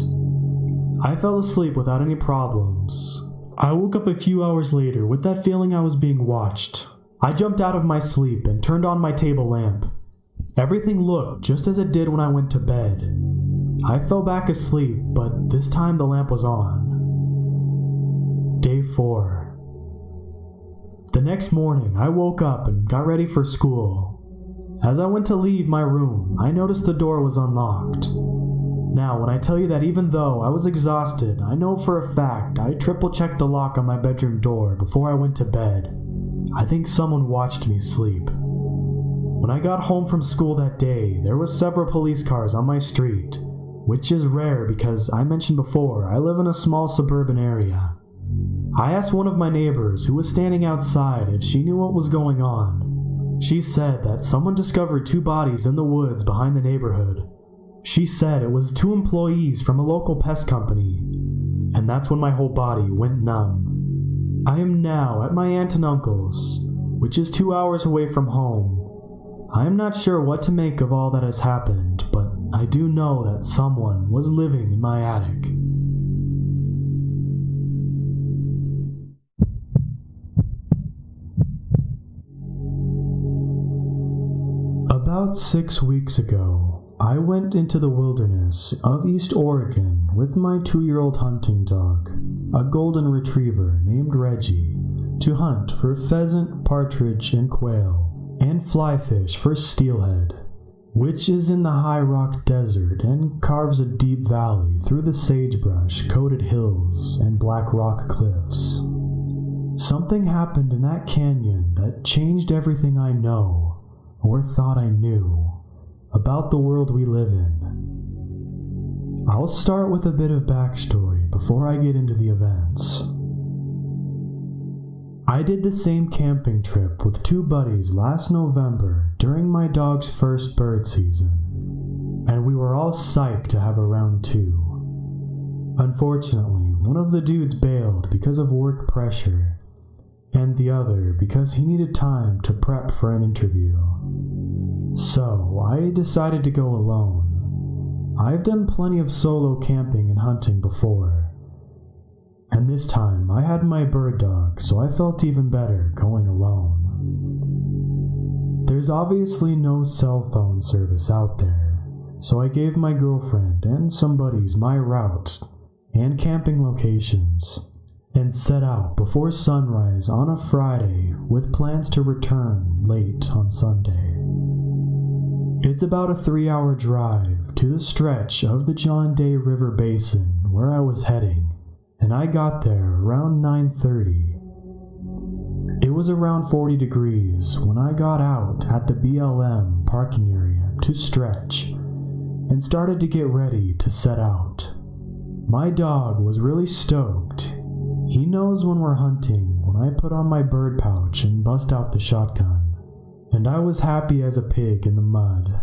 I fell asleep without any problems. I woke up a few hours later with that feeling I was being watched. I jumped out of my sleep and turned on my table lamp. Everything looked just as it did when I went to bed. I fell back asleep, but this time the lamp was on. Day 4. The next morning, I woke up and got ready for school. As I went to leave my room, I noticed the door was unlocked. Now, when I tell you that even though I was exhausted, I know for a fact I triple-checked the lock on my bedroom door before I went to bed. I think someone watched me sleep. When I got home from school that day, there was several police cars on my street, which is rare because I mentioned before I live in a small suburban area. I asked one of my neighbors who was standing outside if she knew what was going on. She said that someone discovered 2 bodies in the woods behind the neighborhood. She said it was 2 employees from a local pest company, and that's when my whole body went numb. I am now at my aunt and uncle's, which is 2 hours away from home. I am not sure what to make of all that has happened, but I do know that someone was living in my attic. About 6 weeks ago, I went into the wilderness of East Oregon with my 2-year-old hunting dog, a golden retriever named Reggie, to hunt for pheasant, partridge, and quail, and flyfish for steelhead, which is in the High Rock Desert and carves a deep valley through the sagebrush-coated hills and black rock cliffs. Something happened in that canyon that changed everything I know, or thought I knew, about the world we live in. I'll start with a bit of backstory before I get into the events. I did the same camping trip with 2 buddies last November during my dog's first bird season, and we were all psyched to have a round 2. Unfortunately, one of the dudes bailed because of work pressure, and the other because he needed time to prep for an interview. So, I decided to go alone. I've done plenty of solo camping and hunting before, and this time I had my bird dog, so I felt even better going alone. There's obviously no cell phone service out there, so I gave my girlfriend and some buddies my route and camping locations, and set out before sunrise on a Friday with plans to return late on Sunday. It's about a 3-hour drive to the stretch of the John Day River Basin where I was heading, and I got there around 9:30. It was around 40 degrees when I got out at the BLM parking area to stretch and started to get ready to set out. My dog was really stoked. He knows when we're hunting when I put on my bird pouch and bust out the shotgun, and I was happy as a pig in the mud.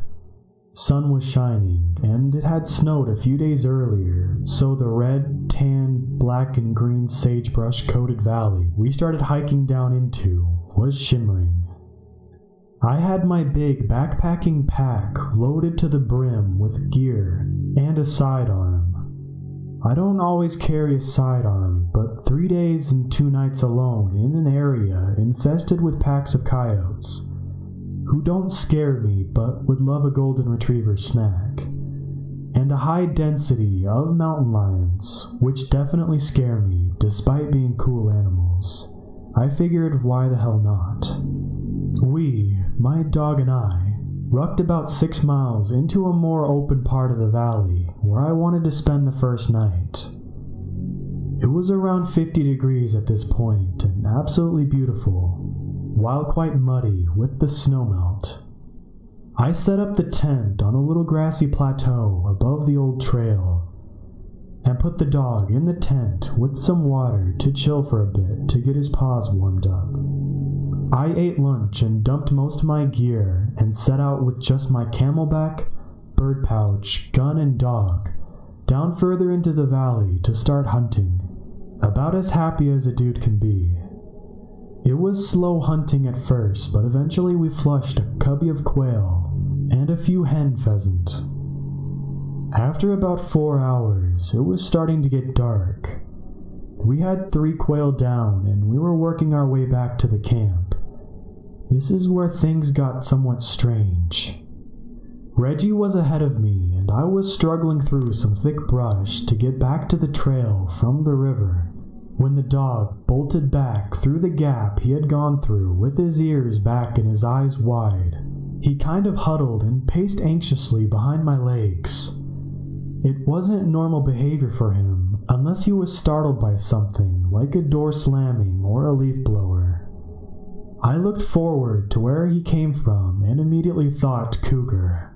Sun was shining, and it had snowed a few days earlier, so the red, tan, black, and green sagebrush-coated valley we started hiking down into was shimmering. I had my big backpacking pack loaded to the brim with gear and a sidearm. I don't always carry a sidearm, but 3 days and 2 nights alone in an area infested with packs of coyotes, who don't scare me but would love a golden retriever snack, and a high density of mountain lions, which definitely scare me despite being cool animals. I figured, why the hell not? We, my dog and I, rucked about 6 miles into a more open part of the valley where I wanted to spend the first night. It was around 50 degrees at this point and absolutely beautiful, while quite muddy with the snowmelt. I set up the tent on a little grassy plateau above the old trail and put the dog in the tent with some water to chill for a bit to get his paws warmed up. I ate lunch and dumped most of my gear and set out with just my camelback, bird pouch, gun, and dog down further into the valley to start hunting, about as happy as a dude can be. It was slow hunting at first, but eventually we flushed a cubby of quail and a few hen pheasant. After about 4 hours, it was starting to get dark. We had 3 quail down, and we were working our way back to the camp. This is where things got somewhat strange. Reggie was ahead of me, and I was struggling through some thick brush to get back to the trail from the river, when the dog bolted back through the gap he had gone through with his ears back and his eyes wide. He kind of huddled and paced anxiously behind my legs. It wasn't normal behavior for him, unless he was startled by something, like a door slamming or a leaf blower. I looked forward to where he came from and immediately thought cougar.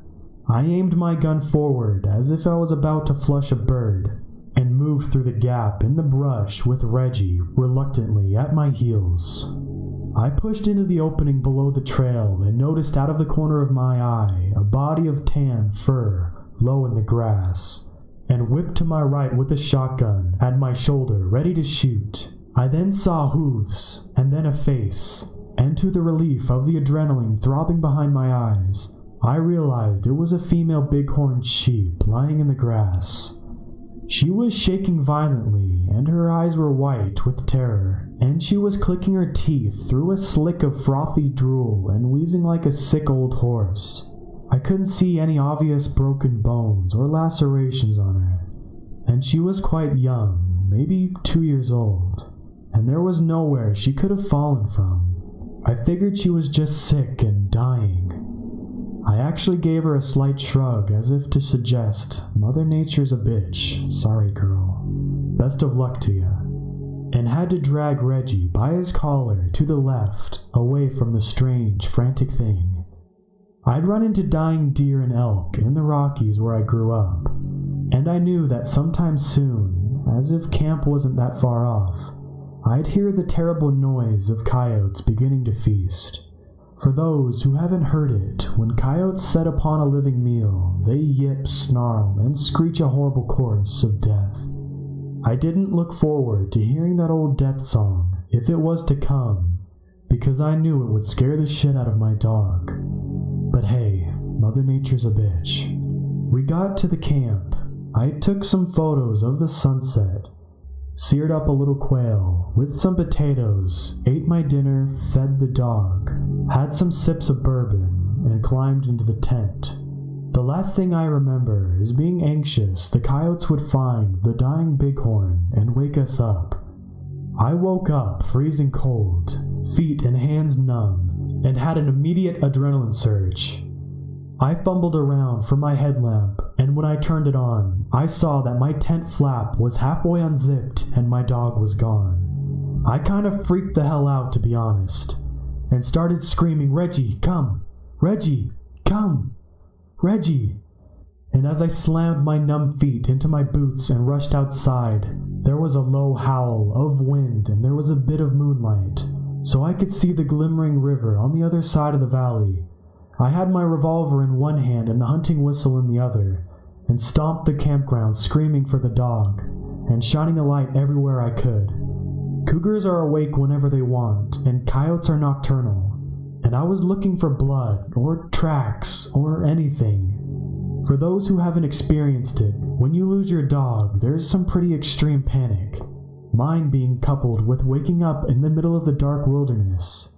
I aimed my gun forward as if I was about to flush a bird, and moved through the gap in the brush with Reggie reluctantly at my heels. I pushed into the opening below the trail and noticed out of the corner of my eye a body of tan fur low in the grass, and whipped to my right with a shotgun at my shoulder ready to shoot. I then saw hooves, and then a face, and to the relief of the adrenaline throbbing behind my eyes, I realized it was a female bighorn sheep lying in the grass. She was shaking violently, and her eyes were white with terror, and she was clicking her teeth through a slick of frothy drool and wheezing like a sick old horse. I couldn't see any obvious broken bones or lacerations on her, and she was quite young, maybe 2 years old, and there was nowhere she could have fallen from. I figured she was just sick and dying. I actually gave her a slight shrug as if to suggest, Mother Nature's a bitch, sorry girl, best of luck to ya, and had to drag Reggie by his collar to the left, away from the strange, frantic thing. I'd run into dying deer and elk in the Rockies where I grew up, And I knew that sometime soon, as if camp wasn't that far off, I'd hear the terrible noise of coyotes beginning to feast. For those who haven't heard it, when coyotes set upon a living meal, they yip, snarl, and screech a horrible chorus of death. I didn't look forward to hearing that old death song, if it was to come, because I knew it would scare the shit out of my dog. But hey, Mother Nature's a bitch. We got to the camp. I took some photos of the sunset, seared up a little quail with some potatoes, ate my dinner, fed the dog, had some sips of bourbon, and climbed into the tent. The last thing I remember is being anxious the coyotes would find the dying bighorn and wake us up. I woke up freezing cold, feet and hands numb, and had an immediate adrenaline surge. I fumbled around for my headlamp, and when I turned it on, I saw that my tent flap was halfway unzipped and my dog was gone. I kind of freaked the hell out, to be honest, and started screaming, "Reggie, come! Reggie, come! Reggie!" And as I slammed my numb feet into my boots and rushed outside, there was a low howl of wind and there was a bit of moonlight, so I could see the glimmering river on the other side of the valley. I had my revolver in one hand and the hunting whistle in the other, and stomped the campground screaming for the dog, and shining a light everywhere I could. Cougars are awake whenever they want, and coyotes are nocturnal, and I was looking for blood, or tracks, or anything. For those who haven't experienced it, when you lose your dog, there's some pretty extreme panic, mine being coupled with waking up in the middle of the dark wilderness.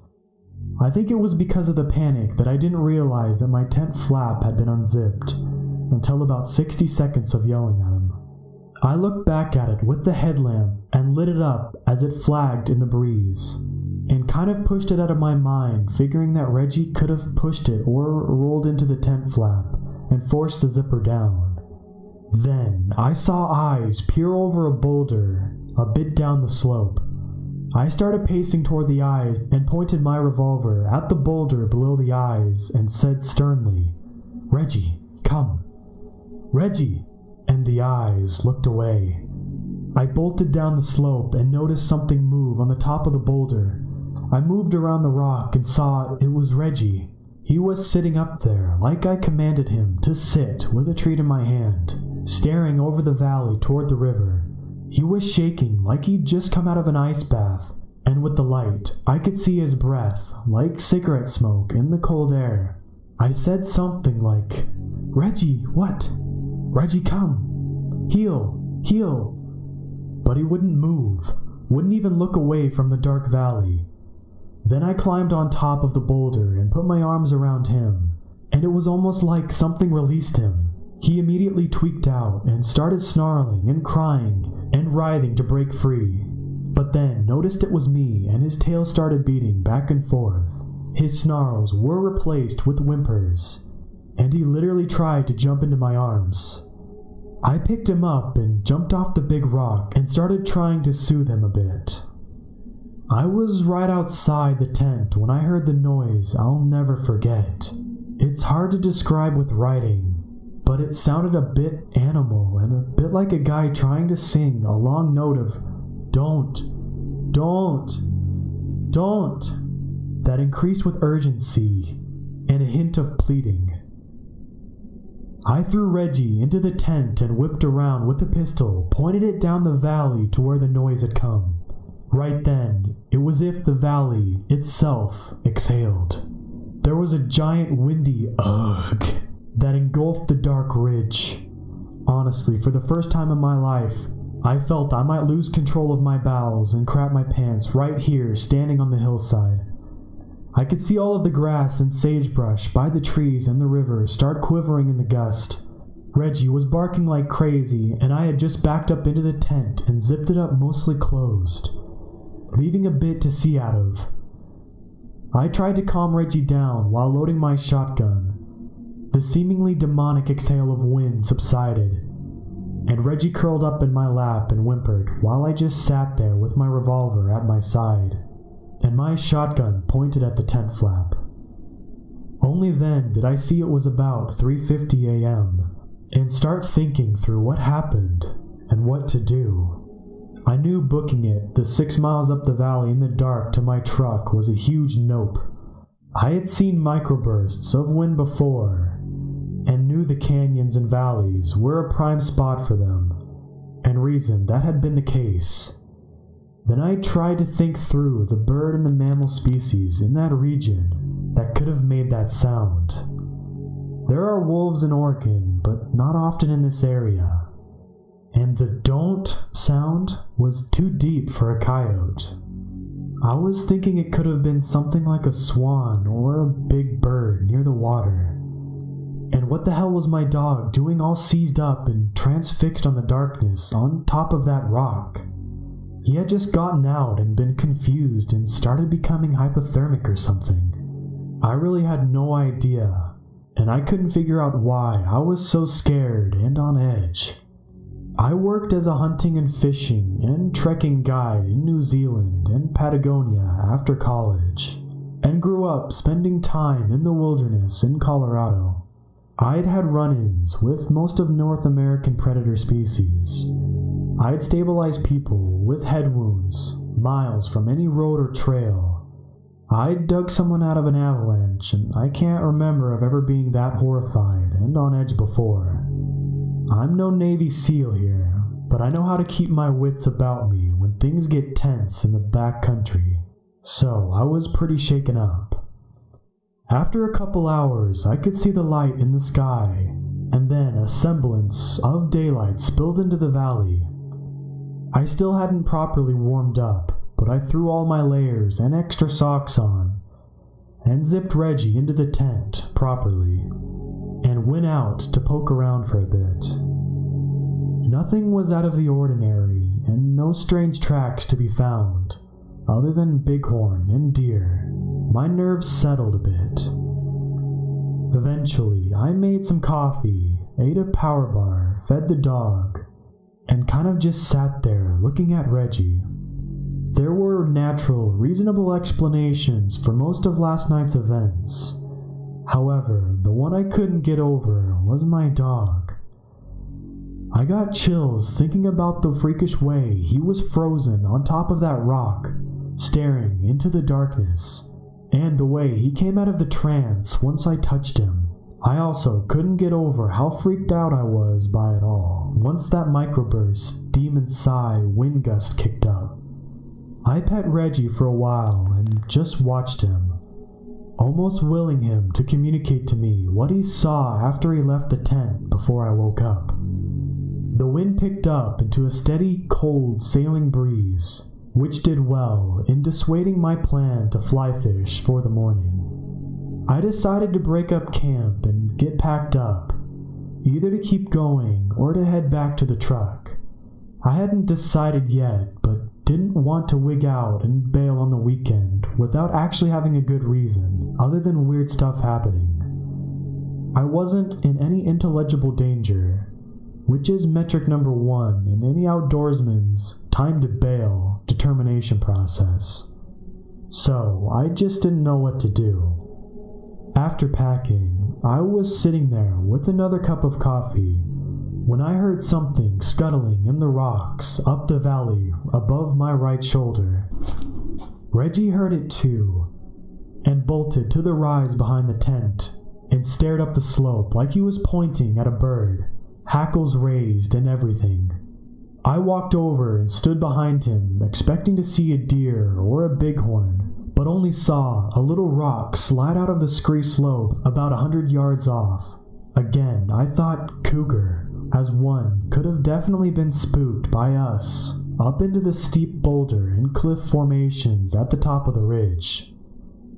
I think it was because of the panic that I didn't realize that my tent flap had been unzipped, until about 60 seconds of yelling at him. I looked back at it with the headlamp and lit it up as it flagged in the breeze, and kind of pushed it out of my mind, figuring that Reggie could have pushed it or rolled into the tent flap and forced the zipper down. Then I saw eyes peer over a boulder a bit down the slope. I started pacing toward the eyes and pointed my revolver at the boulder below the eyes and said sternly, "Reggie, come! Reggie!" And the eyes looked away. I bolted down the slope and noticed something move on the top of the boulder. I moved around the rock and saw it was Reggie. He was sitting up there, like I commanded him to sit, with a treat in my hand, staring over the valley toward the river. He was shaking like he'd just come out of an ice bath, and with the light, I could see his breath, like cigarette smoke, in the cold air. I said something like, "Reggie, what? Reggie, come! Heel! Heel!" But he wouldn't move, wouldn't even look away from the dark valley. Then I climbed on top of the boulder and put my arms around him, and it was almost like something released him. He immediately tweaked out and started snarling and crying and writhing to break free, but then noticed it was me and his tail started beating back and forth. His snarls were replaced with whimpers, and he literally tried to jump into my arms. I picked him up and jumped off the big rock and started trying to soothe him a bit. I was right outside the tent when I heard the noise I'll never forget. It's hard to describe with writing, but it sounded a bit animal and a bit like a guy trying to sing a long note of "don't, don't, don't," that increased with urgency and a hint of pleading. I threw Reggie into the tent and whipped around with the pistol, pointed it down the valley to where the noise had come. Right then, it was as if the valley itself exhaled. There was a giant windy ugh that engulfed the dark ridge. Honestly, for the first time in my life, I felt I might lose control of my bowels and crap my pants right here standing on the hillside. I could see all of the grass and sagebrush by the trees and the river start quivering in the gust. Reggie was barking like crazy, and I had just backed up into the tent and zipped it up mostly closed, leaving a bit to see out of. I tried to calm Reggie down while loading my shotgun. The seemingly demonic exhale of wind subsided, and Reggie curled up in my lap and whimpered while I just sat there with my revolver at my side, and my shotgun pointed at the tent flap. Only then did I see it was about 3:50 a.m., and start thinking through what happened and what to do. I knew booking it the 6 miles up the valley in the dark to my truck was a huge nope. I had seen microbursts of wind before, and knew the canyons and valleys were a prime spot for them, and reasoned that had been the case. Then I tried to think through the bird and the mammal species in that region that could have made that sound. There are wolves in Oregon, but not often in this area. And the don't sound was too deep for a coyote. I was thinking it could have been something like a swan or a big bird near the water. And what the hell was my dog doing all seized up and transfixed on the darkness on top of that rock? He had just gotten out and been confused and started becoming hypothermic or something. I really had no idea, and I couldn't figure out why I was so scared and on edge. I worked as a hunting and fishing and trekking guide in New Zealand and Patagonia after college, and grew up spending time in the wilderness in Colorado. I'd had run-ins with most of North American predator species. I'd stabilized people with head wounds miles from any road or trail. I'd dug someone out of an avalanche, and I can't remember of ever being that horrified and on edge before. I'm no Navy SEAL here, but I know how to keep my wits about me when things get tense in the back country, so I was pretty shaken up. After a couple hours, I could see the light in the sky, and then a semblance of daylight spilled into the valley. I still hadn't properly warmed up, but I threw all my layers and extra socks on, and zipped Reggie into the tent properly, and went out to poke around for a bit. Nothing was out of the ordinary, and no strange tracks to be found, other than bighorn and deer. My nerves settled a bit. Eventually, I made some coffee, ate a power bar, fed the dog, and kind of just sat there looking at Reggie. There were natural, reasonable explanations for most of last night's events. However, the one I couldn't get over was my dog. I got chills thinking about the freakish way he was frozen on top of that rock, staring into the darkness, and the way he came out of the trance once I touched him. I also couldn't get over how freaked out I was by it all once that microburst, demon sigh wind gust kicked up. I pet Reggie for a while and just watched him, almost willing him to communicate to me what he saw after he left the tent before I woke up. The wind picked up into a steady, cold sailing breeze, which did well in dissuading my plan to fly fish for the morning. I decided to break up camp and get packed up, either to keep going or to head back to the truck. I hadn't decided yet, but didn't want to wig out and bail on the weekend without actually having a good reason, other than weird stuff happening. I wasn't in any intelligible danger, which is metric number 1 in any outdoorsman's time to bail determination process. So I just didn't know what to do. After packing, I was sitting there with another cup of coffee when I heard something scuttling in the rocks up the valley above my right shoulder. Reggie heard it too, and bolted to the rise behind the tent and stared up the slope like he was pointing at a bird, hackles raised and everything. I walked over and stood behind him, expecting to see a deer or a bighorn, but only saw a little rock slide out of the scree slope about 100 yards off. Again, I thought cougar, as one could have definitely been spooked by us up into the steep boulder and cliff formations at the top of the ridge.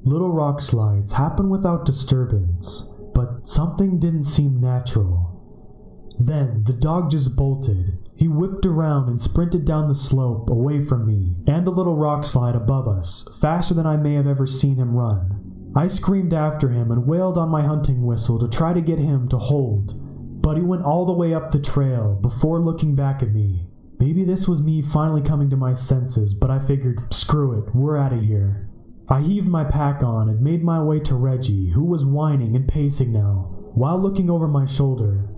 Little rock slides happen without disturbance, but something didn't seem natural. Then the dog just bolted. He whipped around and sprinted down the slope away from me and the little rock slide above us, faster than I may have ever seen him run. I screamed after him and wailed on my hunting whistle to try to get him to hold, but he went all the way up the trail before looking back at me. Maybe this was me finally coming to my senses, but I figured, screw it, we're out of here. I heaved my pack on and made my way to Reggie, who was whining and pacing now, while looking over my shoulder.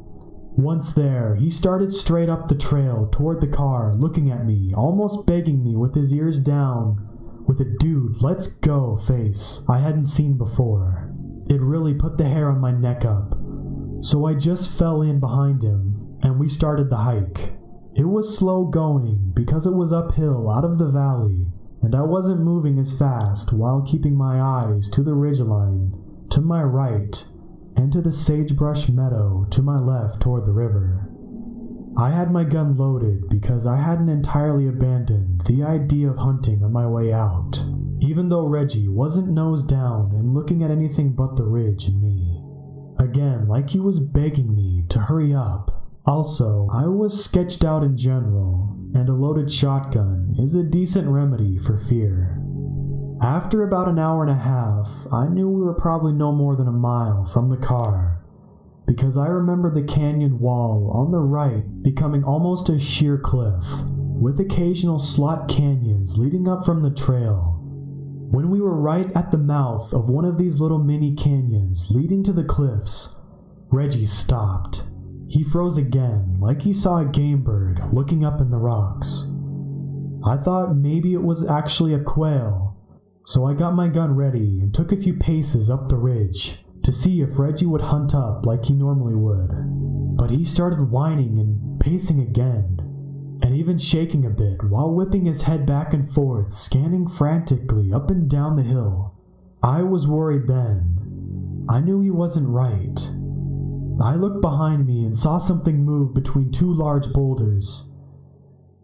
Once there, he started straight up the trail toward the car, looking at me, almost begging me with his ears down, with a "dude, let's go" face I hadn't seen before. It really put the hair on my neck up. So I just fell in behind him, and we started the hike. It was slow going because it was uphill out of the valley, and I wasn't moving as fast while keeping my eyes to the ridgeline to my right and to the sagebrush meadow to my left toward the river. I had my gun loaded because I hadn't entirely abandoned the idea of hunting on my way out, even though Reggie wasn't nose down and looking at anything but the ridge and me. Again, like he was begging me to hurry up. Also, I was sketched out in general, and a loaded shotgun is a decent remedy for fear. After about an hour and a half, I knew we were probably no more than a mile from the car, because I remember the canyon wall on the right becoming almost a sheer cliff, with occasional slot canyons leading up from the trail. When we were right at the mouth of one of these little mini canyons leading to the cliffs, Reggie stopped. He froze again, like he saw a game bird looking up in the rocks. I thought maybe it was actually a quail, so I got my gun ready and took a few paces up the ridge to see if Reggie would hunt up like he normally would. But he started whining and pacing again, and even shaking a bit while whipping his head back and forth, scanning frantically up and down the hill. I was worried then. I knew he wasn't right. I looked behind me and saw something move between two large boulders.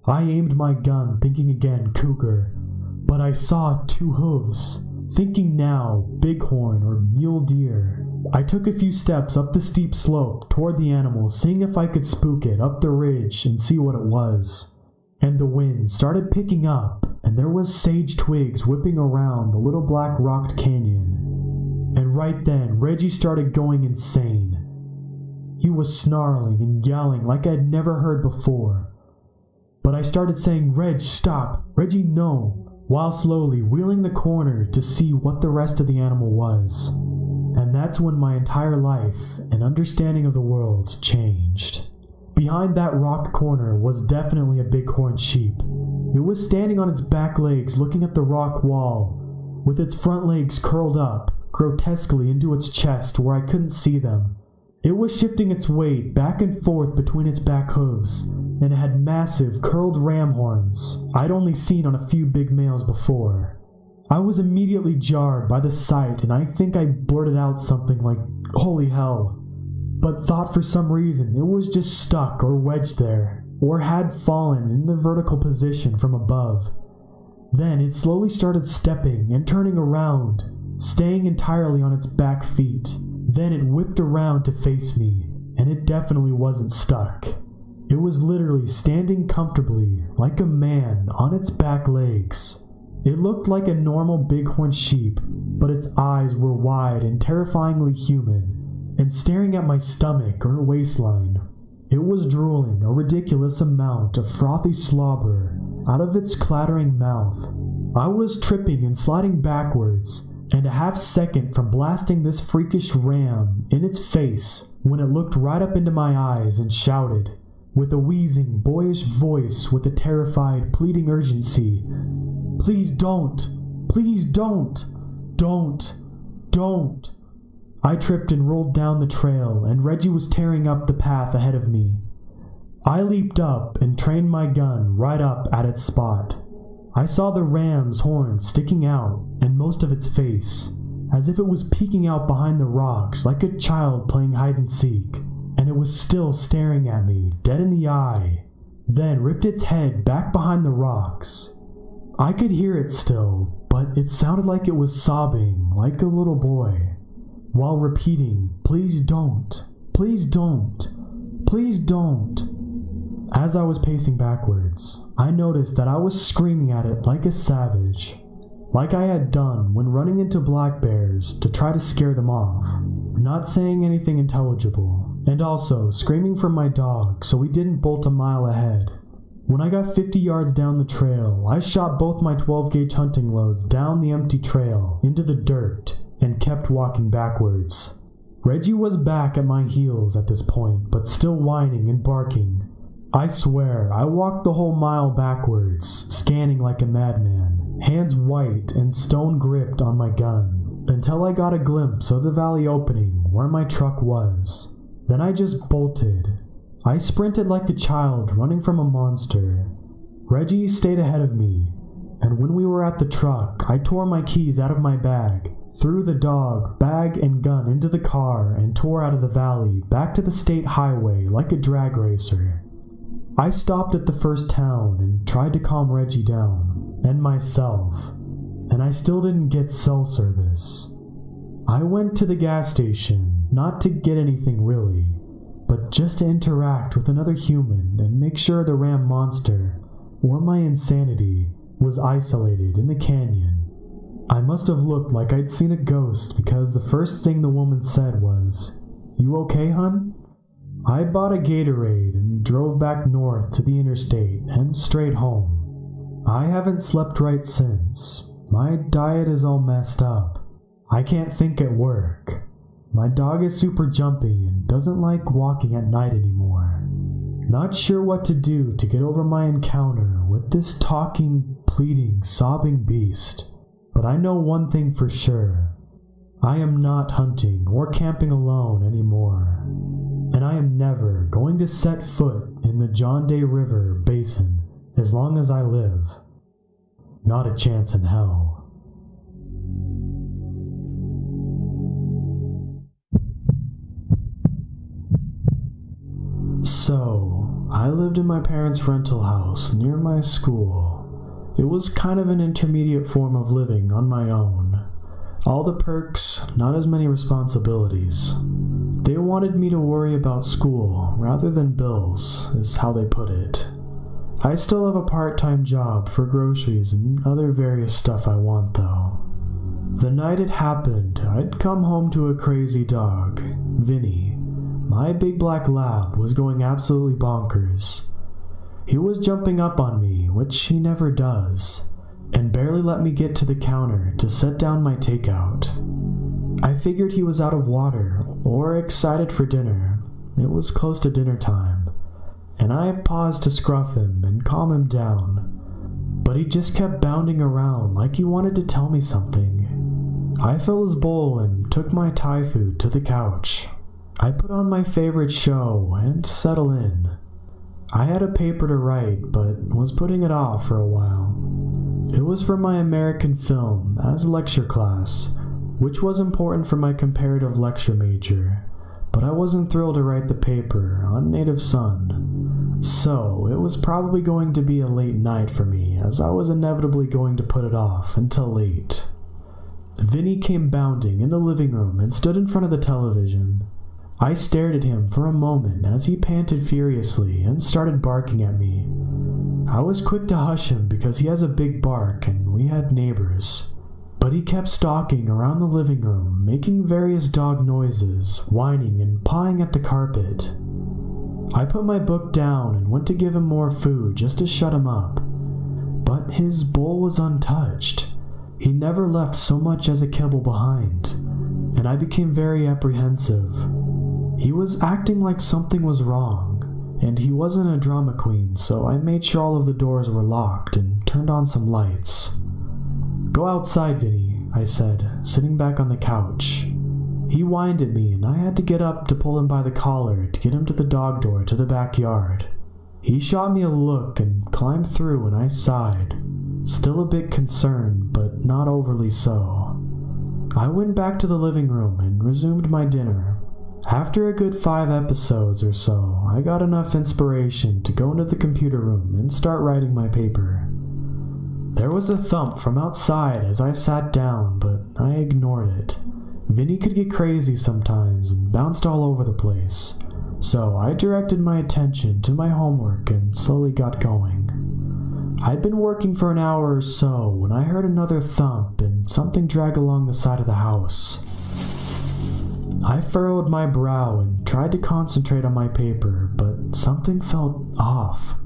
I aimed my gun, thinking again cougar, but I saw two hooves, thinking now bighorn or mule deer. I took a few steps up the steep slope toward the animal, seeing if I could spook it up the ridge and see what it was. And the wind started picking up, and there was sage twigs whipping around the little black rocked canyon. And right then, Reggie started going insane. He was snarling and yelling like I'd never heard before. But I started saying, "Reg, stop! Reggie, no!" while slowly wheeling the corner to see what the rest of the animal was. And that's when my entire life and understanding of the world changed. Behind that rock corner was definitely a bighorn sheep. It was standing on its back legs looking at the rock wall, with its front legs curled up grotesquely into its chest where I couldn't see them. It was shifting its weight back and forth between its back hooves, and it had massive curled ram horns I'd only seen on a few big males before. I was immediately jarred by the sight, and I think I blurted out something like, "Holy hell," but thought for some reason it was just stuck or wedged there, or had fallen in the vertical position from above. Then it slowly started stepping and turning around, staying entirely on its back feet. Then it whipped around to face me, and it definitely wasn't stuck. It was literally standing comfortably, like a man, on its back legs. It looked like a normal bighorn sheep, but its eyes were wide and terrifyingly human, and staring at my stomach or waistline. It was drooling a ridiculous amount of frothy slobber out of its clattering mouth. I was tripping and sliding backwards, and a half second from blasting this freakish ram in its face when it looked right up into my eyes and shouted, with a wheezing, boyish voice with a terrified, pleading urgency, "Please don't! Please don't! Don't! Don't!" I tripped and rolled down the trail, and Reggie was tearing up the path ahead of me. I leaped up and trained my gun right up at its spot. I saw the ram's horns sticking out, and most of its face, as if it was peeking out behind the rocks like a child playing hide-and-seek, and it was still staring at me, dead in the eye, then ripped its head back behind the rocks. I could hear it still, but it sounded like it was sobbing like a little boy, while repeating, "Please don't, please don't, please don't." As I was pacing backwards, I noticed that I was screaming at it like a savage, like I had done when running into black bears to try to scare them off, not saying anything intelligible, and also screaming for my dog so he didn't bolt a mile ahead. When I got 50 yards down the trail, I shot both my 12-gauge hunting loads down the empty trail into the dirt and kept walking backwards. Reggie was back at my heels at this point, but still whining and barking. I swear, I walked the whole mile backwards, scanning like a madman, hands white and stone gripped on my gun, until I got a glimpse of the valley opening where my truck was. Then I just bolted. I sprinted like a child running from a monster. Reggie stayed ahead of me, and when we were at the truck, I tore my keys out of my bag, threw the dog, bag, and gun into the car, and tore out of the valley back to the state highway like a drag racer. I stopped at the first town and tried to calm Reggie down, and myself, and I still didn't get cell service. I went to the gas station, not to get anything really, but just to interact with another human and make sure the Ram monster, or my insanity, was isolated in the canyon. I must have looked like I'd seen a ghost because the first thing the woman said was, "You okay, hun?" I bought a Gatorade and drove back north to the interstate and straight home. I haven't slept right since. My diet is all messed up. I can't think at work. My dog is super jumpy and doesn't like walking at night anymore. Not sure what to do to get over my encounter with this talking, pleading, sobbing beast. But I know one thing for sure. I am not hunting or camping alone anymore. And I am never going to set foot in the John Day River basin as long as I live. Not a chance in hell. So, I lived in my parents' rental house near my school. It was kind of an intermediate form of living on my own. All the perks, not as many responsibilities. They wanted me to worry about school rather than bills, is how they put it. I still have a part-time job for groceries and other various stuff I want though. The night it happened, I'd come home to a crazy dog, Vinny. My big black lab was going absolutely bonkers. He was jumping up on me, which he never does, and barely let me get to the counter to set down my takeout. I figured he was out of water or excited for dinner. It was close to dinner time, and I paused to scruff him and calm him down. But he just kept bounding around like he wanted to tell me something. I filled his bowl and took my Thai food to the couch. I put on my favorite show and settle in. I had a paper to write, but was putting it off for a while. It was for my American film as a lecture class, which was important for my comparative lecture major, but I wasn't thrilled to write the paper on native son. So, it was probably going to be a late night for me, as I was inevitably going to put it off until late. Vinny came bounding in the living room and stood in front of the television. I stared at him for a moment as he panted furiously and started barking at me. I was quick to hush him because he has a big bark and we had neighbors. But he kept stalking around the living room, making various dog noises, whining and pawing at the carpet. I put my book down and went to give him more food just to shut him up. But his bowl was untouched. He never left so much as a kibble behind, and I became very apprehensive. He was acting like something was wrong, and he wasn't a drama queen, so I made sure all of the doors were locked and turned on some lights. "Go outside, Vinny," I said, sitting back on the couch. He whined at me, and I had to get up to pull him by the collar to get him to the dog door to the backyard. He shot me a look and climbed through, and I sighed, still a bit concerned, but not overly so. I went back to the living room and resumed my dinner. After a good 5 episodes or so, I got enough inspiration to go into the computer room and start writing my paper. There was a thump from outside as I sat down, but I ignored it. Vinny could get crazy sometimes and bounced all over the place, so I directed my attention to my homework and slowly got going. I'd been working for an hour or so when I heard another thump and something drag along the side of the house. I furrowed my brow and tried to concentrate on my paper, but something felt off.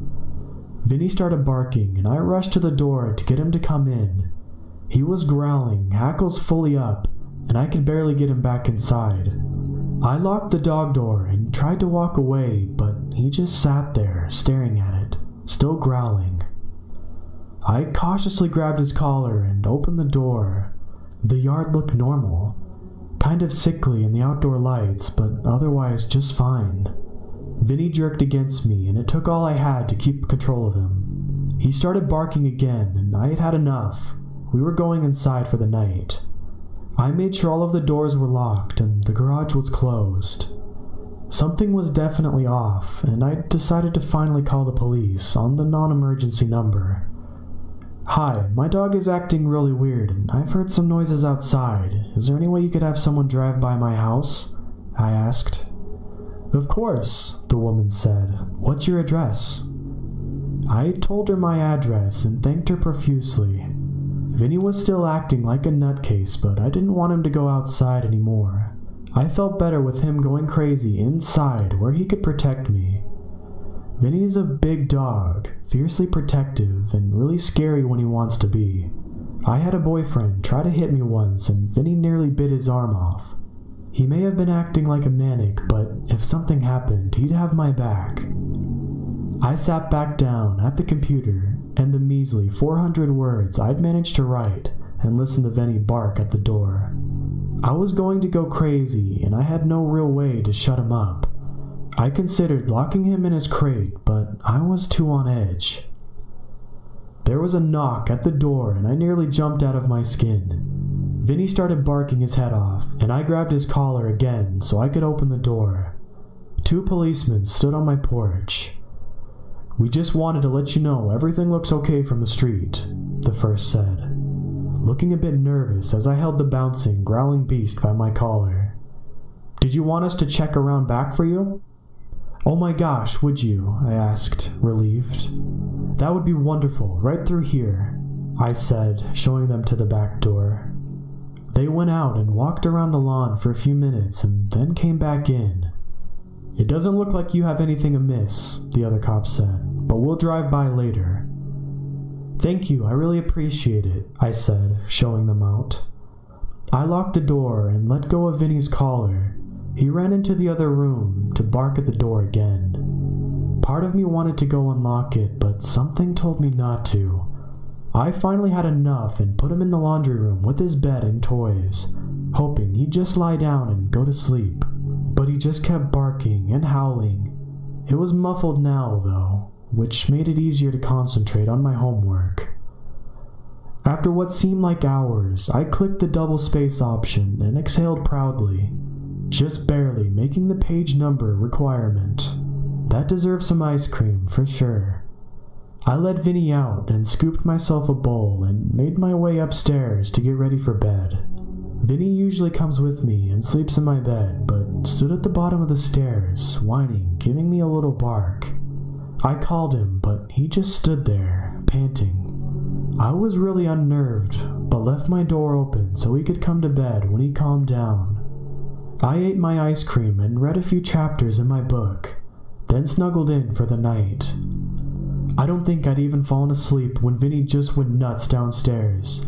Vinny started barking, and I rushed to the door to get him to come in. He was growling, hackles fully up, and I could barely get him back inside. I locked the dog door and tried to walk away, but he just sat there, staring at it, still growling. I cautiously grabbed his collar and opened the door. The yard looked normal, kind of sickly in the outdoor lights, but otherwise just fine. Vinny jerked against me, and it took all I had to keep control of him. He started barking again, and I had had enough. We were going inside for the night. I made sure all of the doors were locked and the garage was closed. Something was definitely off, and I decided to finally call the police on the non-emergency number. "Hi, my dog is acting really weird, and I've heard some noises outside. Is there any way you could have someone drive by my house?" I asked. "Of course," the woman said. "What's your address?" I told her my address and thanked her profusely. Vinny was still acting like a nutcase, but I didn't want him to go outside anymore. I felt better with him going crazy inside where he could protect me. Vinny is a big dog, fiercely protective, and really scary when he wants to be. I had a boyfriend try to hit me once, and Vinny nearly bit his arm off. He may have been acting like a maniac, but if something happened, he'd have my back. I sat back down at the computer, and the measly 400 words I'd managed to write, and listened to Vinny bark at the door. I was going to go crazy, and I had no real way to shut him up. I considered locking him in his crate, but I was too on edge. There was a knock at the door, and I nearly jumped out of my skin. Vinny started barking his head off, and I grabbed his collar again so I could open the door. 2 policemen stood on my porch. "We just wanted to let you know everything looks okay from the street," the first said, looking a bit nervous as I held the bouncing, growling beast by my collar. "Did you want us to check around back for you?" "Oh my gosh, would you?" I asked, relieved. "That would be wonderful, right through here," I said, showing them to the back door. They went out and walked around the lawn for a few minutes and then came back in. "It doesn't look like you have anything amiss," the other cop said, "but we'll drive by later." "Thank you, I really appreciate it," I said, showing them out. I locked the door and let go of Vinny's collar. He ran into the other room to bark at the door again. Part of me wanted to go unlock it, but something told me not to. I finally had enough and put him in the laundry room with his bed and toys, hoping he'd just lie down and go to sleep. But he just kept barking and howling. It was muffled now, though, which made it easier to concentrate on my homework. After what seemed like hours, I clicked the double space option and exhaled proudly, just barely making the page number requirement. That deserves some ice cream, for sure. I let Vinny out and scooped myself a bowl and made my way upstairs to get ready for bed. Vinny usually comes with me and sleeps in my bed, but stood at the bottom of the stairs, whining, giving me a little bark. I called him, but he just stood there, panting. I was really unnerved, but left my door open so he could come to bed when he calmed down. I ate my ice cream and read a few chapters in my book, then snuggled in for the night. I don't think I'd even fallen asleep when Vinny just went nuts downstairs.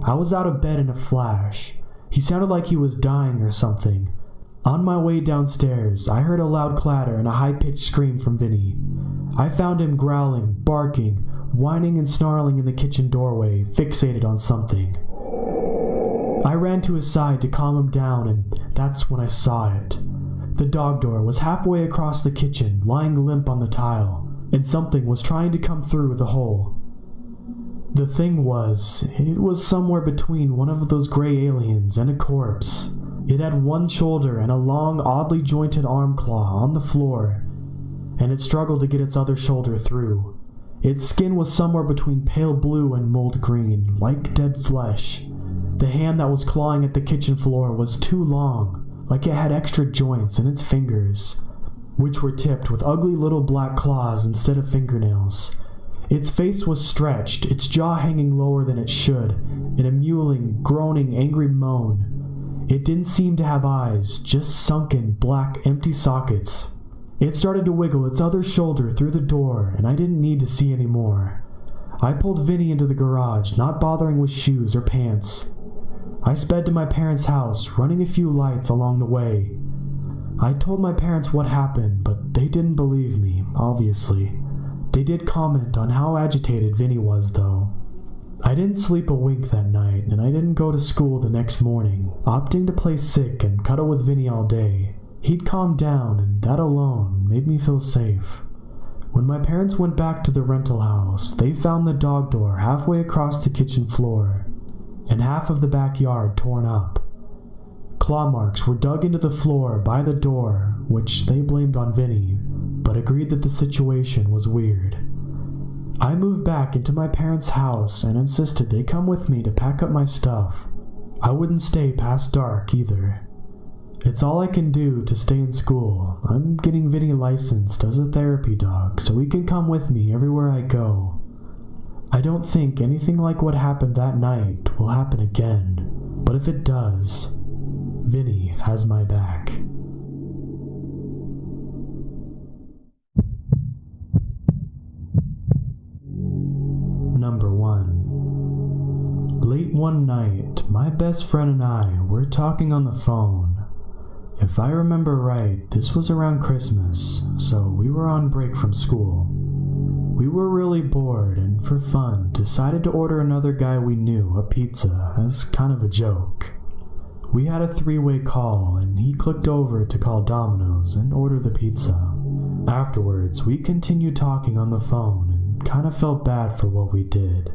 I was out of bed in a flash. He sounded like he was dying or something. On my way downstairs, I heard a loud clatter and a high-pitched scream from Vinny. I found him growling, barking, whining and snarling in the kitchen doorway, fixated on something. I ran to his side to calm him down, and that's when I saw it. The dog door was halfway across the kitchen, lying limp on the tile, and something was trying to come through the hole. The thing it was somewhere between one of those gray aliens and a corpse. It had one shoulder and a long, oddly jointed arm claw on the floor, and it struggled to get its other shoulder through. Its skin was somewhere between pale blue and mold green, like dead flesh. The hand that was clawing at the kitchen floor was too long, like it had extra joints in its fingers, which were tipped with ugly little black claws instead of fingernails. Its face was stretched, its jaw hanging lower than it should, in a mewling, groaning, angry moan. It didn't seem to have eyes, just sunken, black, empty sockets. It started to wiggle its other shoulder through the door, and I didn't need to see any more. I pulled Vinny into the garage, not bothering with shoes or pants. I sped to my parents' house, running a few lights along the way. I told my parents what happened, but they didn't believe me, obviously. They did comment on how agitated Vinny was, though. I didn't sleep a wink that night, and I didn't go to school the next morning, opting to play sick and cuddle with Vinny all day. He'd calmed down, and that alone made me feel safe. When my parents went back to the rental house, they found the dog door halfway across the kitchen floor, and half of the backyard torn up. Claw marks were dug into the floor by the door, which they blamed on Vinny, but agreed that the situation was weird. I moved back into my parents' house and insisted they come with me to pack up my stuff. I wouldn't stay past dark either. It's all I can do to stay in school. I'm getting Vinny licensed as a therapy dog, so he can come with me everywhere I go. I don't think anything like what happened that night will happen again, but if it does, Vinny has my back. Number 1. Late one night, my best friend and I were talking on the phone. If I remember right, this was around Christmas, so we were on break from school. We were really bored and for fun decided to order another guy we knew a pizza as kind of a joke. We had a three-way call and he clicked over to call Domino's and order the pizza. Afterwards, we continued talking on the phone and kind of felt bad for what we did.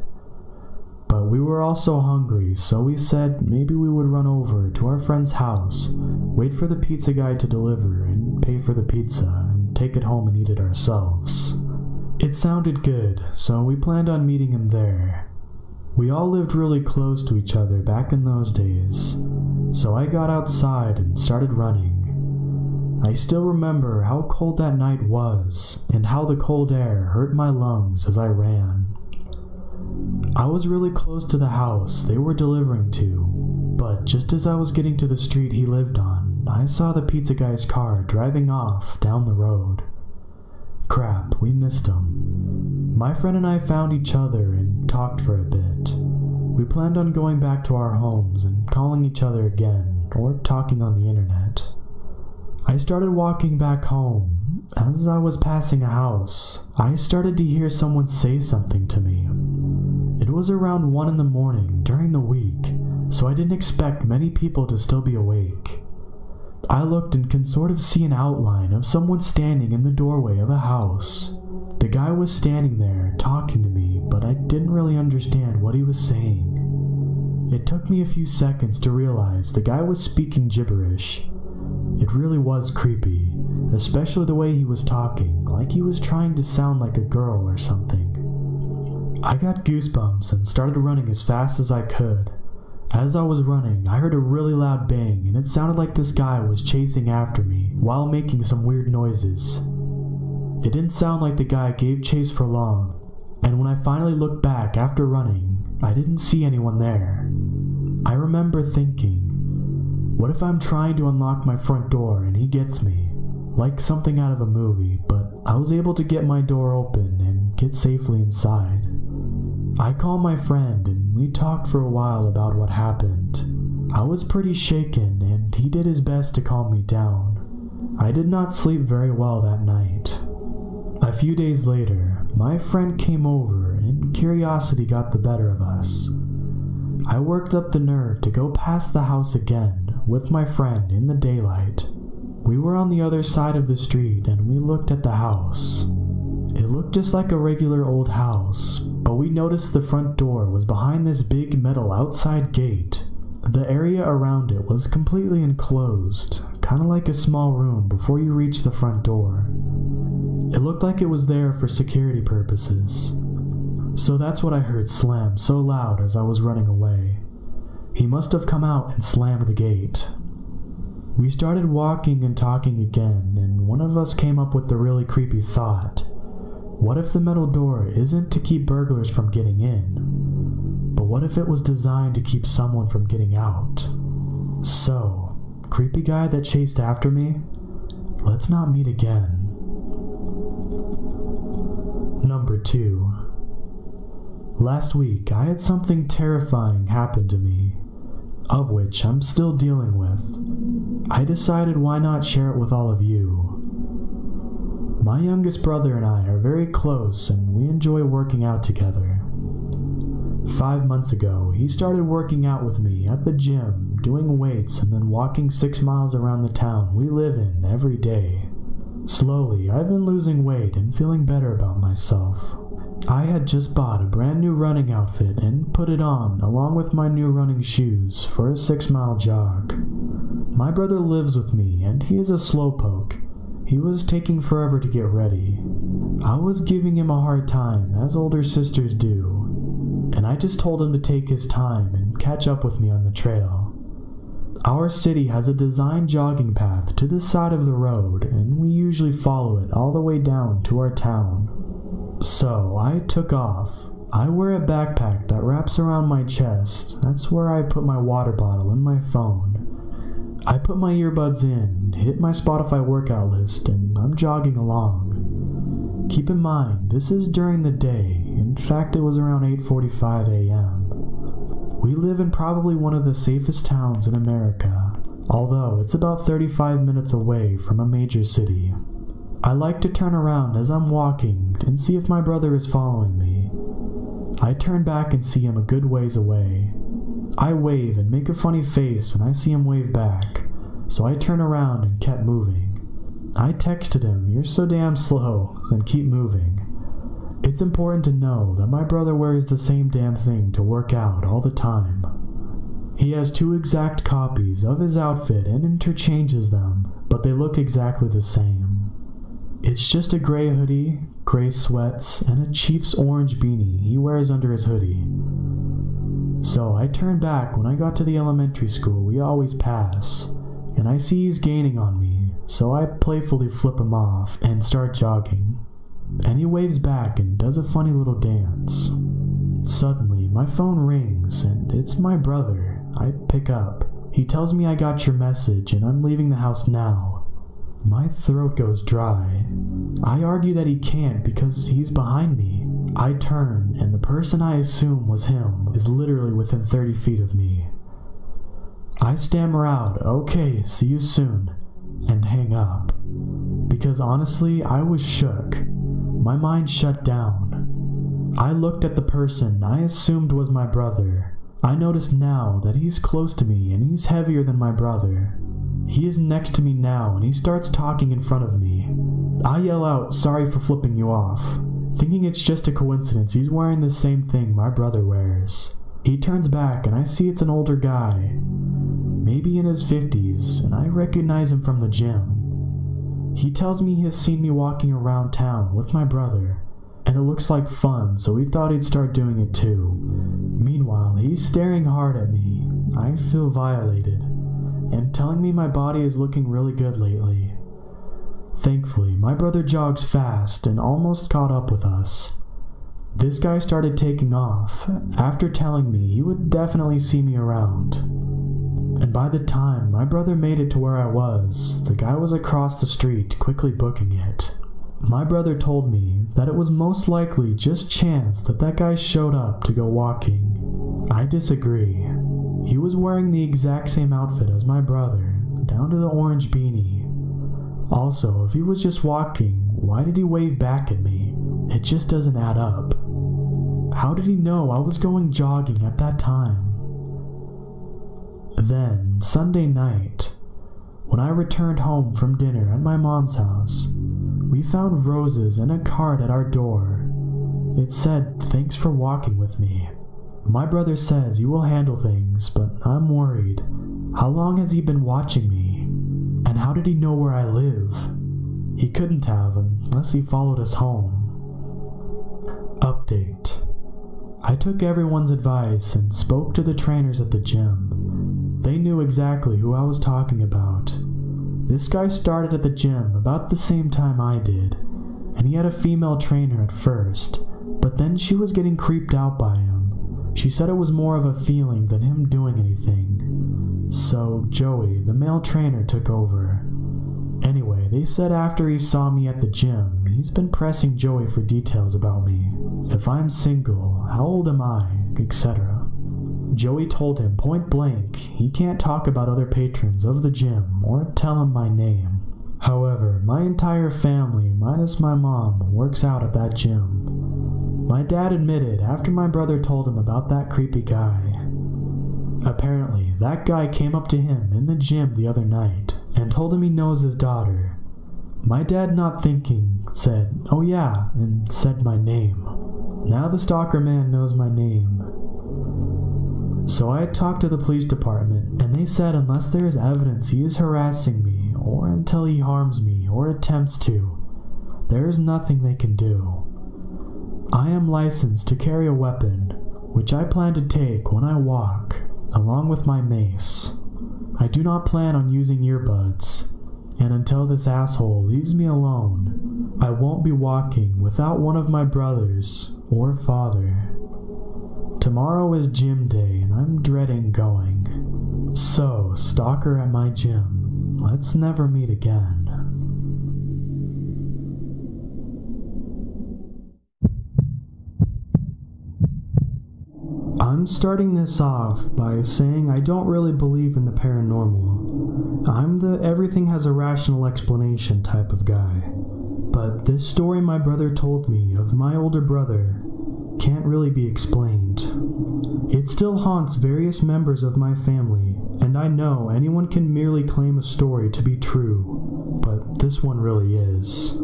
But we were also hungry, so we said maybe we would run over to our friend's house, wait for the pizza guy to deliver, and pay for the pizza, and take it home and eat it ourselves. It sounded good, so we planned on meeting him there. We all lived really close to each other back in those days, so I got outside and started running. I still remember how cold that night was, and how the cold air hurt my lungs as I ran. I was really close to the house they were delivering to, but just as I was getting to the street he lived on, I saw the pizza guy's car driving off down the road. Crap, we missed him. My friend and I found each other and talked for a bit. We planned on going back to our homes and calling each other again, or talking on the internet. I started walking back home. As I was passing a house, I started to hear someone say something to me. It was around 1 in the morning during the week, so I didn't expect many people to still be awake. I looked and can sort of see an outline of someone standing in the doorway of a house. The guy was standing there talking to me, but I didn't really understand what he was saying. It took me a few seconds to realize the guy was speaking gibberish. It really was creepy, especially the way he was talking, like he was trying to sound like a girl or something. I got goosebumps and started running as fast as I could. As I was running, I heard a really loud bang, and it sounded like this guy was chasing after me while making some weird noises. It didn't sound like the guy gave chase for long, and when I finally looked back after running, I didn't see anyone there. I remember thinking, what if I'm trying to unlock my front door and he gets me? Like something out of a movie, but I was able to get my door open and get safely inside. I called my friend and we talked for a while about what happened. I was pretty shaken and he did his best to calm me down. I did not sleep very well that night. A few days later, my friend came over and curiosity got the better of us. I worked up the nerve to go past the house again with my friend in the daylight. We were on the other side of the street and we looked at the house. It looked just like a regular old house, but we noticed the front door was behind this big metal outside gate. The area around it was completely enclosed, kind of like a small room before you reach the front door. It looked like it was there for security purposes. So that's what I heard slam so loud as I was running away. He must have come out and slammed the gate. We started walking and talking again, and one of us came up with the really creepy thought. What if the metal door isn't to keep burglars from getting in, but what if it was designed to keep someone from getting out? So, creepy guy that chased after me, let's not meet again. Number 2. Last week, I had something terrifying happen to me. of which I'm still dealing with, I decided why not share it with all of you. My youngest brother and I are very close and we enjoy working out together. 5 months ago, he started working out with me at the gym, doing weights and then walking 6 miles around the town we live in every day. Slowly, I've been losing weight and feeling better about myself. I had just bought a brand new running outfit and put it on along with my new running shoes for a 6-mile jog. My brother lives with me and he is a slowpoke. He was taking forever to get ready. I was giving him a hard time, as older sisters do, and I just told him to take his time and catch up with me on the trail. Our city has a designed jogging path to the side of the road, and we usually follow it all the way down to our town. So I took off. I wear a backpack that wraps around my chest. That's where I put my water bottle and my phone. I put my earbuds in, hit my Spotify workout list, and I'm jogging along. Keep in mind, this is during the day. In fact, it was around 8:45 a.m. We live in probably one of the safest towns in America, although it's about 35 minutes away from a major city. I like to turn around as I'm walking and see if my brother is following me. I turn back and see him a good ways away. I wave and make a funny face and I see him wave back, so I turn around and kept moving. I texted him, "You're so damn slow," and keep moving. It's important to know that my brother wears the same damn thing to work out all the time. He has 2 exact copies of his outfit and interchanges them, but they look exactly the same. It's just a gray hoodie, gray sweats, and a Chiefs orange beanie he wears under his hoodie. So I turn back when I got to the elementary school we always pass, and I see he's gaining on me, so I playfully flip him off and start jogging. And he waves back and does a funny little dance. Suddenly, my phone rings, and it's my brother. I pick up. He tells me I got your message and I'm leaving the house now. My throat goes dry. I argue that he can't because he's behind me. I turn, and the person I assume was him is literally within 30 feet of me. I stammer out, "Okay, see you soon," and hang up. Because honestly, I was shook. My mind shut down. I looked at the person I assumed was my brother. I notice now that he's close to me and he's heavier than my brother. He is next to me now and he starts talking in front of me. I yell out, "Sorry for flipping you off," thinking it's just a coincidence he's wearing the same thing my brother wears. He turns back and I see it's an older guy, maybe in his 50s, and I recognize him from the gym. He tells me he has seen me walking around town with my brother, and it looks like fun, so he thought he'd start doing it too. Meanwhile, he's staring hard at me. I feel violated, and telling me my body is looking really good lately. Thankfully, my brother jogs fast and almost caught up with us. This guy started taking off, after telling me he would definitely see me around. And by the time my brother made it to where I was, the guy was across the street quickly booking it. My brother told me that it was most likely just chance that that guy showed up to go walking. I disagree. He was wearing the exact same outfit as my brother, down to the orange beanie. Also, if he was just walking, why did he wave back at me? It just doesn't add up. How did he know I was going jogging at that time? Then, Sunday night, when I returned home from dinner at my mom's house, we found roses and a card at our door. It said, "Thanks for walking with me." My brother says he will handle things, but I'm worried. How long has he been watching me? And how did he know where I live? He couldn't have unless he followed us home. Update. I took everyone's advice and spoke to the trainers at the gym. They knew exactly who I was talking about. This guy started at the gym about the same time I did, and he had a female trainer at first, but then she was getting creeped out by him. She said it was more of a feeling than him doing anything. So Joey, the male trainer, took over. Anyway, they said after he saw me at the gym, he's been pressing Joey for details about me. If I'm single, how old am I, etc. Joey told him point blank he can't talk about other patrons of the gym or tell him my name. However, my entire family, minus my mom, works out at that gym. My dad admitted after my brother told him about that creepy guy. Apparently, that guy came up to him in the gym the other night and told him he knows his daughter. My dad, not thinking, said, "Oh yeah," and said my name. Now the stalker man knows my name. So I talked to the police department, and they said unless there is evidence he is harassing me, or until he harms me or attempts to, there is nothing they can do. I am licensed to carry a weapon, which I plan to take when I walk, along with my mace. I do not plan on using earbuds, and until this asshole leaves me alone, I won't be walking without one of my brothers or father. Tomorrow is gym day, and I'm dreading going. So, stalker at my gym, let's never meet again. I'm starting this off by saying I don't really believe in the paranormal. I'm the everything has a rational explanation type of guy. But this story my brother told me of my older brother can't really be explained. It still haunts various members of my family, and I know anyone can merely claim a story to be true, but this one really is.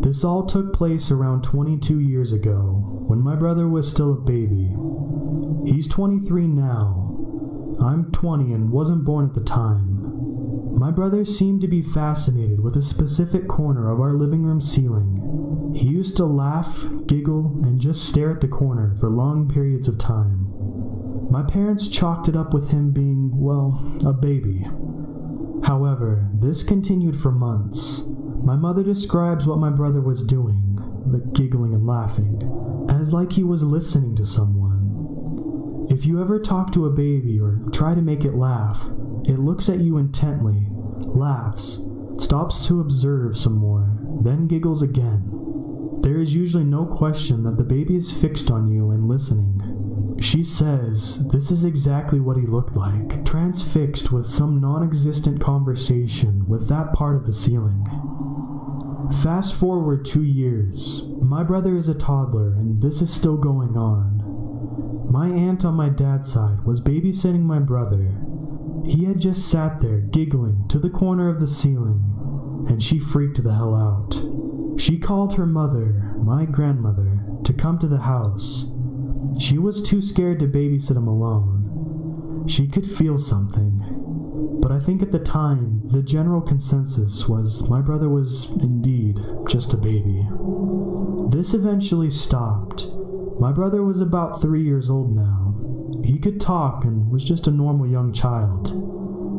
This all took place around 22 years ago, when my brother was still a baby. He's 23 now. I'm 20 and wasn't born at the time. My brother seemed to be fascinated with a specific corner of our living room ceiling. He used to laugh, giggle, and just stare at the corner for long periods of time. My parents chalked it up with him being, well, a baby. However, this continued for months. My mother describes what my brother was doing, the giggling and laughing, as like he was listening to someone. If you ever talk to a baby or try to make it laugh, it looks at you intently, laughs, stops to observe some more, then giggles again. There is usually no question that the baby is fixed on you and listening. She says this is exactly what he looked like, transfixed with some non-existent conversation with that part of the ceiling. Fast forward 2 years. My brother is a toddler, and this is still going on. My aunt on my dad's side was babysitting my brother. He had just sat there giggling to the corner of the ceiling, and she freaked the hell out. She called her mother, my grandmother, to come to the house. She was too scared to babysit him alone. She could feel something. But I think at the time, the general consensus was my brother was indeed just a baby. This eventually stopped. My brother was about 3 years old now. He could talk and was just a normal young child.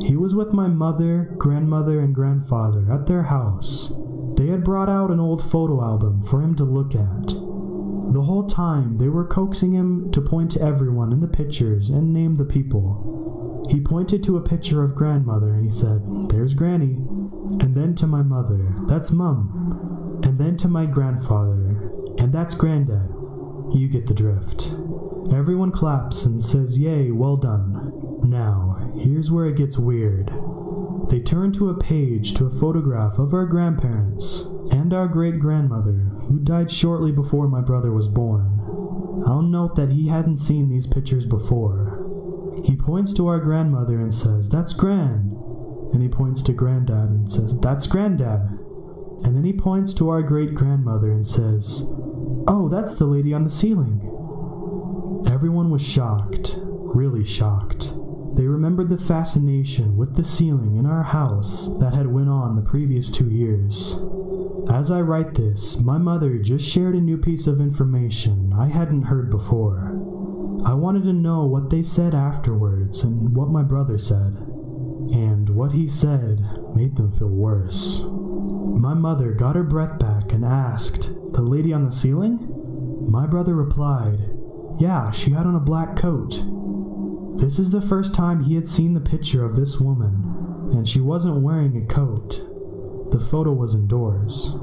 He was with my mother, grandmother, and grandfather at their house. They had brought out an old photo album for him to look at. The whole time, they were coaxing him to point to everyone in the pictures and name the people. He pointed to a picture of grandmother and he said, "There's Granny." And then to my mother, "That's Mum." And then to my grandfather, "And that's Granddad." You get the drift. Everyone claps and says, "Yay, well done." Now, here's where it gets weird. They turn to a page to a photograph of our grandparents and our great-grandmother, who died shortly before my brother was born. I'll note that he hadn't seen these pictures before. He points to our grandmother and says, "That's Gran." And he points to Granddad and says, "That's Granddad." And then he points to our great-grandmother and says, "Oh, that's the lady on the ceiling." Everyone was shocked, really shocked. They remembered the fascination with the ceiling in our house that had went on the previous 2 years. As I write this, my mother just shared a new piece of information I hadn't heard before. I wanted to know what they said afterwards and what my brother said. And what he said made them feel worse. My mother got her breath back and asked, "The lady on the ceiling?" My brother replied, "Yeah, she had on a black coat." This is the first time he had seen the picture of this woman, and she wasn't wearing a coat. The photo was indoors.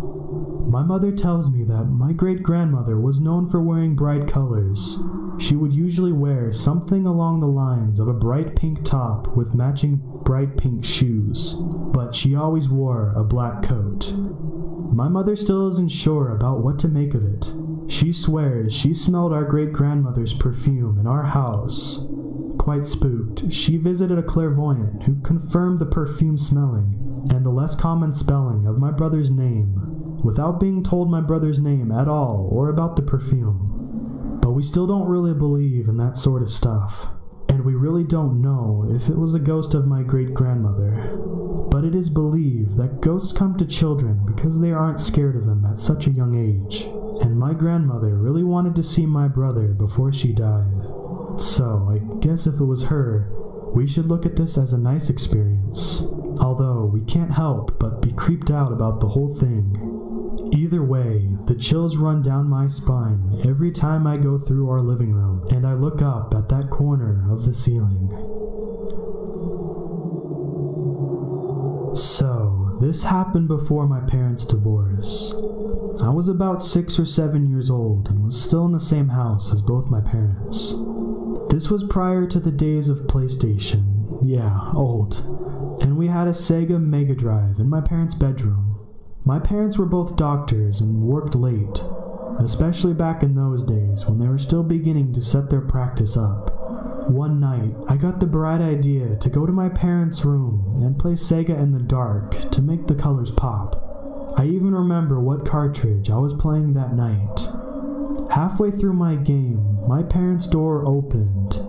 My mother tells me that my great-grandmother was known for wearing bright colors, She would usually wear something along the lines of a bright pink top with matching bright pink shoes, but she always wore a black coat. My mother still isn't sure about what to make of it. She swears she smelled our great-grandmother's perfume in our house. Quite spooked, she visited a clairvoyant who confirmed the perfume smelling and the less common spelling of my brother's name, without being told my brother's name at all or about the perfume. But we still don't really believe in that sort of stuff, and we really don't know if it was a ghost of my great-grandmother. But it is believed that ghosts come to children because they aren't scared of them at such a young age, and my grandmother really wanted to see my brother before she died. So I guess if it was her, we should look at this as a nice experience, although we can't help but be creeped out about the whole thing. Either way, the chills run down my spine every time I go through our living room and I look up at that corner of the ceiling. So, this happened before my parents' divorce. I was about 6 or 7 years old and was still in the same house as both my parents. This was prior to the days of PlayStation. Yeah, old. And we had a Sega Mega Drive in my parents' bedroom. My parents were both doctors and worked late, especially back in those days when they were still beginning to set their practice up. One night, I got the bright idea to go to my parents' room and play Sega in the dark to make the colors pop. I even remember what cartridge I was playing that night. Halfway through my game, my parents' door opened.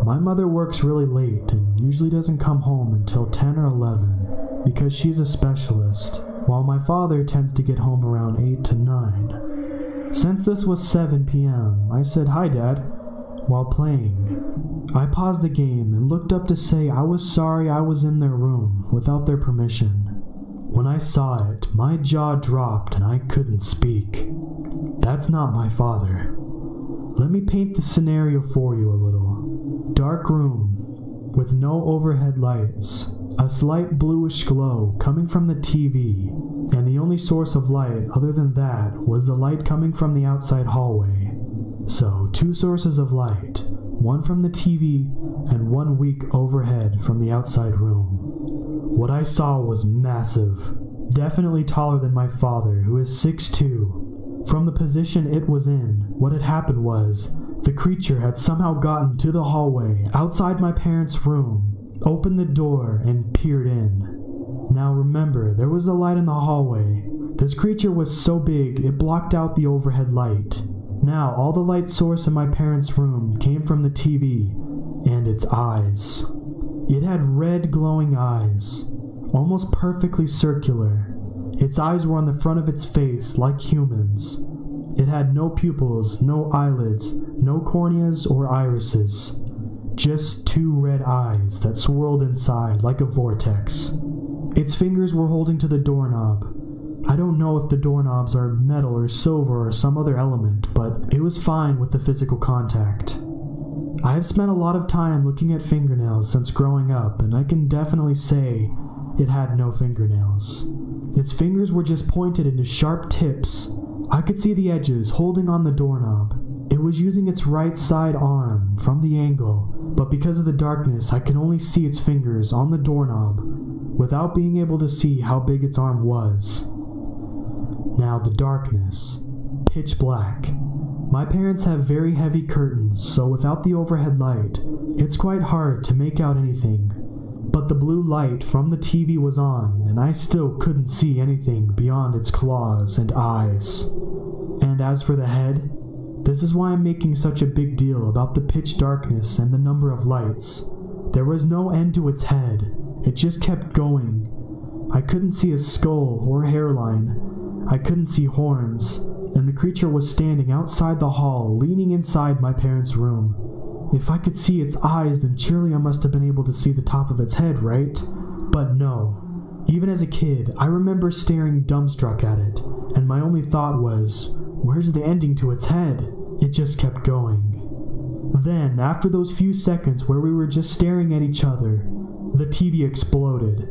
My mother works really late and usually doesn't come home until 10 or 11 because she's a specialist, while my father tends to get home around 8 to 9. Since this was 7 p.m., I said, "Hi, Dad," while playing. I paused the game and looked up to say I was sorry I was in their room without their permission. When I saw it, my jaw dropped and I couldn't speak. That's not my father. Let me paint the scenario for you a little. Dark room with no overhead lights. A slight bluish glow coming from the TV, and the only source of light other than that was the light coming from the outside hallway. So, 2 sources of light, one from the TV and one weak overhead from the outside room. What I saw was massive, definitely taller than my father, who is 6'2". From the position it was in, what had happened was, the creature had somehow gotten to the hallway outside my parents' room, opened the door, and peered in. Now remember, there was a light in the hallway. This creature was so big, it blocked out the overhead light. Now, all the light source in my parents' room came from the TV, and its eyes. It had red glowing eyes, almost perfectly circular. Its eyes were on the front of its face, like humans. It had no pupils, no eyelids, no corneas or irises. Just 2 red eyes that swirled inside like a vortex. Its fingers were holding to the doorknob. I don't know if the doorknobs are metal or silver or some other element, but it was fine with the physical contact. I have spent a lot of time looking at fingernails since growing up, and I can definitely say it had no fingernails. Its fingers were just pointed into sharp tips. I could see the edges holding on the doorknob. It was using its right side arm from the angle, but because of the darkness I could only see its fingers on the doorknob without being able to see how big its arm was. Now the darkness. Pitch black. My parents have very heavy curtains, so without the overhead light, it's quite hard to make out anything. But the blue light from the TV was on, and I still couldn't see anything beyond its claws and eyes. And as for the head, this is why I'm making such a big deal about the pitch darkness and the number of lights. There was no end to its head. It just kept going. I couldn't see a skull or hairline. I couldn't see horns, and the creature was standing outside the hall, leaning inside my parents' room. If I could see its eyes, then surely I must have been able to see the top of its head, right? But no. Even as a kid, I remember staring dumbstruck at it, and my only thought was, where's the ending to its head? It just kept going. Then, after those few seconds where we were just staring at each other, the TV exploded.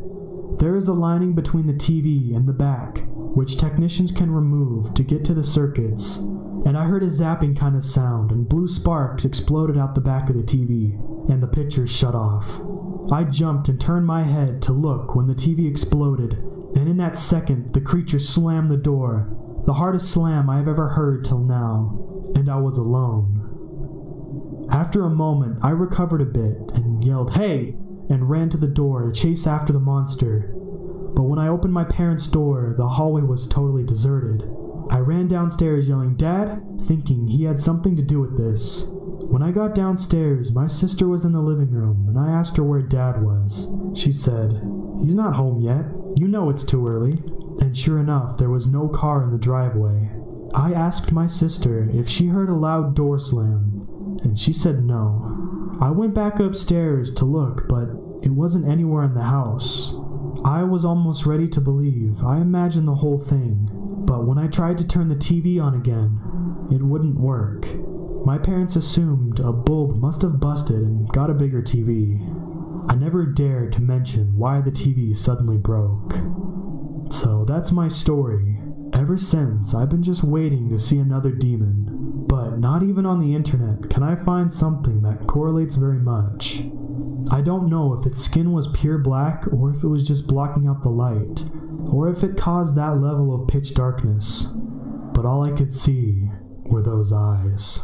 There is a lining between the TV and the back, which technicians can remove to get to the circuits, and I heard a zapping kind of sound, and blue sparks exploded out the back of the TV, and the pictures shut off. I jumped and turned my head to look when the TV exploded, and in that second, the creature slammed the door, the hardest slam I have ever heard till now, and I was alone. After a moment, I recovered a bit and yelled, "Hey!" and ran to the door to chase after the monster. But when I opened my parents' door, the hallway was totally deserted. I ran downstairs yelling, "Dad," thinking he had something to do with this. When I got downstairs, my sister was in the living room, and I asked her where Dad was. She said, "He's not home yet. You know it's too early." And sure enough, there was no car in the driveway. I asked my sister if she heard a loud door slam, and she said no. I went back upstairs to look, but it wasn't anywhere in the house. I was almost ready to believe. I imagined the whole thing, but when I tried to turn the TV on again, it wouldn't work. My parents assumed a bulb must have busted and got a bigger TV. I never dared to mention why the TV suddenly broke. So that's my story. Ever since, I've been just waiting to see another demon. But not even on the internet can I find something that correlates very much. I don't know if its skin was pure black or if it was just blocking out the light, or if it caused that level of pitch darkness. But all I could see were those eyes.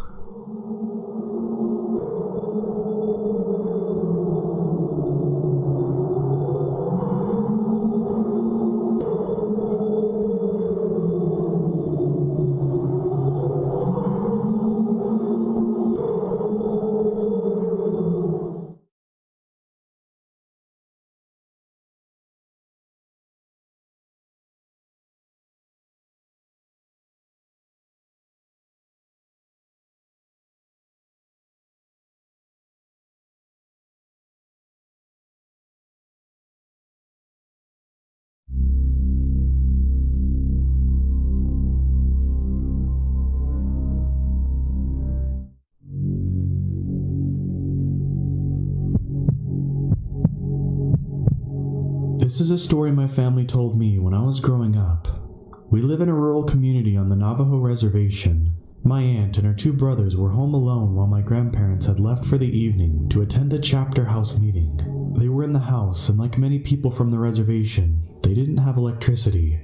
This is a story my family told me when I was growing up. We live in a rural community on the Navajo reservation. My aunt and her two brothers were home alone while my grandparents had left for the evening to attend a chapter house meeting. They were in the house, and like many people from the reservation, they didn't have electricity.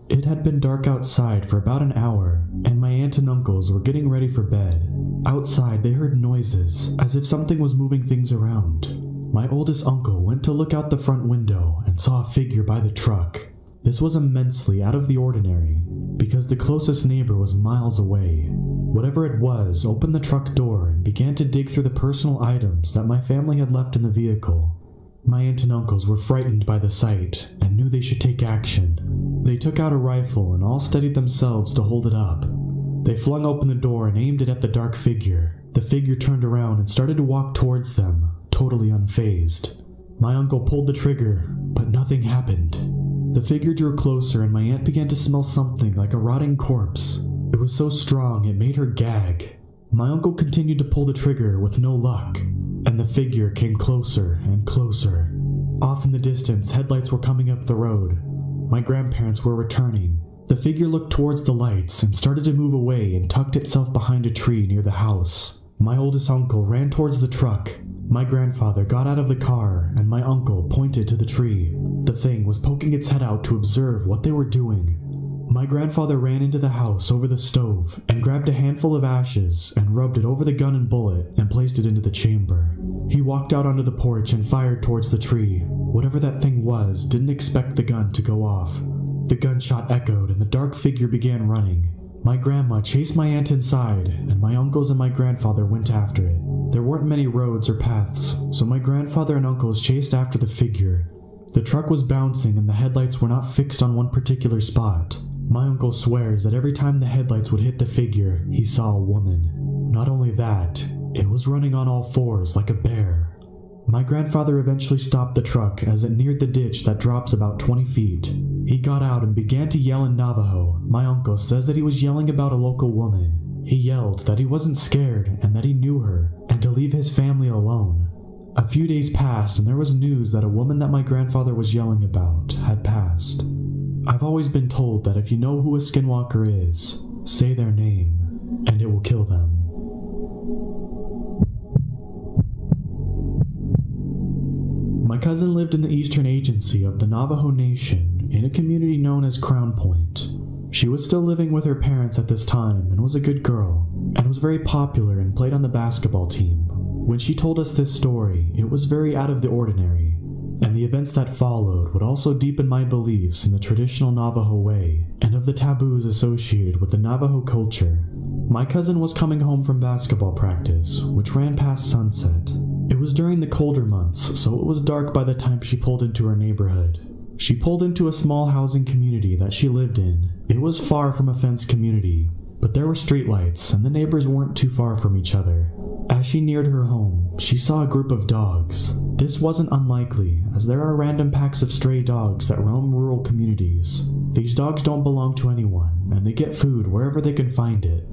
It had been dark outside for about an hour, and my aunt and uncles were getting ready for bed. Outside, they heard noises, as if something was moving things around. My oldest uncle went to look out the front window and saw a figure by the truck. This was immensely out of the ordinary, because the closest neighbor was miles away. Whatever it was opened the truck door and began to dig through the personal items that my family had left in the vehicle. My aunt and uncles were frightened by the sight and knew they should take action. They took out a rifle and all steadied themselves to hold it up. They flung open the door and aimed it at the dark figure. The figure turned around and started to walk towards them, totally unfazed. My uncle pulled the trigger, but nothing happened. The figure drew closer and my aunt began to smell something like a rotting corpse. It was so strong it made her gag. My uncle continued to pull the trigger with no luck, and the figure came closer and closer. Off in the distance, headlights were coming up the road. My grandparents were returning. The figure looked towards the lights and started to move away and tucked itself behind a tree near the house. My oldest uncle ran towards the truck. My grandfather got out of the car, and my uncle pointed to the tree. The thing was poking its head out to observe what they were doing. My grandfather ran into the house over the stove and grabbed a handful of ashes and rubbed it over the gun and bullet and placed it into the chamber. He walked out onto the porch and fired towards the tree. Whatever that thing was didn't expect the gun to go off. The gunshot echoed and the dark figure began running. My grandma chased my aunt inside, and my uncles and my grandfather went after it. There weren't many roads or paths, so my grandfather and uncles chased after the figure. The truck was bouncing and the headlights were not fixed on one particular spot. My uncle swears that every time the headlights would hit the figure, he saw a woman. Not only that, it was running on all fours like a bear. My grandfather eventually stopped the truck as it neared the ditch that drops about 20 feet. He got out and began to yell in Navajo. My uncle says that he was yelling about a local woman. He yelled that he wasn't scared and that he knew her, and to leave his family alone. A few days passed and there was news that a woman that my grandfather was yelling about had passed. I've always been told that if you know who a skinwalker is, say their name. and it will kill them. My cousin lived in the eastern agency of the Navajo Nation in a community known as Crown Point. She was still living with her parents at this time and was a good girl, and was very popular and played on the basketball team. When she told us this story, it was very out of the ordinary, and the events that followed would also deepen my beliefs in the traditional Navajo way and of the taboos associated with the Navajo culture. My cousin was coming home from basketball practice, which ran past sunset. It was during the colder months, so it was dark by the time she pulled into her neighborhood. She pulled into a small housing community that she lived in. It was far from a fenced community, but there were streetlights, and the neighbors weren't too far from each other. As she neared her home, she saw a group of dogs. This wasn't unlikely, as there are random packs of stray dogs that roam rural communities. These dogs don't belong to anyone, and they get food wherever they can find it.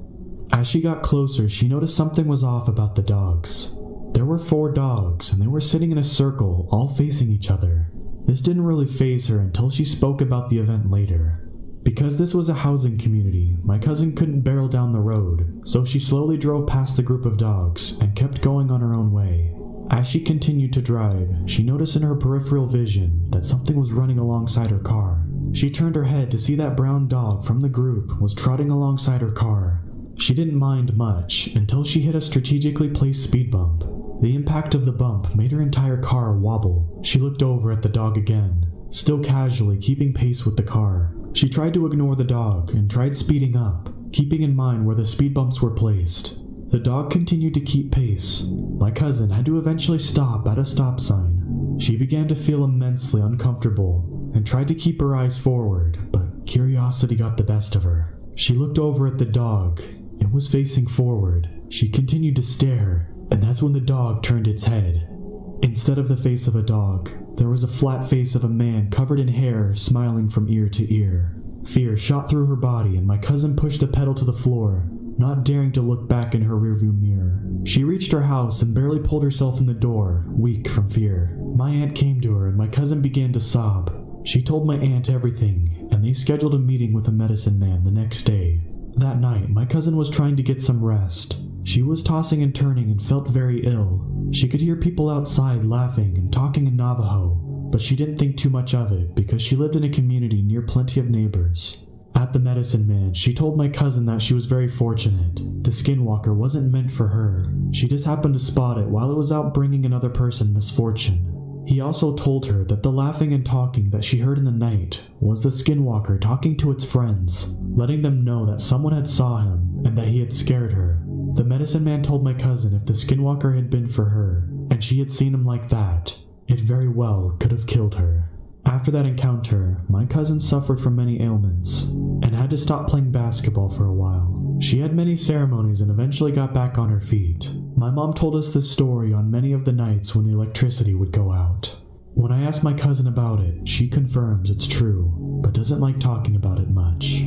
As she got closer, she noticed something was off about the dogs. There were 4 dogs, and they were sitting in a circle, all facing each other. This didn't really faze her until she spoke about the event later. Because this was a housing community, my cousin couldn't barrel down the road, so she slowly drove past the group of dogs and kept going on her own way. As she continued to drive, she noticed in her peripheral vision that something was running alongside her car. She turned her head to see that brown dog from the group was trotting alongside her car. She didn't mind much until she hit a strategically placed speed bump. The impact of the bump made her entire car wobble. She looked over at the dog again, still casually keeping pace with the car. She tried to ignore the dog and tried speeding up, keeping in mind where the speed bumps were placed. The dog continued to keep pace. My cousin had to eventually stop at a stop sign. She began to feel immensely uncomfortable and tried to keep her eyes forward, but curiosity got the best of her. She looked over at the dog. It was facing forward. She continued to stare, and that's when the dog turned its head. Instead of the face of a dog, there was a flat face of a man covered in hair, smiling from ear to ear. Fear shot through her body, and my cousin pushed the pedal to the floor, not daring to look back in her rearview mirror. She reached her house and barely pulled herself in the door, weak from fear. My aunt came to her, and my cousin began to sob. She told my aunt everything, and they scheduled a meeting with a medicine man the next day. That night, my cousin was trying to get some rest. She was tossing and turning and felt very ill. She could hear people outside laughing and talking in Navajo, but she didn't think too much of it because she lived in a community near plenty of neighbors. At the medicine man, she told my cousin that she was very fortunate. The skinwalker wasn't meant for her. She just happened to spot it while it was out bringing another person misfortune. He also told her that the laughing and talking that she heard in the night was the skinwalker talking to its friends, letting them know that someone had saw him and that he had scared her. The medicine man told my cousin if the skinwalker had been for her, and she had seen him like that, it very well could have killed her. After that encounter, my cousin suffered from many ailments, and had to stop playing basketball for a while. She had many ceremonies and eventually got back on her feet. My mom told us this story on many of the nights when the electricity would go out. When I asked my cousin about it, she confirms it's true, but doesn't like talking about it much.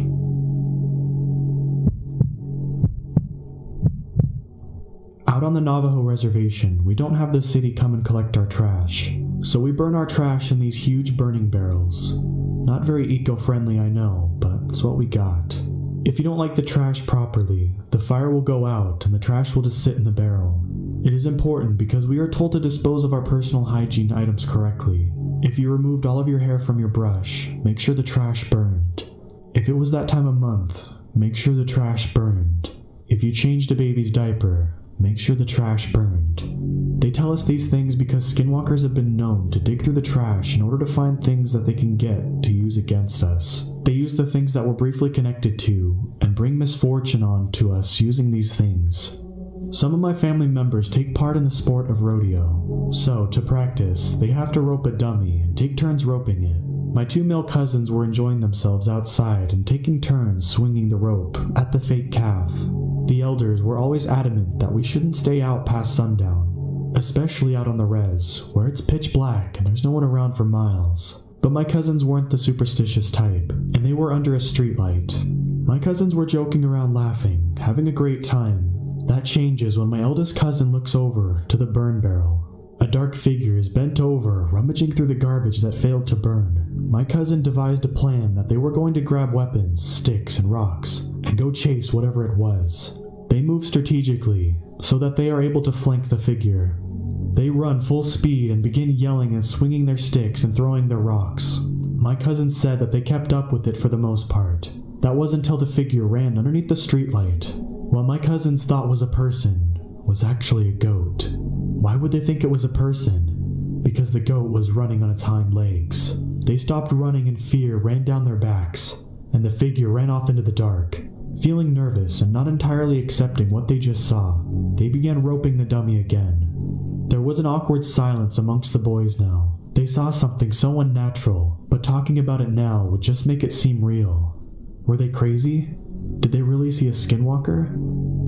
Out on the Navajo reservation, we don't have the city come and collect our trash, so we burn our trash in these huge burning barrels. Not very eco-friendly, I know, but it's what we got. If you don't like the trash properly, the fire will go out and the trash will just sit in the barrel. It is important because we are told to dispose of our personal hygiene items correctly. If you removed all of your hair from your brush, make sure the trash burned. If it was that time of month, make sure the trash burned. If you changed a baby's diaper, make sure the trash burned. They tell us these things because skinwalkers have been known to dig through the trash in order to find things that they can get to use against us. They use the things that we're briefly connected to and bring misfortune on to us using these things. Some of my family members take part in the sport of rodeo, so to practice, they have to rope a dummy and take turns roping it. My 2 male cousins were enjoying themselves outside and taking turns swinging the rope at the fake calf. The elders were always adamant that we shouldn't stay out past sundown, especially out on the res, where it's pitch black and there's no one around for miles. But my cousins weren't the superstitious type, and they were under a streetlight. My cousins were joking around laughing, having a great time. That changes when my eldest cousin looks over to the burn barrel. A dark figure is bent over, rummaging through the garbage that failed to burn. My cousin devised a plan that they were going to grab weapons, sticks, and rocks, and go chase whatever it was. They move strategically so that they are able to flank the figure. They run full speed and begin yelling and swinging their sticks and throwing their rocks. My cousin said that they kept up with it for the most part. That was until the figure ran underneath the streetlight. What my cousins thought was a person was actually a goat. Why would they think it was a person? Because the goat was running on its hind legs. They stopped running in fear, ran down their backs, and the figure ran off into the dark. Feeling nervous and not entirely accepting what they just saw, they began roping the dummy again. There was an awkward silence amongst the boys now. They saw something so unnatural, but talking about it now would just make it seem real. Were they crazy? Did they really see a skinwalker?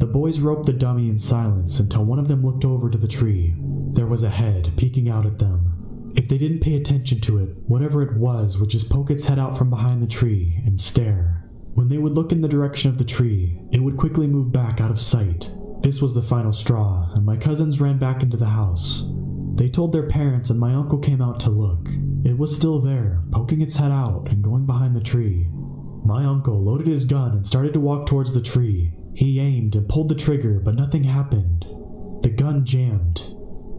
The boys roped the dummy in silence until one of them looked over to the tree. There was a head peeking out at them. If they didn't pay attention to it, whatever it was would just poke its head out from behind the tree and stare. When they would look in the direction of the tree, it would quickly move back out of sight. This was the final straw, and my cousins ran back into the house. They told their parents, and my uncle came out to look. It was still there, poking its head out and going behind the tree. My uncle loaded his gun and started to walk towards the tree. He aimed and pulled the trigger, but nothing happened. The gun jammed.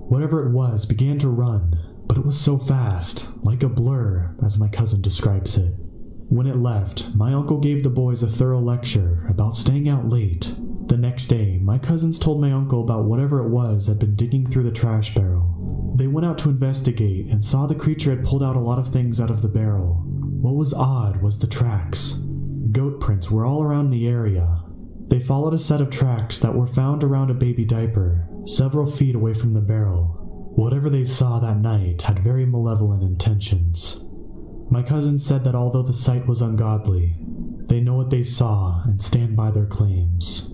Whatever it was began to run, but it was so fast, like a blur, as my cousin describes it. When it left, my uncle gave the boys a thorough lecture about staying out late. The next day, my cousins told my uncle about whatever it was had been digging through the trash barrel. They went out to investigate and saw the creature had pulled out a lot of things out of the barrel. What was odd was the tracks. Goat prints were all around the area. They followed a set of tracks that were found around a baby diaper, several feet away from the barrel. Whatever they saw that night had very malevolent intentions. My cousin said that although the sight was ungodly, they know what they saw and stand by their claims.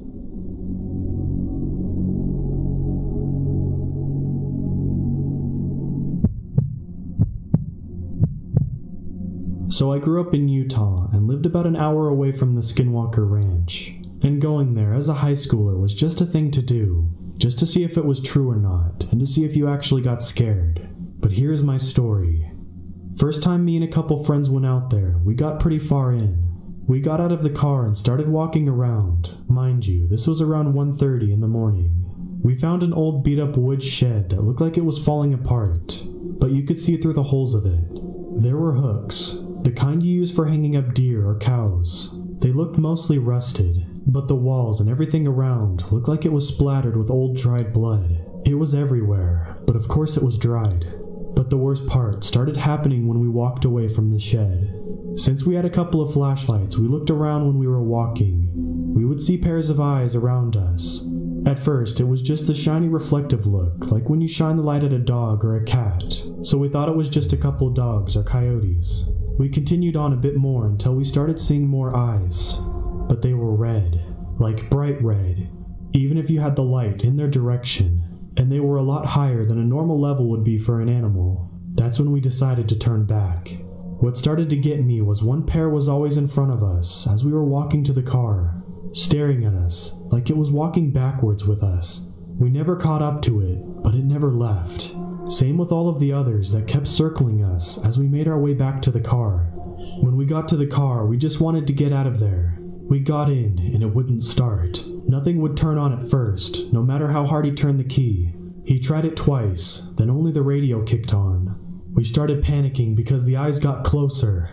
So I grew up in Utah and lived about an hour away from the Skinwalker Ranch. And going there as a high schooler was just a thing to do, just to see if it was true or not, and to see if you actually got scared. But here's my story. First time me and a couple friends went out there, we got pretty far in. We got out of the car and started walking around. Mind you, this was around 1:30 in the morning. We found an old beat-up wood shed that looked like it was falling apart, but you could see through the holes of it. There were hooks, the kind you use for hanging up deer or cows. They looked mostly rusted, but the walls and everything around looked like it was splattered with old dried blood. It was everywhere, but of course it was dried. But the worst part started happening when we walked away from the shed. Since we had a couple of flashlights, we looked around when we were walking. We would see pairs of eyes around us. At first, it was just the shiny reflective look, like when you shine the light at a dog or a cat, so we thought it was just a couple dogs or coyotes. We continued on a bit more until we started seeing more eyes, but they were red, like bright red, even if you had the light in their direction, and they were a lot higher than a normal level would be for an animal. That's when we decided to turn back. What started to get me was one pair was always in front of us as we were walking to the car, staring at us like it was walking backwards with us. We never caught up to it, but it never left. Same with all of the others that kept circling us as we made our way back to the car. When we got to the car, we just wanted to get out of there. We got in, and it wouldn't start. Nothing would turn on at first, no matter how hard he turned the key. He tried it twice, then only the radio kicked on. We started panicking because the eyes got closer.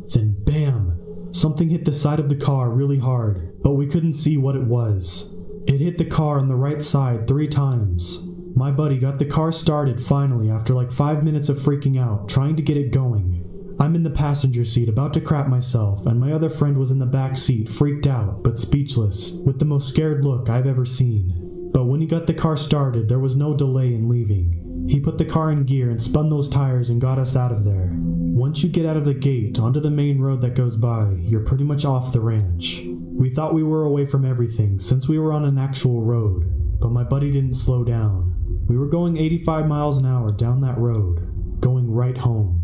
Then bam! Something hit the side of the car really hard, but we couldn't see what it was. It hit the car on the right side 3 times. My buddy got the car started finally after like 5 minutes of freaking out, trying to get it going. I'm in the passenger seat about to crap myself, and my other friend was in the back seat, freaked out, but speechless, with the most scared look I've ever seen. But when he got the car started, there was no delay in leaving. He put the car in gear and spun those tires and got us out of there. Once you get out of the gate onto the main road that goes by, you're pretty much off the ranch. We thought we were away from everything since we were on an actual road, but my buddy didn't slow down. We were going 85 miles an hour down that road, going right home.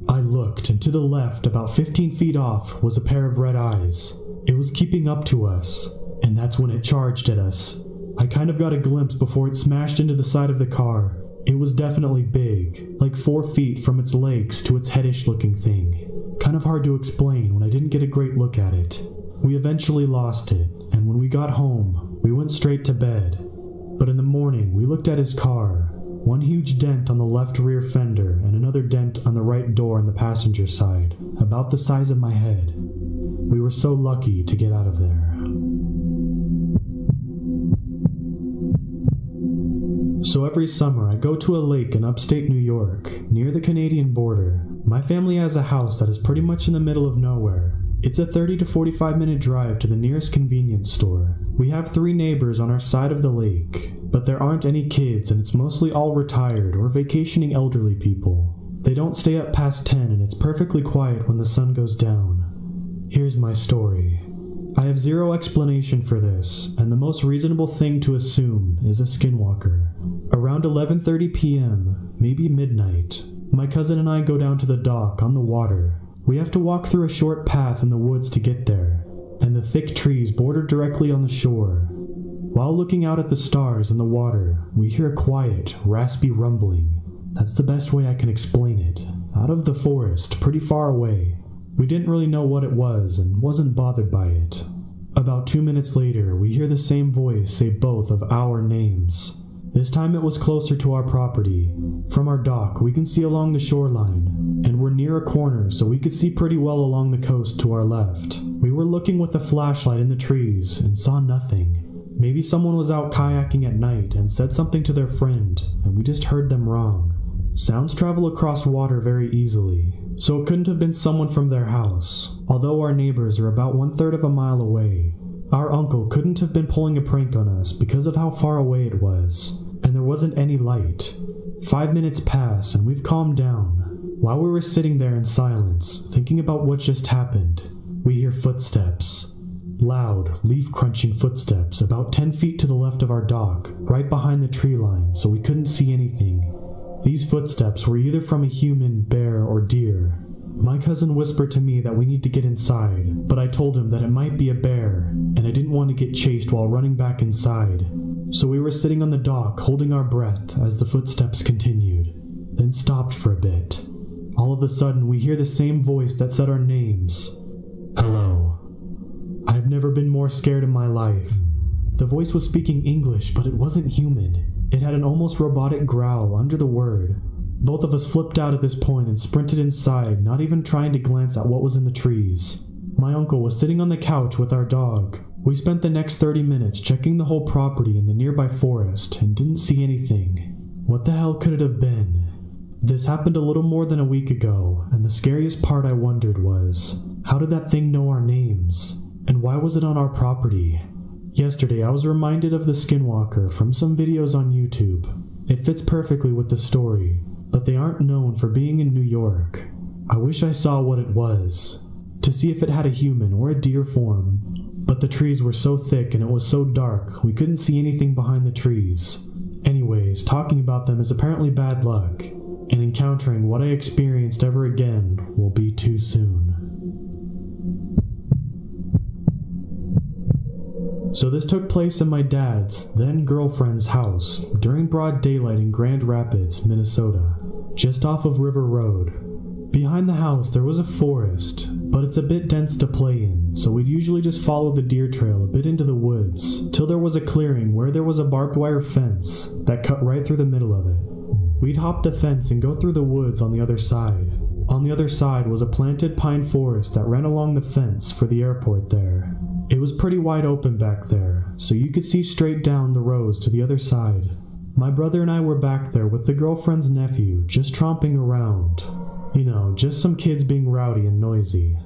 I looked, and to the left, about 15 feet off, was a pair of red eyes. It was keeping up to us, and that's when it charged at us. I kind of got a glimpse before it smashed into the side of the car. It was definitely big, like 4 feet from its legs to its headish looking thing. Kind of hard to explain when I didn't get a great look at it. We eventually lost it, and when we got home, We went straight to bed. But in the morning, we looked at his car. One huge dent on the left rear fender and another dent on the right door on the passenger side, about the size of my head. We were so lucky to get out of there. So every summer I go to a lake in upstate New York, near the Canadian border. My family has a house that is pretty much in the middle of nowhere. It's a 30 to 45 minute drive to the nearest convenience store. We have 3 neighbors on our side of the lake, but there aren't any kids and it's mostly all retired or vacationing elderly people. They don't stay up past 10 and it's perfectly quiet when the sun goes down. Here's my story. I have zero explanation for this, and the most reasonable thing to assume is a skinwalker. Around 11:30 p.m., maybe midnight, my cousin and I go down to the dock on the water. We have to walk through a short path in the woods to get there, and the thick trees border directly on the shore. While looking out at the stars and the water, we hear a quiet, raspy rumbling. That's the best way I can explain it. Out of the forest, pretty far away. We didn't really know what it was and wasn't bothered by it. About 2 minutes later, we hear the same voice say both of our names. This time it was closer to our property. From our dock, we can see along the shoreline, and we're near a corner so we could see pretty well along the coast to our left. We were looking with a flashlight in the trees and saw nothing. Maybe someone was out kayaking at night and said something to their friend, and we just heard them wrong. Sounds travel across water very easily, so it couldn't have been someone from their house, although our neighbors are about 1/3 of a mile away. Our uncle couldn't have been pulling a prank on us because of how far away it was, and there wasn't any light. 5 minutes pass and we've calmed down. While we were sitting there in silence, thinking about what just happened, we hear footsteps. Loud, leaf-crunching footsteps about 10 feet to the left of our dock, right behind the tree line, so we couldn't see anything. These footsteps were either from a human, bear, or deer. My cousin whispered to me that we need to get inside, but I told him that it might be a bear, and I didn't want to get chased while running back inside. So we were sitting on the dock, holding our breath as the footsteps continued, then stopped for a bit. All of a sudden, we hear the same voice that said our names. Hello. I've never been more scared in my life. The voice was speaking English, but it wasn't human. It had an almost robotic growl under the word. Both of us flipped out at this point and sprinted inside, not even trying to glance at what was in the trees. My uncle was sitting on the couch with our dog. We spent the next 30 minutes checking the whole property in the nearby forest and didn't see anything. What the hell could it have been? This happened a little more than a week ago, and the scariest part I wondered was, how did that thing know our names? And why was it on our property? Yesterday I was reminded of the skinwalker from some videos on YouTube. It fits perfectly with the story, but they aren't known for being in New York. I wish I saw what it was, to see if it had a human or a deer form, but the trees were so thick and it was so dark we couldn't see anything behind the trees. Anyways, talking about them is apparently bad luck, and encountering what I experienced ever again will be too soon. So this took place in my dad's, then girlfriend's house, during broad daylight in Grand Rapids, Minnesota, just off of River Road. Behind the house there was a forest, but it's a bit dense to play in, so we'd usually just follow the deer trail a bit into the woods, till there was a clearing where there was a barbed wire fence that cut right through the middle of it. We'd hop the fence and go through the woods on the other side. On the other side was a planted pine forest that ran along the fence for the airport there. It was pretty wide open back there, so you could see straight down the rows to the other side. My brother and I were back there with the girlfriend's nephew, just tromping around. You know, just some kids being rowdy and noisy.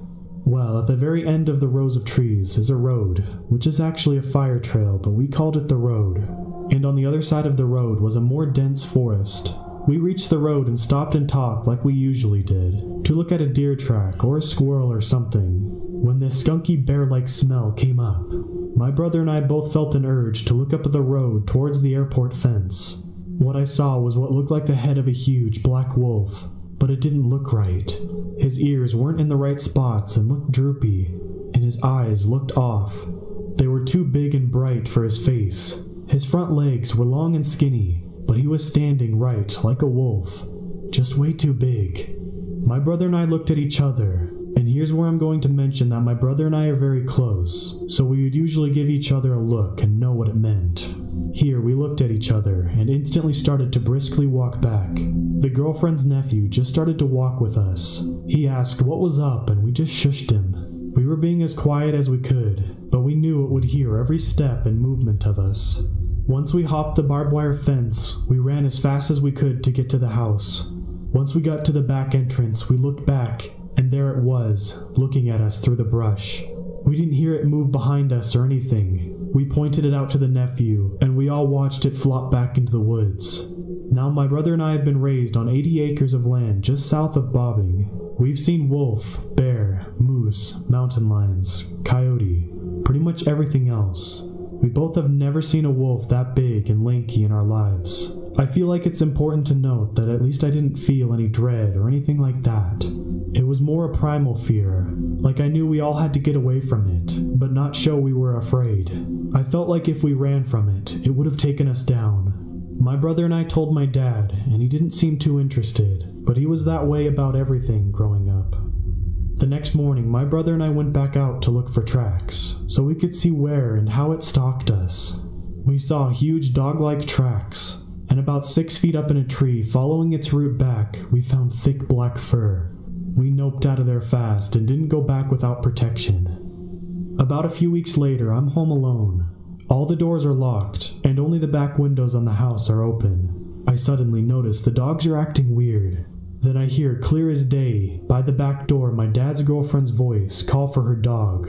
Well, at the very end of the rows of trees is a road, which is actually a fire trail, but we called it the road. And on the other side of the road was a more dense forest. We reached the road and stopped and talked like we usually did, to look at a deer track or a squirrel or something, when this skunky bear-like smell came up. My brother and I both felt an urge to look up the road towards the airport fence. What I saw was what looked like the head of a huge black wolf, but it didn't look right. His ears weren't in the right spots and looked droopy, and his eyes looked off. They were too big and bright for his face. His front legs were long and skinny, but he was standing right like a wolf, just way too big. My brother and I looked at each other, And here's where I'm going to mention that my brother and I are very close, so we would usually give each other a look and know what it meant. Here we looked at each other and instantly started to briskly walk back. The girlfriend's nephew just started to walk with us. He asked what was up and we just shushed him. We were being as quiet as we could, but we knew it would hear every step and movement of us. Once we hopped the barbed wire fence, we ran as fast as we could to get to the house. Once we got to the back entrance, we looked back, and there it was, looking at us through the brush. We didn't hear it move behind us or anything. We pointed it out to the nephew, and we all watched it flop back into the woods. Now my brother and I have been raised on 80 acres of land just south of Bobbing. We've seen wolf, bear, moose, mountain lions, coyote, pretty much everything else. We both have never seen a wolf that big and lanky in our lives. I feel like it's important to note that at least I didn't feel any dread or anything like that. It was more a primal fear, like I knew we all had to get away from it, but not show we were afraid. I felt like if we ran from it, it would have taken us down. My brother and I told my dad, and he didn't seem too interested, but he was that way about everything growing up. The next morning, my brother and I went back out to look for tracks, so we could see where and how it stalked us. We saw huge dog-like tracks, and about 6 feet up in a tree, following its route back, we found thick black fur. We noped out of there fast and didn't go back without protection. About a few weeks later, I'm home alone. All the doors are locked, and only the back windows on the house are open. I suddenly notice the dogs are acting weird. Then I hear clear as day, by the back door, my dad's girlfriend's voice call for her dog.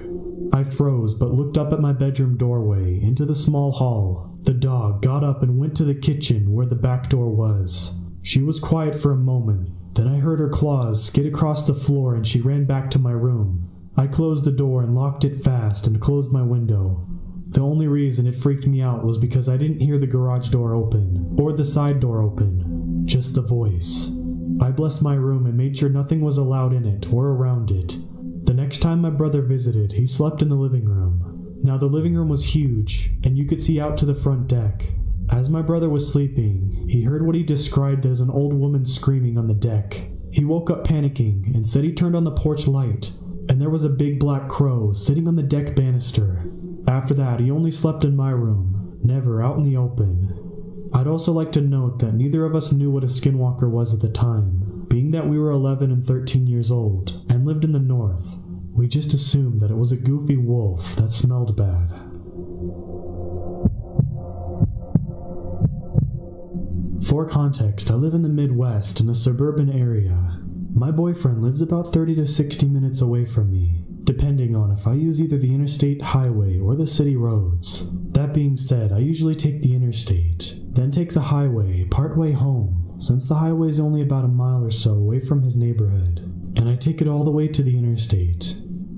I froze but looked up at my bedroom doorway into the small hall. The dog got up and went to the kitchen where the back door was. She was quiet for a moment, then I heard her claws skid across the floor and she ran back to my room. I closed the door and locked it fast and closed my window. The only reason it freaked me out was because I didn't hear the garage door open, or the side door open, just the voice. I blessed my room and made sure nothing was allowed in it or around it. The next time my brother visited, he slept in the living room. Now the living room was huge, and you could see out to the front deck. As my brother was sleeping, he heard what he described as an old woman screaming on the deck. He woke up panicking and said he turned on the porch light, and there was a big black crow sitting on the deck banister. After that, he only slept in my room, never out in the open. I'd also like to note that neither of us knew what a skinwalker was at the time, being that we were 11 and 13 years old and lived in the north. We just assumed that it was a goofy wolf that smelled bad. For context, I live in the Midwest in a suburban area. My boyfriend lives about 30 to 60 minutes away from me, depending on if I use either the interstate highway or the city roads. That being said, I usually take the interstate, then take the highway partway home, since the highway is only about a mile or so away from his neighborhood, and I take it all the way to the interstate.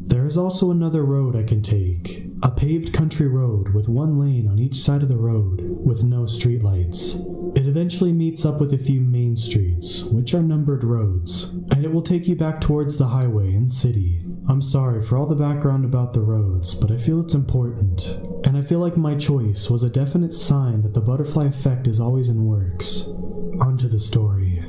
There is also another road I can take, a paved country road with one lane on each side of the road, with no streetlights. It eventually meets up with a few main streets, which are numbered roads, and it will take you back towards the highway and city. I'm sorry for all the background about the roads, but I feel it's important, and I feel like my choice was a definite sign that the butterfly effect is always in works. On to the story.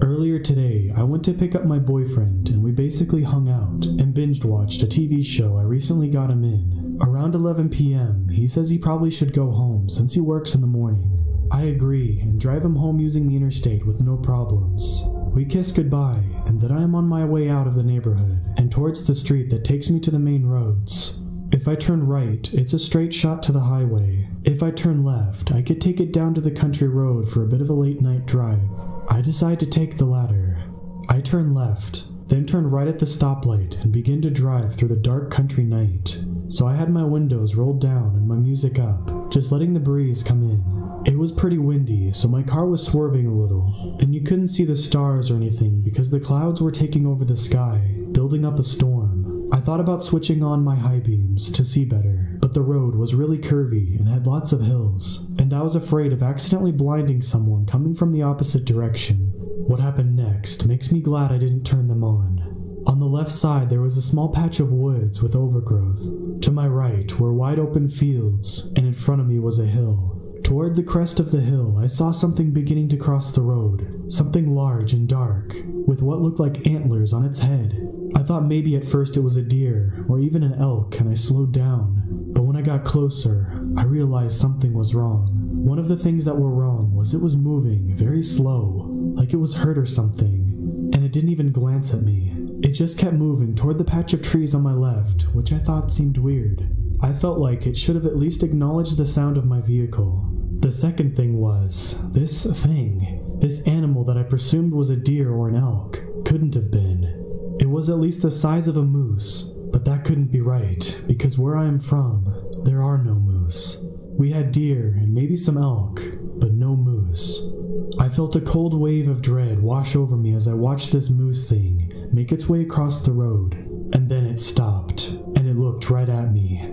Earlier today, I went to pick up my boyfriend, and we basically hung out and binge-watched a TV show I recently got him in. Around 11 p.m., he says he probably should go home since he works in the morning. I agree and drive him home using the interstate with no problems. We kiss goodbye, and then I am on my way out of the neighborhood and towards the street that takes me to the main roads. If I turn right, it's a straight shot to the highway. If I turn left, I could take it down to the country road for a bit of a late night drive. I decide to take the latter. I turn left, then turn right at the stoplight and begin to drive through the dark country night. So I had my windows rolled down and my music up, just letting the breeze come in. It was pretty windy, so my car was swerving a little, and you couldn't see the stars or anything because the clouds were taking over the sky, building up a storm. I thought about switching on my high beams to see better, but the road was really curvy and had lots of hills, and I was afraid of accidentally blinding someone coming from the opposite direction. What happened next makes me glad I didn't turn them on. On the left side there was a small patch of woods with overgrowth. To my right were wide open fields, and in front of me was a hill. Toward the crest of the hill, I saw something beginning to cross the road, something large and dark, with what looked like antlers on its head. I thought maybe at first it was a deer or even an elk, and I slowed down. But when I got closer, I realized something was wrong. One of the things that were wrong was it was moving very slow, like it was hurt or something, and it didn't even glance at me. It just kept moving toward the patch of trees on my left, which I thought seemed weird. I felt like it should have at least acknowledged the sound of my vehicle. The second thing was, this animal that I presumed was a deer or an elk, couldn't have been. It was at least the size of a moose, but that couldn't be right, because where I am from, there are no moose. We had deer and maybe some elk, but no moose. I felt a cold wave of dread wash over me as I watched this moose thing make its way across the road, and then it stopped, and it looked right at me.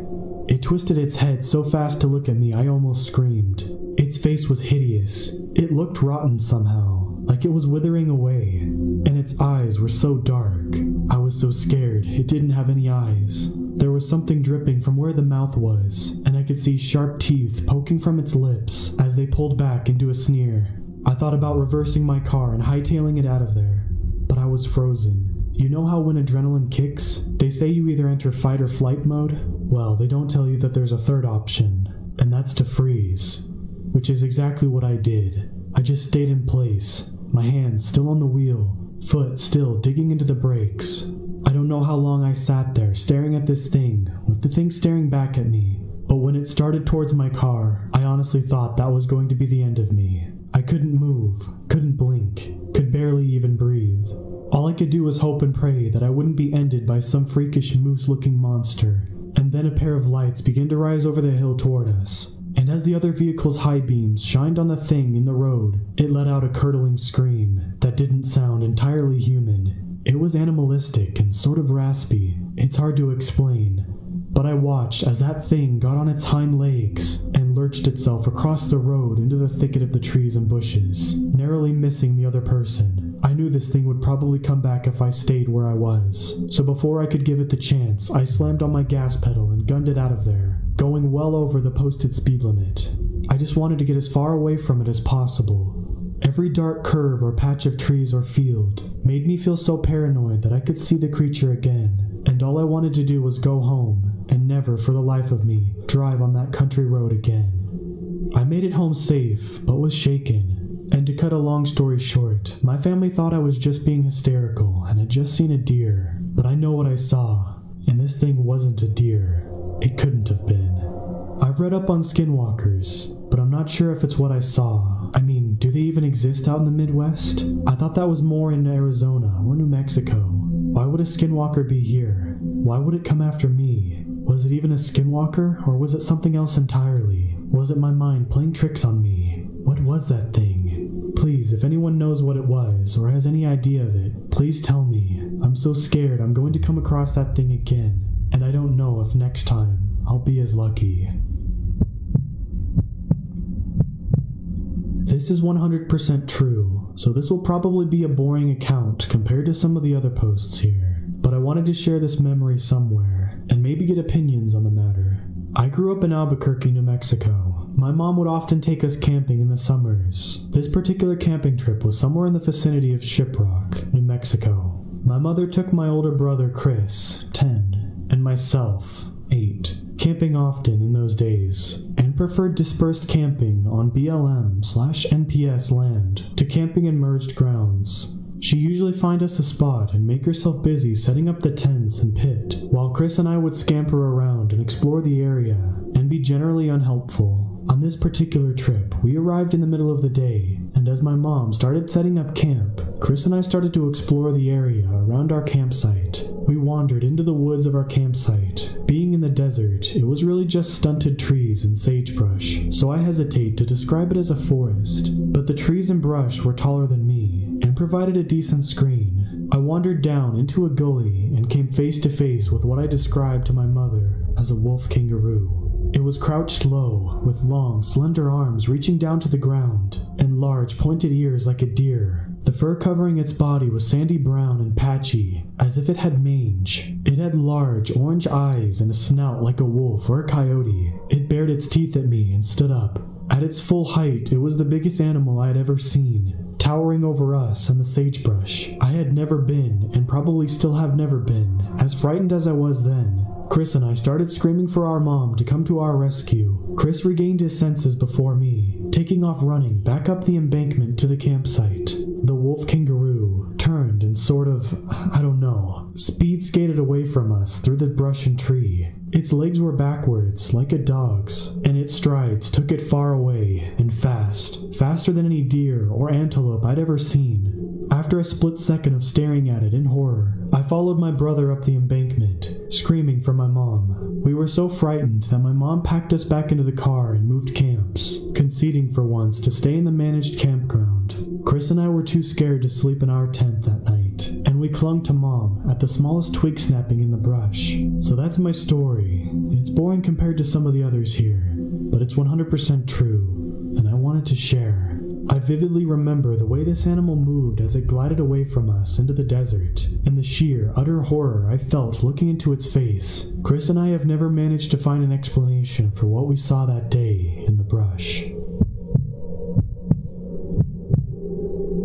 It twisted its head so fast to look at me I almost screamed. Its face was hideous. It looked rotten somehow, like it was withering away, and its eyes were so dark. I was so scared it didn't have any eyes. There was something dripping from where the mouth was, and I could see sharp teeth poking from its lips as they pulled back into a sneer. I thought about reversing my car and hightailing it out of there, but I was frozen. You know how when adrenaline kicks, they say you either enter fight or flight mode? Well, they don't tell you that there's a third option, and that's to freeze, which is exactly what I did. I just stayed in place, my hands still on the wheel, foot still digging into the brakes. I don't know how long I sat there staring at this thing, with the thing staring back at me, but when it started towards my car, I honestly thought that was going to be the end of me. I couldn't move, couldn't blink, could barely even breathe. All I could do was hope and pray that I wouldn't be ended by some freakish moose-looking monster. And then a pair of lights began to rise over the hill toward us, and as the other vehicle's high beams shined on the thing in the road, it let out a curdling scream that didn't sound entirely human. It was animalistic and sort of raspy. It's hard to explain. But I watched as that thing got on its hind legs and lurched itself across the road into the thicket of the trees and bushes, narrowly missing the other person. I knew this thing would probably come back if I stayed where I was, so before I could give it the chance, I slammed on my gas pedal and gunned it out of there, going well over the posted speed limit. I just wanted to get as far away from it as possible. Every dark curve or patch of trees or field made me feel so paranoid that I could see the creature again, and all I wanted to do was go home and never, for the life of me, drive on that country road again. I made it home safe, but was shaken. And to cut a long story short, my family thought I was just being hysterical and had just seen a deer. But I know what I saw, and this thing wasn't a deer. It couldn't have been. I've read up on skinwalkers, but I'm not sure if it's what I saw. I mean, do they even exist out in the Midwest? I thought that was more in Arizona or New Mexico. Why would a skinwalker be here? Why would it come after me? Was it even a skinwalker, or was it something else entirely? Was it my mind playing tricks on me? What was that thing? Please, if anyone knows what it was, or has any idea of it, please tell me. I'm so scared I'm going to come across that thing again, and I don't know if next time I'll be as lucky. This is 100% true, so this will probably be a boring account compared to some of the other posts here, but I wanted to share this memory somewhere, and maybe get opinions on the matter. I grew up in Albuquerque, New Mexico. My mom would often take us camping in the summers. This particular camping trip was somewhere in the vicinity of Shiprock, New Mexico. My mother took my older brother Chris, 10, and myself, 8, camping often in those days, and preferred dispersed camping on BLM/NPS land to camping in merged grounds. She'd usually find us a spot and make herself busy setting up the tents and pit, while Chris and I would scamper around and explore the area and be generally unhelpful. On this particular trip, we arrived in the middle of the day, and as my mom started setting up camp, Chris and I started to explore the area around our campsite. We wandered into the woods of our campsite. Being in the desert, it was really just stunted trees and sagebrush, so I hesitate to describe it as a forest, but the trees and brush were taller than me and provided a decent screen. I wandered down into a gully and came face to face with what I described to my mother as a wolf kangaroo. It was crouched low, with long, slender arms reaching down to the ground, and large, pointed ears like a deer. The fur covering its body was sandy brown and patchy, as if it had mange. It had large, orange eyes and a snout like a wolf or a coyote. It bared its teeth at me and stood up. At its full height, it was the biggest animal I had ever seen, towering over us and the sagebrush. I had never been, and probably still have never been, as frightened as I was then. Chris and I started screaming for our mom to come to our rescue. Chris regained his senses before me, taking off running back up the embankment to the campsite. The wolf kangaroo turned and sort of, speed skated away from us through the brush and tree. Its legs were backwards, like a dog's, and its strides took it far away and fast, faster than any deer or antelope I'd ever seen. After a split second of staring at it in horror, I followed my brother up the embankment, screaming for my mom. We were so frightened that my mom packed us back into the car and moved camps, conceding for once to stay in the managed campground. Chris and I were too scared to sleep in our tent that night, and we clung to Mom at the smallest twig snapping in the brush. So that's my story. It's boring compared to some of the others here, but it's 100% true, and I wanted to share. I vividly remember the way this animal moved as it glided away from us into the desert, and the sheer, utter horror I felt looking into its face. Chris and I have never managed to find an explanation for what we saw that day in the brush.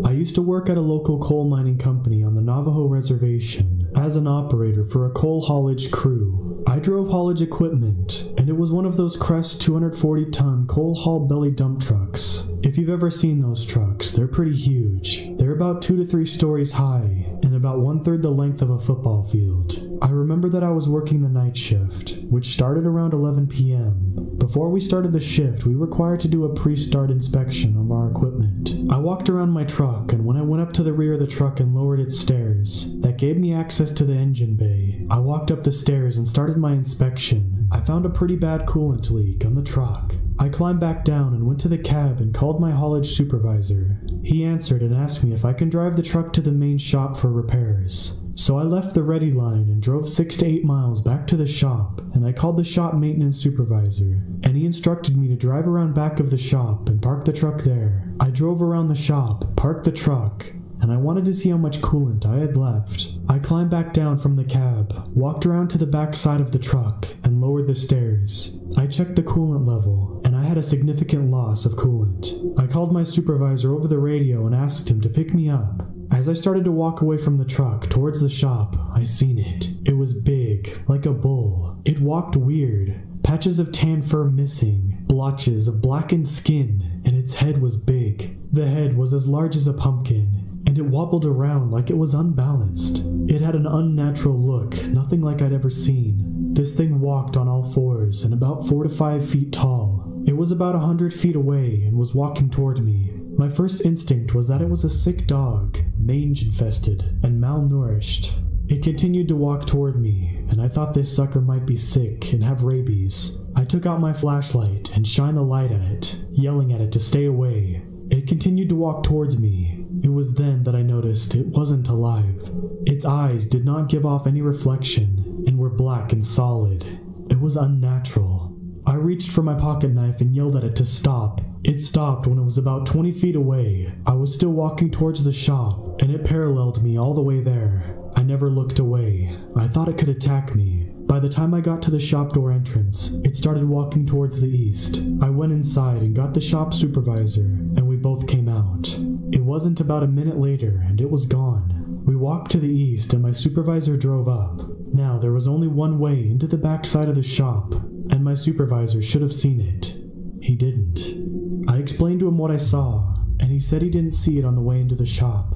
I used to work at a local coal mining company on the Navajo Reservation as an operator for a coal haulage crew. I drove haulage equipment, and it was one of those Crest 240-ton coal haul belly dump trucks. If you've ever seen those trucks, they're pretty huge. They're about 2 to 3 stories high, and about 1/3 the length of a football field. I remember that I was working the night shift, which started around 11 p.m. Before we started the shift, we were required to do a pre-start inspection of our equipment. I walked around my truck, and when I went up to the rear of the truck and lowered its stairs, that gave me access to the engine bay. I walked up the stairs and started my inspection. I found a pretty bad coolant leak on the truck. I climbed back down and went to the cab and called my haulage supervisor. He answered and asked me if I can drive the truck to the main shop for repairs. So I left the ready line and drove 6 to 8 miles back to the shop, and I called the shop maintenance supervisor, and he instructed me to drive around back of the shop and park the truck there. I drove around the shop, parked the truck, and I wanted to see how much coolant I had left. I climbed back down from the cab, walked around to the back side of the truck, and lowered the stairs. I checked the coolant level, and I had a significant loss of coolant. I called my supervisor over the radio and asked him to pick me up. As I started to walk away from the truck towards the shop, I seen it. It was big, like a bull. It walked weird, patches of tan fur missing, blotches of blackened skin, and its head was big. The head was as large as a pumpkin, and it wobbled around like it was unbalanced. It had an unnatural look, nothing like I'd ever seen. This thing walked on all fours and about 4 to 5 feet tall. It was about 100 feet away and was walking toward me. My first instinct was that it was a sick dog, mange-infested and malnourished. It continued to walk toward me, and I thought this sucker might be sick and have rabies. I took out my flashlight and shined the light at it, yelling at it to stay away. It continued to walk towards me. It was then that I noticed it wasn't alive. Its eyes did not give off any reflection and were black and solid. It was unnatural. I reached for my pocket knife and yelled at it to stop. It stopped when it was about 20 feet away. I was still walking towards the shop, and it paralleled me all the way there. I never looked away. I thought it could attack me. By the time I got to the shop door entrance, it started walking towards the east. I went inside and got the shop supervisor, and we both came out. It wasn't about a minute later, and it was gone. We walked to the east, and my supervisor drove up. Now, there was only one way into the back side of the shop, and my supervisor should have seen it. He didn't. I explained to him what I saw, and he said he didn't see it on the way into the shop.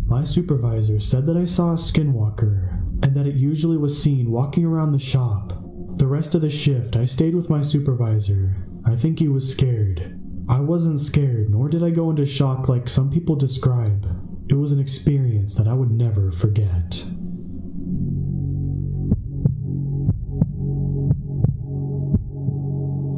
My supervisor said that I saw a skinwalker, and that it usually was seen walking around the shop. The rest of the shift, I stayed with my supervisor. I think he was scared. I wasn't scared, nor did I go into shock like some people describe. It was an experience that I would never forget.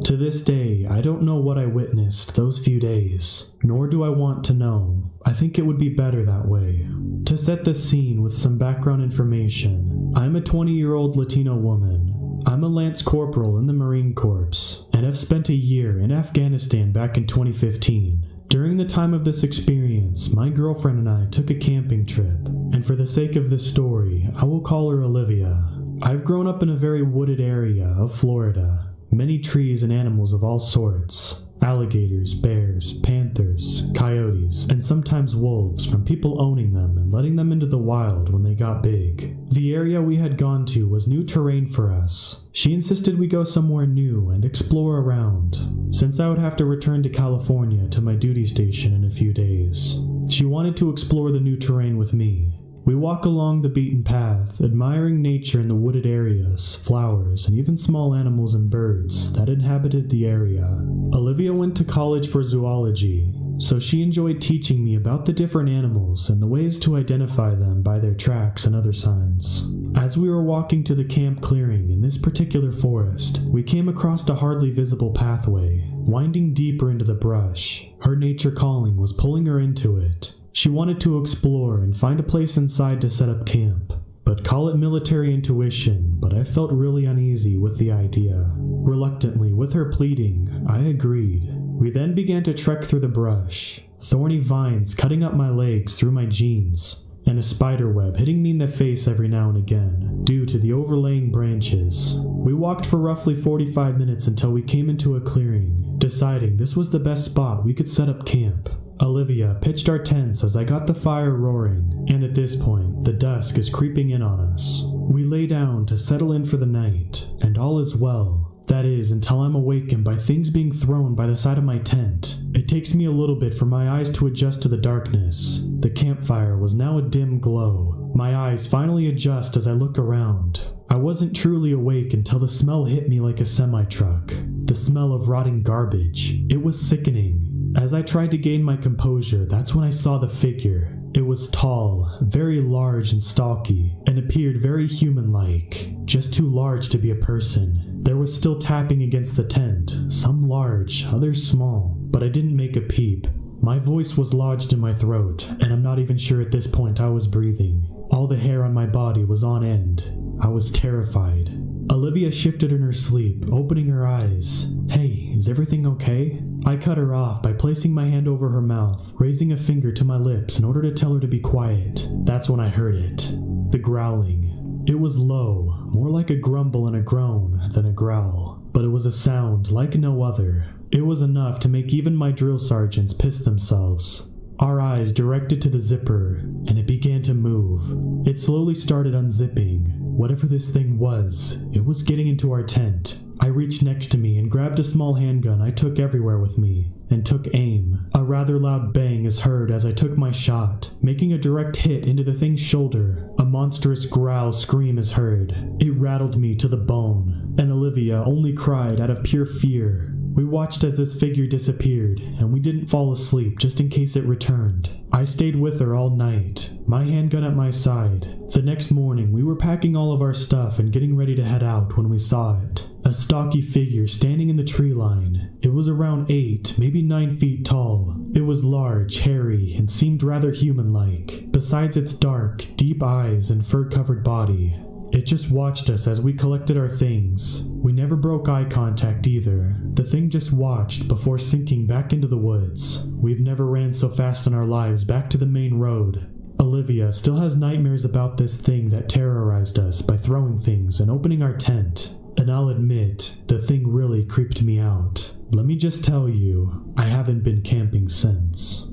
To this day, I don't know what I witnessed those few days, nor do I want to know. I think it would be better that way. To set the scene with some background information, I'm a 20-year-old Latino woman. I'm a Lance Corporal in the Marine Corps, and have spent a year in Afghanistan back in 2015. During the time of this experience, my girlfriend and I took a camping trip, and for the sake of this story, I will call her Olivia. I've grown up in a very wooded area of Florida. Many trees and animals of all sorts. Alligators, bears, panthers, coyotes, and sometimes wolves from people owning them and letting them into the wild when they got big. The area we had gone to was new terrain for us. She insisted we go somewhere new and explore around, since I would have to return to California to my duty station in a few days. She wanted to explore the new terrain with me. We walk along the beaten path, admiring nature in the wooded areas, flowers, and even small animals and birds that inhabited the area. Olivia went to college for zoology, so she enjoyed teaching me about the different animals and the ways to identify them by their tracks and other signs. As we were walking to the camp clearing in this particular forest, we came across a hardly visible pathway, winding deeper into the brush. Her nature calling was pulling her into it. She wanted to explore and find a place inside to set up camp. But call it military intuition, but I felt really uneasy with the idea. Reluctantly, with her pleading, I agreed. We then began to trek through the brush, thorny vines cutting up my legs through my jeans, and a spider web hitting me in the face every now and again, due to the overlaying branches. We walked for roughly 45 minutes until we came into a clearing, deciding this was the best spot we could set up camp. Olivia pitched our tents as I got the fire roaring, and at this point, the dusk is creeping in on us. We lay down to settle in for the night, and all is well. That is, until I'm awakened by things being thrown by the side of my tent. It takes me a little bit for my eyes to adjust to the darkness. The campfire was now a dim glow. My eyes finally adjust as I look around. I wasn't truly awake until the smell hit me like a semi-truck. The smell of rotting garbage. It was sickening. As I tried to gain my composure, that's when I saw the figure. It was tall, very large and stocky, and appeared very human-like, just too large to be a person. There was still tapping against the tent, some large, others small, but I didn't make a peep. My voice was lodged in my throat, and I'm not even sure at this point I was breathing. All the hair on my body was on end. I was terrified. Olivia shifted in her sleep, opening her eyes. "Hey, is everything okay?" I cut her off by placing my hand over her mouth, raising a finger to my lips in order to tell her to be quiet. That's when I heard it. The growling. It was low, more like a grumble and a groan than a growl, but it was a sound like no other. It was enough to make even my drill sergeants piss themselves. Our eyes directed to the zipper, and it began to move. It slowly started unzipping. Whatever this thing was, it was getting into our tent. I reached next to me and grabbed a small handgun I took everywhere with me, and took aim. A rather loud bang is heard as I took my shot, making a direct hit into the thing's shoulder. A monstrous growl scream is heard. It rattled me to the bone, and Olivia only cried out of pure fear. We watched as this figure disappeared, and we didn't fall asleep just in case it returned. I stayed with her all night, my handgun at my side. The next morning, we were packing all of our stuff and getting ready to head out when we saw it. A stocky figure standing in the tree line. It was around 8, maybe 9 feet tall. It was large, hairy, and seemed rather human-like, besides its dark, deep eyes and fur-covered body. It just watched us as we collected our things. We never broke eye contact either. The thing just watched before sinking back into the woods. We've never ran so fast in our lives back to the main road. Olivia still has nightmares about this thing that terrorized us by throwing things and opening our tent. And I'll admit, the thing really creeped me out. Let me just tell you, I haven't been camping since.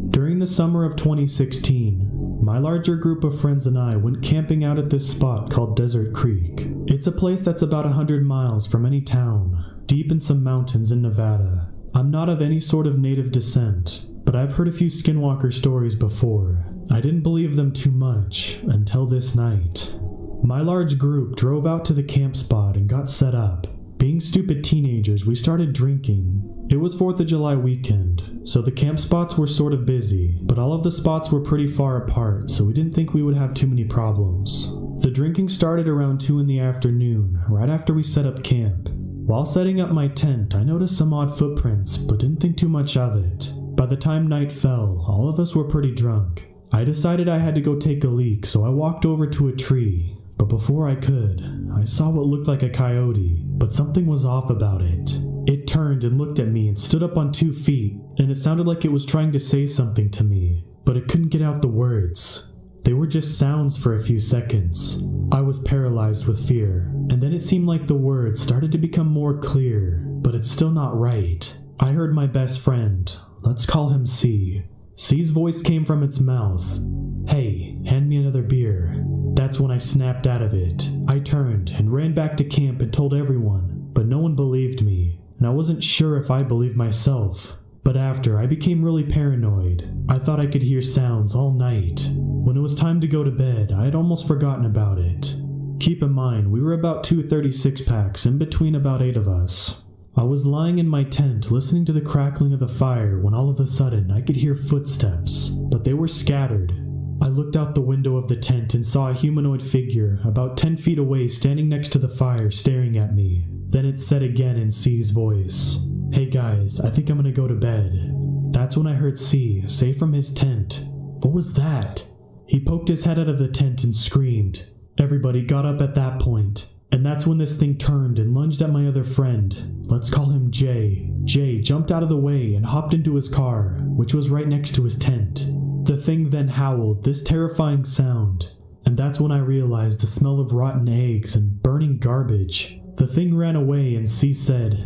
During the summer of 2016, my larger group of friends and I went camping out at this spot called Desert Creek. It's a place that's about 100 miles from any town, deep in some mountains in Nevada. I'm not of any sort of native descent, but I've heard a few skinwalker stories before. I didn't believe them too much until this night. My large group drove out to the camp spot and got set up. Being stupid teenagers, we started drinking. It was 4th of July weekend, so the camp spots were sort of busy, but all of the spots were pretty far apart, so we didn't think we would have too many problems. The drinking started around 2 in the afternoon, right after we set up camp. While setting up my tent, I noticed some odd footprints, but didn't think too much of it. By the time night fell, all of us were pretty drunk. I decided I had to go take a leak, so I walked over to a tree. But before I could, I saw what looked like a coyote, but something was off about it. It turned and looked at me and stood up on 2 feet, and it sounded like it was trying to say something to me, but it couldn't get out the words. They were just sounds for a few seconds. I was paralyzed with fear. And then it seemed like the words started to become more clear, but it's still not right. I heard my best friend, let's call him C. C's voice came from its mouth. Hey, hand me another beer. That's when I snapped out of it. I turned and ran back to camp and told everyone, but no one believed me, and I wasn't sure if I believed myself. But after, I became really paranoid. I thought I could hear sounds all night. When it was time to go to bed, I had almost forgotten about it. Keep in mind, we were about 2 36-packs, in between about 8 of us. I was lying in my tent listening to the crackling of the fire when all of a sudden I could hear footsteps, but they were scattered. I looked out the window of the tent and saw a humanoid figure about 10 feet away standing next to the fire staring at me. Then it said again in C's voice, "Hey guys, I think I'm gonna go to bed." That's when I heard C say from his tent, "What was that?" He poked his head out of the tent and screamed. Everybody got up at that point, and that's when this thing turned and lunged at my other friend. Let's call him Jay. Jay jumped out of the way and hopped into his car, which was right next to his tent. The thing then howled this terrifying sound, and that's when I realized the smell of rotten eggs and burning garbage. The thing ran away and C said,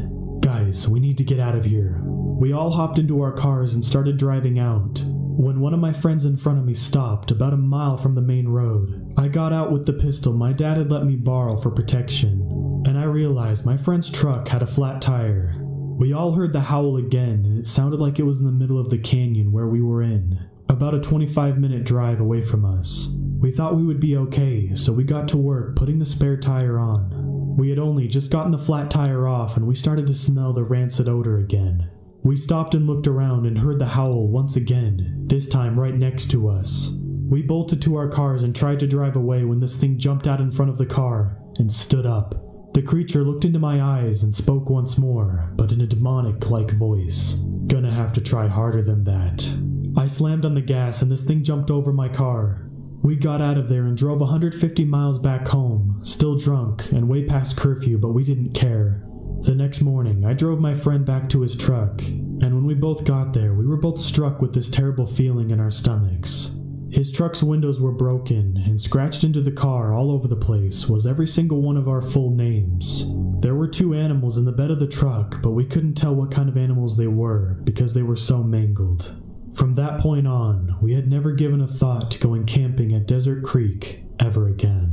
"Guys, we need to get out of here." We all hopped into our cars and started driving out. When one of my friends in front of me stopped about a mile from the main road, I got out with the pistol my dad had let me borrow for protection, and I realized my friend's truck had a flat tire. We all heard the howl again, and it sounded like it was in the middle of the canyon where we were in, about a 25-minute drive away from us. We thought we would be okay, so we got to work putting the spare tire on. We had only just gotten the flat tire off and we started to smell the rancid odor again. We stopped and looked around and heard the howl once again, this time right next to us. We bolted to our cars and tried to drive away when this thing jumped out in front of the car and stood up. The creature looked into my eyes and spoke once more, but in a demonic-like voice. "Gonna have to try harder than that." I slammed on the gas and this thing jumped over my car. We got out of there and drove 150 miles back home, still drunk and way past curfew, but we didn't care. The next morning, I drove my friend back to his truck, and when we both got there, we were both struck with this terrible feeling in our stomachs. His truck's windows were broken, and scratched into the car all over the place was every single one of our full names. There were 2 animals in the bed of the truck, but we couldn't tell what kind of animals they were because they were so mangled. From that point on, we had never given a thought to going camping at Desert Creek ever again.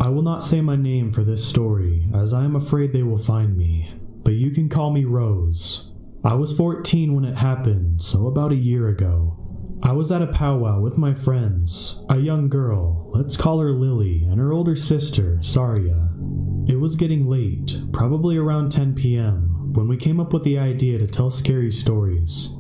I will not say my name for this story, as I am afraid they will find me, but you can call me Rose. I was 14 when it happened, so about a year ago. I was at a powwow with my friends, a young girl, let's call her Lily, and her older sister, Saria. It was getting late, probably around 10 p.m., when we came up with the idea to tell scary stories.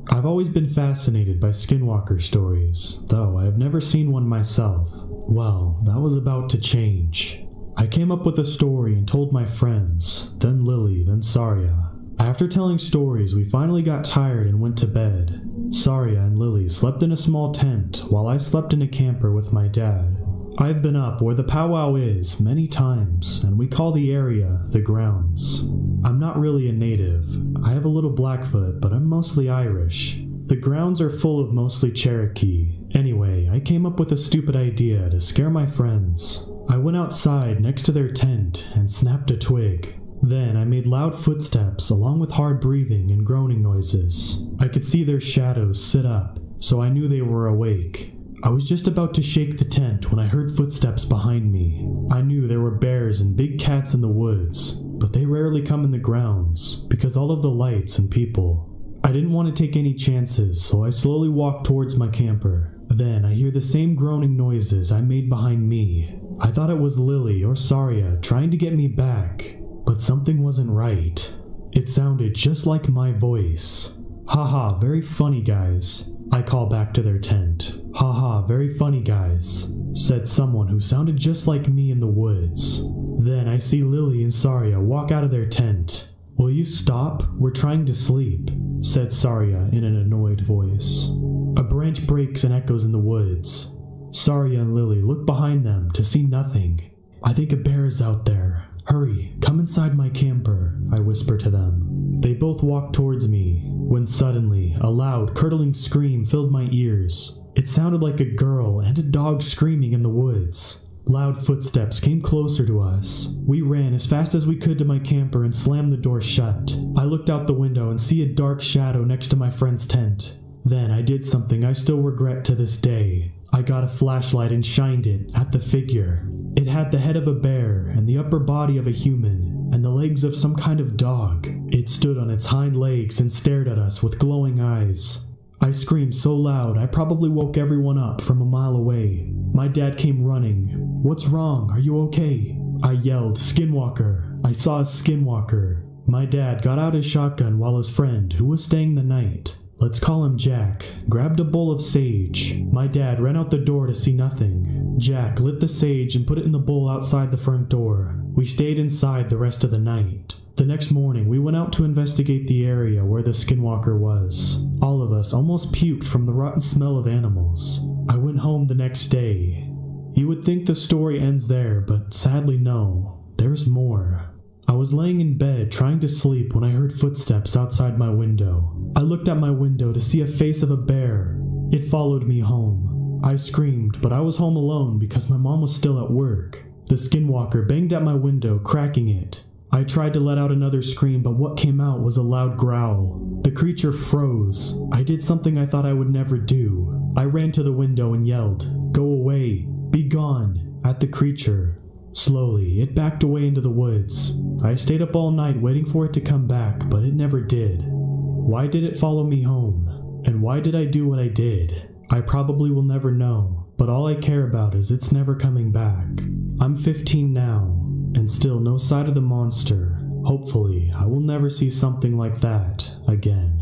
I've always been fascinated by skinwalker stories, though I have never seen one myself. Well, that was about to change. I came up with a story and told my friends, then Lily, then Saria. After telling stories, we finally got tired and went to bed. Saria and Lily slept in a small tent, while I slept in a camper with my dad. I've been up where the powwow is many times, and we call the area the grounds. I'm not really a native. I have a little Blackfoot, but I'm mostly Irish. The grounds are full of mostly Cherokee. Anyway, I came up with a stupid idea to scare my friends. I went outside next to their tent and snapped a twig. Then I made loud footsteps along with hard breathing and groaning noises. I could see their shadows sit up, so I knew they were awake. I was just about to shake the tent when I heard footsteps behind me. I knew there were bears and big cats in the woods, but they rarely come in the grounds because all of the lights and people. I didn't want to take any chances, so I slowly walked towards my camper. Then I hear the same groaning noises I made behind me. I thought it was Lily or Saria trying to get me back, but something wasn't right. It sounded just like my voice. "Haha, very funny guys," I call back to their tent. "Haha, very funny guys," said someone who sounded just like me in the woods. Then I see Lily and Saria walk out of their tent. "Will you stop? We're trying to sleep," said Saria in an annoyed voice. A branch breaks and echoes in the woods. Saria and Lily look behind them to see nothing. "I think a bear is out there," "Hurry, come inside my camper," I whisper to them. They both walk towards me, when suddenly a loud, curdling scream filled my ears. It sounded like a girl and a dog screaming in the woods. Loud footsteps came closer to us. We ran as fast as we could to my camper and slammed the door shut. I looked out the window and see a dark shadow next to my friend's tent. Then I did something I still regret to this day. I got a flashlight and shined it at the figure. It had the head of a bear and the upper body of a human and the legs of some kind of dog. It stood on its hind legs and stared at us with glowing eyes. I screamed so loud I probably woke everyone up from a mile away. My dad came running. "What's wrong? Are you okay?" I yelled, "Skinwalker! I saw a skinwalker!" My dad got out his shotgun while his friend, who was staying the night, let's call him Jack, grabbed a bowl of sage. My dad ran out the door to see nothing. Jack lit the sage and put it in the bowl outside the front door. We stayed inside the rest of the night. The next morning, we went out to investigate the area where the skinwalker was. All of us almost puked from the rotten smell of animals. I went home the next day. You would think the story ends there, but sadly no. There's more. I was laying in bed trying to sleep when I heard footsteps outside my window. I looked at my window to see a face of a bear. It followed me home. I screamed, but I was home alone because my mom was still at work. The skinwalker banged at my window, cracking it. I tried to let out another scream, but what came out was a loud growl. The creature froze. I did something I thought I would never do. I ran to the window and yelled, "Go away! Be gone!" at the creature. Slowly, it backed away into the woods. I stayed up all night waiting for it to come back, but it never did. Why did it follow me home? And why did I do what I did? I probably will never know, but all I care about is it's never coming back. I'm 15 now, and still no sight of the monster. Hopefully, I will never see something like that again.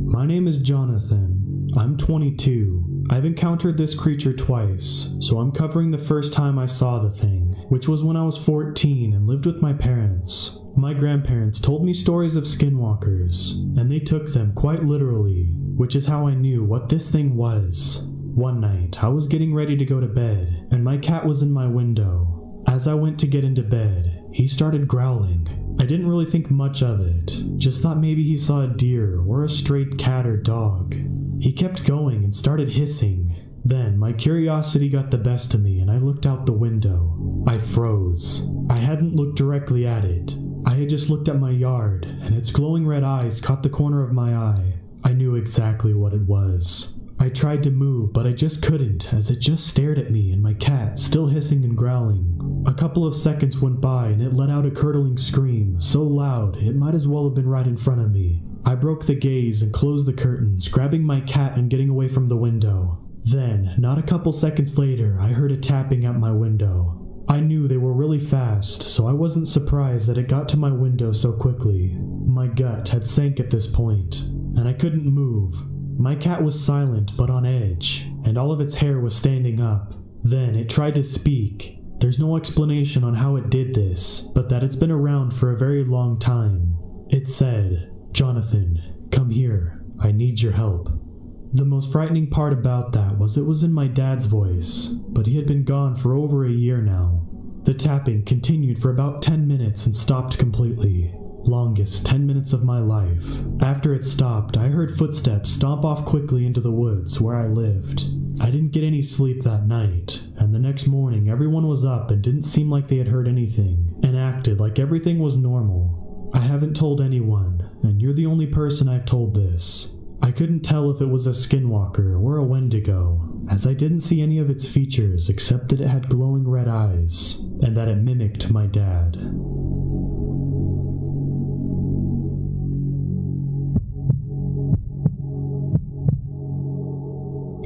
My name is Jonathan. I'm 22. I've encountered this creature twice, so I'm covering the first time I saw the thing, which was when I was 14 and lived with my parents. My grandparents told me stories of skinwalkers, and they took them quite literally, which is how I knew what this thing was. One night, I was getting ready to go to bed, and my cat was in my window. As I went to get into bed, he started growling. I didn't really think much of it, just thought maybe he saw a deer or a strayed cat or dog. He kept going and started hissing. Then my curiosity got the best of me and I looked out the window. I froze. I hadn't looked directly at it. I had just looked at my yard, and its glowing red eyes caught the corner of my eye. I knew exactly what it was. I tried to move, but I just couldn't, as it just stared at me and my cat, still hissing and growling. A couple of seconds went by and it let out a curdling scream, so loud it might as well have been right in front of me. I broke the gaze and closed the curtains, grabbing my cat and getting away from the window. Then, not a couple seconds later, I heard a tapping at my window. I knew they were really fast, so I wasn't surprised that it got to my window so quickly. My gut had sank at this point, and I couldn't move. My cat was silent but on edge, and all of its hair was standing up. Then it tried to speak. There's no explanation on how it did this, but that it's been around for a very long time. It said, "Jonathan, come here. I need your help." The most frightening part about that was it was in my dad's voice, but he had been gone for over a year now. The tapping continued for about 10 minutes and stopped completely. Longest 10 minutes of my life. After it stopped, I heard footsteps stomp off quickly into the woods where I lived. I didn't get any sleep that night, and the next morning everyone was up and didn't seem like they had heard anything, and acted like everything was normal. I haven't told anyone, and you're the only person I've told this. I couldn't tell if it was a skinwalker or a wendigo, as I didn't see any of its features except that it had glowing red eyes, and that it mimicked my dad.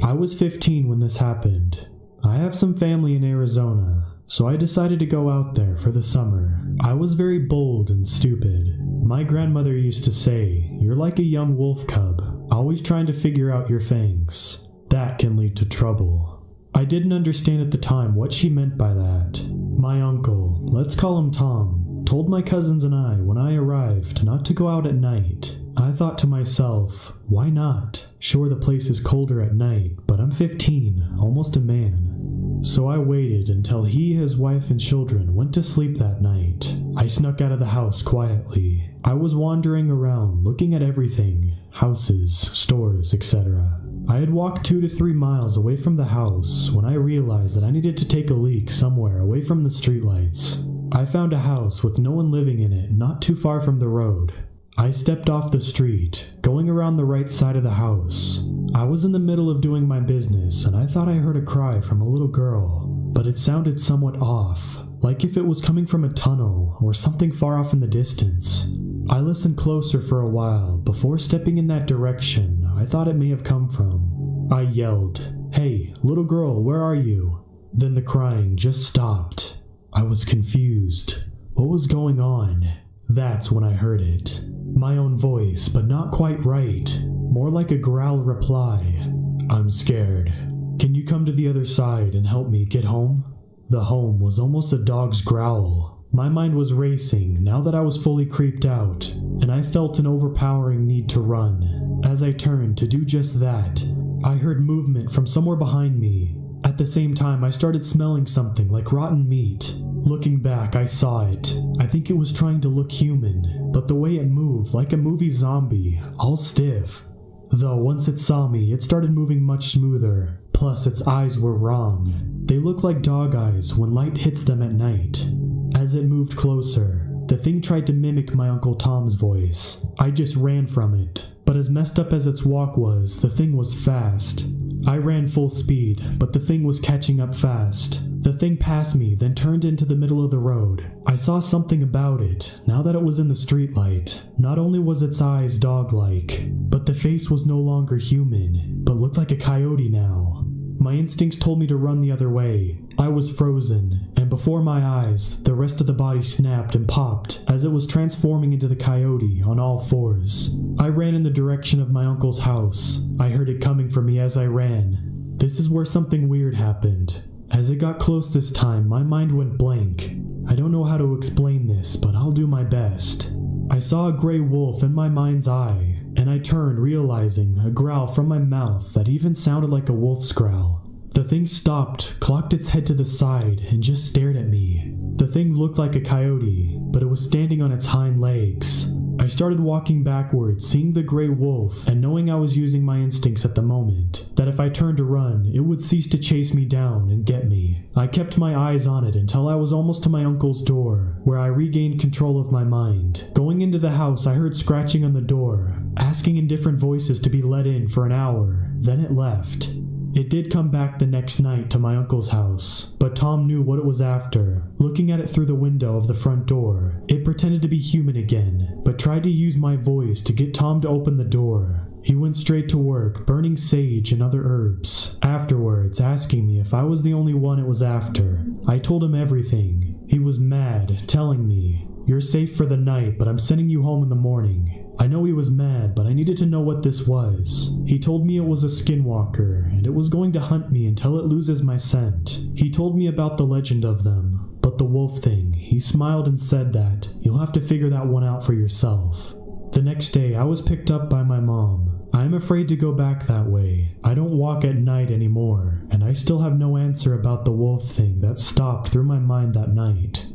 I was 15 when this happened. I have some family in Arizona, so I decided to go out there for the summer. I was very bold and stupid. My grandmother used to say, "You're like a young wolf cub, always trying to figure out your fangs. That can lead to trouble." I didn't understand at the time what she meant by that. My uncle, let's call him Tom, told my cousins and I when I arrived not to go out at night. I thought to myself, why not? Sure, the place is colder at night, but I'm 15, almost a man. So I waited until he, his wife, and children went to sleep that night. I snuck out of the house quietly. I was wandering around, looking at everything, houses, stores, etc. I had walked 2 to 3 miles away from the house when I realized that I needed to take a leak somewhere away from the streetlights. I found a house with no one living in it, not too far from the road. I stepped off the street, going around the right side of the house. I was in the middle of doing my business, and I thought I heard a cry from a little girl, but it sounded somewhat off, like if it was coming from a tunnel or something far off in the distance. I listened closer for a while before stepping in that direction I thought it may have come from. I yelled, "Hey, little girl, where are you?" Then the crying just stopped. I was confused. What was going on? That's when I heard it. My own voice, but not quite right. More like a growl reply. "I'm scared. Can you come to the other side and help me get home?" The home was almost a dog's growl. My mind was racing now that I was fully creeped out, and I felt an overpowering need to run. As I turned to do just that, I heard movement from somewhere behind me. At the same time, I started smelling something like rotten meat. Looking back, I saw it. I think it was trying to look human, but the way it moved, like a movie zombie, all stiff. Though once it saw me, it started moving much smoother. Plus, its eyes were wrong. They look like dog eyes when light hits them at night. As it moved closer, the thing tried to mimic my Uncle Tom's voice. I just ran from it. But as messed up as its walk was, the thing was fast. I ran full speed, but the thing was catching up fast. The thing passed me, then turned into the middle of the road. I saw something about it, now that it was in the streetlight. Not only was its eyes dog-like, but the face was no longer human, but looked like a coyote now. My instincts told me to run the other way. I was frozen, and before my eyes, the rest of the body snapped and popped as it was transforming into the coyote on all fours. I ran in the direction of my uncle's house. I heard it coming for me as I ran. This is where something weird happened. As it got close this time, my mind went blank. I don't know how to explain this, but I'll do my best. I saw a gray wolf in my mind's eye, and I turned, realizing a growl from my mouth that even sounded like a wolf's growl. The thing stopped, clocked its head to the side, and just stared at me. The thing looked like a coyote, but it was standing on its hind legs. I started walking backwards, seeing the gray wolf, and knowing I was using my instincts at the moment, that if I turned to run, it would cease to chase me down and get me. I kept my eyes on it until I was almost to my uncle's door, where I regained control of my mind. Going into the house, I heard scratching on the door, asking in different voices to be let in for an hour. Then it left. It did come back the next night to my uncle's house, but Tom knew what it was after. Looking at it through the window of the front door, it pretended to be human again, but tried to use my voice to get Tom to open the door. He went straight to work, burning sage and other herbs. Afterwards, asking me if I was the only one it was after. I told him everything. He was mad, telling me, "You're safe for the night, but I'm sending you home in the morning." I know he was mad, but I needed to know what this was. He told me it was a skinwalker, and it was going to hunt me until it loses my scent. He told me about the legend of them, but the wolf thing, he smiled and said that, "You'll have to figure that one out for yourself." The next day, I was picked up by my mom. I am afraid to go back that way. I don't walk at night anymore, and I still have no answer about the wolf thing that stopped through my mind that night.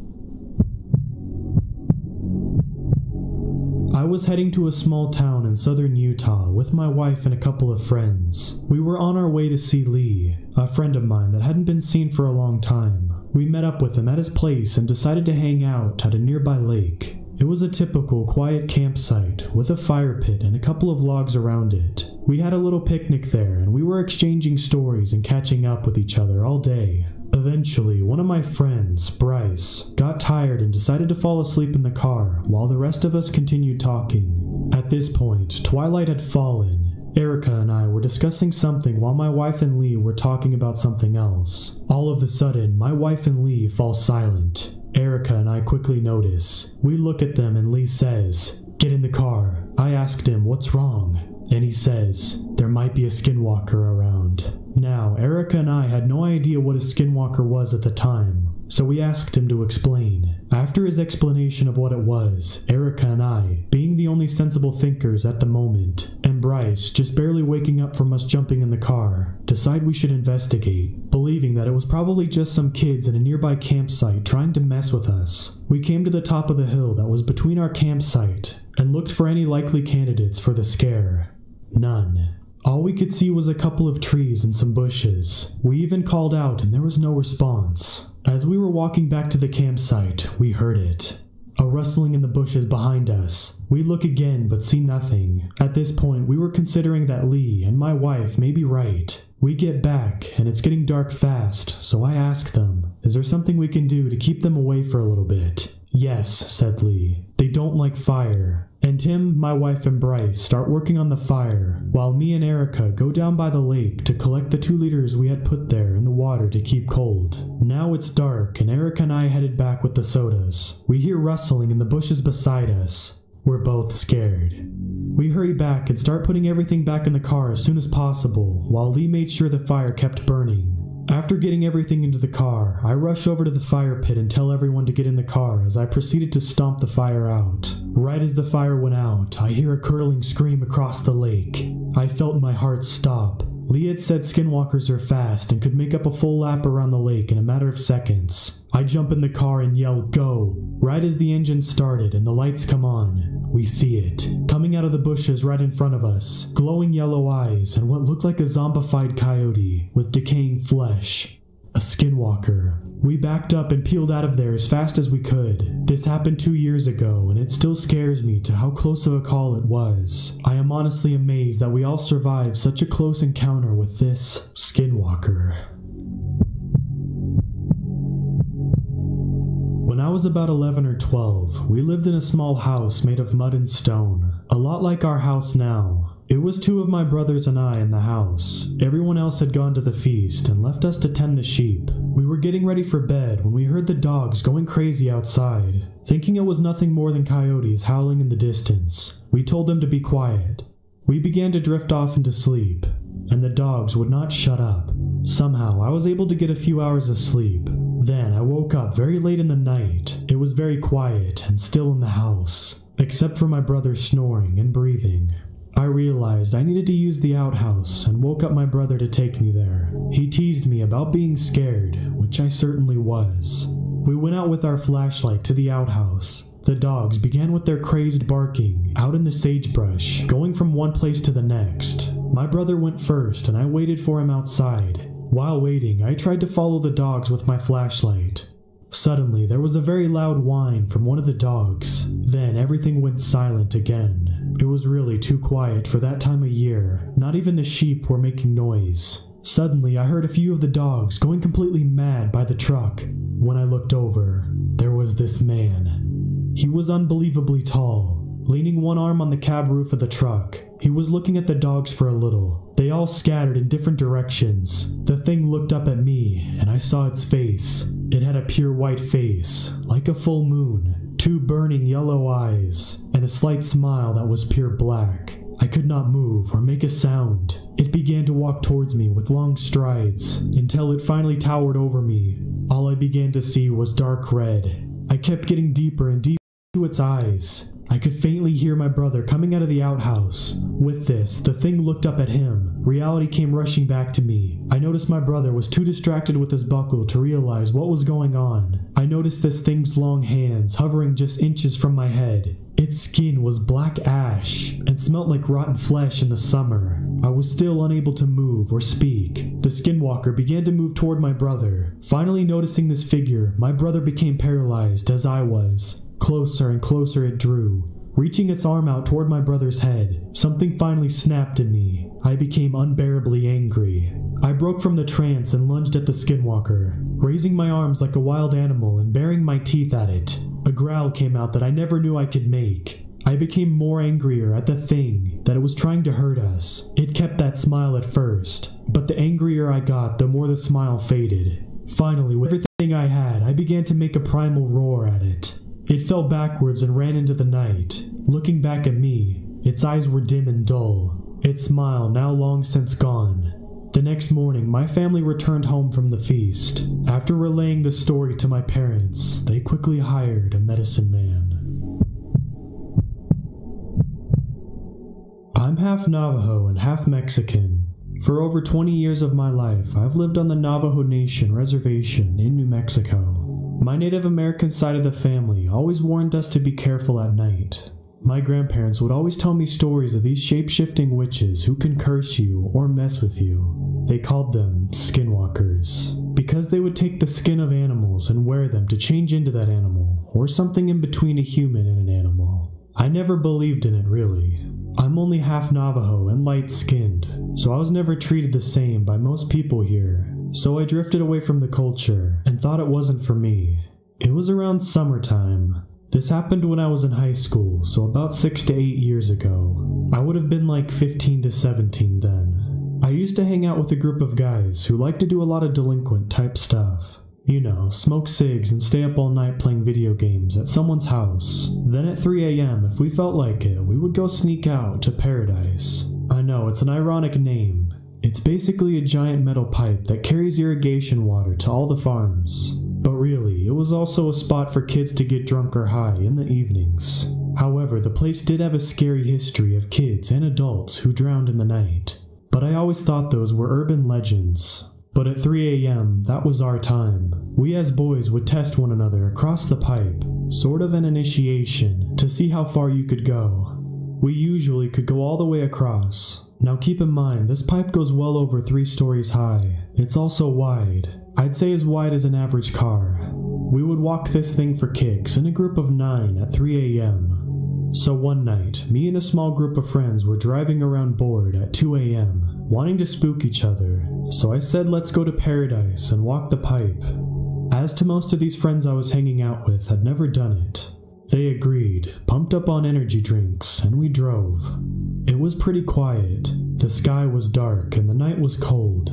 I was heading to a small town in southern Utah with my wife and a couple of friends. We were on our way to see Lee, a friend of mine that hadn't been seen for a long time. We met up with him at his place and decided to hang out at a nearby lake. It was a typical quiet campsite with a fire pit and a couple of logs around it. We had a little picnic there and we were exchanging stories and catching up with each other all day. Eventually, one of my friends, Bryce, got tired and decided to fall asleep in the car while the rest of us continued talking. At this point, twilight had fallen. Erica and I were discussing something while my wife and Lee were talking about something else. All of a sudden, my wife and Lee fall silent. Erica and I quickly notice. We look at them and Lee says, "Get in the car." I asked him, "What's wrong?" And he says, "There might be a skinwalker around." Now, Erica and I had no idea what a skinwalker was at the time, so we asked him to explain. After his explanation of what it was, Erica and I, being the only sensible thinkers at the moment, and Bryce, just barely waking up from us jumping in the car, decide we should investigate, believing that it was probably just some kids in a nearby campsite trying to mess with us. We came to the top of the hill that was between our campsite and looked for any likely candidates for the scare. None. All we could see was a couple of trees and some bushes. We even called out and there was no response. As we were walking back to the campsite, we heard it. A rustling in the bushes behind us. We look again but see nothing. At this point, we were considering that Lee and my wife may be right. We get back, and it's getting dark fast, so I ask them, is there something we can do to keep them away for a little bit? Yes, said Lee. They don't like fire. And Tim, my wife, and Bryce start working on the fire, while me and Erica go down by the lake to collect the 2 liters we had put there in the water to keep cold. Now it's dark, and Erica and I headed back with the sodas. We hear rustling in the bushes beside us. We're both scared. We hurry back and start putting everything back in the car as soon as possible, while Lee made sure the fire kept burning. After getting everything into the car, I rush over to the fire pit and tell everyone to get in the car as I proceeded to stomp the fire out. Right as the fire went out, I hear a curdling scream across the lake. I felt my heart stop. Lee had said skinwalkers are fast and could make up a full lap around the lake in a matter of seconds. I jump in the car and yell, "Go!" Right as the engine started and the lights come on, we see it. Coming out of the bushes right in front of us, glowing yellow eyes and what looked like a zombified coyote with decaying flesh. A skinwalker. We backed up and peeled out of there as fast as we could. This happened 2 years ago, and it still scares me to how close of a call it was. I am honestly amazed that we all survived such a close encounter with this skinwalker. When I was about 11 or 12, we lived in a small house made of mud and stone, a lot like our house now. It was 2 of my brothers and I in the house. Everyone else had gone to the feast and left us to tend the sheep. We were getting ready for bed when we heard the dogs going crazy outside. Thinking it was nothing more than coyotes howling in the distance, we told them to be quiet. We began to drift off into sleep, and the dogs would not shut up. Somehow, I was able to get a few hours of sleep. Then I woke up very late in the night. It was very quiet and still in the house, except for my brother snoring and breathing. I realized I needed to use the outhouse and woke up my brother to take me there. He teased me about being scared, which I certainly was. We went out with our flashlight to the outhouse. The dogs began with their crazed barking out in the sagebrush, going from one place to the next. My brother went first and I waited for him outside. While waiting, I tried to follow the dogs with my flashlight. Suddenly, there was a very loud whine from one of the dogs. Then everything went silent again. It was really too quiet for that time of year. Not even the sheep were making noise. Suddenly, I heard a few of the dogs going completely mad by the truck. When I looked over, there was this man. He was unbelievably tall, leaning one arm on the cab roof of the truck. He was looking at the dogs for a little. They all scattered in different directions. The thing looked up at me, and I saw its face. It had a pure white face, like a full moon, 2 burning yellow eyes, and a slight smile that was pure black. I could not move or make a sound. It began to walk towards me with long strides, until it finally towered over me. All I began to see was dark red. I kept getting deeper and deeper into its eyes. I could faintly hear my brother coming out of the outhouse. With this, the thing looked up at him. Reality came rushing back to me. I noticed my brother was too distracted with his buckle to realize what was going on. I noticed this thing's long hands hovering just inches from my head. Its skin was black ash and smelt like rotten flesh in the summer. I was still unable to move or speak. The skinwalker began to move toward my brother. Finally noticing this figure, my brother became paralyzed as I was. Closer and closer it drew, reaching its arm out toward my brother's head. Something finally snapped in me. I became unbearably angry. I broke from the trance and lunged at the skinwalker, raising my arms like a wild animal and baring my teeth at it. A growl came out that I never knew I could make. I became more angrier at the thing, that it was trying to hurt us. It kept that smile at first, but the angrier I got, the more the smile faded. Finally, with everything I had, I began to make a primal roar at it. It fell backwards and ran into the night. Looking back at me, its eyes were dim and dull, its smile now long since gone. The next morning, my family returned home from the feast. After relaying the story to my parents, they quickly hired a medicine man. I'm half Navajo and half Mexican. For over 20 years of my life, I've lived on the Navajo Nation reservation in New Mexico. My Native American side of the family always warned us to be careful at night. My grandparents would always tell me stories of these shape-shifting witches who can curse you or mess with you. They called them skinwalkers, because they would take the skin of animals and wear them to change into that animal, or something in between a human and an animal. I never believed in it really. I'm only half Navajo and light-skinned, so I was never treated the same by most people here. So I drifted away from the culture and thought it wasn't for me. It was around summertime. This happened when I was in high school, so about 6 to 8 years ago. I would have been like 15 to 17 then. I used to hang out with a group of guys who liked to do a lot of delinquent type stuff. You know, smoke cigs and stay up all night playing video games at someone's house. Then at 3 a.m., if we felt like it, we would go sneak out to Paradise. I know, it's an ironic name. It's basically a giant metal pipe that carries irrigation water to all the farms. But really, it was also a spot for kids to get drunk or high in the evenings. However, the place did have a scary history of kids and adults who drowned in the night. But I always thought those were urban legends. But at 3 a.m., that was our time. We as boys would test one another across the pipe, sort of an initiation, to see how far you could go. We usually could go all the way across. Now keep in mind, this pipe goes well over 3 stories high. It's also wide. I'd say as wide as an average car. We would walk this thing for kicks in a group of 9 at 3 a.m. So one night, me and a small group of friends were driving around bored at 2 a.m., wanting to spook each other. So I said let's go to Paradise and walk the pipe. As to most of these friends I was hanging out with had never done it. They agreed, pumped up on energy drinks, and we drove. It was pretty quiet. The sky was dark and the night was cold.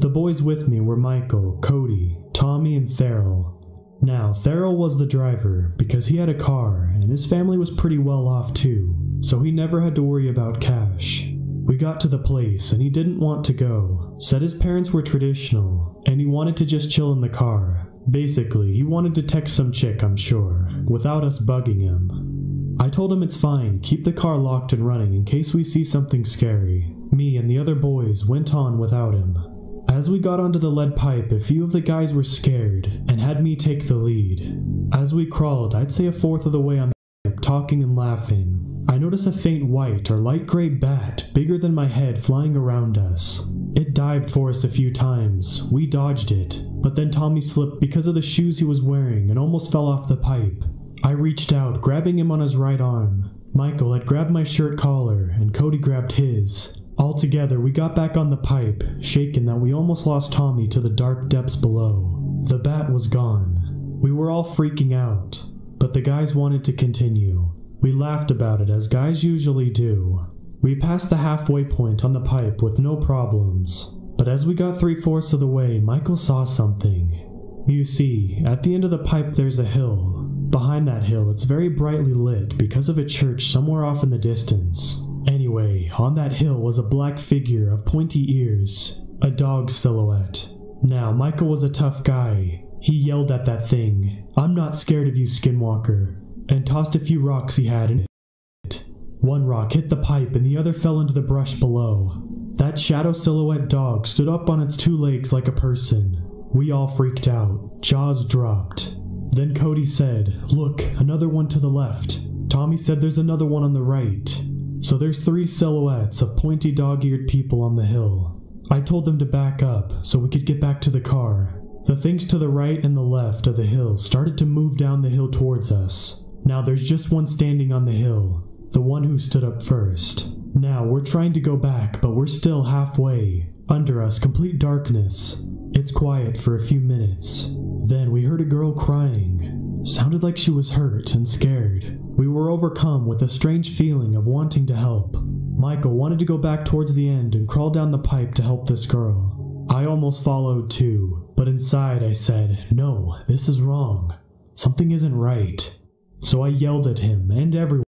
The boys with me were Michael, Cody, Tommy, and Theral. Now, Theral was the driver because he had a car and his family was pretty well off too, so he never had to worry about cash. We got to the place and he didn't want to go, said his parents were traditional, and he wanted to just chill in the car. Basically, he wanted to text some chick, I'm sure, without us bugging him. I told him it's fine, keep the car locked and running in case we see something scary. Me and the other boys went on without him. As we got onto the lead pipe, a few of the guys were scared and had me take the lead. As we crawled, I'd say a fourth of the way on the pipe, talking and laughing, I noticed a faint white or light gray bat bigger than my head flying around us. It dived for us a few times. We dodged it, but then Tommy slipped because of the shoes he was wearing and almost fell off the pipe. I reached out, grabbing him on his right arm. Michael had grabbed my shirt collar and Cody grabbed his. Altogether, we got back on the pipe, shaken that we almost lost Tommy to the dark depths below. The bat was gone. We were all freaking out, but the guys wanted to continue. We laughed about it as guys usually do. We passed the halfway point on the pipe with no problems, but as we got 3/4 of the way, Michael saw something. You see, at the end of the pipe there's a hill. Behind that hill, it's very brightly lit because of a church somewhere off in the distance. Anyway, on that hill was a black figure of pointy ears, a dog silhouette. Now, Michael was a tough guy. He yelled at that thing, "I'm not scared of you, Skinwalker," and tossed a few rocks he had in it. One rock hit the pipe and the other fell into the brush below. That shadow silhouette dog stood up on its 2 legs like a person. We all freaked out. Jaws dropped. Then Cody said, "Look, another one to the left." Tommy said there's another one on the right. So there's 3 silhouettes of pointy dog-eared people on the hill. I told them to back up so we could get back to the car. The things to the right and the left of the hill started to move down the hill towards us. Now there's just one standing on the hill, the one who stood up first. Now we're trying to go back, but we're still halfway. Under us, complete darkness. It's quiet for a few minutes. Then we heard a girl crying. Sounded like she was hurt and scared. We were overcome with a strange feeling of wanting to help. Michael wanted to go back towards the end and crawl down the pipe to help this girl. I almost followed too, but inside I said, "No, this is wrong. Something isn't right." So I yelled at him and everyone,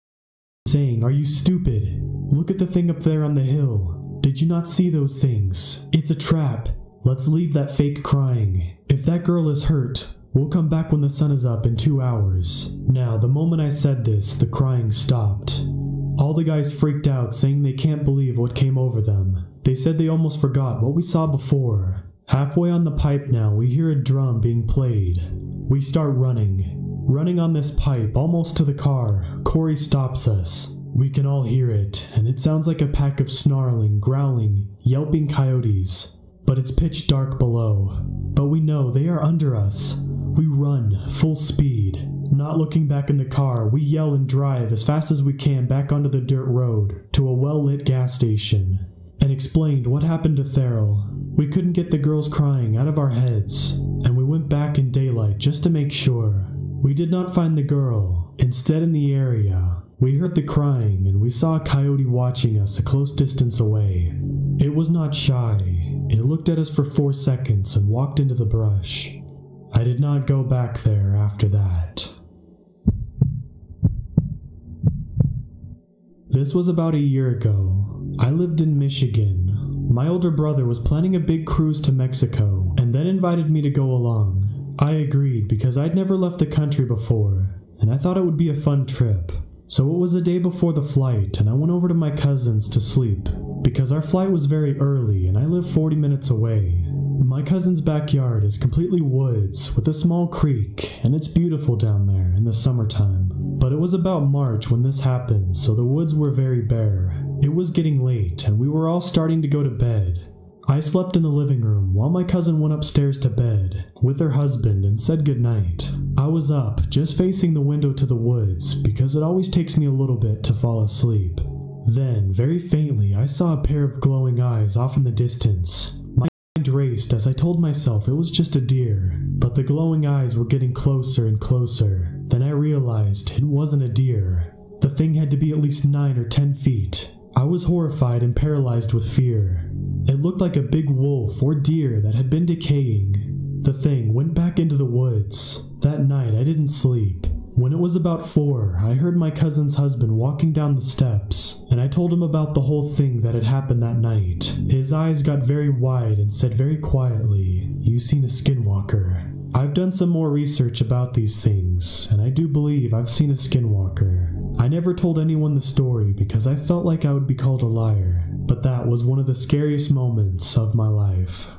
saying, "Are you stupid? Look at the thing up there on the hill. Did you not see those things? It's a trap. Let's leave that fake crying. If that girl is hurt, we'll come back when the sun is up in 2 hours. Now, the moment I said this, the crying stopped. All the guys freaked out, saying they can't believe what came over them. They said they almost forgot what we saw before. Halfway on the pipe now, we hear a drum being played. We start running on this pipe, almost to the car. Corey stops us. We can all hear it, and it sounds like a pack of snarling, growling, yelping coyotes. But it's pitch dark below. But we know they are under us. We run, full speed. Not looking back in the car, we yell and drive as fast as we can back onto the dirt road to a well-lit gas station, and explained what happened to Theryl. We couldn't get the girls crying out of our heads, and we went back in daylight just to make sure. We did not find the girl. Instead, in the area, we heard the crying, and we saw a coyote watching us a close distance away. It was not shy. It looked at us for 4 seconds and walked into the brush. I did not go back there after that. This was about a year ago. I lived in Michigan. My older brother was planning a big cruise to Mexico and then invited me to go along. I agreed because I'd never left the country before, and I thought it would be a fun trip. So it was the day before the flight, and I went over to my cousin's to sleep, because our flight was very early and I live 40 minutes away. My cousin's backyard is completely woods with a small creek, and it's beautiful down there in the summertime. But it was about March when this happened, so the woods were very bare. It was getting late, and we were all starting to go to bed. I slept in the living room while my cousin went upstairs to bed with her husband and said goodnight. I was up, just facing the window to the woods, because it always takes me a little bit to fall asleep. Then, very faintly, I saw a pair of glowing eyes off in the distance. My mind raced as I told myself it was just a deer, but the glowing eyes were getting closer and closer. Then I realized it wasn't a deer. The thing had to be at least 9 or 10 feet. I was horrified and paralyzed with fear. It looked like a big wolf or deer that had been decaying. The thing went back into the woods. That night I didn't sleep. When it was about 4, I heard my cousin's husband walking down the steps, and I told him about the whole thing that had happened that night. His eyes got very wide and said very quietly, "You seen a skinwalker." I've done some more research about these things, and I do believe I've seen a skinwalker. I never told anyone the story because I felt like I would be called a liar, but that was one of the scariest moments of my life.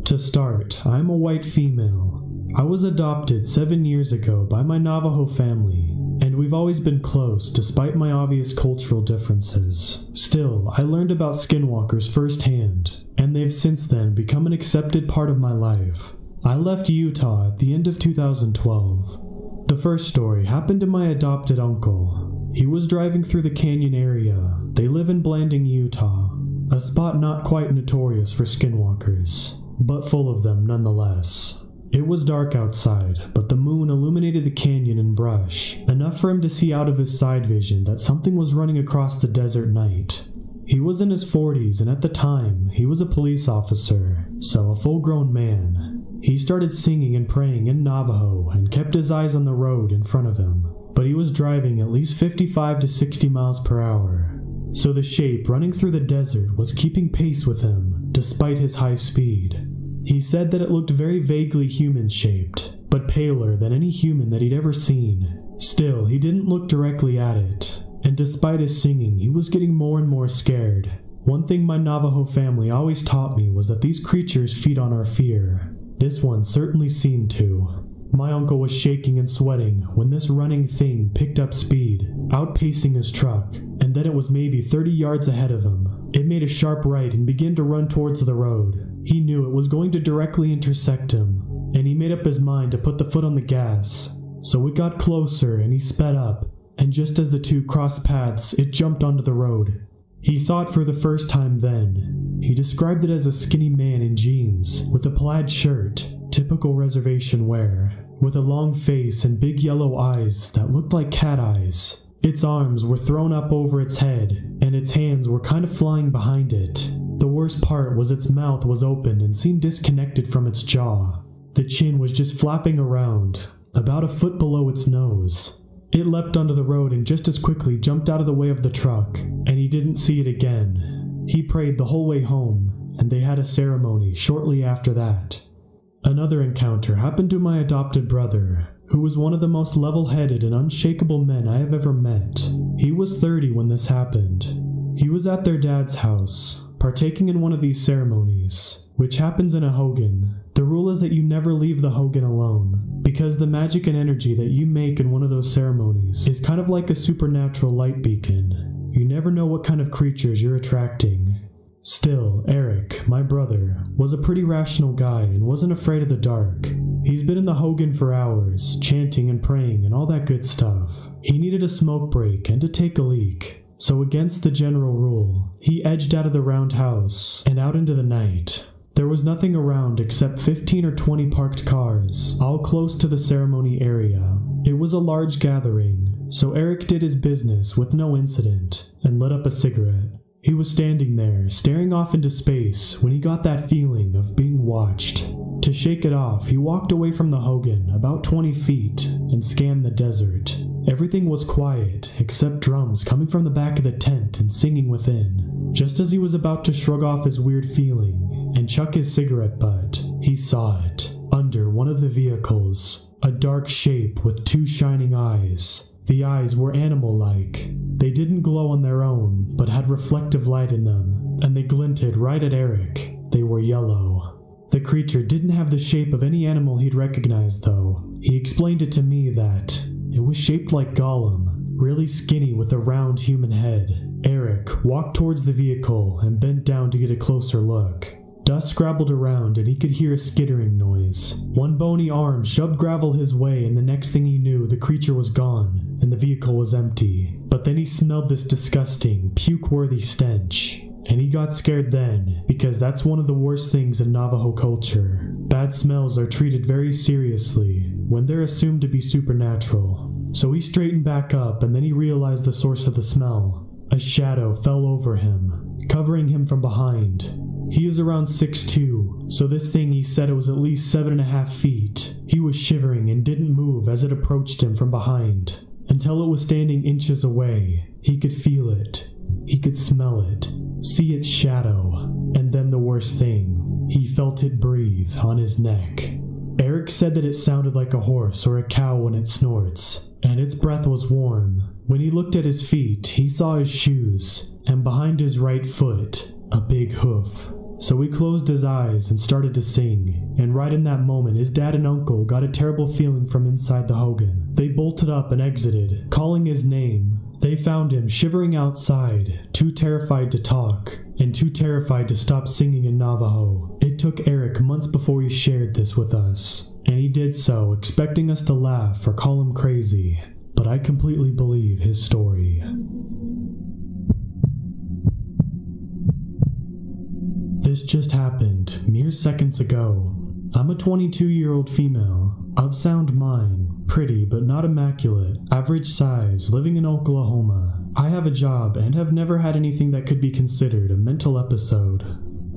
To start, I'm a white female. I was adopted 7 years ago by my Navajo family, and we've always been close despite my obvious cultural differences. Still, I learned about skinwalkers firsthand, and they've since then become an accepted part of my life. I left Utah at the end of 2012. The first story happened to my adopted uncle. He was driving through the canyon area. They live in Blanding, Utah, a spot not quite notorious for skinwalkers, but full of them nonetheless. It was dark outside, but the moon illuminated the canyon and brush, enough for him to see out of his side vision that something was running across the desert night. He was in his 40s, and at the time, he was a police officer, so a full-grown man. He started singing and praying in Navajo and kept his eyes on the road in front of him, but he was driving at least 55 to 60 miles per hour. So the shape running through the desert was keeping pace with him, despite his high speed. He said that it looked very vaguely human-shaped, but paler than any human that he'd ever seen. Still, he didn't look directly at it, and despite his singing, he was getting more and more scared. One thing my Navajo family always taught me was that these creatures feed on our fear. This one certainly seemed to. My uncle was shaking and sweating when this running thing picked up speed, outpacing his truck, and then it was maybe 30 yards ahead of him. It made a sharp right and began to run towards the road. He knew it was going to directly intersect him, and he made up his mind to put the foot on the gas. So it got closer and he sped up, and just as the two crossed paths, it jumped onto the road. He saw it for the first time then. He described it as a skinny man in jeans, with a plaid shirt, typical reservation wear, with a long face and big yellow eyes that looked like cat eyes. Its arms were thrown up over its head, and its hands were kind of flying behind it. The worst part was its mouth was open and seemed disconnected from its jaw. The chin was just flapping around, about a foot below its nose. It leapt onto the road and just as quickly jumped out of the way of the truck, and he didn't see it again. He prayed the whole way home, and they had a ceremony shortly after that. Another encounter happened to my adopted brother, who was one of the most level-headed and unshakable men I have ever met. He was 30 when this happened. He was at their dad's house, partaking in one of these ceremonies, which happens in a Hogan. The rule is that you never leave the Hogan alone, because the magic and energy that you make in one of those ceremonies is kind of like a supernatural light beacon. You never know what kind of creatures you're attracting. Still, Eric, my brother, was a pretty rational guy and wasn't afraid of the dark. He's been in the Hogan for hours, chanting and praying and all that good stuff. He needed a smoke break and to take a leak. So against the general rule, he edged out of the roundhouse and out into the night. There was nothing around except 15 or 20 parked cars, all close to the ceremony area. It was a large gathering, so Eric did his business with no incident and lit up a cigarette. He was standing there, staring off into space, when he got that feeling of being watched. To shake it off, he walked away from the Hogan about 20 feet and scanned the desert. Everything was quiet, except drums coming from the back of the tent and singing within. Just as he was about to shrug off his weird feeling and chuck his cigarette butt, he saw it. Under one of the vehicles, a dark shape with two shining eyes. The eyes were animal-like. They didn't glow on their own, but had reflective light in them, and they glinted right at Eric. They were yellow. The creature didn't have the shape of any animal he'd recognized, though. He explained it to me that it was shaped like Gollum, really skinny with a round human head. Eric walked towards the vehicle and bent down to get a closer look. Dust scrabbled around and he could hear a skittering noise. One bony arm shoved gravel his way, and the next thing he knew, the creature was gone and the vehicle was empty. But then he smelled this disgusting, puke-worthy stench. And he got scared then, because that's one of the worst things in Navajo culture. Bad smells are treated very seriously when they're assumed to be supernatural. So he straightened back up, and then he realized the source of the smell. A shadow fell over him, covering him from behind. He is around 6'2", so this thing, he said it was at least 7.5 feet. He was shivering and didn't move as it approached him from behind, until it was standing inches away. He could feel it. He could smell it, see its shadow, and then the worst thing, he felt it breathe on his neck. Eric said that it sounded like a horse or a cow when it snorts, and its breath was warm. When he looked at his feet, he saw his shoes, and behind his right foot, a big hoof. So he closed his eyes and started to sing, and right in that moment his dad and uncle got a terrible feeling from inside the Hogan. They bolted up and exited, calling his name. They found him shivering outside, too terrified to talk, and too terrified to stop singing in Navajo. It took Eric months before he shared this with us, and he did so expecting us to laugh or call him crazy, but I completely believe his story. This just happened mere seconds ago. I'm a 22-year-old female, of sound mind, pretty but not immaculate, average size, living in Oklahoma. I have a job and have never had anything that could be considered a mental episode.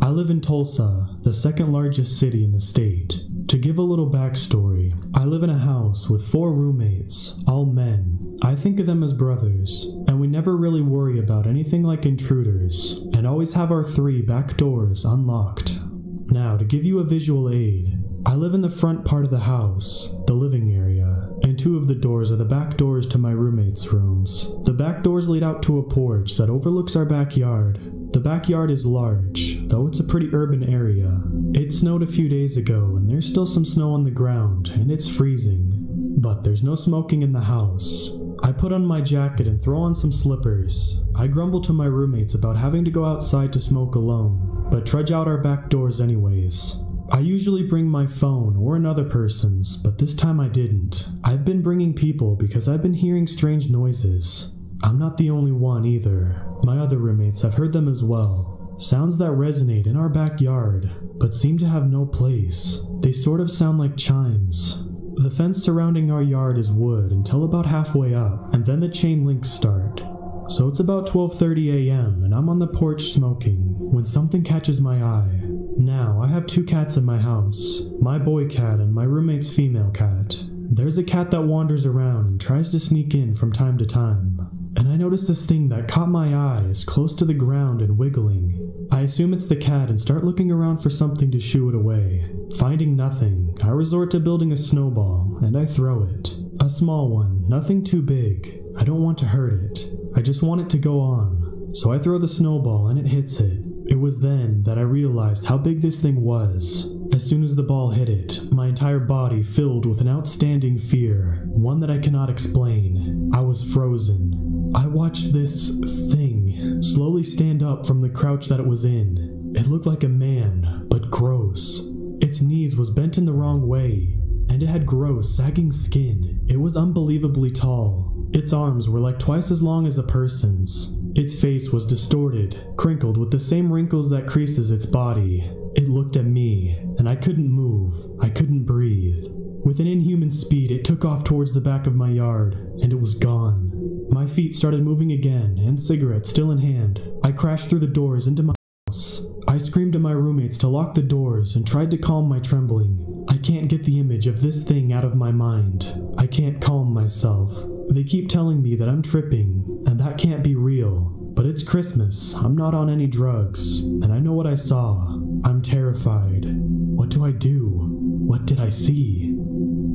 I live in Tulsa, the second largest city in the state. To give a little backstory, I live in a house with 4 roommates, all men. I think of them as brothers, and we never really worry about anything like intruders, and always have our 3 back doors unlocked. Now, to give you a visual aid, I live in the front part of the house, the living area, and 2 of the doors are the back doors to my roommates' rooms. The back doors lead out to a porch that overlooks our backyard. The backyard is large, though it's a pretty urban area. It snowed a few days ago, and there's still some snow on the ground, and it's freezing. But there's no smoking in the house. I put on my jacket and throw on some slippers. I grumble to my roommates about having to go outside to smoke alone, but trudge out our back doors anyways. I usually bring my phone or another person's, but this time I didn't. I've been bringing people because I've been hearing strange noises. I'm not the only one either. My other roommates have heard them as well. Sounds that resonate in our backyard, but seem to have no place. They sort of sound like chimes. The fence surrounding our yard is wood until about halfway up, and then the chain links start. So it's about 12:30 a.m. and I'm on the porch smoking when something catches my eye. Now, I have 2 cats in my house, my boy cat and my roommate's female cat. There's a cat that wanders around and tries to sneak in from time to time. And I noticed this thing that caught my eyes close to the ground and wiggling. I assume it's the cat and start looking around for something to shoo it away. Finding nothing, I resort to building a snowball and I throw it. A small one, nothing too big. I don't want to hurt it. I just want it to go on. So I throw the snowball and it hits it. It was then that I realized how big this thing was. As soon as the ball hit it, my entire body filled with an outstanding fear, one that I cannot explain. I was frozen. I watched this thing slowly stand up from the crouch that it was in. It looked like a man, but gross. Its knees was bent in the wrong way, and it had gross, sagging skin. It was unbelievably tall. Its arms were like twice as long as a person's. Its face was distorted, crinkled with the same wrinkles that creases its body. It looked at me, and I couldn't move. I couldn't breathe. With an inhuman speed, it took off towards the back of my yard, and it was gone. My feet started moving again, and cigarette still in hand. I crashed through the doors into my house. I screamed at my roommates to lock the doors and tried to calm my trembling. I can't get the image of this thing out of my mind. I can't calm myself. They keep telling me that I'm tripping, and that can't be real. But it's Christmas, I'm not on any drugs, and I know what I saw. I'm terrified. What do I do? What did I see?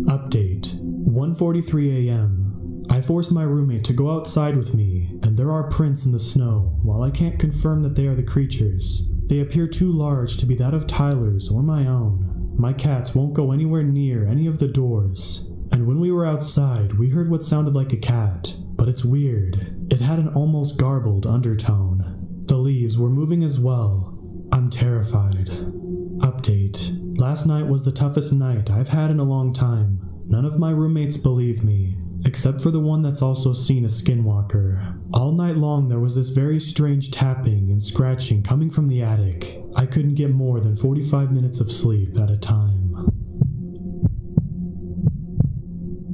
Update. 1:43 a.m. I forced my roommate to go outside with me, and there are prints in the snow. While I can't confirm that they are the creatures, they appear too large to be that of Tyler's or my own. My cats won't go anywhere near any of the doors. And when we were outside, we heard what sounded like a cat, but it's weird. It had an almost garbled undertone. The leaves were moving as well. I'm terrified. Update. Last night was the toughest night I've had in a long time. None of my roommates believe me, except for the one that's also seen a skinwalker. All night long there was this very strange tapping and scratching coming from the attic. I couldn't get more than 45 minutes of sleep at a time.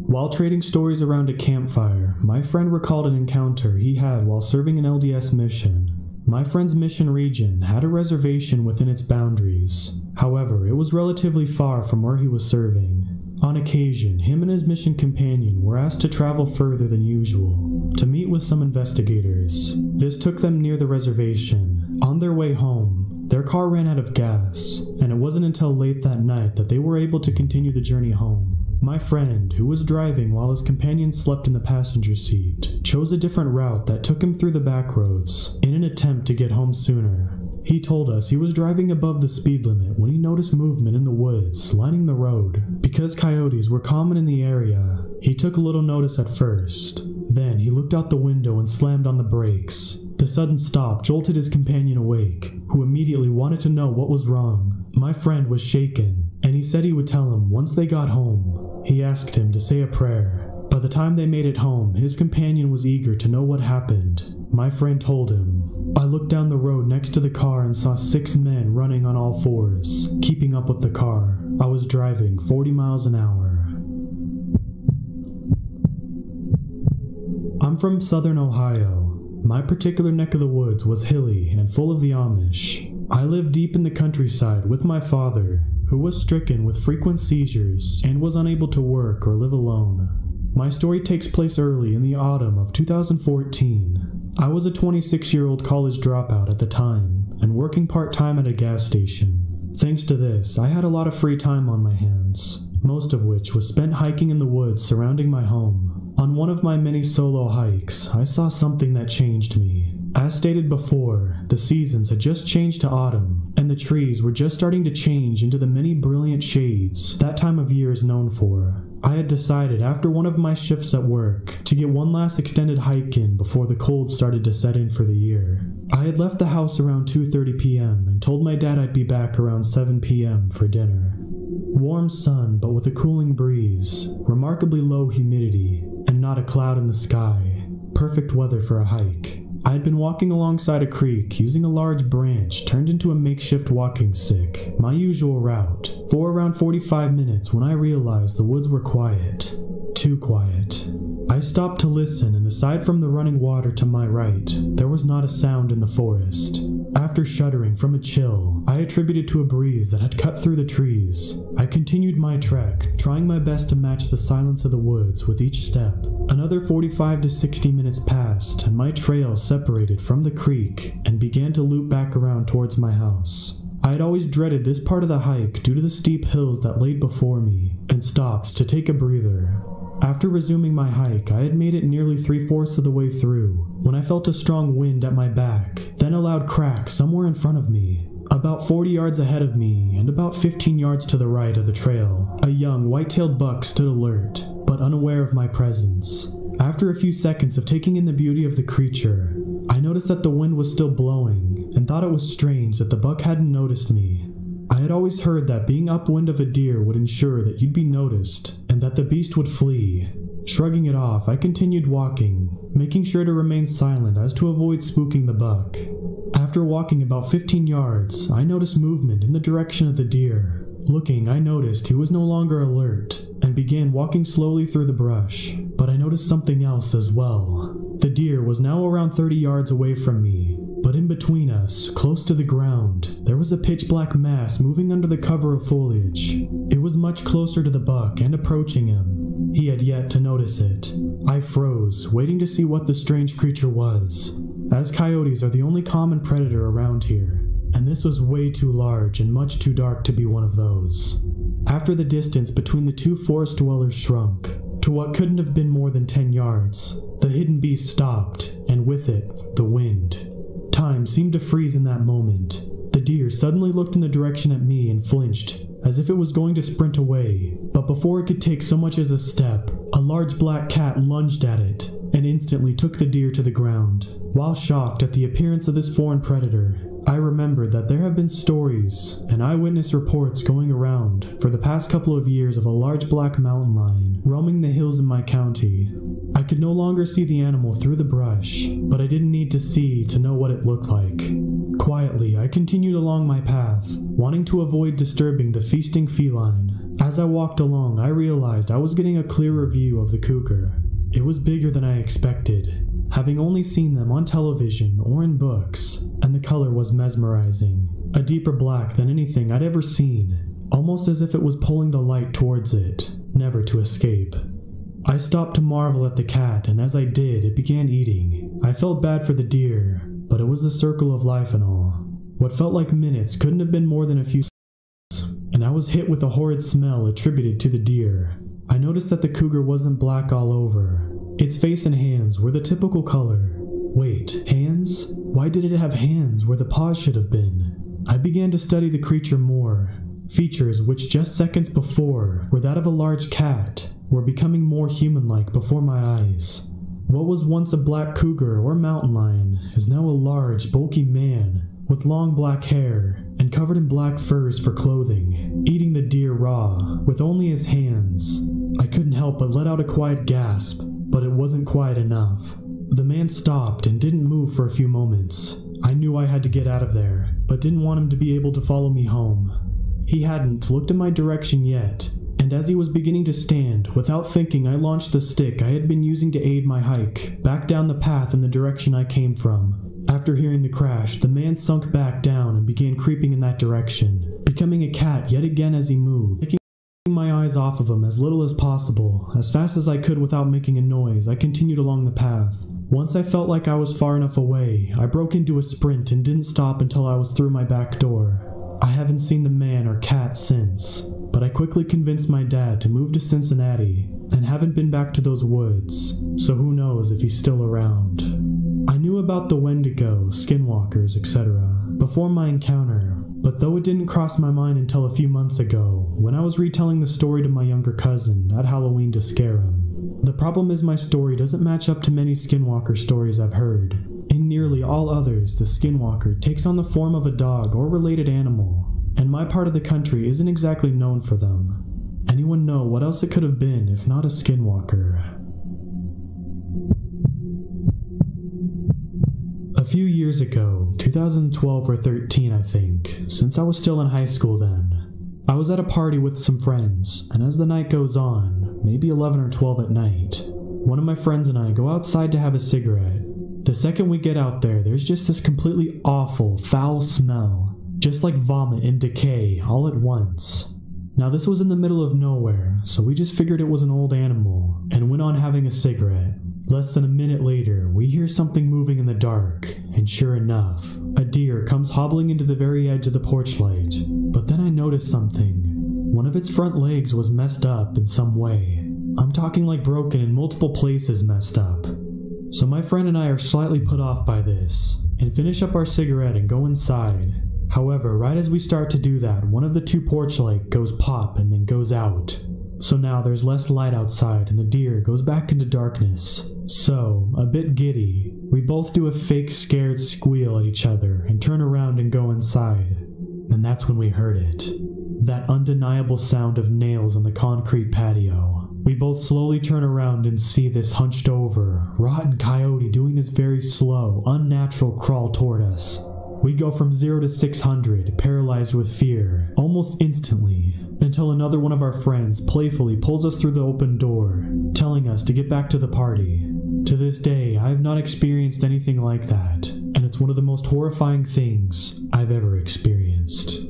While trading stories around a campfire, my friend recalled an encounter he had while serving an LDS mission. My friend's mission region had a reservation within its boundaries. However, it was relatively far from where he was serving. On occasion, him and his mission companion were asked to travel further than usual, to meet with some investigators. This took them near the reservation. On their way home, their car ran out of gas, and it wasn't until late that night that they were able to continue the journey home. My friend, who was driving while his companion slept in the passenger seat, chose a different route that took him through the back roads, in an attempt to get home sooner. He told us he was driving above the speed limit when he noticed movement in the woods lining the road. Because coyotes were common in the area, he took a little notice at first. Then he looked out the window and slammed on the brakes. The sudden stop jolted his companion awake, who immediately wanted to know what was wrong. My friend was shaken, and he said he would tell him once they got home. He asked him to say a prayer. By the time they made it home, his companion was eager to know what happened. My friend told him, "I looked down the road next to the car and saw 6 men running on all fours, keeping up with the car. I was driving 40 miles an hour." I'm from southern Ohio. My particular neck of the woods was hilly and full of the Amish. I lived deep in the countryside with my father, who was stricken with frequent seizures and was unable to work or live alone. My story takes place early in the autumn of 2014. I was a 26-year-old college dropout at the time and working part-time at a gas station. Thanks to this, I had a lot of free time on my hands, most of which was spent hiking in the woods surrounding my home. On one of my many solo hikes, I saw something that changed me. As stated before, the seasons had just changed to autumn, and the trees were just starting to change into the many brilliant shades that time of year is known for. I had decided after one of my shifts at work to get one last extended hike in before the cold started to set in for the year. I had left the house around 2:30 p.m. and told my dad I'd be back around 7 p.m. for dinner. Warm sun, but with a cooling breeze, remarkably low humidity, and not a cloud in the sky. Perfect weather for a hike. I had been walking alongside a creek using a large branch turned into a makeshift walking stick, my usual route, for around 45 minutes when I realized the woods were quiet. Too quiet. I stopped to listen, and aside from the running water to my right, there was not a sound in the forest. After shuddering from a chill I attributed to a breeze that had cut through the trees, I continued my trek, trying my best to match the silence of the woods with each step. Another 45 to 60 minutes passed, and my trail separated from the creek and began to loop back around towards my house. I had always dreaded this part of the hike due to the steep hills that laid before me, and stopped to take a breather. After resuming my hike, I had made it nearly 3/4 of the way through when I felt a strong wind at my back, then a loud crack somewhere in front of me. About 40 yards ahead of me, and about 15 yards to the right of the trail, a young white-tailed buck stood alert, but unaware of my presence. After a few seconds of taking in the beauty of the creature, I noticed that the wind was still blowing, and thought it was strange that the buck hadn't noticed me. I had always heard that being upwind of a deer would ensure that you'd be noticed, and that the beast would flee. Shrugging it off, I continued walking, making sure to remain silent as to avoid spooking the buck. After walking about 15 yards, I noticed movement in the direction of the deer. Looking, I noticed he was no longer alert, and began walking slowly through the brush. But I noticed something else as well. The deer was now around 30 yards away from me, but in between us, close to the ground, there was a pitch-black mass moving under the cover of foliage. It was much closer to the buck and approaching him. He had yet to notice it. I froze, waiting to see what the strange creature was, as coyotes are the only common predator around here, and this was way too large and much too dark to be one of those. After the distance between the two forest dwellers shrunk to what couldn't have been more than 10 yards, the hidden beast stopped, and with it, the wind. Time seemed to freeze in that moment. The deer suddenly looked in the direction at me and flinched, as if it was going to sprint away, but before it could take so much as a step, a large black cat lunged at it, and instantly took the deer to the ground. While shocked at the appearance of this foreign predator, I remembered that there have been stories and eyewitness reports going around for the past couple of years of a large black mountain lion roaming the hills in my county. I could no longer see the animal through the brush, but I didn't need to see to know what it looked like. Quietly, I continued along my path, wanting to avoid disturbing the feasting feline. As I walked along, I realized I was getting a clearer view of the cougar. It was bigger than I expected, having only seen them on television or in books, and the color was mesmerizing, a deeper black than anything I'd ever seen, almost as if it was pulling the light towards it, never to escape. I stopped to marvel at the cat, and as I did, it began eating. I felt bad for the deer, but it was the circle of life and all. What felt like minutes couldn't have been more than a few seconds, and I was hit with a horrid smell attributed to the deer. I noticed that the cougar wasn't black all over. Its face and hands were the typical color. Wait, hands? Why did it have hands where the paws should have been? I began to study the creature more. Features which just seconds before were that of a large cat were becoming more human-like before my eyes. What was once a black cougar or mountain lion is now a large, bulky man with long black hair and covered in black furs for clothing, eating the deer raw with only his hands. I couldn't help but let out a quiet gasp, but it wasn't quiet enough. The man stopped and didn't move for a few moments. I knew I had to get out of there, but didn't want him to be able to follow me home. He hadn't looked in my direction yet, and as he was beginning to stand, without thinking I launched the stick I had been using to aid my hike back down the path in the direction I came from. After hearing the crash, the man sunk back down and began creeping in that direction, becoming a cat yet again as he moved. Taking my eyes off of him as little as possible, as fast as I could without making a noise, I continued along the path. Once I felt like I was far enough away, I broke into a sprint and didn't stop until I was through my back door. I haven't seen the man or cat since, but I quickly convinced my dad to move to Cincinnati and haven't been back to those woods, so who knows if he's still around. I knew about the Wendigo, skinwalkers, etc. before my encounter, but though it didn't cross my mind until a few months ago when I was retelling the story to my younger cousin at Halloween to scare him. The problem is my story doesn't match up to many skinwalker stories I've heard. In nearly all others, the skinwalker takes on the form of a dog or related animal, and my part of the country isn't exactly known for them. Anyone know what else it could have been if not a skinwalker? A few years ago, 2012 or 13 I think, since I was still in high school then, I was at a party with some friends, and as the night goes on, maybe 11 or 12 at night, One of my friends and I go outside to have a cigarette. The second we get out there, there's just this completely awful, foul smell, just like vomit and decay all at once. Now this was in the middle of nowhere, so we just figured it was an old animal, and went on having a cigarette. Less than a minute later, we hear something moving in the dark, and sure enough, a deer comes hobbling into the very edge of the porch light. But then I noticed something. One of its front legs was messed up in some way. I'm talking like broken in multiple places messed up. So my friend and I are slightly put off by this, and finish up our cigarette and go inside. However, right as we start to do that, one of the two porch lights goes pop and then goes out. So now there's less light outside and the deer goes back into darkness. So, a bit giddy, we both do a fake scared squeal at each other and turn around and go inside. And that's when we heard it. That undeniable sound of nails on the concrete patio. We both slowly turn around and see this hunched over, rotten coyote doing this very slow, unnatural crawl toward us. We go from 0 to 600, paralyzed with fear, almost instantly, until another one of our friends playfully pulls us through the open door, telling us to get back to the party. To this day, I have not experienced anything like that, and it's one of the most horrifying things I've ever experienced.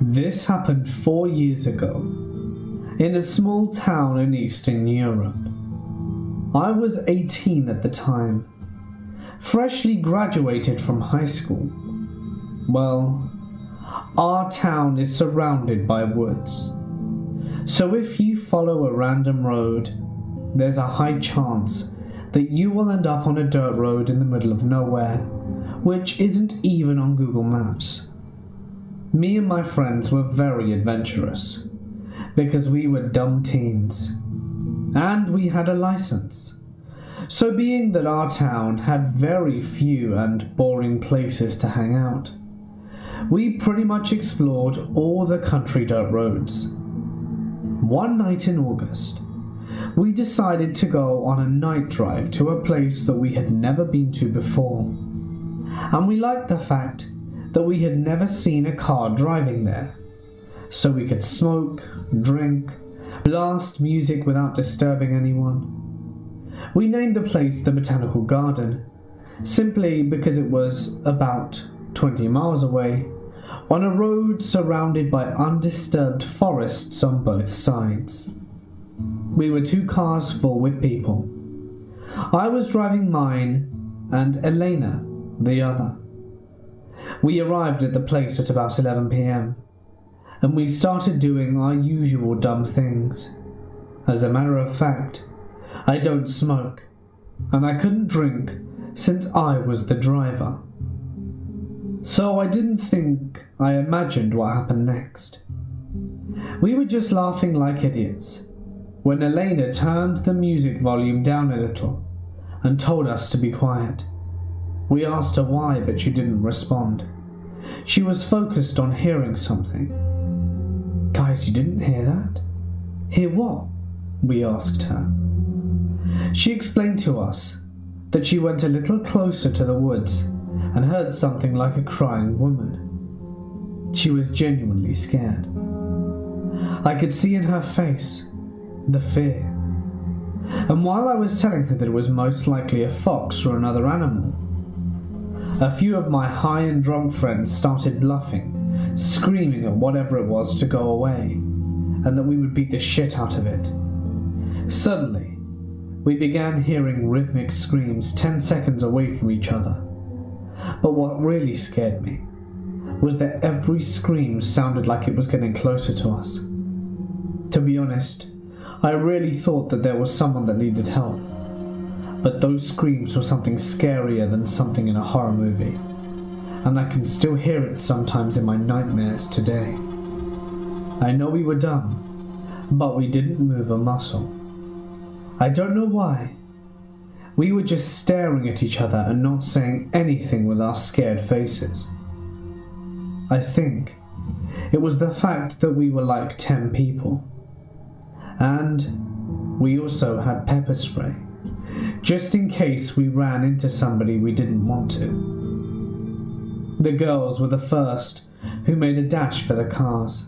This happened 4 years ago, in a small town in Eastern Europe. I was 18 at the time, freshly graduated from high school. Well, our town is surrounded by woods, so if you follow a random road, there's a high chance that you will end up on a dirt road in the middle of nowhere, which isn't even on Google Maps. Me and my friends were very adventurous, because we were dumb teens, and we had a license. So being that our town had very few and boring places to hang out, we pretty much explored all the country dirt roads. One night in August, we decided to go on a night drive to a place that we had never been to before, and we liked the fact that we had never seen a car driving there, so we could smoke, drink, blast music without disturbing anyone. We named the place the Botanical Garden, simply because it was about 20 miles away, on a road surrounded by undisturbed forests on both sides. We were 2 cars full with people. I was driving mine, and Elena the other. We arrived at the place at about 11 p.m, and we started doing our usual dumb things. As a matter of fact, I don't smoke, and I couldn't drink since I was the driver. So I didn't think I imagined what happened next. We were just laughing like idiots when Elena turned the music volume down a little and told us to be quiet. We asked her why, but she didn't respond. She was focused on hearing something. "Guys, you didn't hear that?" "Hear what?" we asked her. She explained to us that she went a little closer to the woods and heard something like a crying woman. She was genuinely scared. I could see in her face the fear. And while I was telling her that it was most likely a fox or another animal, a few of my high and drunk friends started bluffing, screaming at whatever it was to go away, and that we would beat the shit out of it. Suddenly, we began hearing rhythmic screams 10 seconds away from each other. But what really scared me was that every scream sounded like it was getting closer to us. To be honest, I really thought that there was someone that needed help. But those screams were something scarier than something in a horror movie. and I can still hear it sometimes in my nightmares today. I know we were dumb, but we didn't move a muscle. I don't know why. We were just staring at each other and not saying anything with our scared faces. I think it was the fact that we were like 10 people. And we also had pepper spray, just in case we ran into somebody we didn't want to. The girls were the first who made a dash for the cars,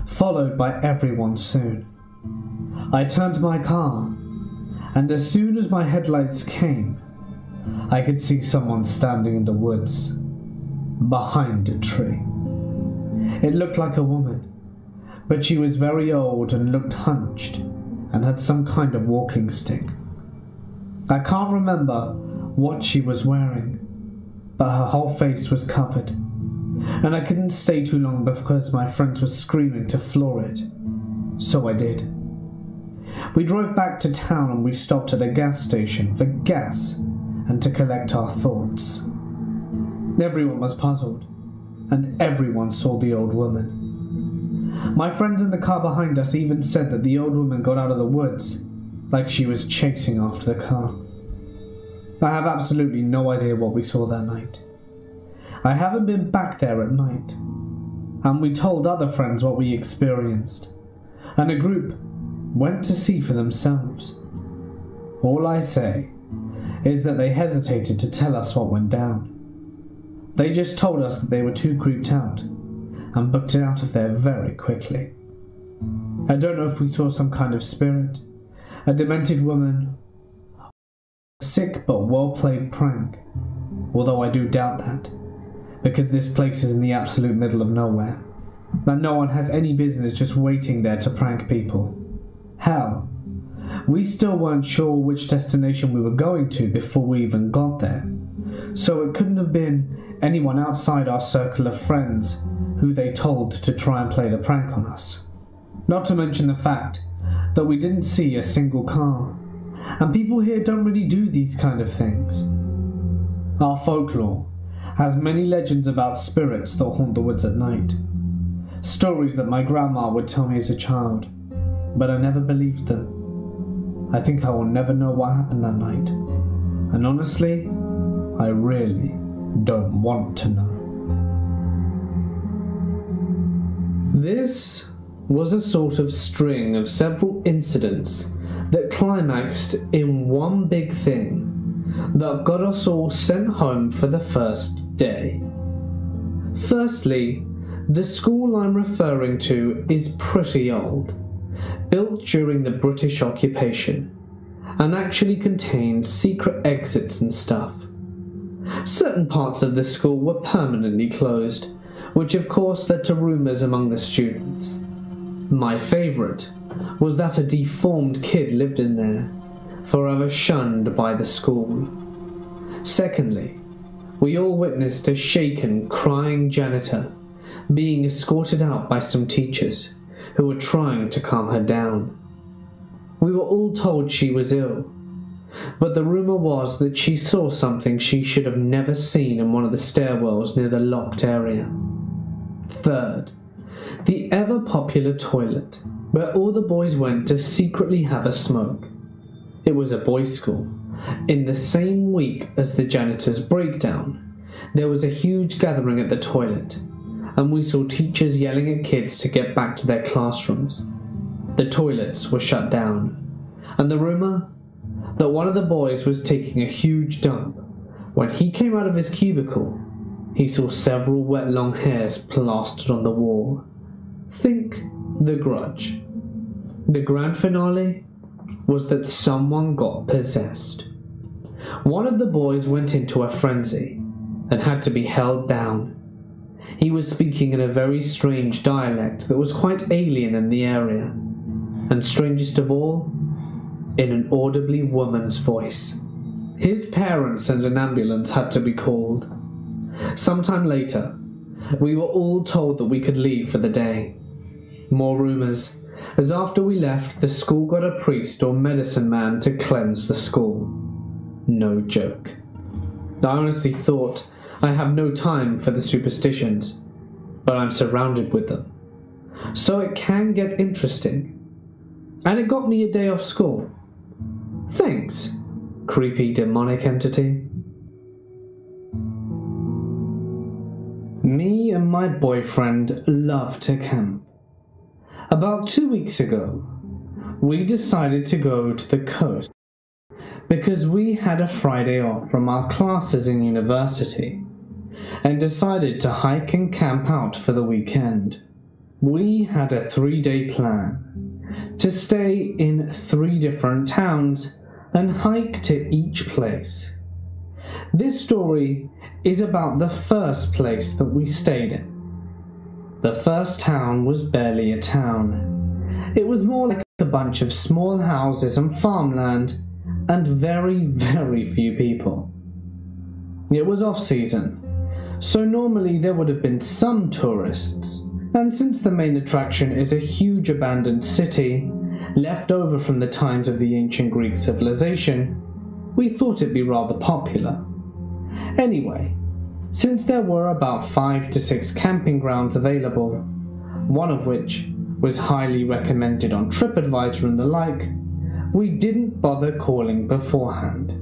followed by everyone soon. I turned my car, and as soon as my headlights came, I could see someone standing in the woods, behind a tree. It looked like a woman, but she was very old and looked hunched, and had some kind of walking stick. I can't remember what she was wearing, but her whole face was covered, and I couldn't stay too long because my friends were screaming to floor it, so I did. We drove back to town and we stopped at a gas station for gas and to collect our thoughts. Everyone was puzzled, and everyone saw the old woman. My friends in the car behind us even said that the old woman got out of the woods, like she was chasing after the car. I have absolutely no idea what we saw that night. I haven't been back there at night, and we told other friends what we experienced, and a group went to see for themselves. All I say is that they hesitated to tell us what went down. They just told us that they were too creeped out and booked it out of there very quickly. I don't know if we saw some kind of spirit, a demented woman, a sick but well-played prank, although I do doubt that, because this place is in the absolute middle of nowhere, and no one has any business just waiting there to prank people. Hell, we still weren't sure which destination we were going to before we even got there, so it couldn't have been anyone outside our circle of friends who they told to try and play the prank on us. Not to mention the fact that we didn't see a single car, and people here don't really do these kind of things. Our folklore has many legends about spirits that haunt the woods at night, stories that my grandma would tell me as a child, but I never believed them. I think I will never know what happened that night, and honestly, I really don't want to know. This was a sort of string of several incidents that climaxed in one big thing that got us all sent home for the first day. Firstly, the school I'm referring to is pretty old, built during the British occupation, and actually contained secret exits and stuff. Certain parts of the school were permanently closed, which of course led to rumours among the students. My favourite was that a deformed kid lived in there, forever shunned by the school. Secondly, we all witnessed a shaken, crying janitor being escorted out by some teachers who were trying to calm her down. We were all told she was ill, but the rumour was that she saw something she should have never seen in one of the stairwells near the locked area. Third, the ever-popular toilet, where all the boys went to secretly have a smoke. It was a boys' school. In the same week as the janitor's breakdown, there was a huge gathering at the toilet, and we saw teachers yelling at kids to get back to their classrooms. The toilets were shut down, and the rumour that one of the boys was taking a huge dump. When he came out of his cubicle, he saw several wet long hairs plastered on the wall. Think The Grudge. The grand finale was that someone got possessed. One of the boys went into a frenzy and had to be held down. He was speaking in a very strange dialect that was quite alien in the area, and strangest of all, in an audibly woman's voice. His parents and an ambulance had to be called. Sometime later, we were all told that we could leave for the day. More rumours, as after we left, the school got a priest or medicine man to cleanse the school. No joke. I honestly thought I have no time for the superstitions, but I'm surrounded with them. So it can get interesting. And it got me a day off school. Thanks, creepy demonic entity. Me and my boyfriend love to camp. About 2 weeks ago, we decided to go to the coast because we had a Friday off from our classes in university and decided to hike and camp out for the weekend. We had a 3-day plan to stay in 3 different towns and hike to each place. This story is about the first place that we stayed in. The first town was barely a town. It was more like a bunch of small houses and farmland and very, very few people. It was off-season, so normally there would have been some tourists, and since the main attraction is a huge abandoned city, left over from the times of the ancient Greek civilization, we thought it'd be rather popular. Anyway, since there were about 5 to 6 camping grounds available, one of which was highly recommended on TripAdvisor and the like, we didn't bother calling beforehand.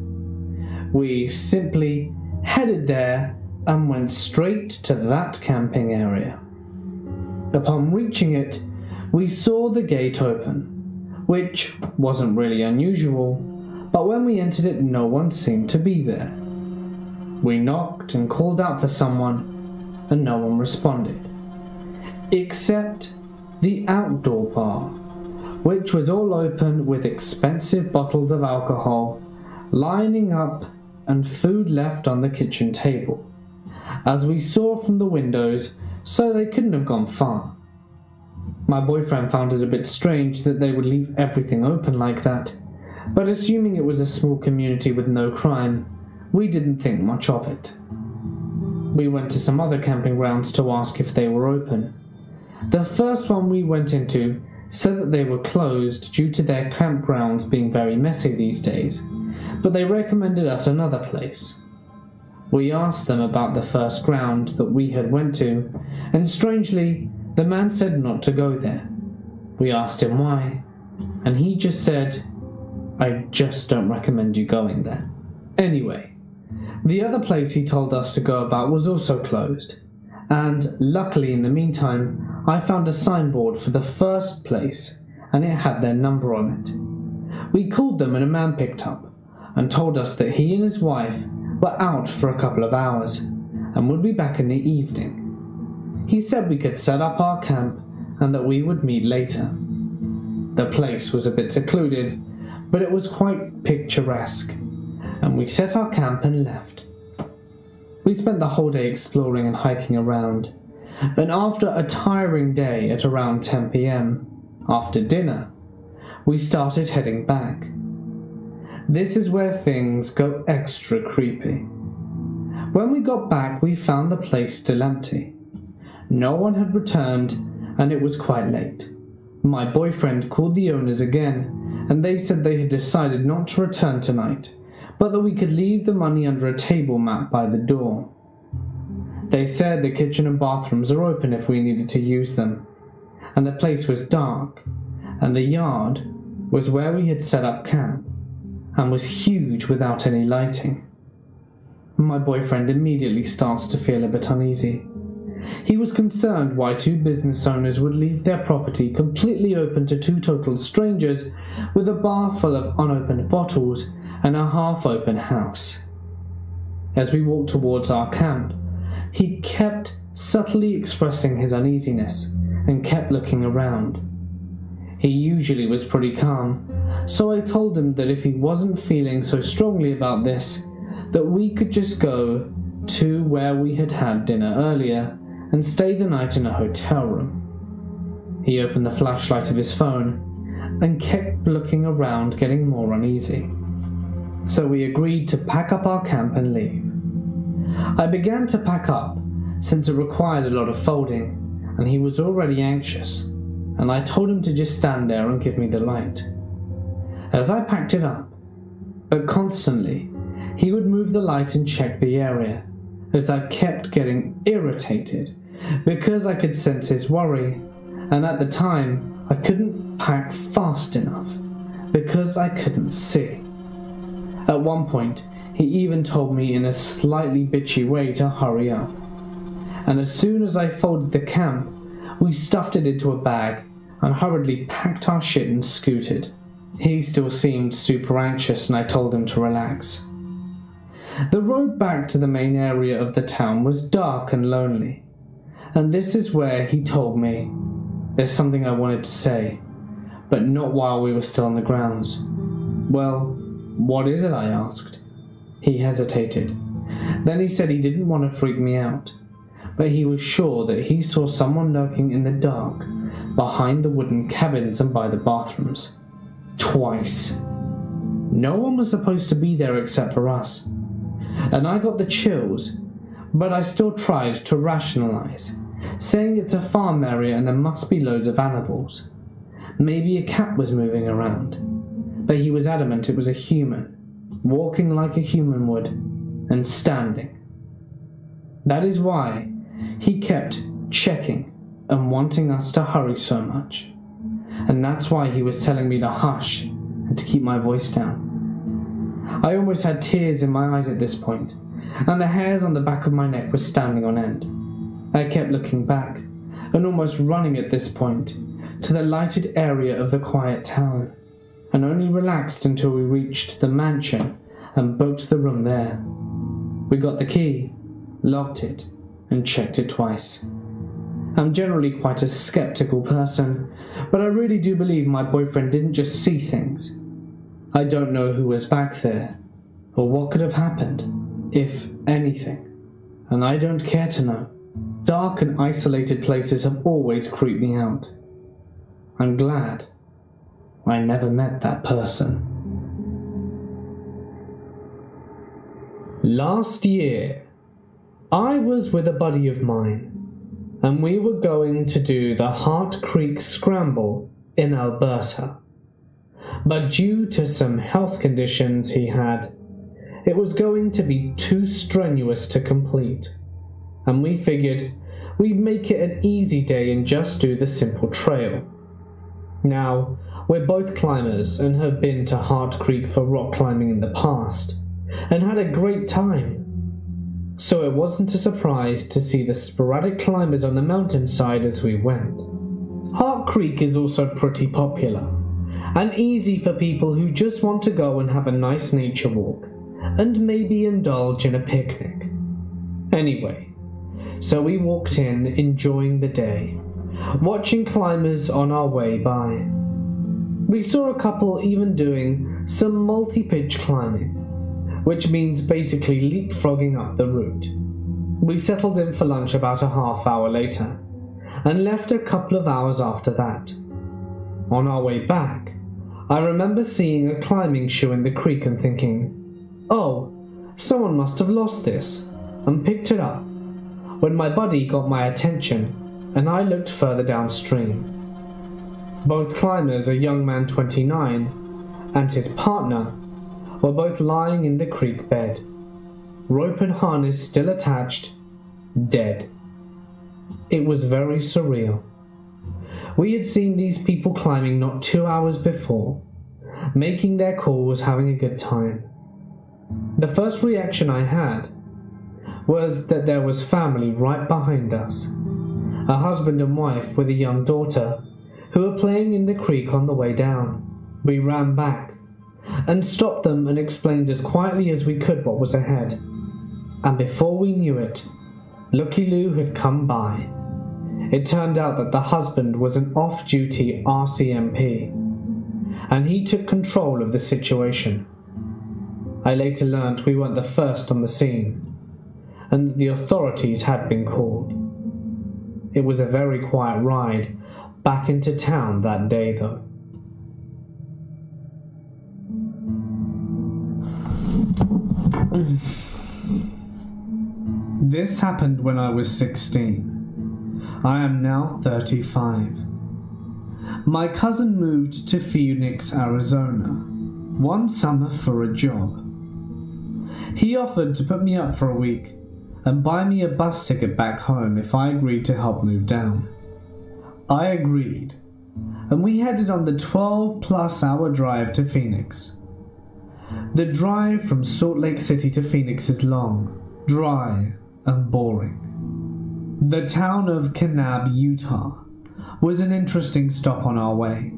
We simply headed there and went straight to that camping area. Upon reaching it, we saw the gate open, which wasn't really unusual, but when we entered it, no one seemed to be there. We knocked and called out for someone, and no one responded, except the outdoor bar, which was all open with expensive bottles of alcohol lining up and food left on the kitchen table, as we saw from the windows, so they couldn't have gone far. My boyfriend found it a bit strange that they would leave everything open like that, but assuming it was a small community with no crime, we didn't think much of it. We went to some other camping grounds to ask if they were open. The first one we went into said that they were closed due to their campgrounds being very messy these days, but they recommended us another place. We asked them about the first ground that we had went to, and strangely, the man said not to go there. We asked him why, and he just said, "I just don't recommend you going there." Anyway, the other place he told us to go about was also closed, and luckily in the meantime, I found a signboard for the first place, and it had their number on it. We called them and a man picked up, and told us that he and his wife were out for a couple of hours, and would be back in the evening. He said we could set up our camp, and that we would meet later. The place was a bit secluded, but it was quite picturesque, and we set our camp and left. We spent the whole day exploring and hiking around, and after a tiring day at around 10 p.m, after dinner, we started heading back. This is where things go extra creepy. When we got back, we found the place still empty. No one had returned, and it was quite late. My boyfriend called the owners again, and they said they had decided not to return tonight, but that we could leave the money under a table mat by the door. They said the kitchen and bathrooms are open if we needed to use them, and the place was dark, and the yard was where we had set up camp, and was huge without any lighting. My boyfriend immediately starts to feel a bit uneasy. He was concerned why 2 business owners would leave their property completely open to 2 total strangers with a bar full of unopened bottles and a half-open house. As we walked towards our camp, he kept subtly expressing his uneasiness and kept looking around. He usually was pretty calm, so I told him that if he wasn't feeling so strongly about this, that we could just go to where we had had dinner earlier and stay the night in a hotel room. He opened the flashlight of his phone and kept looking around, getting more uneasy. So we agreed to pack up our camp and leave. I began to pack up, since it required a lot of folding, and he was already anxious, and I told him to just stand there and give me the light. As I packed it up, but constantly, he would move the light and check the area, as I kept getting irritated because I could sense his worry, and at the time I couldn't pack fast enough because I couldn't see. At one point, he even told me in a slightly bitchy way to hurry up. And as soon as I folded the camp, we stuffed it into a bag and hurriedly packed our shit and scooted. He still seemed super anxious, and I told him to relax. The road back to the main area of the town was dark and lonely, and this is where he told me there's something I wanted to say, but not while we were still on the grounds. Well, what is it? I asked. He hesitated. Then he said he didn't want to freak me out, but he was sure that he saw someone lurking in the dark behind the wooden cabins and by the bathrooms. Twice. No one was supposed to be there except for us, and I got the chills, but I still tried to rationalize, saying it's a farm area and there must be loads of animals. Maybe a cat was moving around, but he was adamant it was a human, walking like a human would, and standing. That is why he kept checking and wanting us to hurry so much, and that's why he was telling me to hush and to keep my voice down. I almost had tears in my eyes at this point, and the hairs on the back of my neck were standing on end. I kept looking back, and almost running at this point, to the lighted area of the quiet town, and only relaxed until we reached the mansion and booked the room there. We got the key, locked it, and checked it twice. I'm generally quite a skeptical person, but I really do believe my boyfriend didn't just see things. I don't know who was back there, or what could have happened, if anything, and I don't care to know. Dark and isolated places have always creeped me out. I'm glad I never met that person. Last year, I was with a buddy of mine, and we were going to do the Hart Creek Scramble in Alberta. But due to some health conditions he had, it was going to be too strenuous to complete, and we figured we'd make it an easy day and just do the simple trail. Now, we're both climbers and have been to Hart Creek for rock climbing in the past, and had a great time. So it wasn't a surprise to see the sporadic climbers on the mountainside as we went. Hart Creek is also pretty popular, and easy for people who just want to go and have a nice nature walk, and maybe indulge in a picnic. Anyway, so we walked in, enjoying the day, watching climbers on our way by. We saw a couple even doing some multi-pitch climbing, which means basically leapfrogging up the route. We settled in for lunch about a half hour later, and left a couple of hours after that. On our way back, I remember seeing a climbing shoe in the creek and thinking, oh, someone must have lost this, and picked it up, when my buddy got my attention, and I looked further downstream. Both climbers, a young man 29, and his partner, were both lying in the creek bed, rope and harness still attached, dead. It was very surreal. We had seen these people climbing not 2 hours before, making their calls, having a good time. The first reaction I had was that there was family right behind us, a husband and wife with a young daughter, who were playing in the creek on the way down. We ran back and stopped them and explained as quietly as we could what was ahead. And before we knew it, Lucky Lou had come by. It turned out that the husband was an off-duty RCMP, and he took control of the situation. I later learned we weren't the first on the scene, and that the authorities had been called. It was a very quiet ride back into town that day, though. This happened when I was 16. I am now 35. My cousin moved to Phoenix, Arizona, one summer for a job. He offered to put me up for a week, and buy me a bus ticket back home if I agreed to help move down. I agreed, and we headed on the 12+ hour drive to Phoenix. The drive from Salt Lake City to Phoenix is long, dry, and boring. The town of Kanab, Utah, was an interesting stop on our way.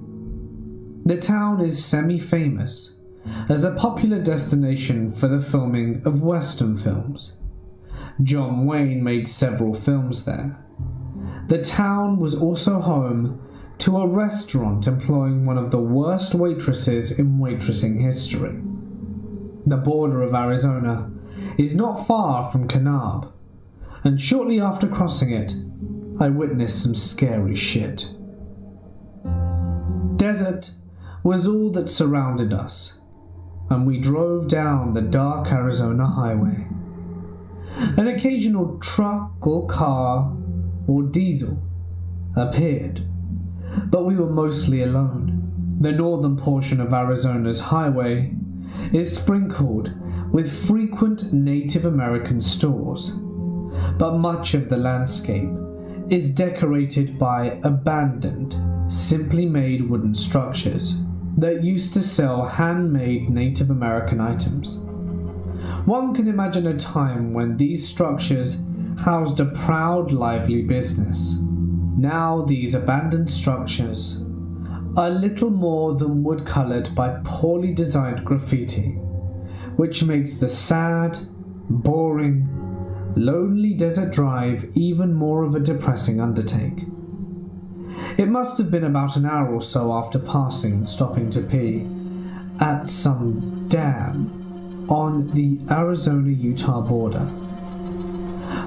The town is semi-famous as a popular destination for the filming of Western films. John Wayne made several films there. The town was also home to a restaurant employing one of the worst waitresses in waitressing history. The border of Arizona is not far from Kanab, and shortly after crossing it, I witnessed some scary shit. Desert was all that surrounded us, and we drove down the dark Arizona highway. An occasional truck or car or diesel appeared, but we were mostly alone. The northern portion of Arizona's highway is sprinkled with frequent Native American stores, but much of the landscape is decorated by abandoned, simply made wooden structures that used to sell handmade Native American items. One can imagine a time when these structures housed a proud, lively business. Now these abandoned structures are little more than wood-colored by poorly designed graffiti, which makes the sad, boring, lonely desert drive even more of a depressing undertake. It must have been about an hour or so after passing and stopping to pee at some dam on the Arizona-Utah border.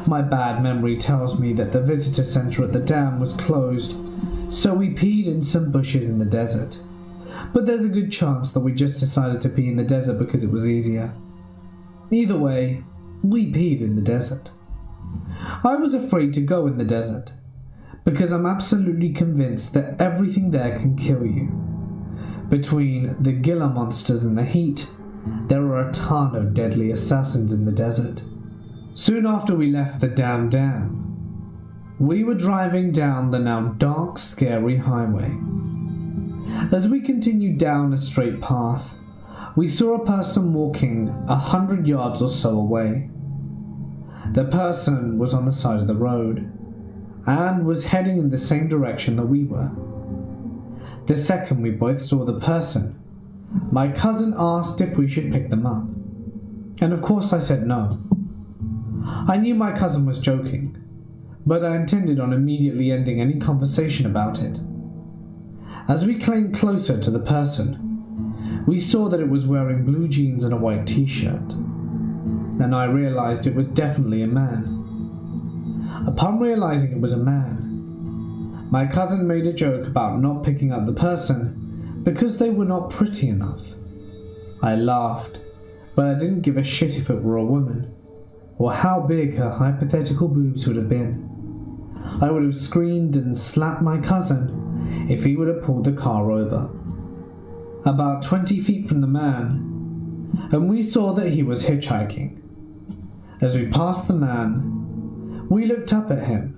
My bad memory tells me that the visitor center at the dam was closed, so we peed in some bushes in the desert. But there's a good chance that we just decided to pee in the desert because it was easier. Either way, we peed in the desert. I was afraid to go in the desert, because I'm absolutely convinced that everything there can kill you. Between the Gila monsters and the heat, there are a ton of deadly assassins in the desert. Soon after we left the dam, we were driving down the now dark, scary highway. As we continued down a straight path, we saw a person walking 100 yards or so away. The person was on the side of the road, and was heading in the same direction that we were. The second we both saw the person, my cousin asked if we should pick them up, and of course I said no. I knew my cousin was joking, but I intended on immediately ending any conversation about it. As we came closer to the person, we saw that it was wearing blue jeans and a white t-shirt, and I realized it was definitely a man. Upon realizing it was a man, my cousin made a joke about not picking up the person because they were not pretty enough. I laughed, but I didn't give a shit if it were a woman, or how big her hypothetical boobs would have been. I would have screamed and slapped my cousin if he would have pulled the car over. About 20 feet from the man, and we saw that he was hitchhiking. As we passed the man, we looked up at him,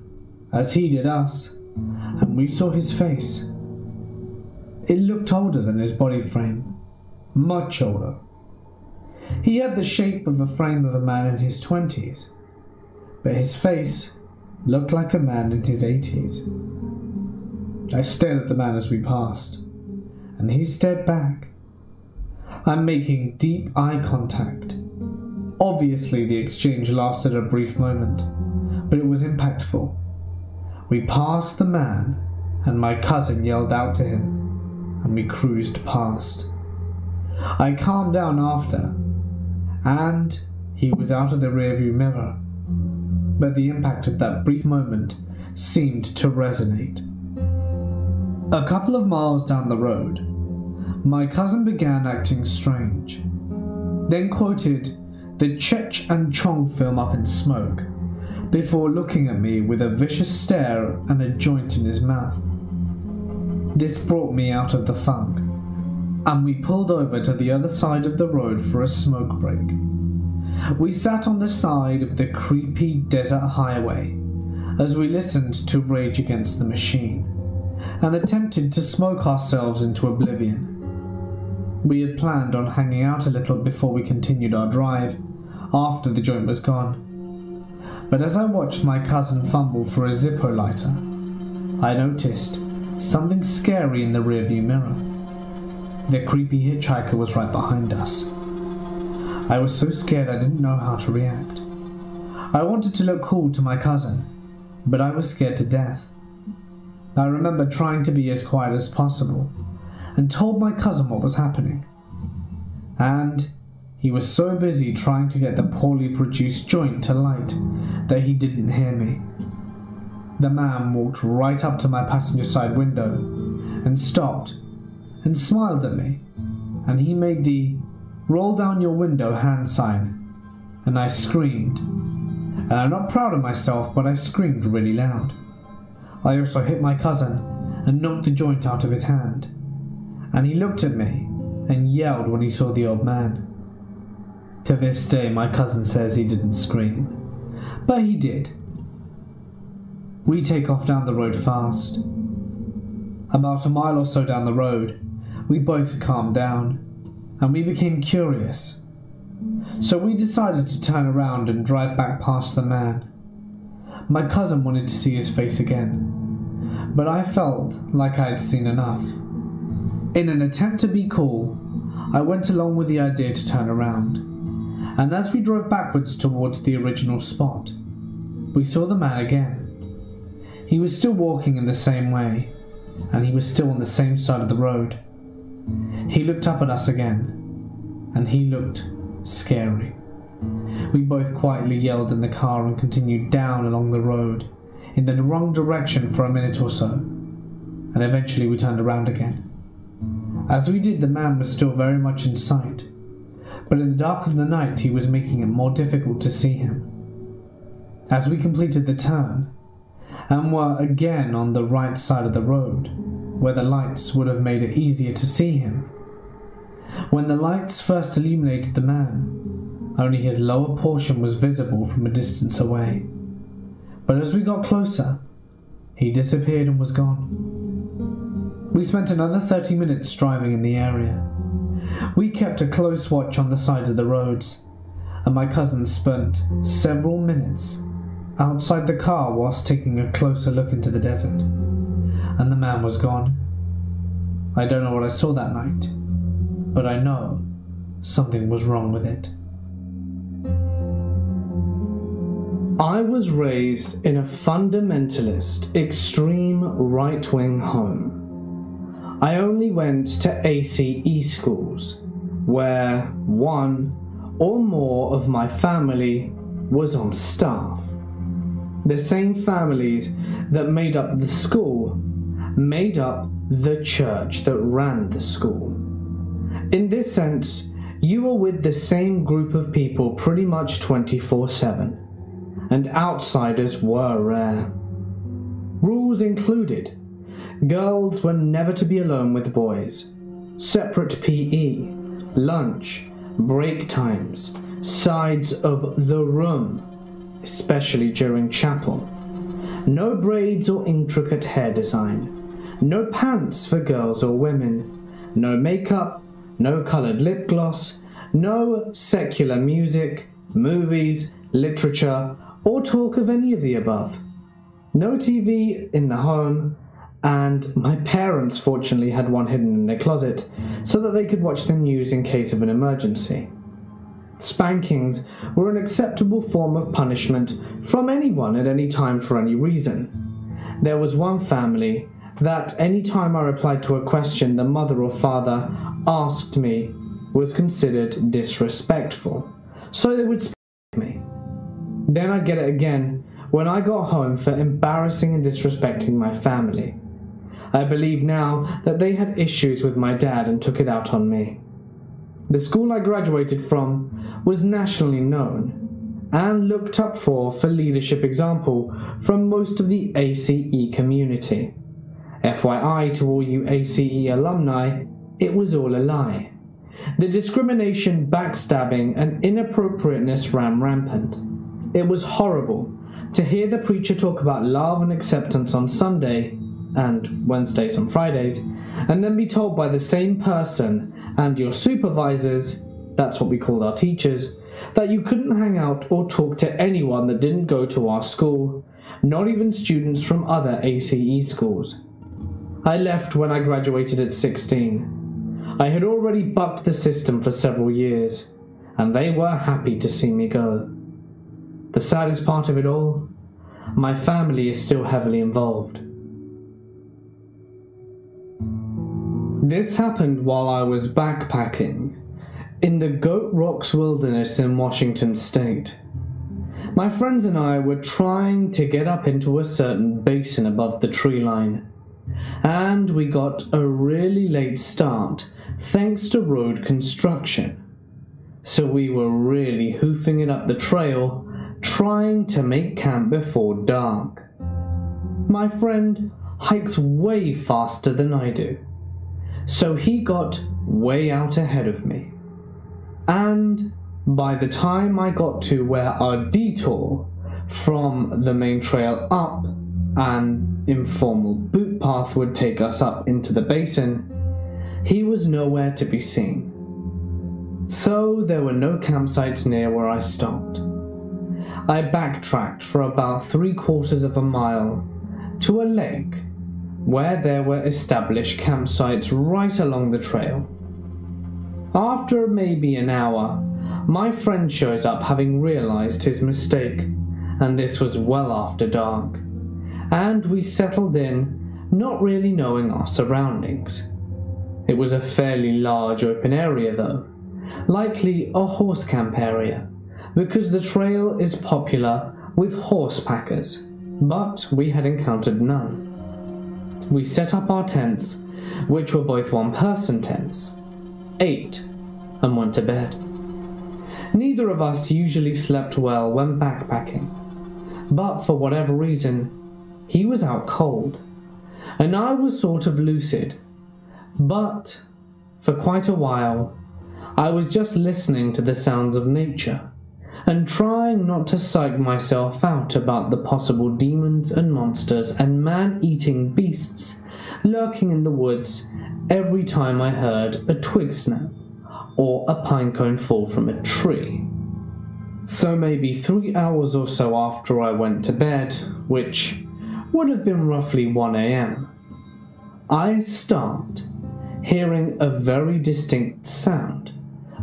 as he did us, and we saw his face. It looked older than his body frame, much older. He had the shape of a frame of a man in his 20s, but his face looked like a man in his 80s. I stared at the man as we passed, and he stared back. I'm making deep eye contact. Obviously, the exchange lasted a brief moment, but it was impactful. We passed the man, and my cousin yelled out to him, and we cruised past. I calmed down after, and he was out of the rearview mirror, but the impact of that brief moment seemed to resonate. A couple of miles down the road, my cousin began acting strange, then quoted the Cheech and Chong film Up in Smoke, before looking at me with a vicious stare and a joint in his mouth. This brought me out of the funk, and we pulled over to the other side of the road for a smoke break. We sat on the side of the creepy desert highway as we listened to Rage Against the Machine and attempted to smoke ourselves into oblivion. We had planned on hanging out a little before we continued our drive after the joint was gone. But as I watched my cousin fumble for a Zippo lighter, I noticed something scary in the rearview mirror. The creepy hitchhiker was right behind us. I was so scared I didn't know how to react. I wanted to look cool to my cousin, but I was scared to death. I remember trying to be as quiet as possible and told my cousin what was happening. And he was so busy trying to get the poorly produced joint to light that he didn't hear me. The man walked right up to my passenger side window and stopped and smiled at me, and he made the "roll down your window" hand sign, and I screamed. And I'm not proud of myself, but I screamed really loud. I also hit my cousin and knocked the joint out of his hand, and he looked at me and yelled when he saw the old man. To this day, my cousin says he didn't scream, but he did. We take off down the road fast. About a mile or so down the road, we both calmed down, and we became curious. So we decided to turn around and drive back past the man. My cousin wanted to see his face again, but I felt like I had seen enough. In an attempt to be cool, I went along with the idea to turn around, and as we drove backwards towards the original spot, we saw the man again. He was still walking in the same way, and he was still on the same side of the road. He looked up at us again, and he looked scary. We both quietly yelled in the car and continued down along the road in the wrong direction for a minute or so, and eventually we turned around again. As we did, the man was still very much in sight, but in the dark of the night he was making it more difficult to see him. As we completed the turn, and were again on the right side of the road, where the lights would have made it easier to see him, when the lights first illuminated the man, only his lower portion was visible from a distance away. But as we got closer, he disappeared and was gone. We spent another 30 minutes driving in the area. We kept a close watch on the side of the roads, and my cousin spent several minutes outside the car whilst taking a closer look into the desert, and the man was gone. I don't know what I saw that night, but I know something was wrong with it. I was raised in a fundamentalist, extreme right-wing home. I only went to ACE schools, where one or more of my family was on staff. The same families that made up the school made up the church that ran the school. In this sense, you were with the same group of people pretty much 24/7, and outsiders were rare. Rules included: girls were never to be alone with boys, separate PE, lunch, break times, sides of the room, especially during chapel, no braids or intricate hair design, no pants for girls or women, no makeup, no coloured lip gloss, no secular music, movies, literature, or talk of any of the above, no TV in the home, and my parents fortunately had one hidden in their closet so that they could watch the news in case of an emergency. Spankings were an acceptable form of punishment from anyone at any time for any reason. There was one family that any time I replied to a question the mother or father asked me was considered disrespectful, so they would spank me. Then I'd get it again when I got home for embarrassing and disrespecting my family. I believe now that they had issues with my dad and took it out on me. The school I graduated from was nationally known and looked up for leadership example from most of the ACE community. FYI to all you ACE alumni, it was all a lie. The discrimination, backstabbing, and inappropriateness ran rampant. It was horrible to hear the preacher talk about love and acceptance on Sunday and Wednesdays and Fridays, and then be told by the same person and your supervisors, that's what we called our teachers, that you couldn't hang out or talk to anyone that didn't go to our school, not even students from other ACE schools. I left when I graduated at 16. I had already bucked the system for several years, and they were happy to see me go. The saddest part of it all, my family is still heavily involved. This happened while I was backpacking in the Goat Rocks Wilderness in Washington State. My friends and I were trying to get up into a certain basin above the tree line, and we got a really late start thanks to road construction. So we were really hoofing it up the trail, trying to make camp before dark. My friend hikes way faster than I do, so he got way out ahead of me. And by the time I got to where our detour from the main trail up an informal boot path would take us up into the basin, he was nowhere to be seen. So there were no campsites near where I stopped. I backtracked for about 3/4 of a mile to a lake where there were established campsites right along the trail. After maybe an hour, my friend shows up having realized his mistake, and this was well after dark, and we settled in, not really knowing our surroundings. It was a fairly large open area though, likely a horse camp area, because the trail is popular with horse packers, but we had encountered none. We set up our tents, which were both one-person tents, ate, and went to bed. Neither of us usually slept well when backpacking, but for whatever reason, he was out cold, and I was sort of lucid. But for quite a while, I was just listening to the sounds of nature, and trying not to psych myself out about the possible demons and monsters and man-eating beasts lurking in the woods every time I heard a twig snap or a pine cone fall from a tree. So maybe 3 hours or so after I went to bed, which would have been roughly 1 a.m., I start hearing a very distinct sound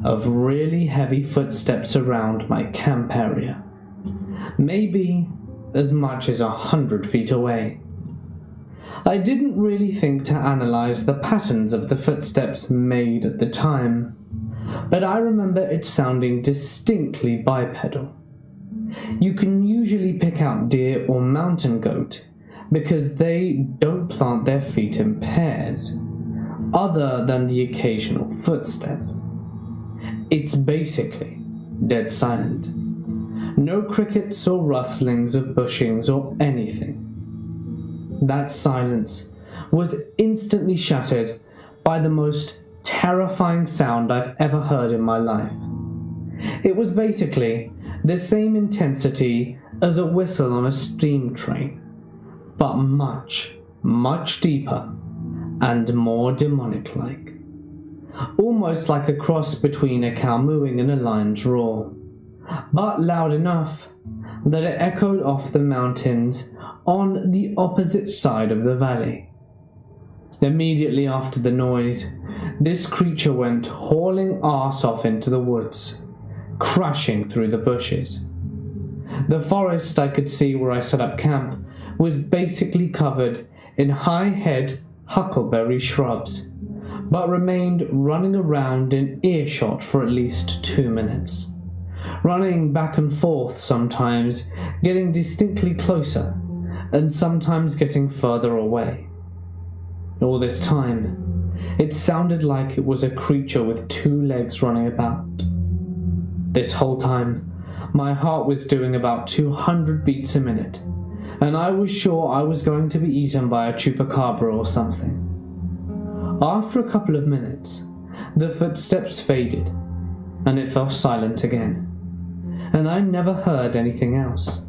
of really heavy footsteps around my camp area, maybe as much as 100 feet away. I didn't really think to analyze the patterns of the footsteps made at the time, but I remember it sounding distinctly bipedal. You can usually pick out deer or mountain goat because they don't plant their feet in pairs, other than the occasional footstep. It's basically dead silent. No crickets or rustlings of bushings or anything. That silence was instantly shattered by the most terrifying sound I've ever heard in my life. It was basically the same intensity as a whistle on a steam train, but much, much deeper and more demonic-like. Almost like a cross between a cow mooing and a lion's roar, but loud enough that it echoed off the mountains on the opposite side of the valley. Immediately after the noise, this creature went hauling arse off into the woods, crashing through the bushes. The forest I could see where I set up camp was basically covered in high-head huckleberry shrubs, but remained running around in earshot for at least 2 minutes, running back and forth sometimes, getting distinctly closer, and sometimes getting further away. All this time, it sounded like it was a creature with 2 legs running about. This whole time, my heart was doing about 200 beats a minute, and I was sure I was going to be eaten by a chupacabra or something. After a couple of minutes, The footsteps faded, and it fell silent again, and I never heard anything else.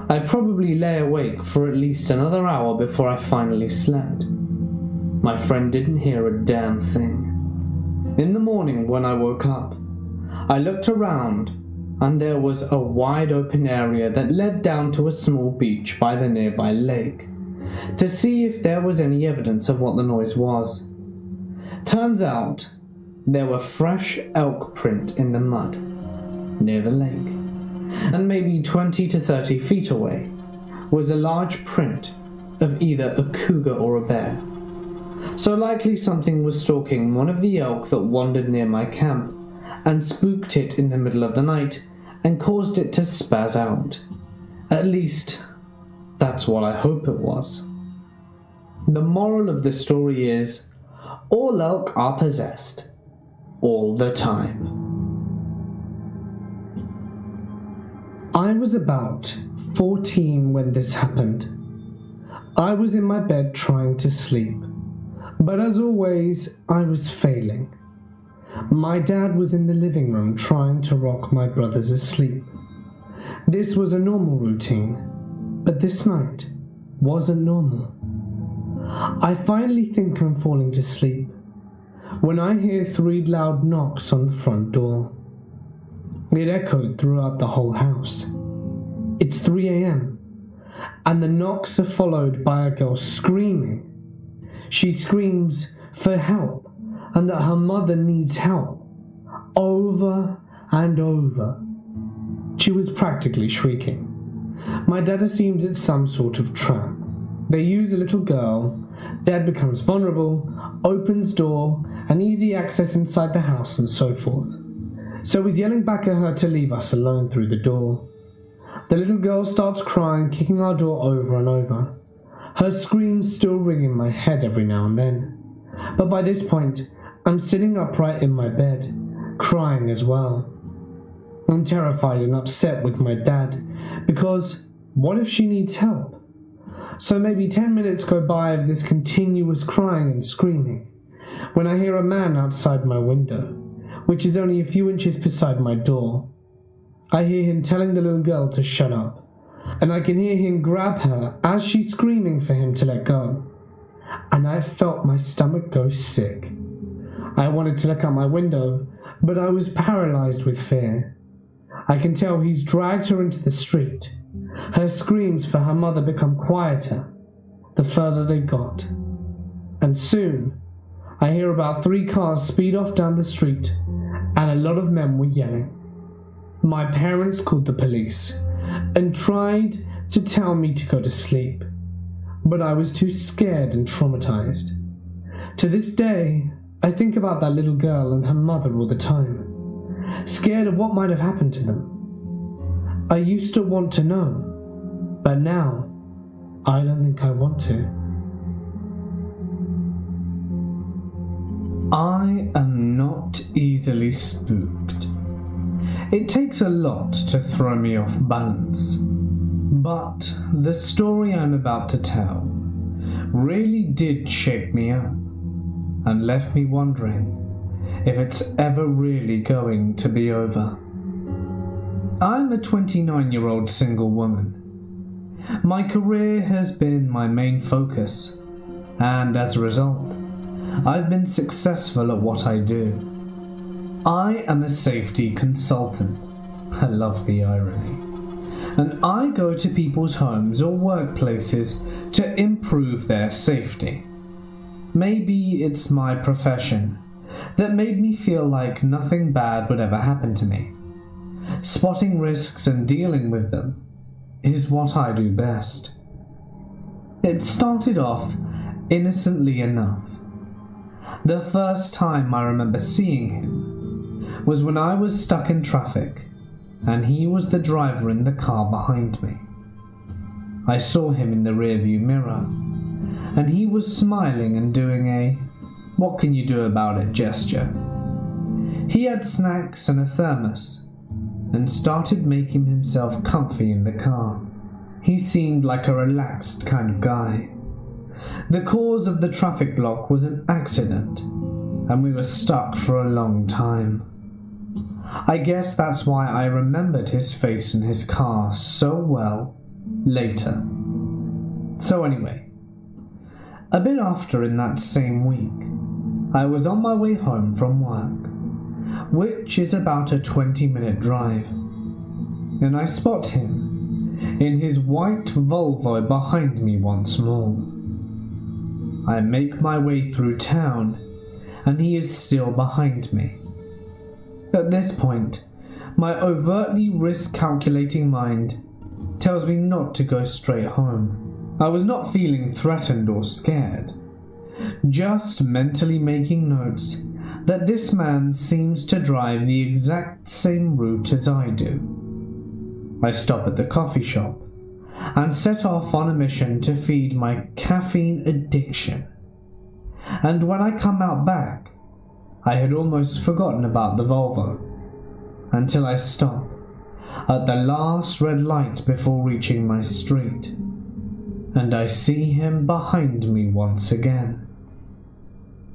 I probably lay awake for at least another hour before I finally slept. My friend didn't hear a damn thing. In the morning, when I woke up, I looked around, and there was a wide open area that led down to a small beach by the nearby lake, to see if there was any evidence of what the noise was. Turns out, there were fresh elk print in the mud, near the lake, and maybe 20 to 30 feet away was a large print of either a cougar or a bear. So likely something was stalking one of the elk that wandered near my camp, and spooked it in the middle of the night, and caused it to spaz out. At least, that's what I hope it was. The moral of the story is, all elk are possessed. All the time. I was about 14 when this happened. I was in my bed trying to sleep, but as always, I was failing. My dad was in the living room trying to rock my brothers asleep. This was a normal routine, but this night wasn't normal. I finally think I'm falling to sleep when I hear 3 loud knocks on the front door. It echoed throughout the whole house. It's 3 a.m., and the knocks are followed by a girl screaming. She screams for help and that her mother needs help, over and over. She was practically shrieking. My dad assumes it's some sort of trap. They use a little girl. Dad becomes vulnerable, opens door, and easy access inside the house and so forth. So he's yelling back at her to leave us alone through the door. The little girl starts crying, kicking our door over and over. Her screams still ring in my head every now and then. But by this point, I'm sitting upright in my bed, crying as well. I'm terrified and upset with my dad, because what if she needs help? So maybe 10 minutes go by of this continuous crying and screaming, when I hear a man outside my window, which is only a few inches beside my door. I hear him telling the little girl to shut up, and I can hear him grab her as she's screaming for him to let go. And I felt my stomach go sick. I wanted to look out my window, but I was paralyzed with fear. I can tell he's dragged her into the street. Her screams for her mother become quieter the further they got. And soon, I hear about 3 cars speed off down the street, and a lot of men were yelling. My parents called the police and tried to tell me to go to sleep, but I was too scared and traumatized. To this day, I think about that little girl and her mother all the time, scared of what might have happened to them. I used to want to know, but now I don't think I want to. I am not easily spooked. It takes a lot to throw me off balance, but the story I'm about to tell really did shake me up and left me wondering if it's ever really going to be over. I'm a 29-year-old single woman. My career has been my main focus, and as a result, I've been successful at what I do. I am a safety consultant. I love the irony. And I go to people's homes or workplaces to improve their safety. Maybe it's my profession that made me feel like nothing bad would ever happen to me. Spotting risks and dealing with them is what I do best. It started off innocently enough. The first time I remember seeing him was when I was stuck in traffic and he was the driver in the car behind me. I saw him in the rearview mirror, and he was smiling and doing a "what can you do about it" gesture. He had snacks and a thermos, and started making himself comfy in the car. He seemed like a relaxed kind of guy. The cause of the traffic block was an accident, and we were stuck for a long time. I guess that's why I remembered his face in his car so well later. So anyway, a bit after in that same week, I was on my way home from work, which is about a 20-minute drive, and I spot him in his white Volvo behind me once more. I make my way through town, and he is still behind me. At this point, my overtly risk-calculating mind tells me not to go straight home. I was not feeling threatened or scared, just mentally making notes that this man seems to drive the exact same route as I do. I stop at the coffee shop and set off on a mission to feed my caffeine addiction. And when I come out back, I had almost forgotten about the Volvo, until I stop at the last red light before reaching my street, and I see him behind me once again.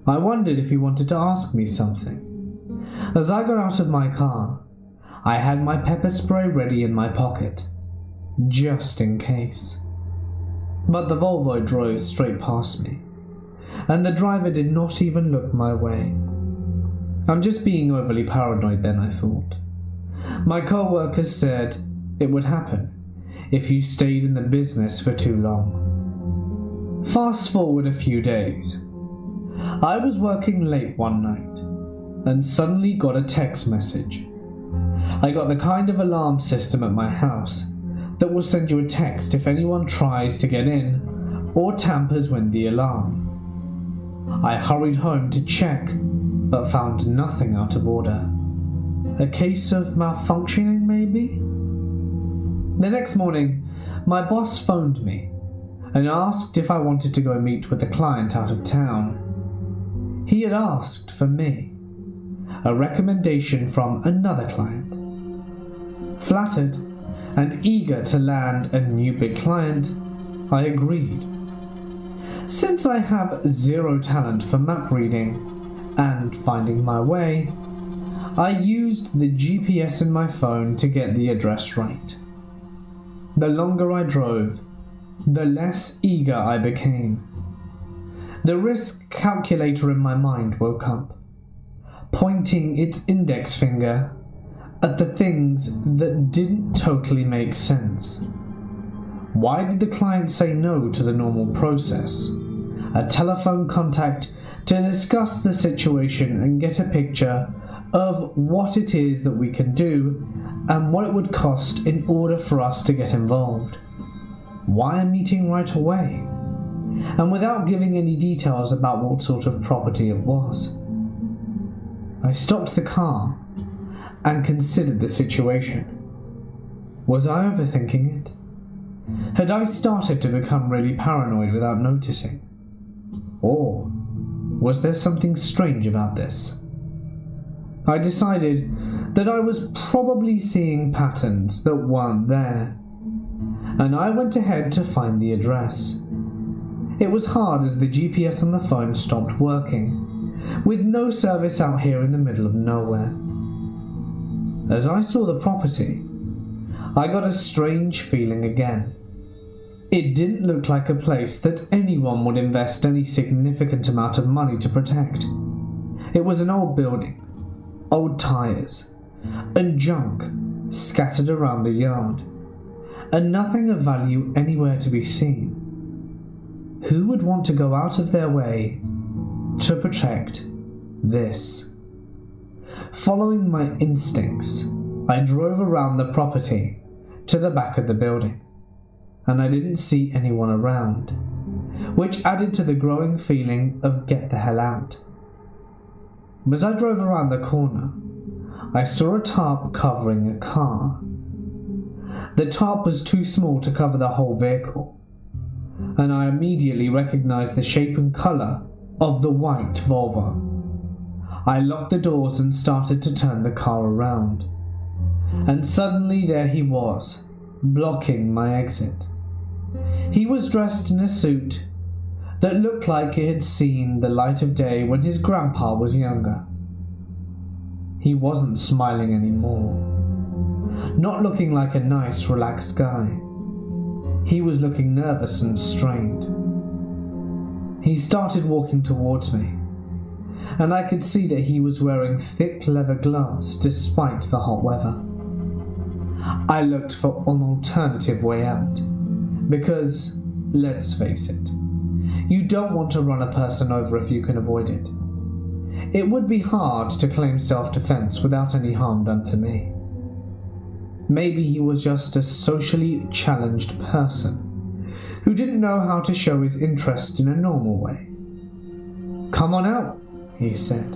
I wondered if he wanted to ask me something. As I got out of my car, I had my pepper spray ready in my pocket, just in case. But the Volvo drove straight past me, and the driver did not even look my way. I'm just being overly paranoid then, I thought. My co-workers said it would happen if you stayed in the business for too long. Fast forward a few days. I was working late one night and suddenly got a text message. I got the kind of alarm system at my house that will send you a text if anyone tries to get in or tampers with the alarm. I hurried home to check, but found nothing out of order. A case of malfunctioning, maybe? The next morning, my boss phoned me and asked if I wanted to go meet with a client out of town. He had asked for me, a recommendation from another client. Flattered and eager to land a new big client, I agreed. Since I have zero talent for map reading and finding my way, I used the GPS in my phone to get the address right. The longer I drove, the less eager I became. The risk calculator in my mind woke up, pointing its index finger at the things that didn't totally make sense. Why did the client say no to the normal process? A telephone contact to discuss the situation and get a picture of what it is that we can do and what it would cost in order for us to get involved. Why a meeting right away? And without giving any details about what sort of property it was. I stopped the car and considered the situation. Was I overthinking it? Had I started to become really paranoid without noticing? Or was there something strange about this? I decided that I was probably seeing patterns that weren't there, and I went ahead to find the address. It was hard as the GPS on the phone stopped working, with no service out here in the middle of nowhere. As I saw the property, I got a strange feeling again. It didn't look like a place that anyone would invest any significant amount of money to protect. It was an old building, old tires, and junk scattered around the yard, and nothing of value anywhere to be seen. Who would want to go out of their way to protect this? Following my instincts, I drove around the property to the back of the building, and I didn't see anyone around, which added to the growing feeling of get the hell out. As I drove around the corner, I saw a tarp covering a car. The tarp was too small to cover the whole vehicle, and I immediately recognized the shape and color of the white Volvo. I locked the doors and started to turn the car around, and suddenly there he was, blocking my exit. He was dressed in a suit that that looked like it had seen the light of day when his grandpa was younger. He wasn't smiling anymore, not looking like a nice, relaxed guy. He was looking nervous and strained. He started walking towards me, and I could see that he was wearing thick leather gloves despite the hot weather. I looked for an alternative way out, because, let's face it, you don't want to run a person over if you can avoid it. It would be hard to claim self-defense without any harm done to me. Maybe he was just a socially challenged person who didn't know how to show his interest in a normal way. "Come on out," he said,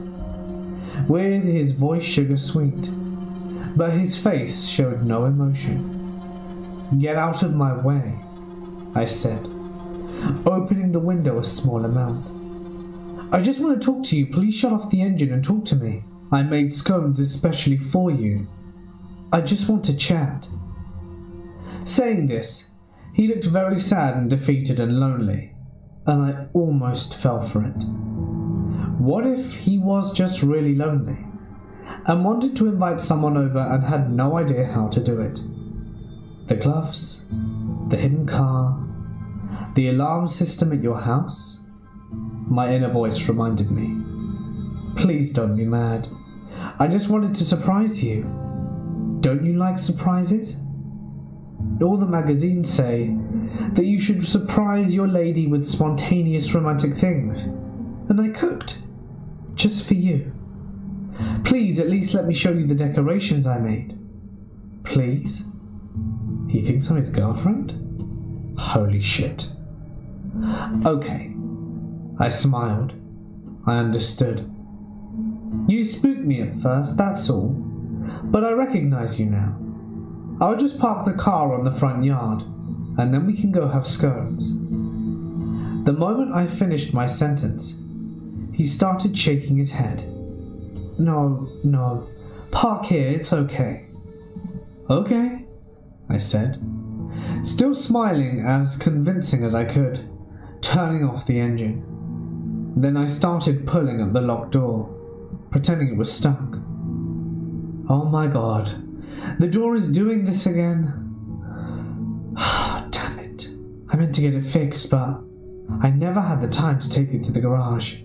with his voice sugar-sweet, but his face showed no emotion. "Get out of my way," I said, opening the window a small amount. "I just want to talk to you. Please shut off the engine and talk to me. I made scones especially for you. I just want to chat." Saying this, he looked very sad and defeated and lonely, and I almost fell for it. What if he was just really lonely, and wanted to invite someone over and had no idea how to do it? The gloves, the hidden car, the alarm system at your house? My inner voice reminded me. "Please don't be mad. I just wanted to surprise you. Don't you like surprises? All the magazines say that you should surprise your lady with spontaneous romantic things, and I cooked, just for you. Please at least let me show you the decorations I made. Please?" He thinks I'm his girlfriend? Holy shit. Okay. I smiled. I understood. "You spooked me at first, that's all. But I recognize you now. I'll just park the car on the front yard, and then we can go have scones." The moment I finished my sentence, he started shaking his head. No, park here, it's okay." "Okay," I said, still smiling as convincing as I could, turning off the engine. Then I started pulling at the locked door, pretending it was stuck. Oh my god, the door is doing this again. Damn it. I meant to get it fixed, but I never had the time to take it to the garage.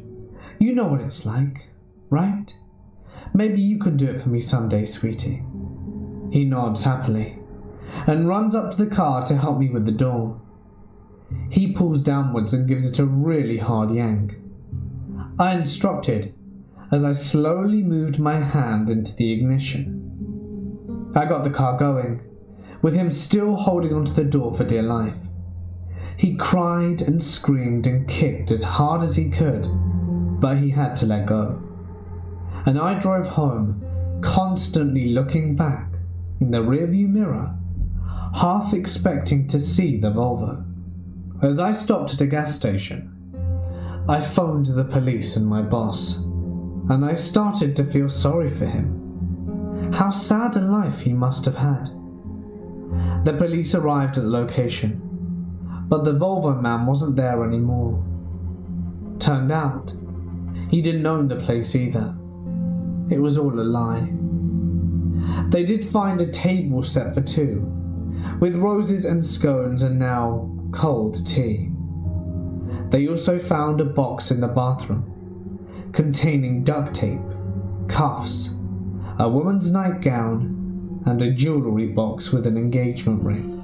You know what it's like, right? Maybe you can do it for me someday, sweetie." He nods happily, and runs up to the car to help me with the door. He pulls downwards and gives it a really hard yank. I instructed as I slowly moved my hand into the ignition. I got the car going, with him still holding onto the door for dear life. He cried and screamed and kicked as hard as he could, but he had to let go. And I drove home, constantly looking back in the rearview mirror, half expecting to see the Volvo. As I stopped at a gas station, I phoned the police and my boss, and I started to feel sorry for him. How sad a life he must have had. The police arrived at the location, but the Volvo man wasn't there anymore. Turned out, he didn't own the place either. It was all a lie. They did find a table set for two, with roses and scones and now cold tea. They also found a box in the bathroom, containing duct tape, cuffs, a woman's nightgown, and a jewellery box with an engagement ring.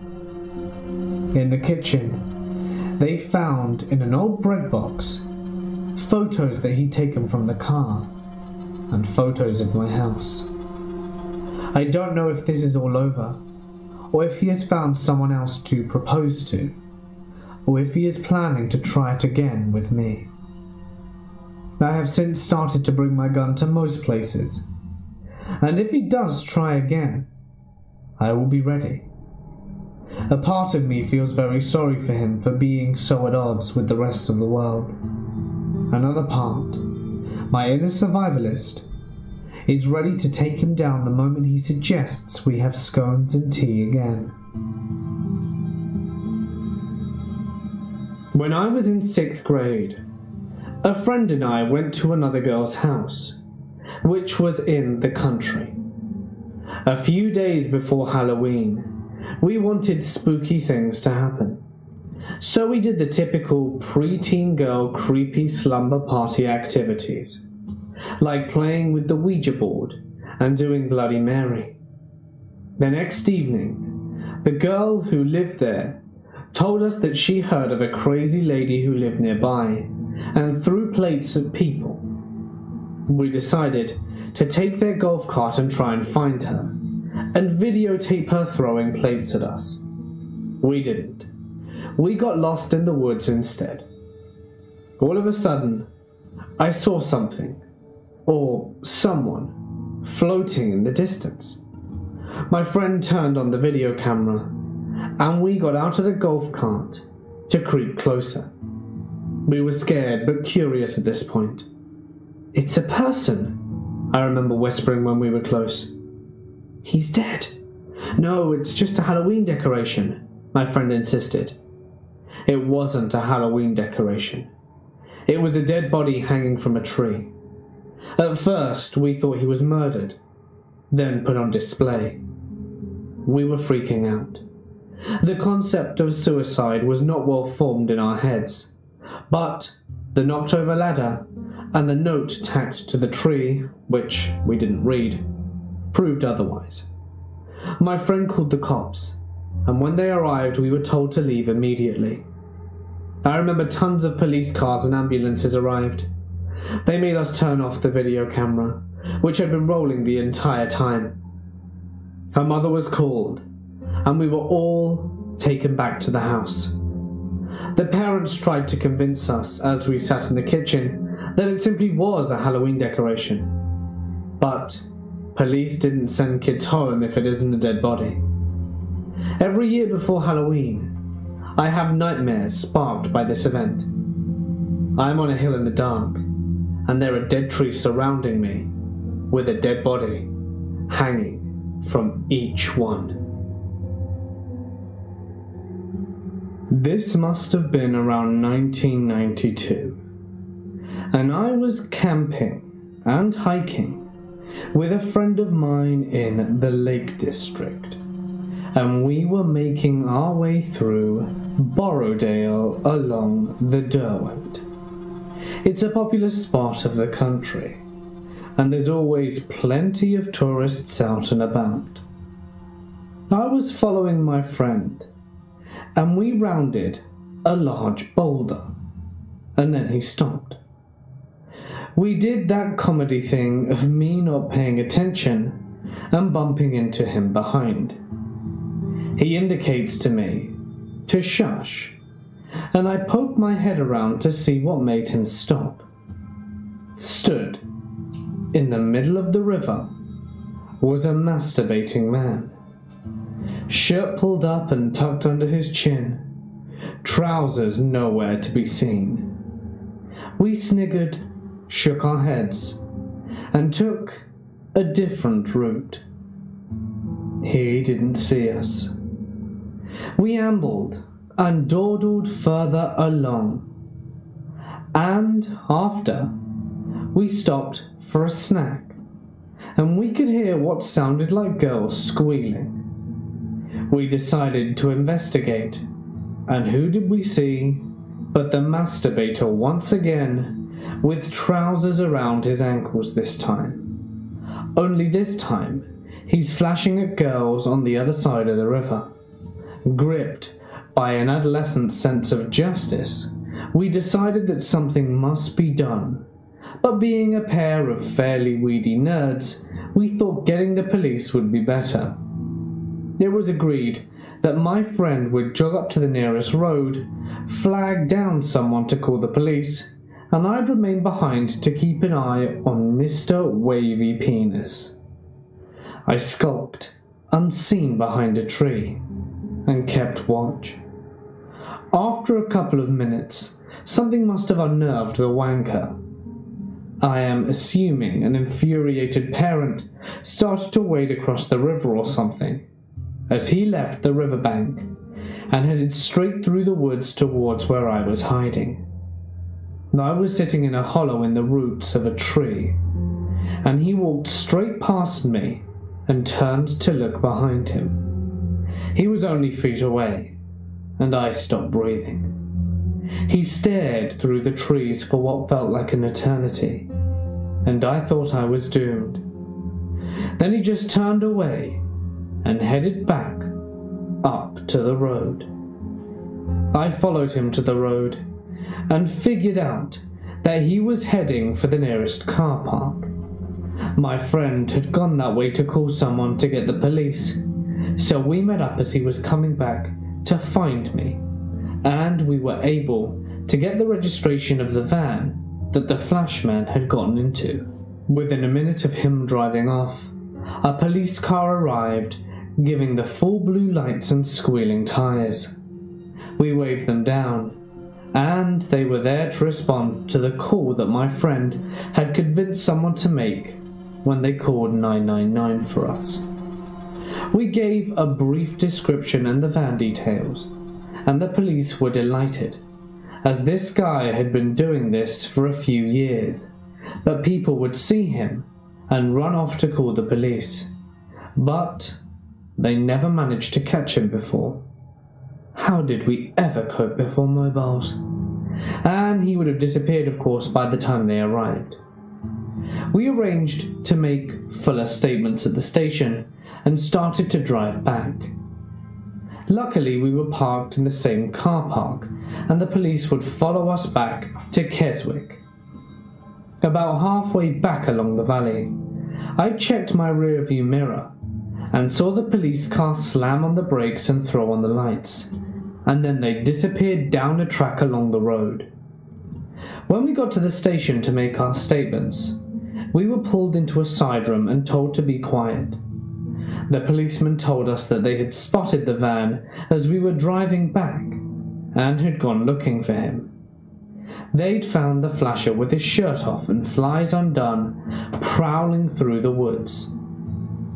In the kitchen, they found in an old bread box photos that he'd taken from the car, and photos of my house. I don't know if this is all over, or if he has found someone else to propose to, or if he is planning to try it again with me. I have since started to bring my gun to most places, and if he does try again, I will be ready. A part of me feels very sorry for him for being so at odds with the rest of the world. Another part, my inner survivalist, is ready to take him down the moment he suggests we have scones and tea again. When I was in 6th grade, a friend and I went to another girl's house, which was in the country. A few days before Halloween, we wanted spooky things to happen. So we did the typical preteen girl creepy slumber party activities, like playing with the Ouija board and doing Bloody Mary. The next evening, the girl who lived there told us that she heard of a crazy lady who lived nearby and threw plates at people. We decided to take their golf cart and try and find her, and videotape her throwing plates at us. We didn't. We got lost in the woods instead. All of a sudden, I saw something, or someone, floating in the distance. My friend turned on the video camera, and we got out of the golf cart to creep closer. We were scared but curious at this point. "It's a person," I remember whispering when we were close. "He's dead." "No, it's just a Halloween decoration," my friend insisted. It wasn't a Halloween decoration. It was a dead body hanging from a tree. At first, we thought he was murdered, then put on display. We were freaking out. The concept of suicide was not well formed in our heads, but the knocked-over ladder and the note tacked to the tree, which we didn't read, proved otherwise. My friend called the cops, and when they arrived, we were told to leave immediately. I remember tons of police cars and ambulances arrived. They made us turn off the video camera, which had been rolling the entire time. Her mother was called, and we were all taken back to the house. The parents tried to convince us, as we sat in the kitchen, that it simply was a Halloween decoration. But police didn't send kids home if it isn't a dead body. Every year before Halloween, I have nightmares sparked by this event. I am on a hill in the dark, and there are dead trees surrounding me, with a dead body hanging from each one. This must have been around 1992, and I was camping and hiking with a friend of mine in the Lake District, and we were making our way through Borrowdale along the Derwent. It's a popular spot of the country, and there's always plenty of tourists out and about. I was following my friend, and we rounded a large boulder, and then he stopped. We did that comedy thing of me not paying attention and bumping into him behind. He indicates to me to shush, and I poke my head around to see what made him stop. Stood in the middle of the river was a masturbating man. Shirt pulled up and tucked under his chin, trousers nowhere to be seen. We sniggered, shook our heads, and took a different route. He didn't see us. We ambled and dawdled further along, and after, we stopped for a snack, and we could hear what sounded like girls squealing. We decided to investigate, and who did we see but the masturbator once again, with trousers around his ankles this time. Only this time, he's flashing at girls on the other side of the river. Gripped by an adolescent sense of justice, we decided that something must be done, but being a pair of fairly weedy nerds, we thought getting the police would be better. It was agreed that my friend would jog up to the nearest road, flag down someone to call the police, and I'd remain behind to keep an eye on Mr. Wavy Penis. I skulked, unseen behind a tree, and kept watch. After a couple of minutes, something must have unnerved the wanker. I am assuming an infuriated parent started to wade across the river or something. As he left the riverbank, and headed straight through the woods towards where I was hiding. I was sitting in a hollow in the roots of a tree, and he walked straight past me and turned to look behind him. He was only feet away, and I stopped breathing. He stared through the trees for what felt like an eternity, and I thought I was doomed. Then he just turned away and headed back up to the road. I followed him to the road and figured out that he was heading for the nearest car park. My friend had gone that way to call someone to get the police, so we met up as he was coming back to find me, and we were able to get the registration of the van that the Flashman had gotten into. Within a minute of him driving off, a police car arrived, giving the full blue lights and squealing tires. We waved them down, and they were there to respond to the call that my friend had convinced someone to make when they called 999 for us. We gave a brief description and the van details, and the police were delighted, as this guy had been doing this for a few years, but people would see him and run off to call the police. But they never managed to catch him before. How did we ever cope before mobiles? And he would have disappeared, of course, by the time they arrived. We arranged to make fuller statements at the station and started to drive back. Luckily, we were parked in the same car park, and the police would follow us back to Keswick. About halfway back along the valley, I checked my rearview mirror and saw the police car slam on the brakes and throw on the lights, and then they disappeared down a track along the road. When we got to the station to make our statements, we were pulled into a side room and told to be quiet. The policeman told us that they had spotted the van as we were driving back and had gone looking for him. They'd found the flasher with his shirt off and flies undone, prowling through the woods.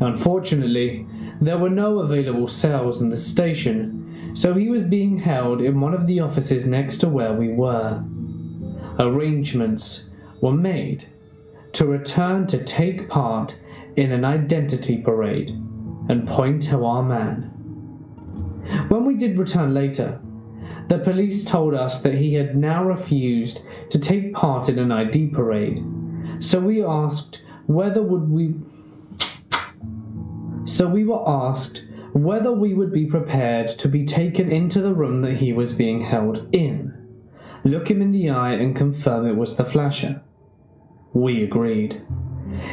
Unfortunately, there were no available cells in the station, so he was being held in one of the offices next to where we were. Arrangements were made to return to take part in an identity parade and point to our man. When we did return later, the police told us that he had now refused to take part in an ID parade, so we were asked whether we would be prepared to be taken into the room that he was being held in, look him in the eye and confirm it was the flasher. We agreed.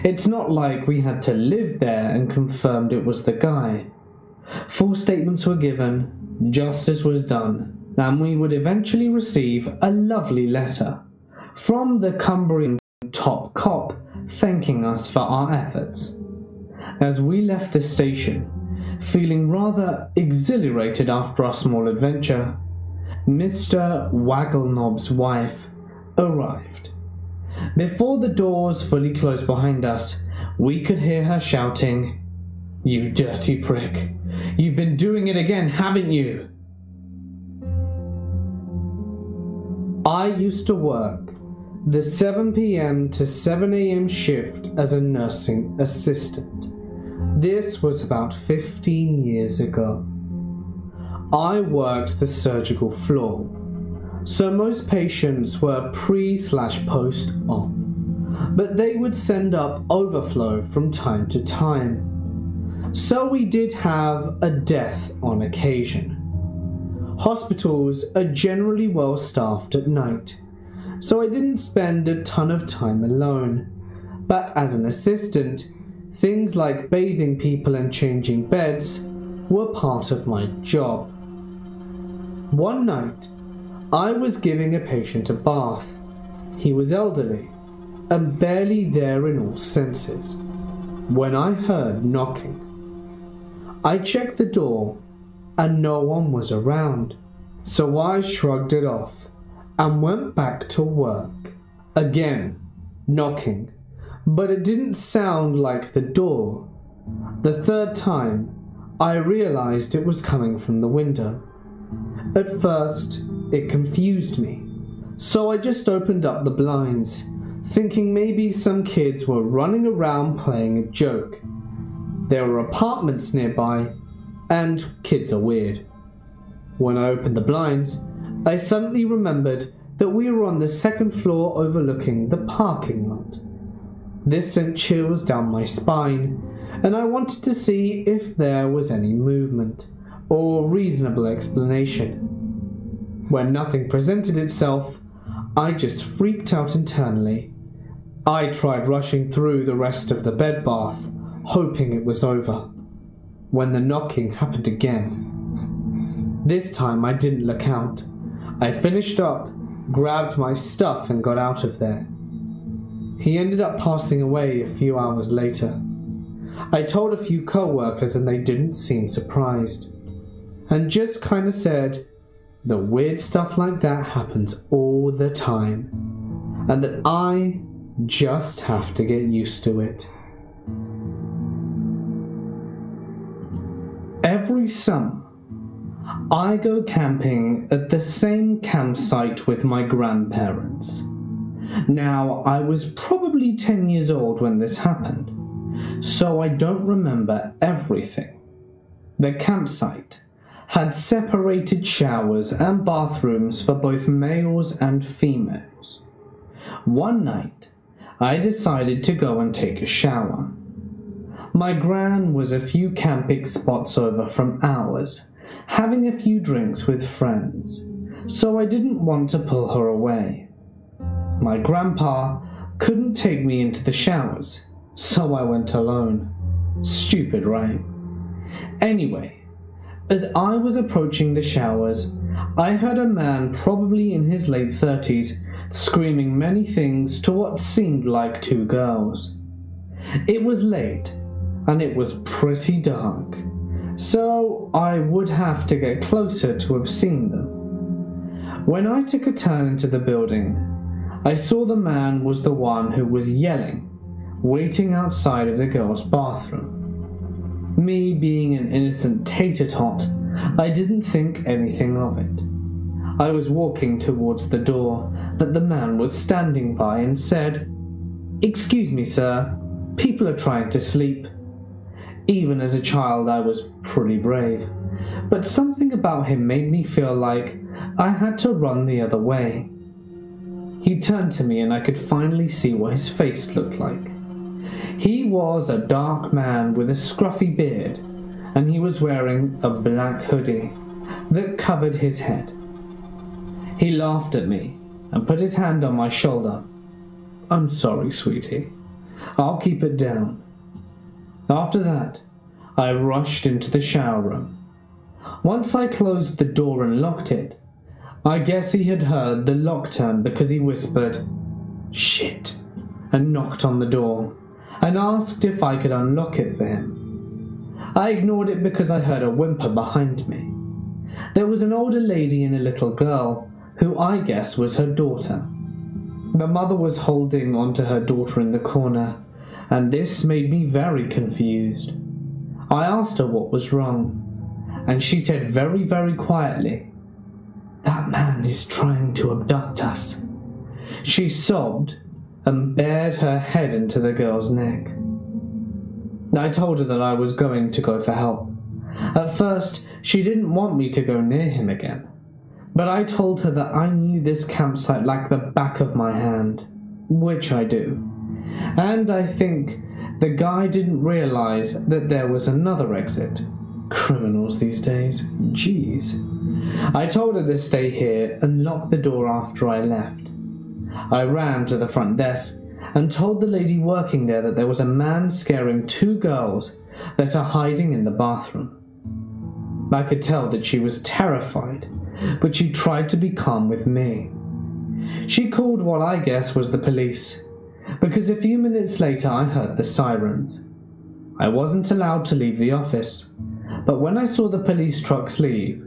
It's not like we had to live there and confirmed it was the guy. Full statements were given, justice was done, and we would eventually receive a lovely letter from the Cumbrian top cop thanking us for our efforts. As we left the station, feeling rather exhilarated after our small adventure, Mr. Wagglenob's wife arrived. Before the doors fully closed behind us, we could hear her shouting, "You dirty prick! You've been doing it again, haven't you?" I used to work the 7 p.m. to 7 a.m. shift as a nursing assistant. This was about 15 years ago. I worked the surgical floor, so most patients were pre/post-op, but they would send up overflow from time to time. So we did have a death on occasion. Hospitals are generally well staffed at night, so I didn't spend a ton of time alone, but as an assistant, things like bathing people and changing beds were part of my job. One night, I was giving a patient a bath. He was elderly and barely there in all senses, when I heard knocking. I checked the door and no one was around, so I shrugged it off and went back to work. Again, knocking, but it didn't sound like the door. The third time, I realized it was coming from the window. At first, it confused me, so I just opened up the blinds, thinking maybe some kids were running around playing a joke. There were apartments nearby, and kids are weird. When I opened the blinds, I suddenly remembered that we were on the second floor overlooking the parking lot. This sent chills down my spine, and I wanted to see if there was any movement or reasonable explanation. When nothing presented itself, I just freaked out internally. I tried rushing through the rest of the bed bath, hoping it was over, when the knocking happened again. This time I didn't look out. I finished up, grabbed my stuff and got out of there. He ended up passing away a few hours later. I told a few co-workers and they didn't seem surprised, and just kind of said that weird stuff like that happens all the time, and that I just have to get used to it. Every summer, I go camping at the same campsite with my grandparents. Now, I was probably 10 years old when this happened, so I don't remember everything. The campsite had separated showers and bathrooms for both males and females. One night, I decided to go and take a shower. My gran was a few camping spots over from ours, having a few drinks with friends, so I didn't want to pull her away. My grandpa couldn't take me into the showers, so I went alone. Stupid, right? Anyway, as I was approaching the showers, I heard a man probably in his late 30s screaming many things to what seemed like two girls. It was late, and it was pretty dark, so I would have to get closer to have seen them. When I took a turn into the building, I saw the man was the one who was yelling, waiting outside of the girls' bathroom. Me being an innocent tater-tot, I didn't think anything of it. I was walking towards the door that the man was standing by and said, "Excuse me, sir, people are trying to sleep." Even as a child, I was pretty brave, but something about him made me feel like I had to run the other way. He turned to me and I could finally see what his face looked like. He was a dark man with a scruffy beard, and he was wearing a black hoodie that covered his head. He laughed at me and put his hand on my shoulder. "I'm sorry, sweetie. I'll keep it down." After that, I rushed into the shower room. Once I closed the door and locked it, I guess he had heard the lock turn because he whispered, "Shit," and knocked on the door and asked if I could unlock it for him. I ignored it because I heard a whimper behind me. There was an older lady and a little girl, who I guess was her daughter. The mother was holding onto her daughter in the corner, and this made me very confused. I asked her what was wrong, and she said very, very quietly, "That man is trying to abduct us." She sobbed and bared her head into the girl's neck. I told her that I was going to go for help. At first, she didn't want me to go near him again, but I told her that I knew this campsite like the back of my hand, which I do. And I think the guy didn't realize that there was another exit. Criminals these days, jeez. I told her to stay here and lock the door after I left. I ran to the front desk and told the lady working there that there was a man scaring two girls that are hiding in the bathroom. I could tell that she was terrified, but she tried to be calm with me. She called what I guess was the police, because a few minutes later I heard the sirens. I wasn't allowed to leave the office, but when I saw the police trucks leave,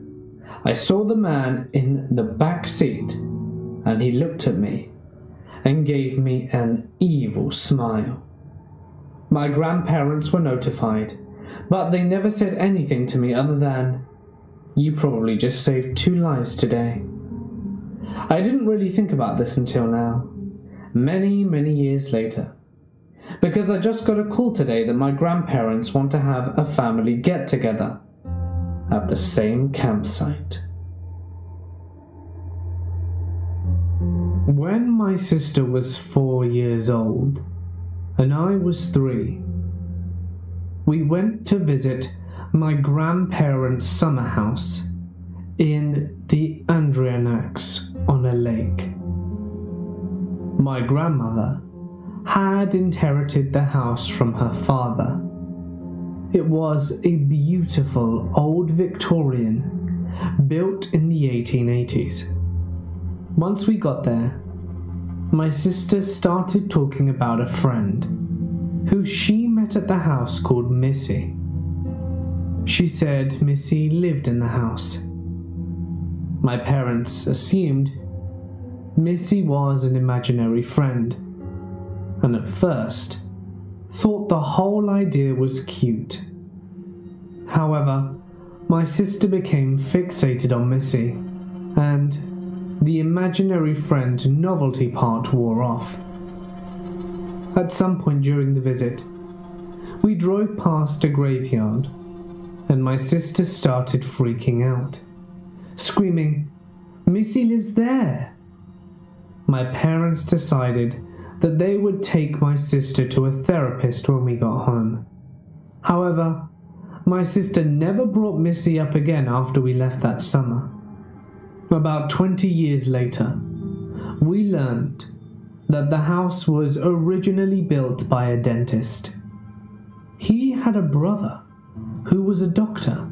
I saw the man in the back seat, and he looked at me and gave me an evil smile. My grandparents were notified, but they never said anything to me other than, You probably just saved 2 lives today. I didn't really think about this until now, many years later, because I just got a call today that my grandparents want to have a family get-together at the same campsite. When my sister was 4 years old and I was 3, we went to visit my grandparents' summer house in the Andrianax on a lake. My grandmother had inherited the house from her father. It was a beautiful old Victorian built in the 1880s. Once we got there, my sister started talking about a friend who she met at the house called Missy. She said Missy lived in the house. My parents assumed Missy was an imaginary friend, and at first thought the whole idea was cute. However, my sister became fixated on Missy, and the imaginary friend novelty part wore off. At some point during the visit, we drove past a graveyard, and my sister started freaking out, screaming, "Missy lives there!" My parents decided that they would take my sister to a therapist when we got home. However, my sister never brought Missy up again after we left that summer. About 20 years later, we learned that the house was originally built by a dentist. He had a brother who was a doctor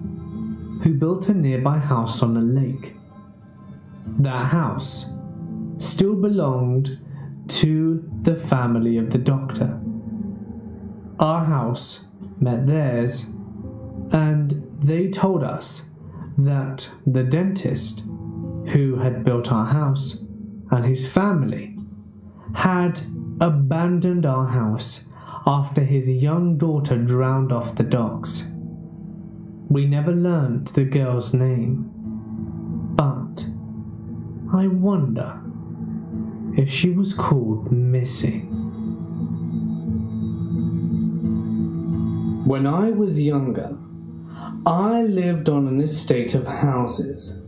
who built a nearby house on a lake. That house still belonged to the family of the doctor. Our house met theirs, and they told us that the dentist who had built our house and his family had abandoned our house after his young daughter drowned off the docks. We never learned the girl's name, but I wonder if she was called Missy. When I was younger, I lived on an estate of houses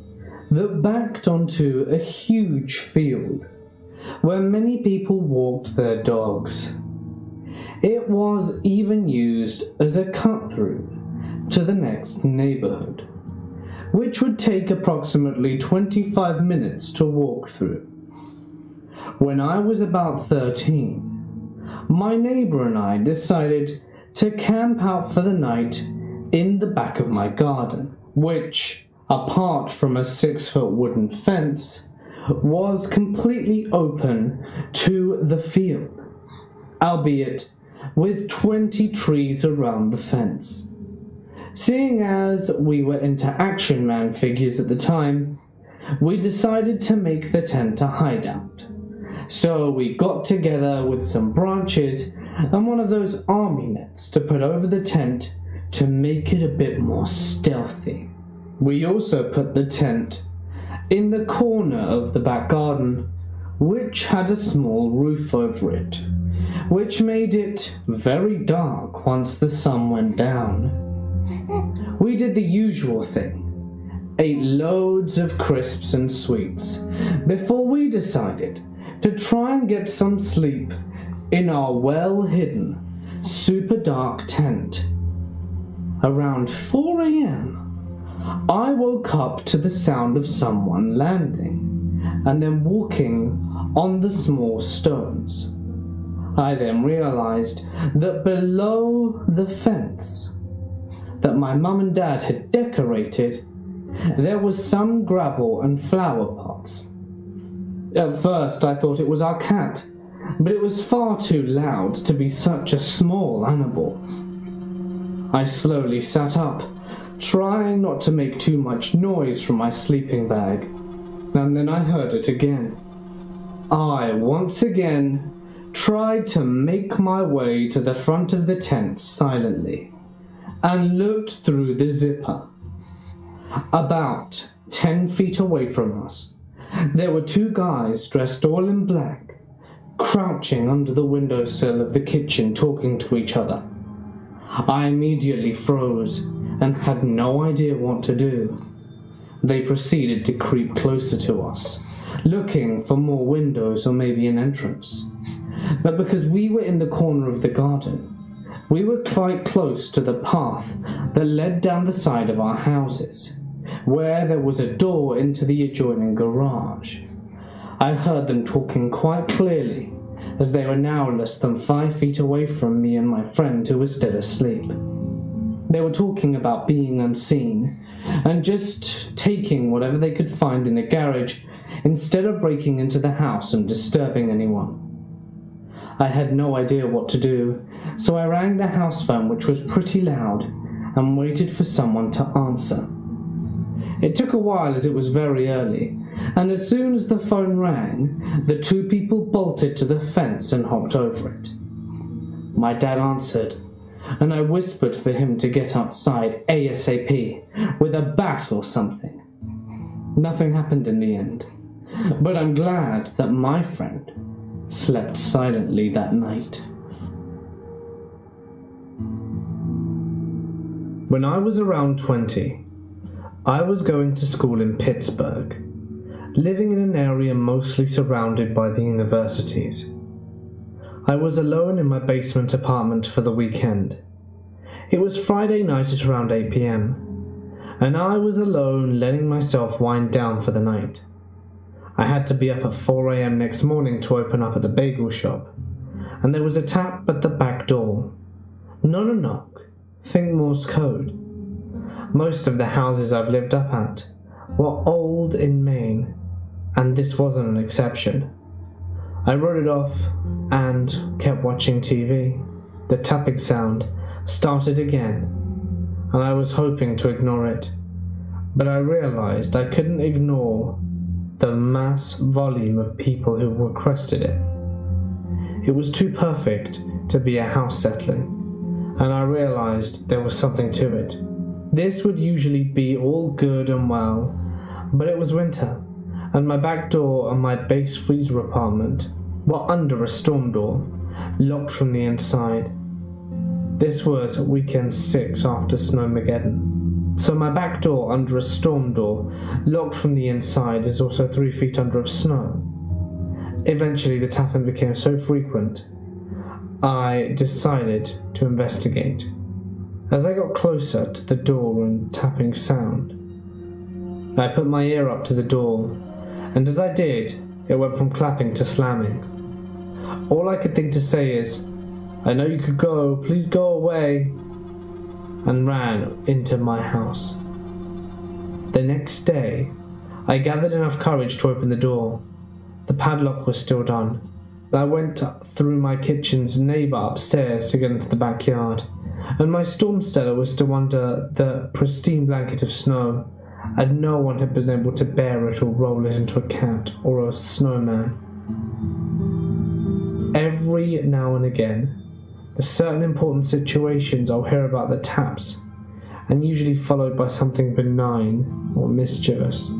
that backed onto a huge field where many people walked their dogs. It was even used as a cut-through to the next neighborhood, which would take approximately 25 minutes to walk through. When I was about 13, my neighbor and I decided to camp out for the night in the back of my garden, which, apart from a 6-foot wooden fence, was completely open to the field, albeit with 20 trees around the fence. Seeing as we were into Action Man figures at the time, we decided to make the tent a hideout. So we got together with some branches and one of those army nets to put over the tent to make it a bit more stealthy. We also put the tent in the corner of the back garden, which had a small roof over it, which made it very dark once the sun went down. We did the usual thing, ate loads of crisps and sweets, before we decided to try and get some sleep in our well-hidden, super dark tent. Around 4 a.m., I woke up to the sound of someone landing and then walking on the small stones. I then realized that below the fence that my mum and dad had decorated, there was some gravel and flower pots. At first I thought it was our cat, but it was far too loud to be such a small animal. I slowly sat up, trying not to make too much noise from my sleeping bag, and then I heard it again. I once again tried to make my way to the front of the tent silently, and looked through the zipper. About 10 feet away from us, there were two guys dressed all in black, crouching under the windowsill of the kitchen talking to each other. I immediately froze and had no idea what to do. They proceeded to creep closer to us, looking for more windows or maybe an entrance. But because we were in the corner of the garden, we were quite close to the path that led down the side of our houses, where there was a door into the adjoining garage. I heard them talking quite clearly, as they were now less than 5 feet away from me and my friend who was still asleep. They were talking about being unseen, and just taking whatever they could find in the garage, instead of breaking into the house and disturbing anyone. I had no idea what to do, so I rang the house phone, which was pretty loud, and waited for someone to answer. It took a while as it was very early, and as soon as the phone rang, the two people bolted to the fence and hopped over it. My dad answered, and I whispered for him to get outside ASAP with a bat or something. Nothing happened in the end, but I'm glad that my friend slept silently that night. When I was around 20, I was going to school in Pittsburgh, living in an area mostly surrounded by the universities. I was alone in my basement apartment for the weekend. It was Friday night at around 8 p.m, and I was alone letting myself wind down for the night. I had to be up at 4 a.m. next morning to open up at the bagel shop, and there was a tap at the back door. Not a knock, think Morse code. Most of the houses I've lived up at were old in Maine, and this wasn't an exception. I wrote it off and kept watching TV. The tapping sound started again, and I was hoping to ignore it, but I realized I couldn't ignore the mass volume of people who requested it. It was too perfect to be a house settling, and I realized there was something to it. This would usually be all good and well, but it was winter, and my back door and my base freezer apartment were under a storm door, locked from the inside. This was weekend 6 after Snowmageddon, so my back door under a storm door, locked from the inside, is also 3 feet under of snow. Eventually the tapping became so frequent, I decided to investigate. As I got closer to the door and tapping sound, I put my ear up to the door, and as I did, it went from clapping to slamming. All I could think to say is, "I know you could go, please go away," and ran into my house. The next day, I gathered enough courage to open the door. The padlock was still done. I went through my kitchen's neighbour upstairs to get into the backyard, and my storm cellar was still under the pristine blanket of snow, and no one had been able to bear it or roll it into a cat or a snowman. Every now and again, there's certain important situations I'll hear about the taps, and usually followed by something benign or mischievous.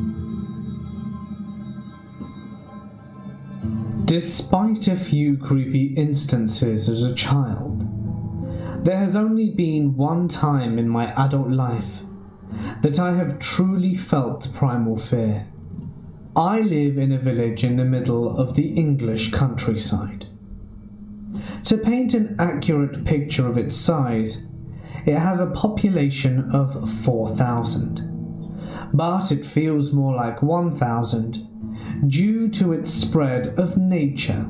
Despite a few creepy instances as a child, there has only been one time in my adult life that I have truly felt primal fear. I live in a village in the middle of the English countryside. To paint an accurate picture of its size, it has a population of 4,000, but it feels more like 1,000 due to its spread of nature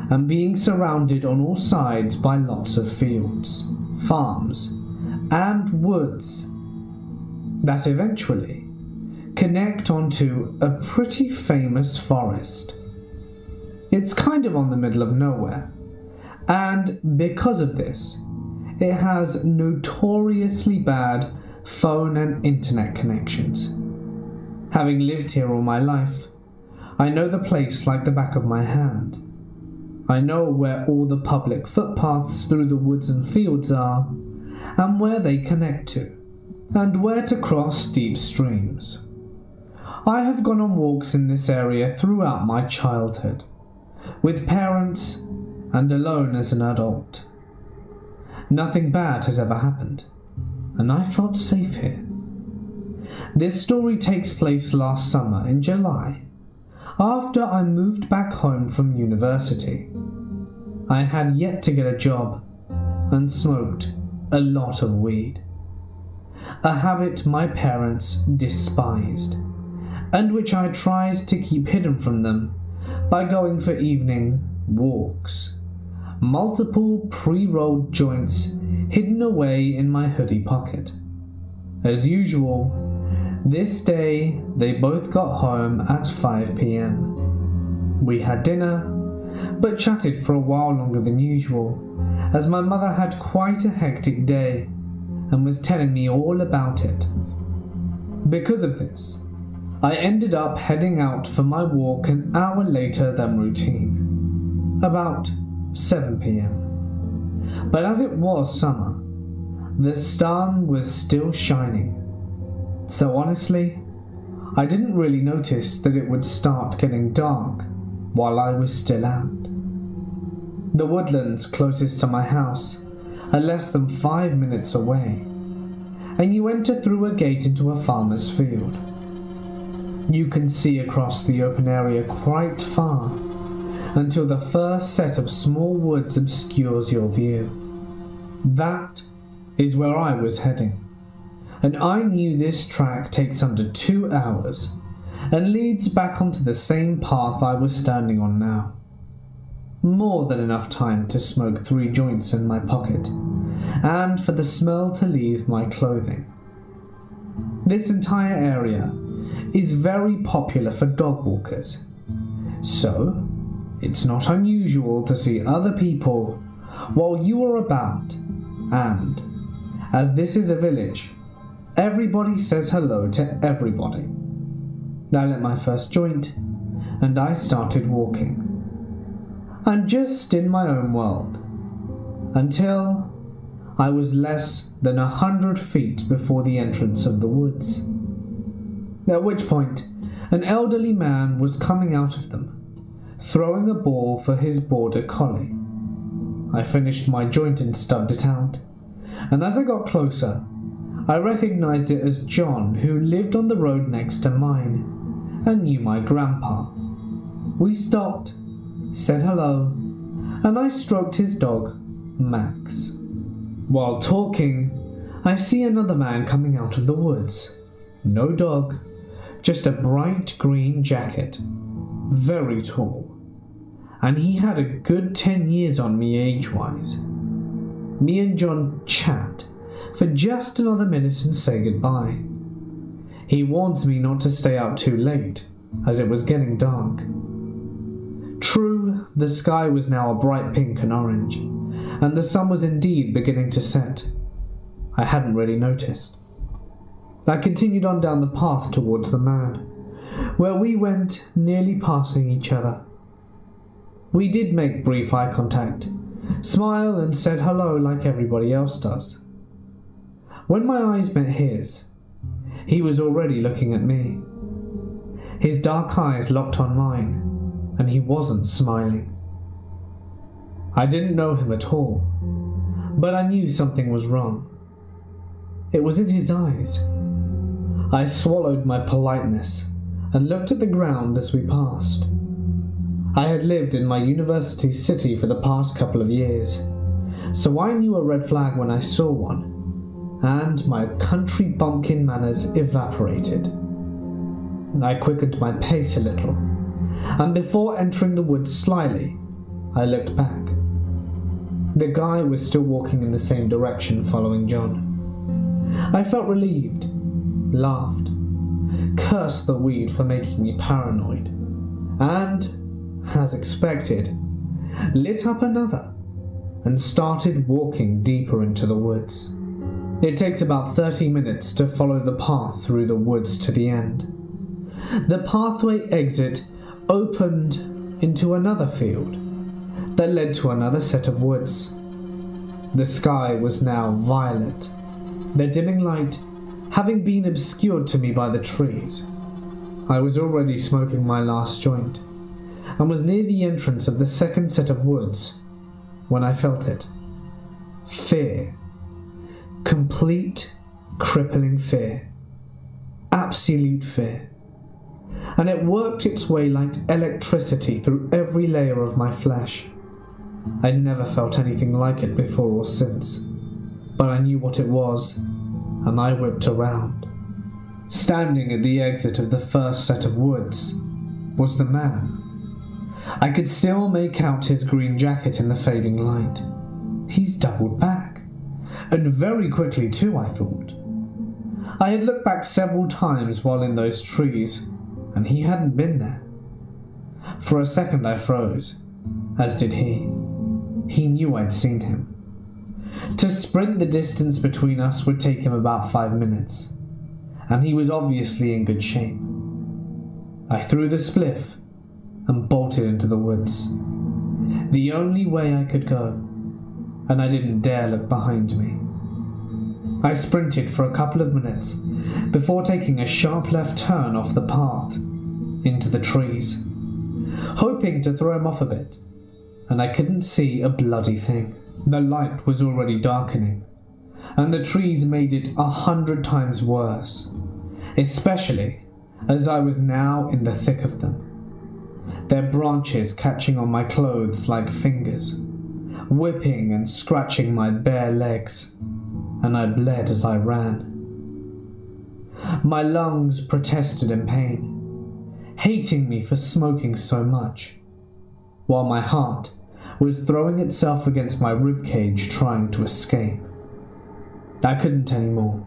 and being surrounded on all sides by lots of fields, farms, and woods that eventually connect onto a pretty famous forest. It's kind of on the middle of nowhere, and because of this, it has notoriously bad phone and internet connections. Having lived here all my life, I know the place like the back of my hand. I know where all the public footpaths through the woods and fields are, and where they connect to. and where to cross deep streams. I have gone on walks in this area throughout my childhood, with parents and alone as an adult. Nothing bad has ever happened, and I felt safe here. This story takes place last summer in July, after I moved back home from university. I had yet to get a job and smoked a lot of weed, a habit my parents despised, and which I tried to keep hidden from them by going for evening walks. Multiple pre-rolled joints hidden away in my hoodie pocket. As usual, this day they both got home at 5 p.m. We had dinner, but chatted for a while longer than usual, as my mother had quite a hectic day and was telling me all about it. Because of this, I ended up heading out for my walk an hour later than routine, about 7 p.m. But as it was summer, the sun was still shining, so honestly, I didn't really notice that it would start getting dark while I was still out. The woodlands closest to my house are less than 5 minutes away, and you enter through a gate into a farmer's field. You can see across the open area quite far, until the first set of small woods obscures your view. That is where I was heading, and I knew this track takes under 2 hours and leads back onto the same path I was standing on now. More than enough time to smoke 3 joints in my pocket, and for the smell to leave my clothing. This entire area is very popular for dog walkers, so it's not unusual to see other people while you are about, and as this is a village, everybody says hello to everybody. I lit my first joint, and I started walking. I'm just in my own world, until I was less than 100 feet before the entrance of the woods, at which point an elderly man was coming out of them, throwing a ball for his border collie. I finished my joint and stubbed it out, and as I got closer, I recognized it as John, who lived on the road next to mine and knew my grandpa. We stopped, said hello, and I stroked his dog, Max. While talking, I see another man coming out of the woods. No dog, just a bright green jacket, very tall, and he had a good 10 years on me age-wise. Me and John chat for just another minute and say goodbye. He warns me not to stay out too late, as it was getting dark. True, the sky was now a bright pink and orange, and the sun was indeed beginning to set. I hadn't really noticed. I continued on down the path towards the man, where we went nearly passing each other. We did make brief eye contact, smiled and said hello like everybody else does. When my eyes met his, he was already looking at me. His dark eyes locked on mine, and he wasn't smiling. I didn't know him at all, but I knew something was wrong. It was in his eyes. I swallowed my politeness and looked at the ground as we passed. I had lived in my university city for the past couple of years, so I knew a red flag when I saw one, and my country bumpkin manners evaporated. I quickened my pace a little, and before entering the woods slyly, I looked back. The guy was still walking in the same direction following John. I felt relieved, laughed, cursed the weed for making me paranoid, and, as expected, lit up another and started walking deeper into the woods. It takes about 30 minutes to follow the path through the woods to the end. The pathway exit opened into another field that led to another set of woods. The sky was now violet, the dimming light having been obscured to me by the trees. I was already smoking my last joint, and was near the entrance of the second set of woods, when I felt it. Fear. Complete, crippling fear. Absolute fear. And it worked its way like electricity through every layer of my flesh. I'd never felt anything like it before or since, but I knew what it was, and I whipped around. Standing at the exit of the first set of woods was the man. I could still make out his green jacket in the fading light. He's doubled back, and very quickly too, I thought. I had looked back several times while in those trees, and he hadn't been there. For a second I froze, as did he. He knew I'd seen him. To sprint the distance between us would take him about 5 minutes, and he was obviously in good shape. I threw the spliff and bolted into the woods. The only way I could go, and I didn't dare look behind me. I sprinted for a couple of minutes before taking a sharp left turn off the path into the trees, hoping to throw him off a bit, and I couldn't see a bloody thing. The light was already darkening, and the trees made it 100 times worse, especially as I was now in the thick of them, their branches catching on my clothes like fingers, whipping and scratching my bare legs, and I bled as I ran. My lungs protested in pain, hating me for smoking so much, while my heart was throwing itself against my ribcage trying to escape. I couldn't anymore.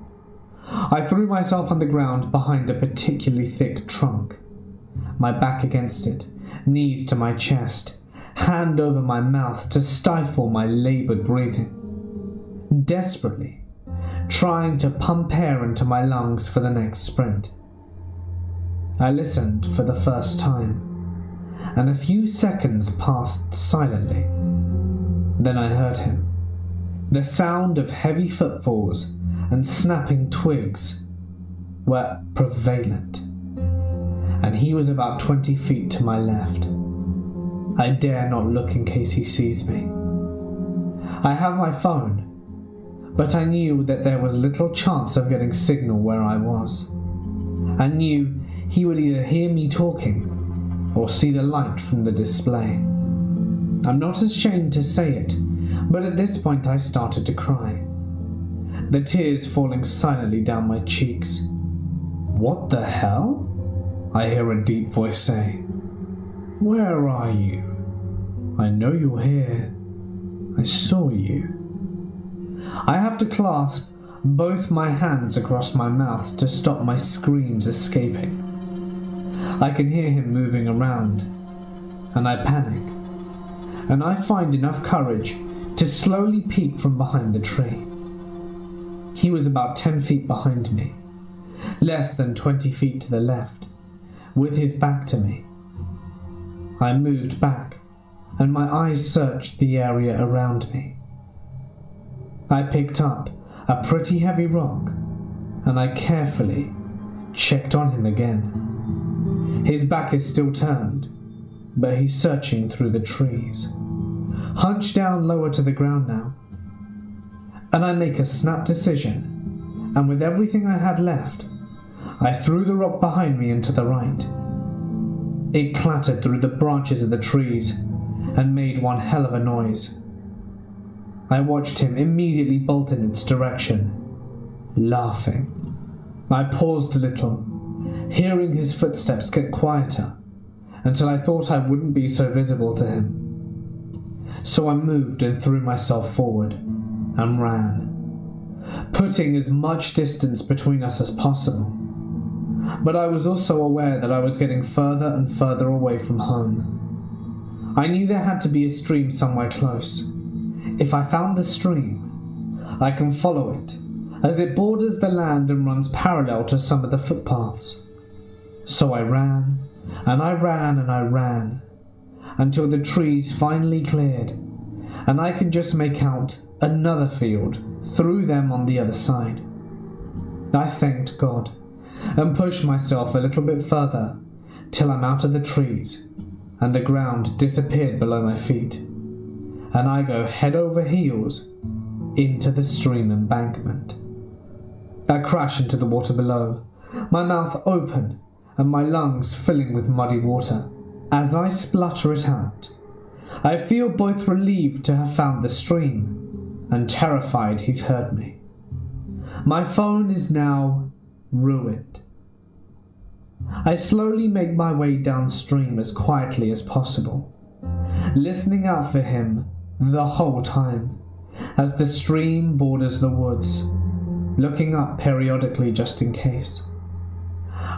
I threw myself on the ground behind a particularly thick trunk, my back against it, knees to my chest, hand over my mouth to stifle my labored breathing, desperately trying to pump air into my lungs for the next sprint. I listened for the first time, and a few seconds passed silently. Then I heard him. The sound of heavy footfalls and snapping twigs were prevalent, and he was about 20 feet to my left. I dare not look in case he sees me. I have my phone, but I knew that there was little chance of getting signal where I was. I knew he would either hear me talking or see the light from the display. I'm not ashamed to say it, but at this point I started to cry, the tears falling silently down my cheeks. "What the hell?" I hear a deep voice say. "Where are you? I know you're here. I saw you." I have to clasp both my hands across my mouth to stop my screams escaping. I can hear him moving around, and I panic, and I find enough courage to slowly peek from behind the tree. He was about 10 feet behind me, less than 20 feet to the left, with his back to me. I moved back, and my eyes searched the area around me. I picked up a pretty heavy rock, and I carefully checked on him again. His back is still turned, but he's searching through the trees, hunched down lower to the ground now. And I make a snap decision, and with everything I had left, I threw the rock behind me and to the right. It clattered through the branches of the trees and made one hell of a noise. I watched him immediately bolt in its direction, laughing. I paused a little, hearing his footsteps get quieter, until I thought I wouldn't be so visible to him. So I moved and threw myself forward, and ran, putting as much distance between us as possible. But I was also aware that I was getting further and further away from home. I knew there had to be a stream somewhere close. If I found the stream, I can follow it, as it borders the land and runs parallel to some of the footpaths. So I ran, and I ran, and I ran, until the trees finally cleared, and I could just make out another field through them on the other side. I thanked God and pushed myself a little bit further till I'm out of the trees and the ground disappeared below my feet, and I go head over heels into the stream embankment. I crash into the water below, my mouth open and my lungs filling with muddy water. As I splutter it out, I feel both relieved to have found the stream and terrified he's heard me. My phone is now ruined. I slowly make my way downstream as quietly as possible, listening out for him the whole time as the stream borders the woods, looking up periodically just in case.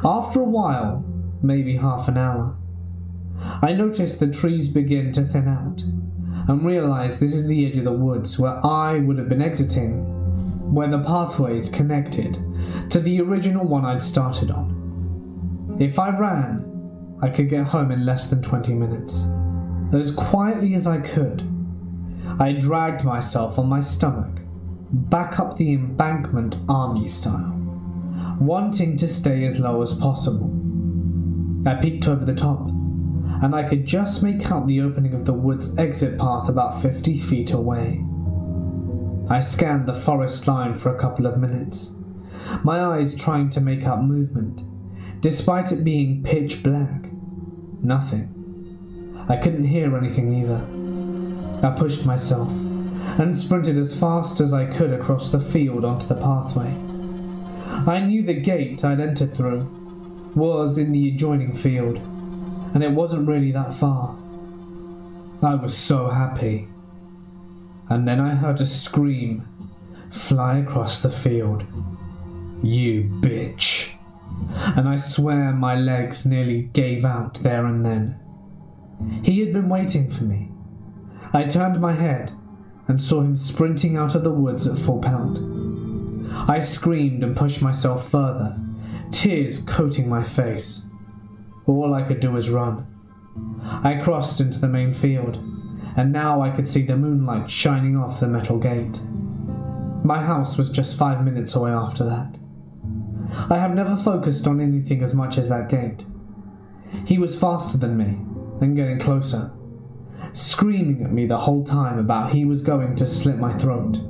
After a while, maybe half an hour, I notice the trees begin to thin out and realize this is the edge of the woods where I would have been exiting, where the pathways connected to the original one I'd started on. If I ran, I could get home in less than 20 minutes. As quietly as I could, I dragged myself on my stomach back up the embankment army style, wanting to stay as low as possible. I peeked over the top, and I could just make out the opening of the wood's exit path about 50 feet away. I scanned the forest line for a couple of minutes, my eyes trying to make out movement, despite it being pitch black. Nothing. I couldn't hear anything either. I pushed myself and sprinted as fast as I could across the field onto the pathway. I knew the gate I'd entered through was in the adjoining field, and it wasn't really that far. I was so happy. And then I heard a scream fly across the field. "You bitch." And I swear my legs nearly gave out there and then. He had been waiting for me. I turned my head and saw him sprinting out of the woods at full pelt. I screamed and pushed myself further, tears coating my face. All I could do was run. I crossed into the main field, and now I could see the moonlight shining off the metal gate. My house was just 5 minutes away after that. I have never focused on anything as much as that gate. He was faster than me, and getting closer, screaming at me the whole time about he was going to slit my throat.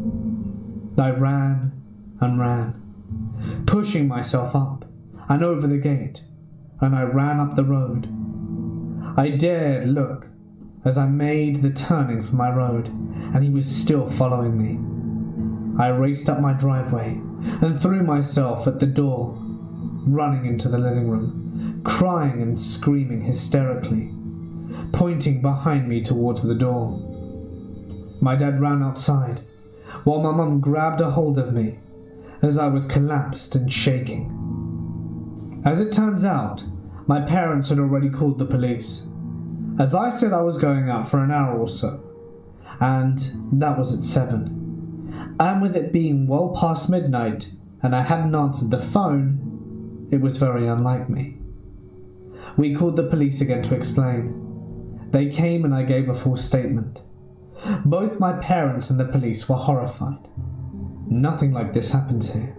I ran and ran, pushing myself up and over the gate, and I ran up the road. I dared look as I made the turning for my road, and he was still following me. I raced up my driveway and threw myself at the door, running into the living room, crying and screaming hysterically, pointing behind me towards the door. My dad ran outside, while my mum grabbed a hold of me as I was collapsed and shaking. As it turns out, my parents had already called the police, as I said I was going out for an hour or so, and that was at 7. And with it being well past midnight and I hadn't answered the phone, it was very unlike me. We called the police again to explain. They came and I gave a full statement. Both my parents and the police were horrified. Nothing like this happens here.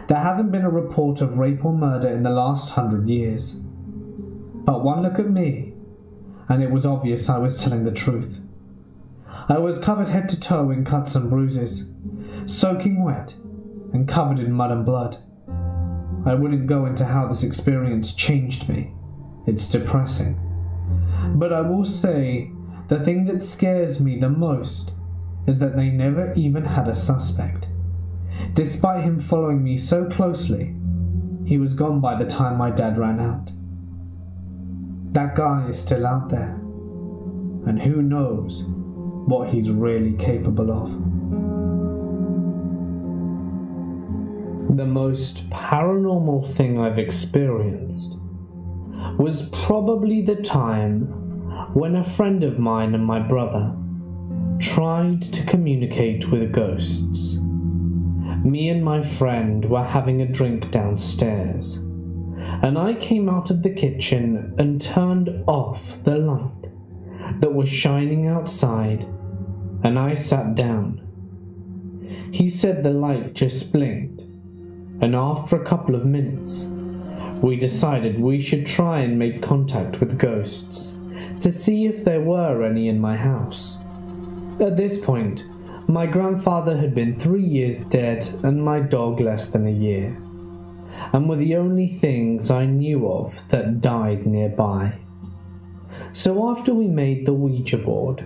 There hasn't been a report of rape or murder in the last 100 years. But one look at me, and it was obvious I was telling the truth. I was covered head to toe in cuts and bruises, soaking wet and covered in mud and blood. I wouldn't go into how this experience changed me. It's depressing. But I will say the thing that scares me the most is that they never even had a suspect. Despite him following me so closely, he was gone by the time my dad ran out. That guy is still out there, and who knows what he's really capable of. The most paranormal thing I've experienced was probably the time when a friend of mine and my brother tried to communicate with ghosts. Me and my friend were having a drink downstairs, and I came out of the kitchen and turned off the light that was shining outside, and I sat down. He said the light just blinked, and after a couple of minutes, we decided we should try and make contact with ghosts to see if there were any in my house. At this point, my grandfather had been 3 years dead and my dog less than a year, and were the only things I knew of that died nearby. So after we made the Ouija board,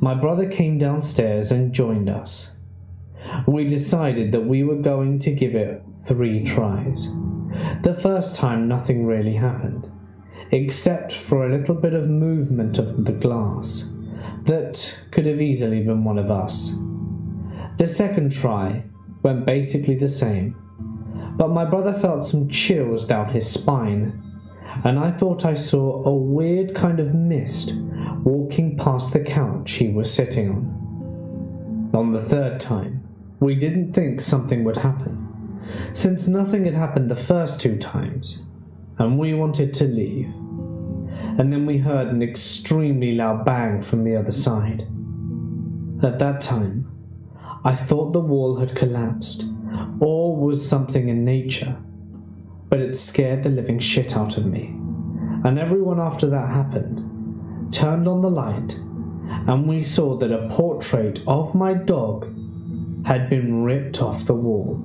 my brother came downstairs and joined us. We decided that we were going to give it 3 tries. The first time nothing really happened, except for a little bit of movement of the glass that could have easily been one of us. The second try went basically the same, but my brother felt some chills down his spine, and I thought I saw a weird kind of mist walking past the couch he was sitting on. On the third time, we didn't think something would happen, since nothing had happened the first 2 times, and we wanted to leave. And then we heard an extremely loud bang from the other side. At that time, I thought the wall had collapsed, or was something in nature, but it scared the living shit out of me, and everyone after that happened turned on the light, and we saw that a portrait of my dog had been ripped off the wall.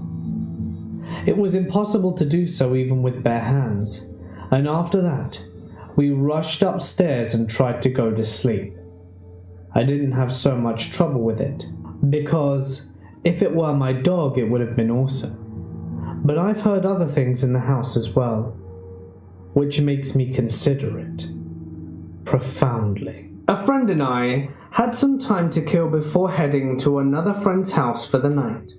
It was impossible to do so even with bare hands, and after that, we rushed upstairs and tried to go to sleep. I didn't have so much trouble with it, because if it were my dog it would have been awesome. But I've heard other things in the house as well, which makes me consider it profoundly. A friend and I had some time to kill before heading to another friend's house for the night.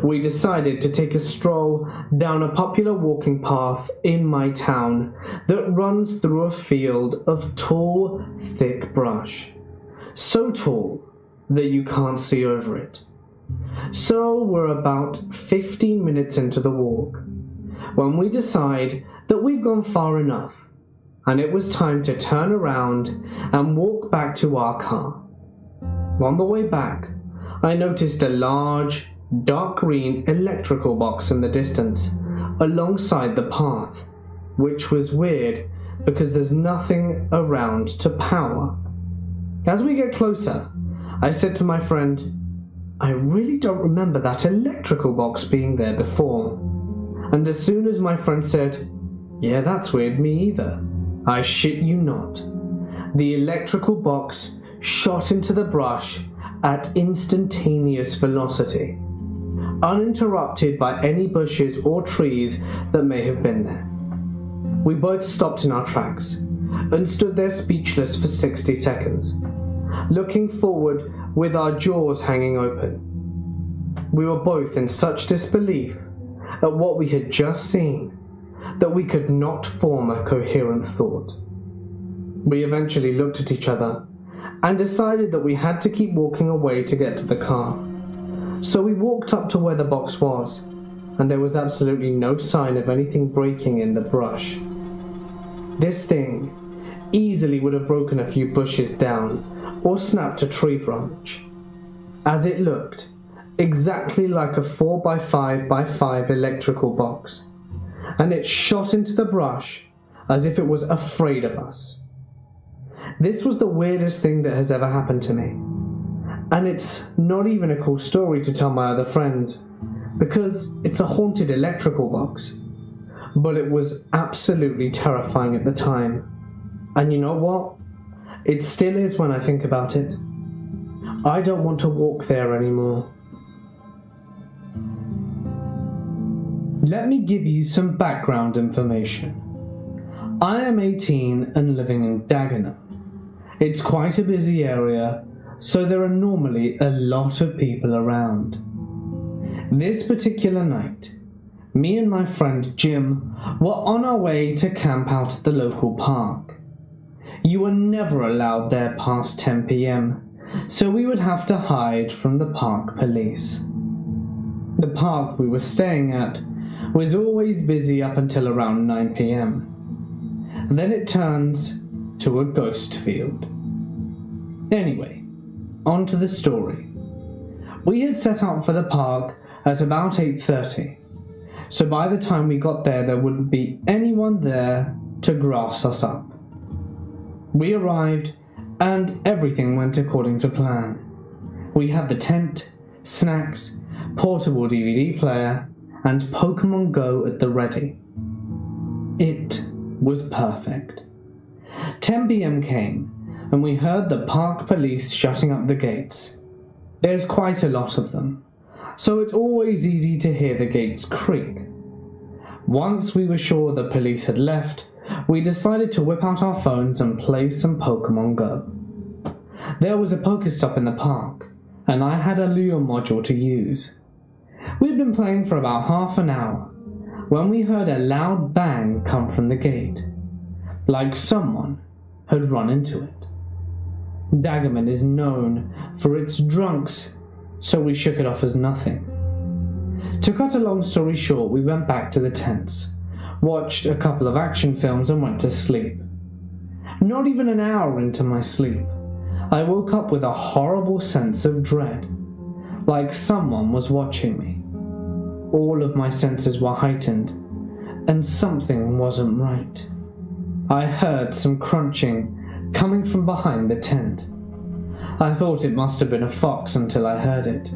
We decided to take a stroll down a popular walking path in my town that runs through a field of tall, thick brush. So tall that you can't see over it. So we're about 15 minutes into the walk when we decide that we've gone far enough and it was time to turn around and walk back to our car. On the way back, I noticed a large, dark green electrical box in the distance alongside the path, which was weird because there's nothing around to power. As we get closer, I said to my friend, I really don't remember that electrical box being there before. And as soon as my friend said, yeah, that's weird, me either, I shit you not, the electrical box shot into the brush at instantaneous velocity, uninterrupted by any bushes or trees that may have been there. We both stopped in our tracks and stood there speechless for 60 seconds, looking forward with our jaws hanging open. We were both in such disbelief at what we had just seen that we could not form a coherent thought. We eventually looked at each other and decided that we had to keep walking away to get to the car. So we walked up to where the box was, and there was absolutely no sign of anything breaking in the brush. This thing easily would have broken a few bushes down or snapped a tree branch, as it looked exactly like a 4x5x5 electrical box, and it shot into the brush as if it was afraid of us. This was the weirdest thing that has ever happened to me, and it's not even a cool story to tell my other friends, because it's a haunted electrical box, but it was absolutely terrifying at the time. And you know what? It still is when I think about it. I don't want to walk there anymore. Let me give you some background information. I am 18 and living in Dagenham. It's quite a busy area, so there are normally a lot of people around. This particular night, me and my friend Jim were on our way to camp out at the local park. You were never allowed there past 10 p.m, so we would have to hide from the park police. The park we were staying at was always busy up until around 9 p.m. Then it turns to a ghost field. Anyway, on to the story. We had set out for the park at about 8:30, so by the time we got there wouldn't be anyone there to grass us up. We arrived, and everything went according to plan. We had the tent, snacks, portable DVD player, and Pokemon Go at the ready. It was perfect. 10 p.m. came, and we heard the park police shutting up the gates. There's quite a lot of them, so it's always easy to hear the gates creak. Once we were sure the police had left, we decided to whip out our phones and play some Pokemon Go. There was a Pokestop in the park, and I had a Lure module to use. We'd been playing for about half an hour when we heard a loud bang come from the gate, like someone had run into it. Daggerman is known for its drunks, so we shook it off as nothing. To cut a long story short, we went back to the tents, watched a couple of action films, and went to sleep. Not even an hour into my sleep, I woke up with a horrible sense of dread, like someone was watching me. All of my senses were heightened, and something wasn't right. I heard some crunching coming from behind the tent. I thought it must have been a fox until I heard it,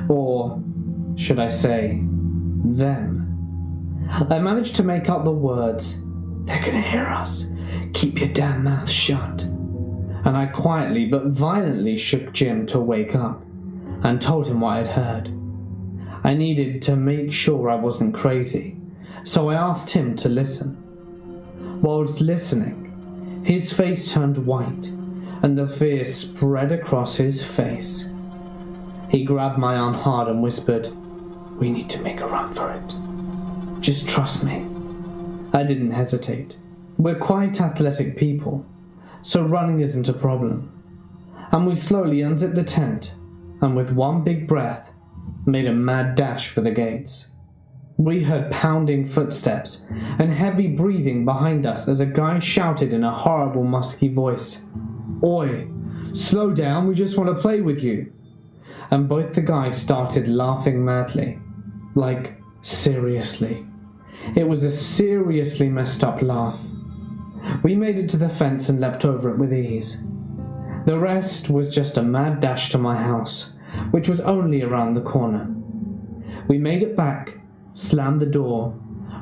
or should I say, them. I managed to make out the words, "They're gonna hear us. Keep your damn mouth shut." And I quietly but violently shook Jim to wake up and told him what I'd heard. I needed to make sure I wasn't crazy, so I asked him to listen. Whilst listening, his face turned white and the fear spread across his face. He grabbed my arm hard and whispered, "We need to make a run for it. Just trust me." I didn't hesitate. We're quite athletic people, so running isn't a problem. And we slowly unzipped the tent, and with one big breath, made a mad dash for the gates. We heard pounding footsteps and heavy breathing behind us as a guy shouted in a horrible musky voice, "Oi, slow down, we just want to play with you." And both the guys started laughing madly. Like, seriously. It was a seriously messed up laugh. We made it to the fence and leapt over it with ease. The rest was just a mad dash to my house, which was only around the corner. We made it back, slammed the door,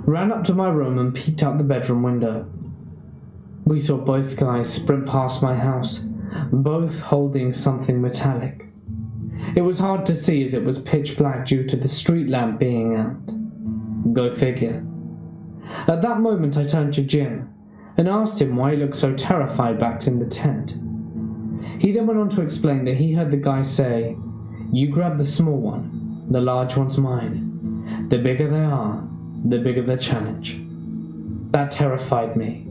ran up to my room and peeked out the bedroom window. We saw both guys sprint past my house, both holding something metallic. It was hard to see as it was pitch black due to the street lamp being out. Go figure. At that moment I turned to Jim and asked him why he looked so terrified back in the tent. He then went on to explain that he heard the guy say, "You grab the small one, the large one's mine. The bigger they are, the bigger the challenge." That terrified me,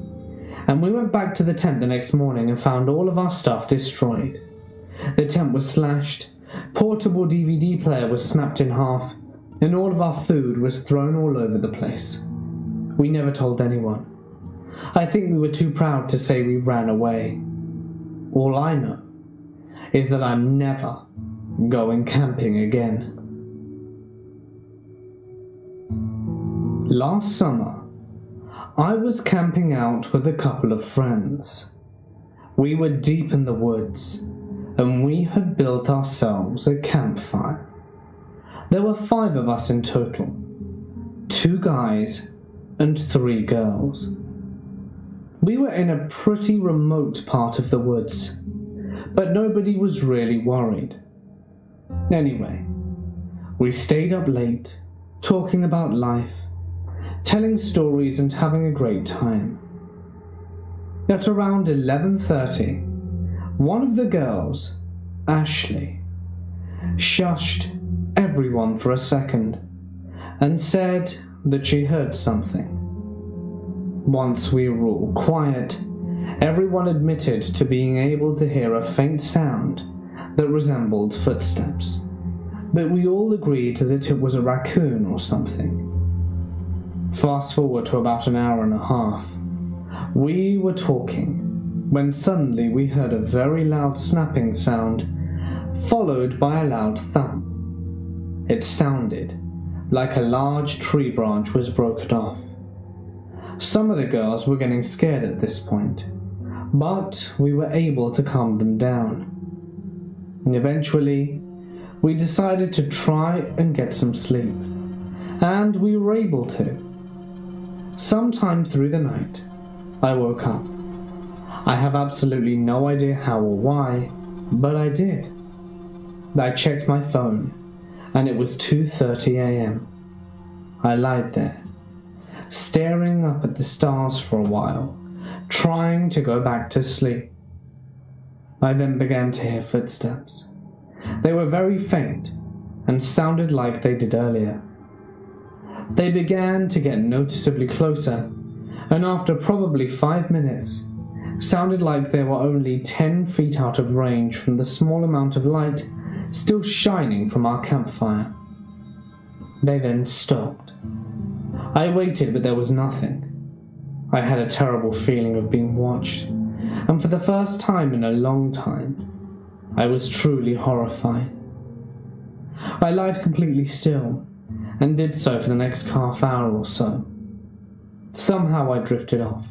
and we went back to the tent the next morning and found all of our stuff destroyed. The tent was slashed, portable DVD player was snapped in half, and all of our food was thrown all over the place. We never told anyone. I think we were too proud to say we ran away. All I know is that I'm never going camping again. Last summer, I was camping out with a couple of friends. We were deep in the woods, and we had built ourselves a campfire. There were 5 of us in total, 2 guys and 3 girls. We were in a pretty remote part of the woods, but nobody was really worried. Anyway, we stayed up late, talking about life, telling stories and having a great time. At around 11:30, one of the girls, Ashley, shushed everyone for a second and said that she heard something. Once we were all quiet, everyone admitted to being able to hear a faint sound that resembled footsteps, but we all agreed that it was a raccoon or something. Fast forward to about an hour and a half. We were talking when suddenly we heard a very loud snapping sound, followed by a loud thump. It sounded like a large tree branch was broken off. Some of the girls were getting scared at this point, but we were able to calm them down. And eventually, we decided to try and get some sleep, and we were able to. Sometime through the night, I woke up. I have absolutely no idea how or why, but I did. I checked my phone, and it was 2:30 a.m. I lied there, staring up at the stars for a while, trying to go back to sleep. I then began to hear footsteps. They were very faint and sounded like they did earlier. They began to get noticeably closer, and after probably 5 minutes, sounded like they were only 10 feet out of range from the small amount of light still shining from our campfire. They then stopped. I waited, but there was nothing. I had a terrible feeling of being watched, and for the first time in a long time, I was truly horrified. I lied completely still, and did so for the next half hour or so. Somehow I drifted off,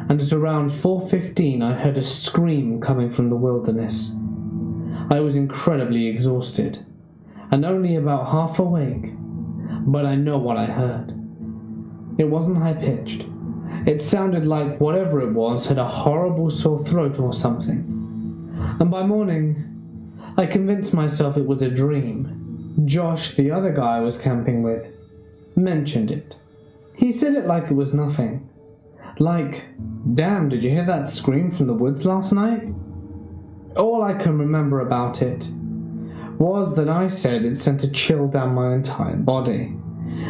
and at around 4:15 I heard a scream coming from the wilderness. I was incredibly exhausted, and only about half awake, but I know what I heard. It wasn't high-pitched. It sounded like whatever it was had a horrible sore throat or something. And by morning, I convinced myself it was a dream. Josh, the other guy I was camping with, mentioned it. He said it like it was nothing. Like, "Damn, did you hear that scream from the woods last night?" All I can remember about it was that I said it sent a chill down my entire body,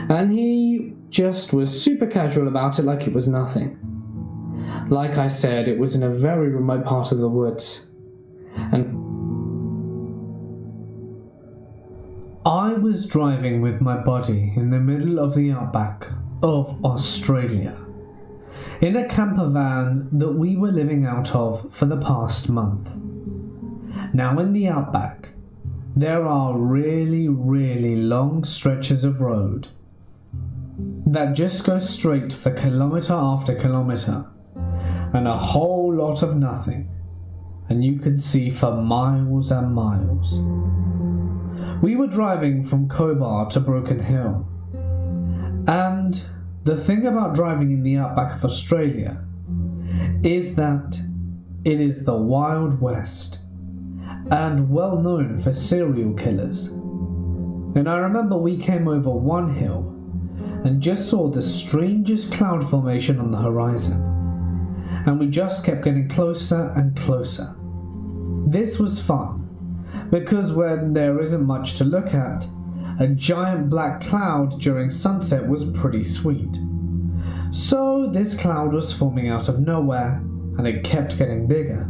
and he just was super casual about it like it was nothing. Like I said, it was in a very remote part of the woods, and I was driving with my buddy in the middle of the outback of Australia, in a camper van that we were living out of for the past month. Now in the outback, there are really, really long stretches of road that just go straight for kilometre after kilometre, and a whole lot of nothing, and you could see for miles and miles. We were driving from Cobar to Broken Hill, and the thing about driving in the outback of Australia is that it is the Wild West, and well known for serial killers. And I remember we came over one hill and just saw the strangest cloud formation on the horizon, and we just kept getting closer and closer. This was fun, because when there isn't much to look at, a giant black cloud during sunset was pretty sweet. So this cloud was forming out of nowhere, and it kept getting bigger,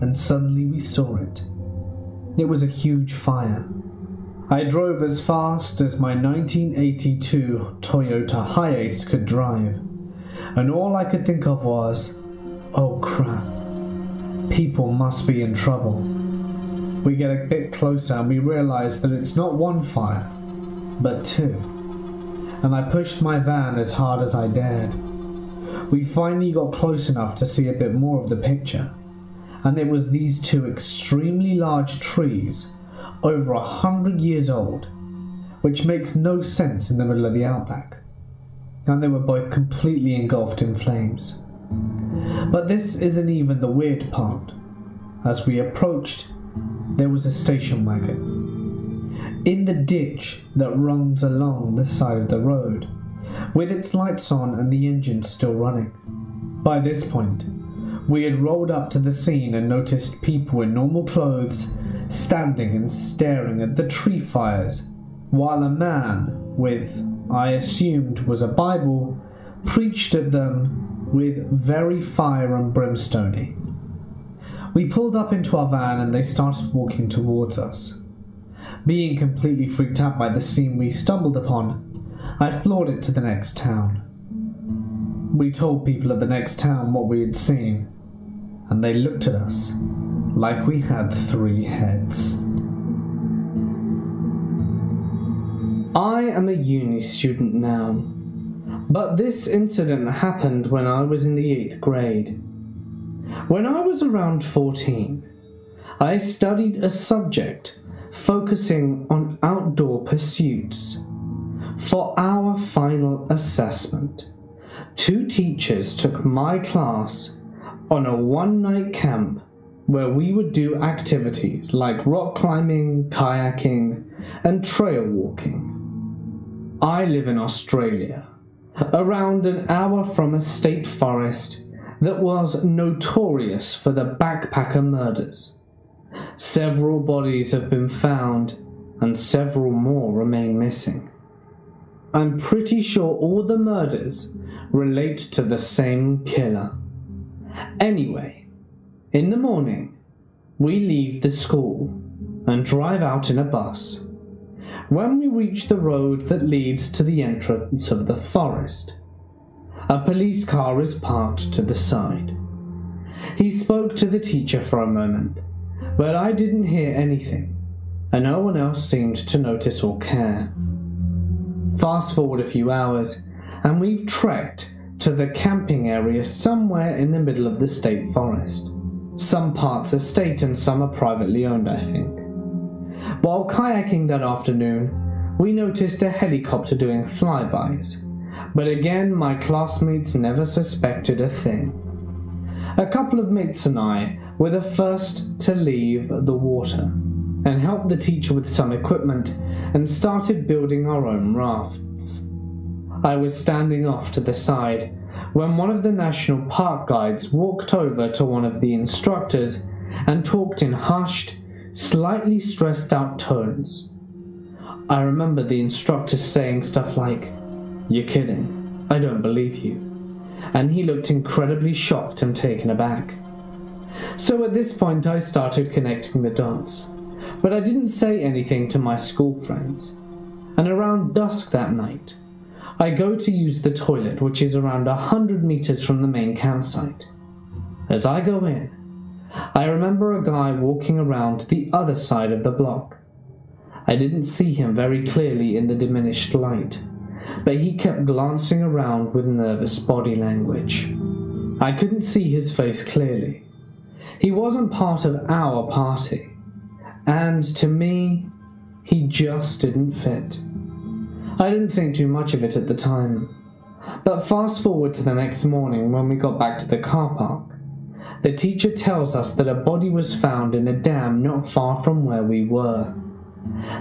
and suddenly we saw it. It was a huge fire. I drove as fast as my 1982 Toyota Hiace could drive, and all I could think of was, oh crap, people must be in trouble. We get a bit closer and we realize that it's not one fire, but two, and I pushed my van as hard as I dared. We finally got close enough to see a bit more of the picture, and it was these two extremely large trees, over 100 years old, which makes no sense in the middle of the outback, and they were both completely engulfed in flames. But this isn't even the weird part. As we approached, there was a station wagon in the ditch that runs along the side of the road, with its lights on and the engine still running. By this point, we had rolled up to the scene and noticed people in normal clothes standing and staring at the tree fires, while a man with, I assumed was a Bible, preached at them with very fire and brimstone-y. We pulled up into our van and they started walking towards us. Being completely freaked out by the scene we stumbled upon, I floored it to the next town. We told people at the next town what we had seen, and they looked at us like we had 3 heads. I am a uni student now, but this incident happened when I was in the 8th grade. When I was around 14, I studied a subject focusing on outdoor pursuits. For our final assessment, 2 teachers took my class on a one-night camp where we would do activities like rock climbing, kayaking, and trail walking. I live in Australia, around an hour from a state forest that was notorious for the backpacker murders. Several bodies have been found, and several more remain missing. I'm pretty sure all the murders relate to the same killer. Anyway, in the morning, we leave the school and drive out in a bus. When we reach the road that leads to the entrance of the forest, a police car is parked to the side. He spoke to the teacher for a moment, but I didn't hear anything, and no one else seemed to notice or care. Fast forward a few hours, and we've trekked to the camping area somewhere in the middle of the state forest. Some parts are state and some are privately owned, I think. While kayaking that afternoon, we noticed a helicopter doing flybys, but again my classmates never suspected a thing. A couple of mates and I were the first to leave the water and helped the teacher with some equipment and started building our own rafts. I was standing off to the side when one of the national park guides walked over to one of the instructors and talked in hushed, slightly stressed out tones. I remember the instructor saying stuff like, "You're kidding, I don't believe you," and he looked incredibly shocked and taken aback. So at this point I started connecting the dots, but I didn't say anything to my school friends. And around dusk that night, I go to use the toilet, which is around 100 meters from the main campsite. As I go in, I remember a guy walking around the other side of the block. I didn't see him very clearly in the diminished light, but he kept glancing around with nervous body language. I couldn't see his face clearly. He wasn't part of our party, and to me, he just didn't fit. I didn't think too much of it at the time, but fast forward to the next morning when we got back to the car park. The teacher tells us that a body was found in a dam not far from where we were.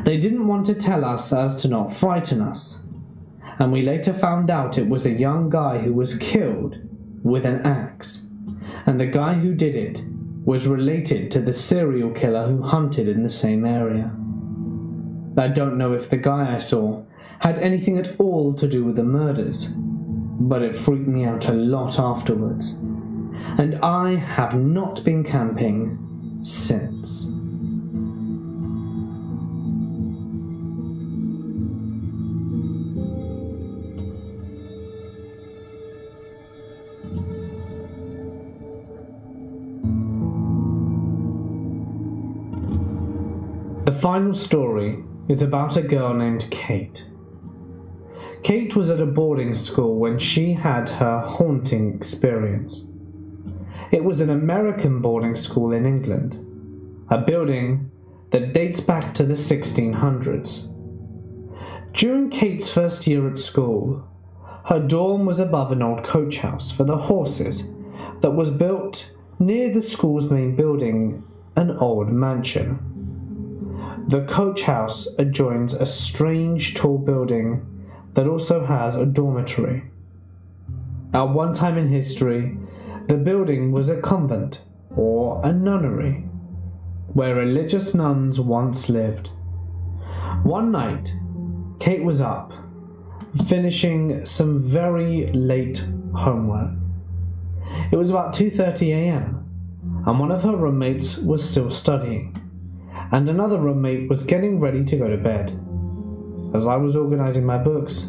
They didn't want to tell us as to not frighten us, and we later found out it was a young guy who was killed with an axe, and the guy who did it was related to the serial killer who hunted in the same area. I don't know if the guy I saw had anything at all to do with the murders, but it freaked me out a lot afterwards, and I have not been camping since. The final story is about a girl named Kate. Kate was at a boarding school when she had her haunting experience. It was an American boarding school in England, a building that dates back to the 1600s. During Kate's first year at school, her dorm was above an old coach house for the horses that was built near the school's main building, an old mansion. The coach house adjoins a strange tall building that also has a dormitory. At one time in history, the building was a convent, or a nunnery, where religious nuns once lived. One night, Kate was up, finishing some very late homework. It was about 2:30 a.m., and one of her roommates was still studying, and another roommate was getting ready to go to bed. As I was organizing my books,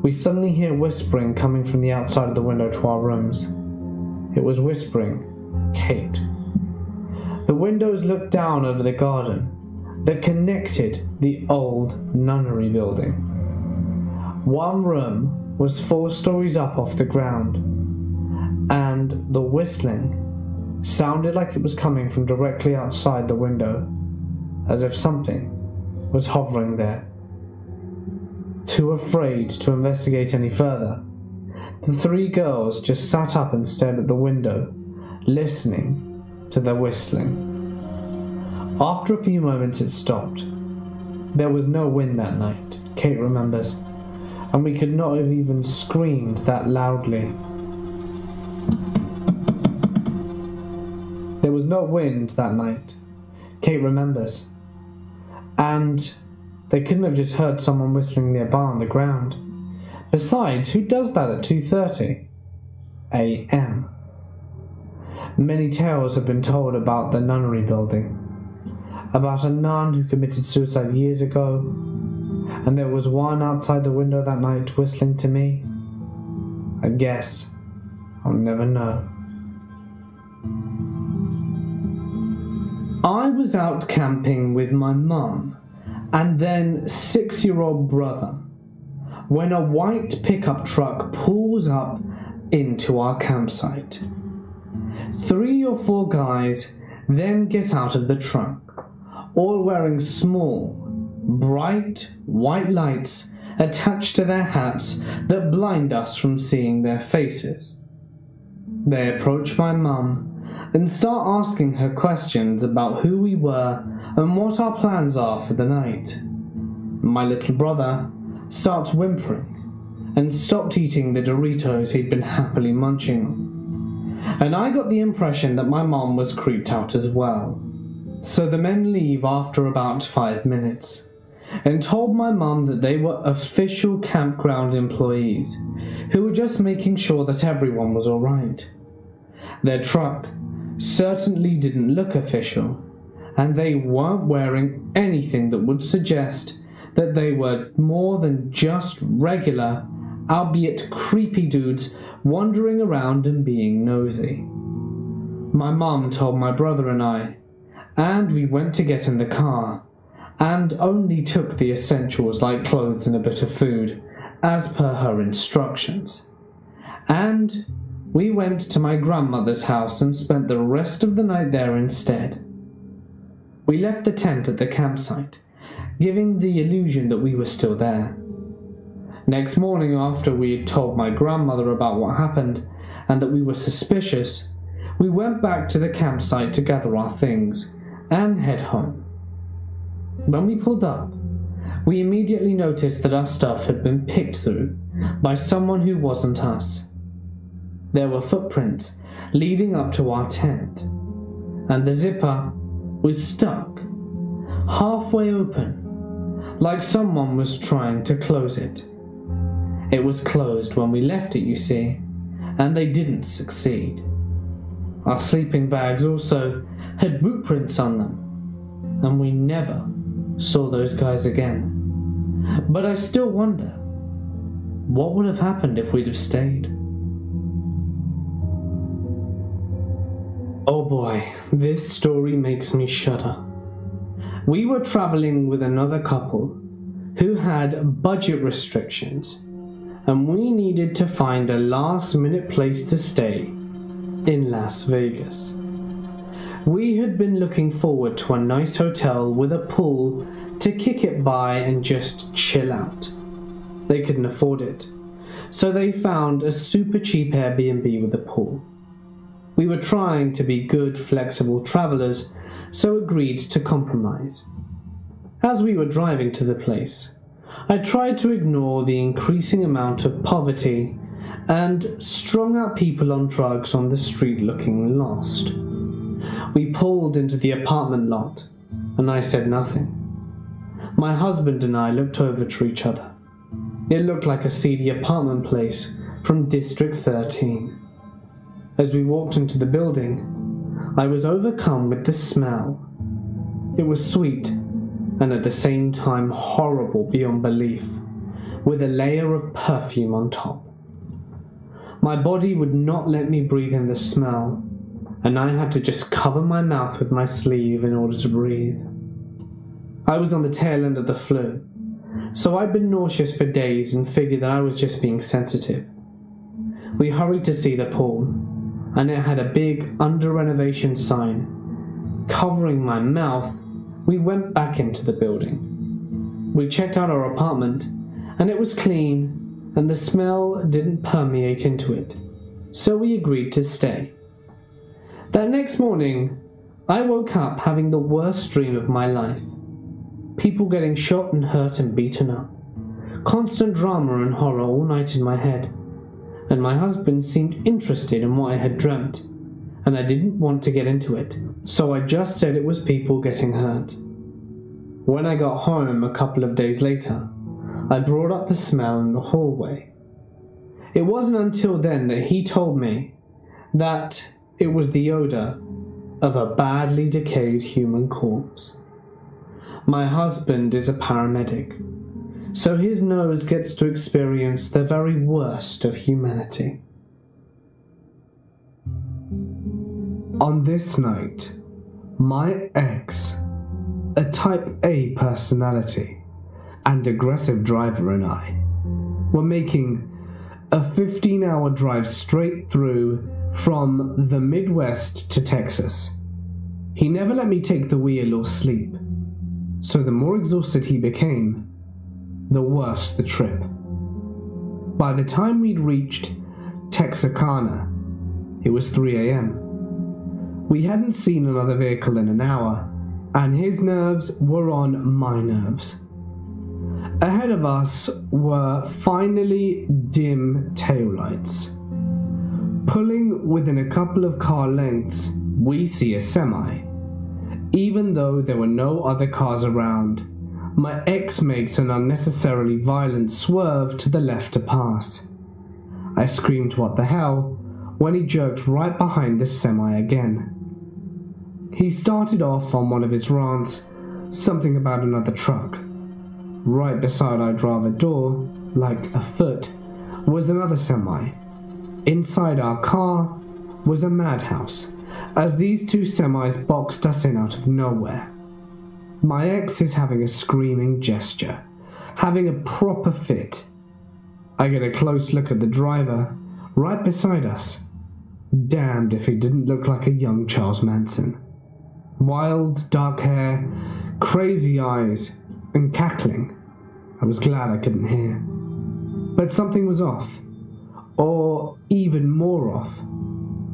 we suddenly hear whispering coming from the outside of the window to our rooms. It was whispering, "Kate." The windows looked down over the garden that connected the old nunnery building. One room was 4 stories up off the ground, and the whistling sounded like it was coming from directly outside the window, as if something was hovering there. Too afraid to investigate any further, the 3 girls just sat up and stared at the window, listening to the whistling. After a few moments it stopped. There was no wind that night, Kate remembers, and we could not have even screamed that loudly. There was no wind that night, Kate remembers, and they couldn't have just heard someone whistling nearby on the ground. Besides, who does that at 2:30 a.m.? Many tales have been told about the nunnery building, about a nun who committed suicide years ago, and there was one outside the window that night whistling to me. I guess I'll never know. I was out camping with my mum and then 6-year-old brother when a white pickup truck pulls up into our campsite. 3 or 4 guys then get out of the truck, all wearing small, bright white lights attached to their hats that blind us from seeing their faces. They approach my mum and start asking her questions about who we were and what our plans are for the night. My little brother starts whimpering and stopped eating the Doritos he'd been happily munching on, and I got the impression that my mom was creeped out as well. So the men leave after about 5 minutes and told my mum that they were official campground employees who were just making sure that everyone was alright. Their truck certainly didn't look official, and they weren't wearing anything that would suggest that they were more than just regular, albeit creepy dudes wandering around and being nosy. My mum told my brother and I, and we went to get in the car, and only took the essentials like clothes and a bit of food, as per her instructions. And we went to my grandmother's house and spent the rest of the night there instead. We left the tent at the campsite, giving the illusion that we were still there. Next morning, after we had told my grandmother about what happened and that we were suspicious, we went back to the campsite to gather our things and head home. When we pulled up, we immediately noticed that our stuff had been picked through by someone who wasn't us. There were footprints leading up to our tent, and the zipper was stuck, halfway open, like someone was trying to close it. It was closed when we left it, you see, and they didn't succeed. Our sleeping bags also had boot prints on them, and we never saw those guys again. But I still wonder, what would have happened if we'd have stayed? Oh boy, this story makes me shudder. We were traveling with another couple who had budget restrictions, and we needed to find a last-minute place to stay in Las Vegas. We had been looking forward to a nice hotel with a pool to kick it by and just chill out. They couldn't afford it, so they found a super cheap Airbnb with a pool. We were trying to be good, flexible travelers, so agreed to compromise. As we were driving to the place, I tried to ignore the increasing amount of poverty and strung out people on drugs on the street looking lost. We pulled into the apartment lot, and I said nothing. My husband and I looked over to each other. It looked like a seedy apartment place from District 13. As we walked into the building, I was overcome with the smell. It was sweet, and at the same time horrible beyond belief, with a layer of perfume on top. My body would not let me breathe in the smell, and I had to just cover my mouth with my sleeve in order to breathe. I was on the tail end of the flu, so I'd been nauseous for days and figured that I was just being sensitive. We hurried to see the pool, and it had a big under renovation sign. Covering my mouth, we went back into the building. We checked out our apartment, and it was clean, and the smell didn't permeate into it, so we agreed to stay. That next morning, I woke up having the worst dream of my life. People getting shot and hurt and beaten up. Constant drama and horror all night in my head. And my husband seemed interested in what I had dreamt, and I didn't want to get into it, so I just said it was people getting hurt. When I got home a couple of days later, I brought up the smell in the hallway. It wasn't until then that he told me that it was the odor of a badly decayed human corpse. My husband is a paramedic, so his nose gets to experience the very worst of humanity. On this night, my ex, a type A personality and aggressive driver, and I were making a 15-hour drive straight through from the Midwest to Texas. He never let me take the wheel or sleep, so the more exhausted he became, the worse the trip. By the time we'd reached Texarkana, it was 3 a.m. We hadn't seen another vehicle in an hour, and his nerves were on my nerves. Ahead of us were finally dim taillights. Pulling within a couple of car lengths, we see a semi. Even though there were no other cars around, my ex makes an unnecessarily violent swerve to the left to pass. I screamed "what the hell" when he jerked right behind the semi again. He started off on one of his rants, something about another truck. Right beside our driver door, like a foot, was another semi. Inside our car was a madhouse, as these two semis boxed us in out of nowhere. My ex is having a screaming gesture, having a proper fit. I get a close look at the driver, right beside us. Damned if he didn't look like a young Charles Manson. Wild, dark hair, crazy eyes, and cackling. I was glad I couldn't hear. But something was off. Or even more off.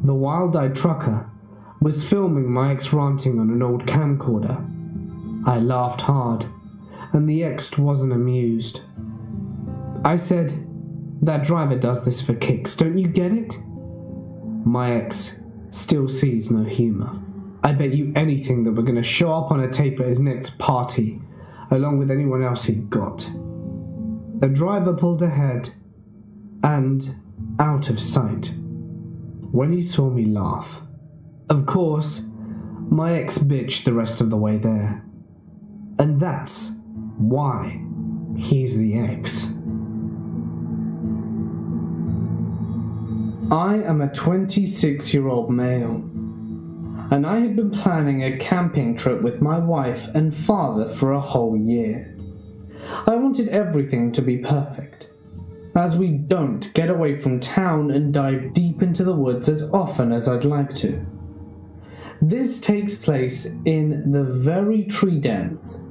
The wild-eyed trucker was filming my ex ranting on an old camcorder. I laughed hard, and the ex wasn't amused. I said, "That driver does this for kicks, don't you get it?" My ex still sees no humor. I bet you anything that we're going to show up on a tape at his next party, along with anyone else he'd got. The driver pulled ahead, and out of sight, when he saw me laugh. Of course, my ex bitched the rest of the way there. And that's why he's the ex. I am a 26-year-old male, and I had been planning a camping trip with my wife and father for a whole year. I wanted everything to be perfect, as we don't get away from town and dive deep into the woods as often as I'd like to. This takes place in the very tree-dense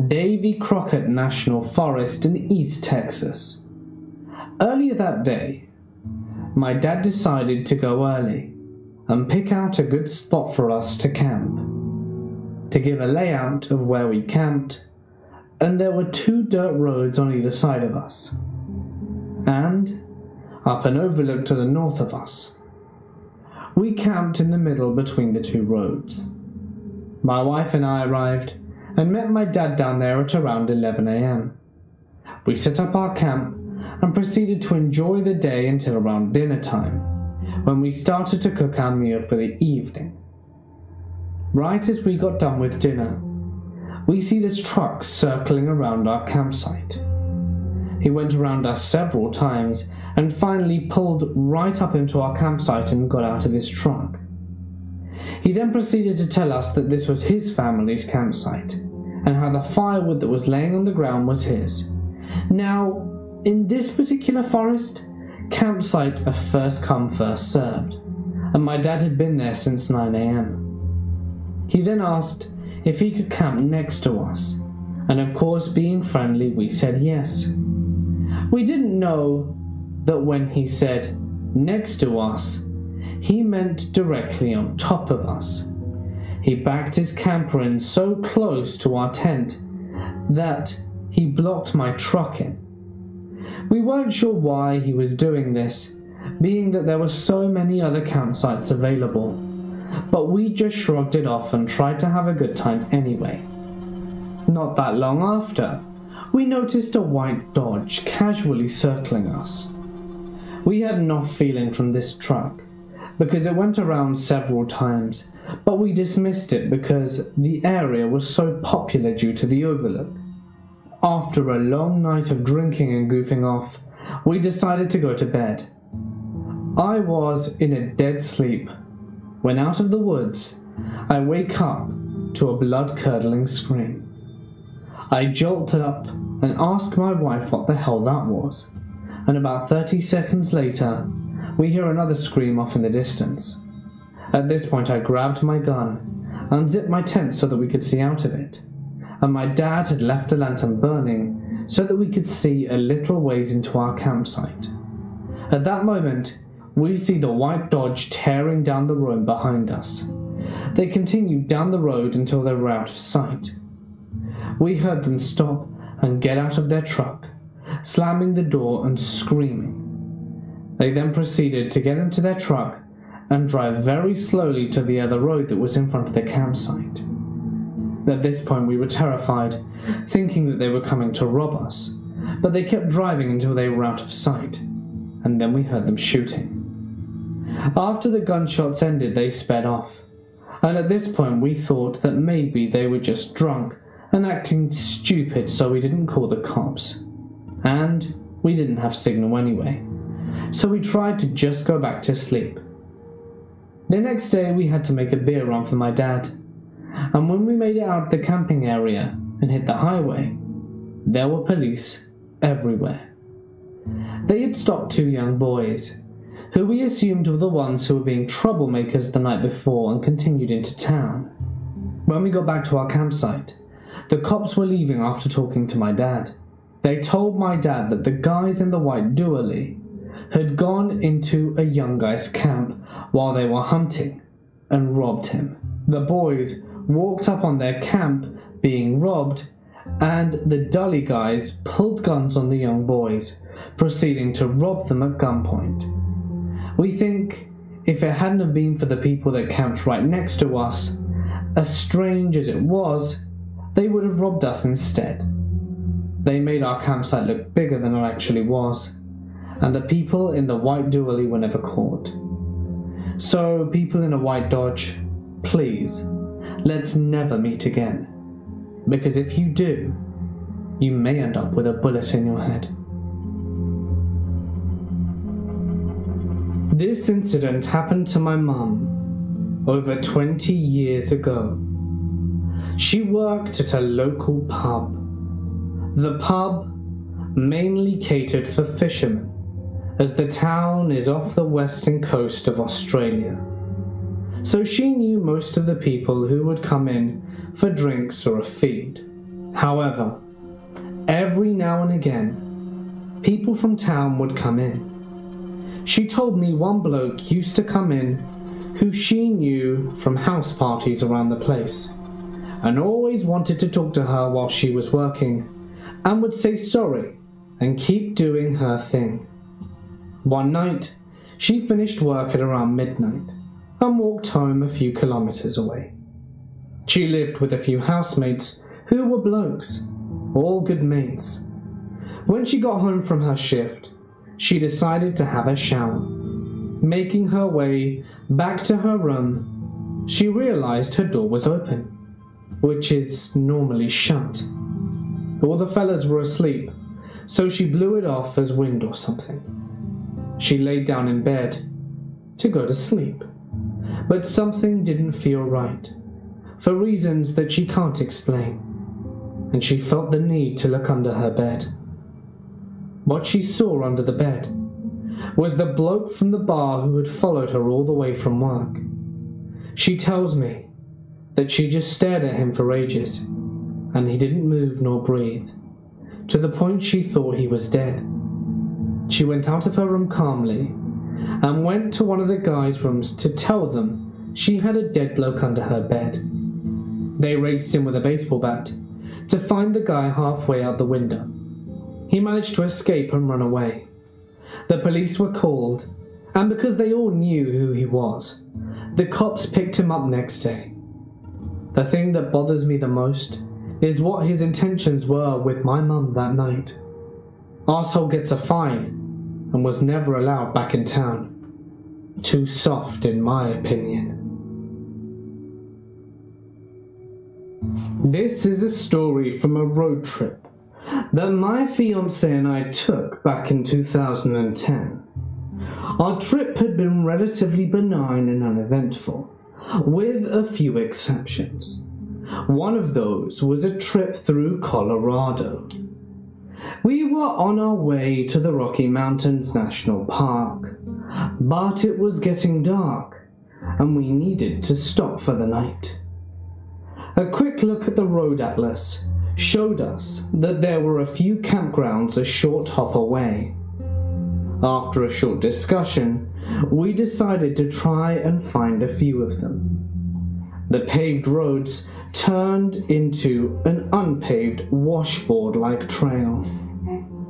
Davy Crockett National Forest in East Texas. Earlier that day, my dad decided to go early and pick out a good spot for us to camp. To give a layout of where we camped, and there were 2 dirt roads on either side of us, and up an overlook to the north of us. We camped in the middle between the 2 roads. My wife and I arrived and met my dad down there at around 11 a.m. We set up our camp and proceeded to enjoy the day until around dinner time, when we started to cook our meal for the evening. Right as we got done with dinner, we see this truck circling around our campsite. He went around us several times and finally pulled right up into our campsite and got out of his truck. He then proceeded to tell us that this was his family's campsite, and how the firewood that was laying on the ground was his, Now, in this particular forest, campsites are first come, first served, and my dad had been there since 9 a.m. He then asked if he could camp next to us, and of course, being friendly, we said yes. We didn't know that when he said next to us, he meant directly on top of us. He backed his camper in so close to our tent that he blocked my truck in. We weren't sure why he was doing this, being that there were so many other campsites available, but we just shrugged it off and tried to have a good time anyway. Not that long after, we noticed a white Dodge casually circling us. We had an off feeling from this truck, because it went around several times, but we dismissed it because the area was so popular due to the overlook. After a long night of drinking and goofing off, we decided to go to bed. I was in a dead sleep when out of the woods, I wake up to a blood-curdling scream. I jolt up and ask my wife what the hell that was, and about 30 seconds later, we hear another scream off in the distance. At this point, I grabbed my gun, unzipped my tent so that we could see out of it, and my dad had left the lantern burning so that we could see a little ways into our campsite. At that moment, we see the white Dodge tearing down the road behind us. They continued down the road until they were out of sight. We heard them stop and get out of their truck, slamming the door and screaming. They then proceeded to get into their truck and drive very slowly to the other road that was in front of the campsite. At this point we were terrified, thinking that they were coming to rob us, but they kept driving until they were out of sight, and then we heard them shooting. After the gunshots ended, they sped off, and at this point we thought that maybe they were just drunk and acting stupid, so we didn't call the cops. And we didn't have signal anyway, so we tried to just go back to sleep. The next day we had to make a beer run for my dad, and when we made it out of the camping area and hit the highway, there were police everywhere. They had stopped two young boys, who we assumed were the ones who were being troublemakers the night before and continued into town. When we got back to our campsite, the cops were leaving after talking to my dad. They told my dad that the guys in the white dually had gone into a young guy's camp while they were hunting and robbed him. The boys walked up on their camp being robbed, and the Dully guys pulled guns on the young boys, proceeding to rob them at gunpoint. We think if it hadn't have been for the people that camped right next to us, as strange as it was, they would have robbed us instead. They made our campsite look bigger than it actually was, and the people in the white dually were never caught. So people in a white Dodge, please, let's never meet again, because if you do, you may end up with a bullet in your head. This incident happened to my mum over 20 years ago. She worked at a local pub. The pub mainly catered for fishermen, as the town is off the western coast of Australia. So she knew most of the people who would come in for drinks or a feed. However, every now and again, people from town would come in. She told me one bloke used to come in who she knew from house parties around the place, and always wanted to talk to her while she was working, and would say sorry and keep doing her thing. One night, she finished work at around midnight and walked home a few kilometers away. She lived with a few housemates who were blokes, all good mates. When she got home from her shift, she decided to have a shower. Making her way back to her room, she realized her door was open, which is normally shut. All the fellas were asleep, so she blew it off as wind or something. She laid down in bed to go to sleep, but something didn't feel right, for reasons that she can't explain, and she felt the need to look under her bed. What she saw under the bed was the bloke from the bar who had followed her all the way from work. She tells me that she just stared at him for ages, and he didn't move nor breathe, to the point she thought he was dead. She went out of her room calmly and went to one of the guys' rooms to tell them she had a dead bloke under her bed. They raced in with a baseball bat to find the guy halfway out the window. He managed to escape and run away. The police were called, and because they all knew who he was, the cops picked him up next day. The thing that bothers me the most is what his intentions were with my mum that night. Arsehole gets a fine and was never allowed back in town. Too soft, in my opinion. This is a story from a road trip that my fiancé and I took back in 2010. Our trip had been relatively benign and uneventful, with a few exceptions. One of those was a trip through Colorado. We were on our way to the Rocky Mountains National Park, but it was getting dark, and we needed to stop for the night. A quick look at the road atlas showed us that there were a few campgrounds a short hop away. After a short discussion, we decided to try and find a few of them. The paved roads turned into an unpaved washboard-like trail.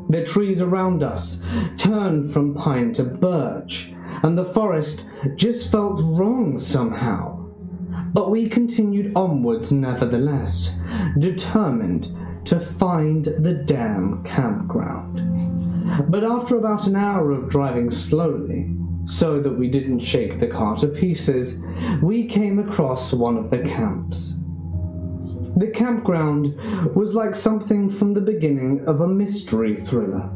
The trees around us turned from pine to birch, and the forest just felt wrong somehow. But we continued onwards nevertheless, determined to find the damn campground. But after about an hour of driving slowly, so that we didn't shake the car to pieces, we came across one of the camps. The campground was like something from the beginning of a mystery thriller.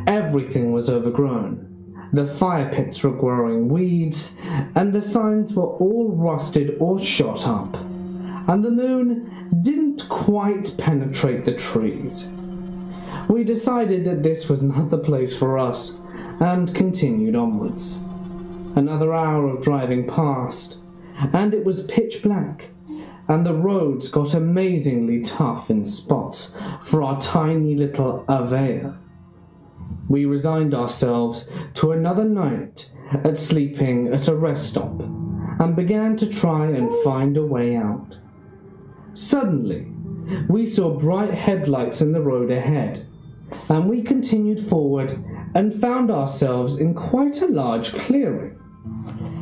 Everything was overgrown. The fire pits were growing weeds, and the signs were all rusted or shot up, and the moon didn't quite penetrate the trees. We decided that this was not the place for us, and continued onwards. Another hour of driving passed, and it was pitch black, and the roads got amazingly tough in spots for our tiny little Avea. We resigned ourselves to another night at sleeping at a rest stop, and began to try and find a way out. Suddenly, we saw bright headlights in the road ahead, and we continued forward and found ourselves in quite a large clearing.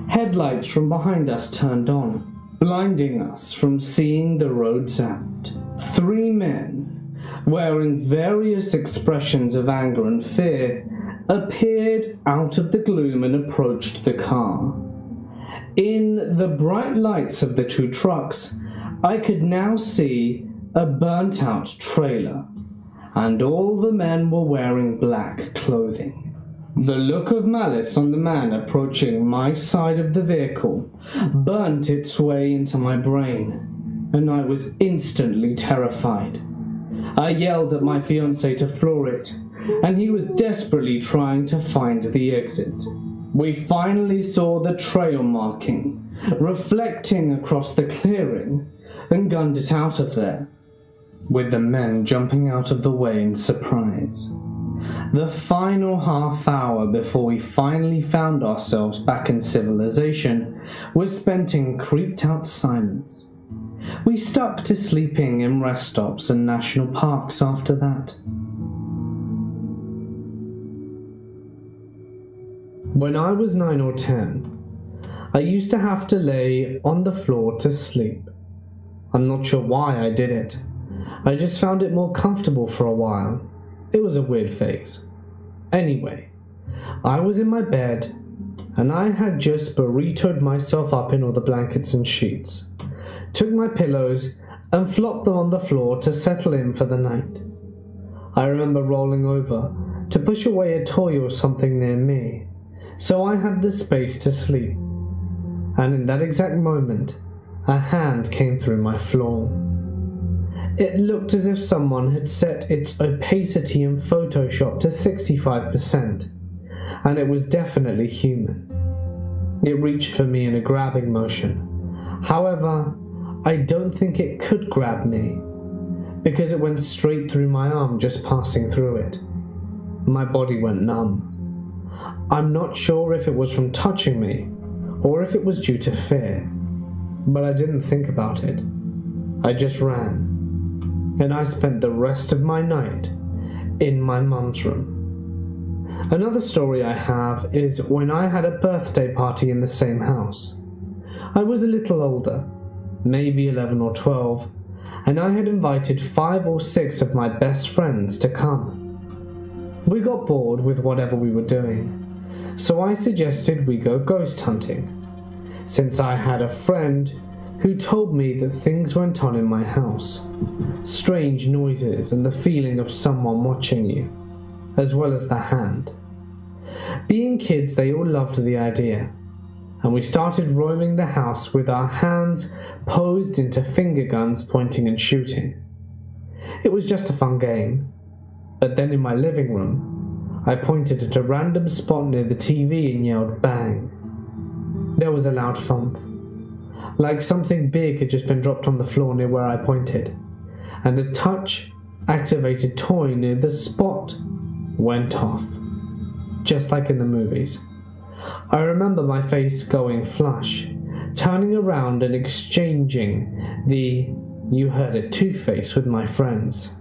Headlights from behind us turned on, blinding us from seeing the roads out. 3 men, wearing various expressions of anger and fear, appeared out of the gloom and approached the car. In the bright lights of the 2 trucks, I could now see a burnt-out trailer, and all the men were wearing black clothing. The look of malice on the man approaching my side of the vehicle burnt its way into my brain, and I was instantly terrified. I yelled at my fiancé to floor it, and he was desperately trying to find the exit. We finally saw the trail marking, reflecting across the clearing, and gunned it out of there, with the men jumping out of the way in surprise. The final half hour before we finally found ourselves back in civilization was spent in creeped-out silence. We stuck to sleeping in rest stops and national parks after that. When I was 9 or 10, I used to have to lay on the floor to sleep. I'm not sure why I did it. I just found it more comfortable for a while. It was a weird phase. Anyway, I was in my bed, and I had just burritoed myself up in all the blankets and sheets, took my pillows, and flopped them on the floor to settle in for the night. I remember rolling over to push away a toy or something near me, so I had the space to sleep. And in that exact moment, a hand came through my floor. It looked as if someone had set its opacity in Photoshop to 65%, and it was definitely human. It reached for me in a grabbing motion. However, I don't think it could grab me, because it went straight through my arm, just passing through it. My body went numb. I'm not sure if it was from touching me, or if it was due to fear, but I didn't think about it. I just ran, and I spent the rest of my night in my mum's room. Another story I have is when I had a birthday party in the same house. I was a little older, maybe 11 or 12, and I had invited 5 or 6 of my best friends to come. We got bored with whatever we were doing, so I suggested we go ghost hunting, since I had a friend who told me that things went on in my house. Strange noises and the feeling of someone watching you, as well as the hand. Being kids, they all loved the idea, and we started roaming the house with our hands posed into finger guns pointing and shooting. It was just a fun game, but then in my living room, I pointed at a random spot near the TV and yelled bang. There was a loud thump, like something big had just been dropped on the floor near where I pointed, and a touch-activated toy near the spot went off, just like in the movies. I remember my face going flush, turning around and exchanging the "you heard it too" face with my friends.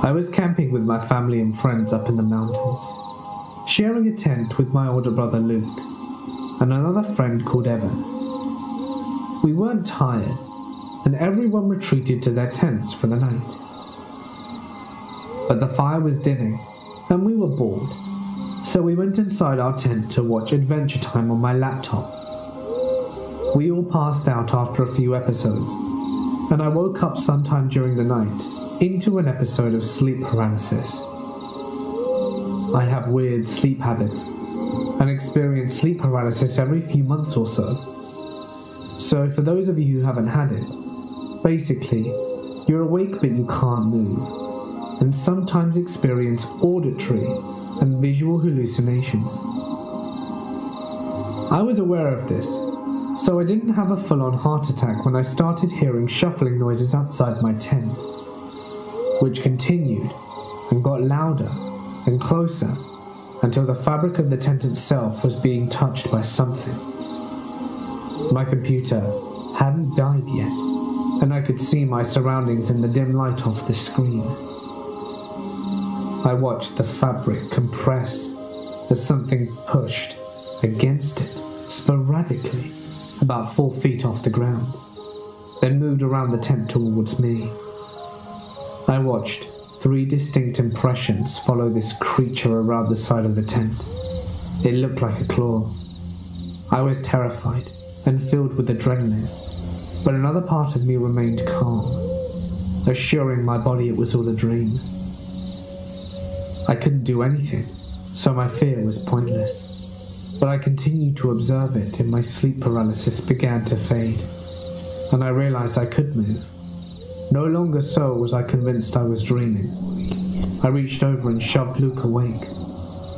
I was camping with my family and friends up in the mountains, sharing a tent with my older brother Luke and another friend called Evan. We weren't tired, and everyone retreated to their tents for the night. But the fire was dimming, and we were bored, so we went inside our tent to watch Adventure Time on my laptop. We all passed out after a few episodes, and I woke up sometime during the night into an episode of sleep paralysis. I have weird sleep habits and experience sleep paralysis every few months or so. So for those of you who haven't had it, basically, you're awake but you can't move, and sometimes experience auditory and visual hallucinations. I was aware of this, so I didn't have a full-on heart attack when I started hearing shuffling noises outside my tent, which continued and got louder and closer until the fabric of the tent itself was being touched by something. My computer hadn't died yet, and I could see my surroundings in the dim light off the screen. I watched the fabric compress as something pushed against it sporadically about 4 feet off the ground, then moved around the tent towards me. I watched 3 distinct impressions follow this creature around the side of the tent. It looked like a claw. I was terrified and filled with adrenaline, but another part of me remained calm, assuring my body it was all a dream. I couldn't do anything, so my fear was pointless, but I continued to observe it and my sleep paralysis began to fade, and I realized I could move. No longer so was I convinced I was dreaming. I reached over and shoved Luke awake.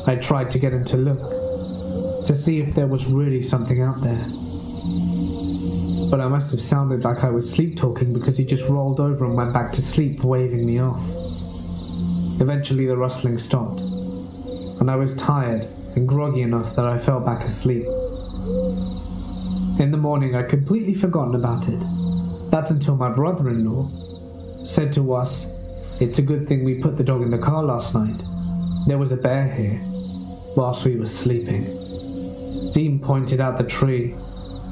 I tried to get him to look, to see if there was really something out there. But I must have sounded like I was sleep-talking because he just rolled over and went back to sleep, waving me off. Eventually the rustling stopped, and I was tired and groggy enough that I fell back asleep. In the morning I'd completely forgotten about it. That's until my brother-in-law said to us, "It's a good thing we put the dog in the car last night. There was a bear here," whilst we were sleeping. Dean pointed out the tree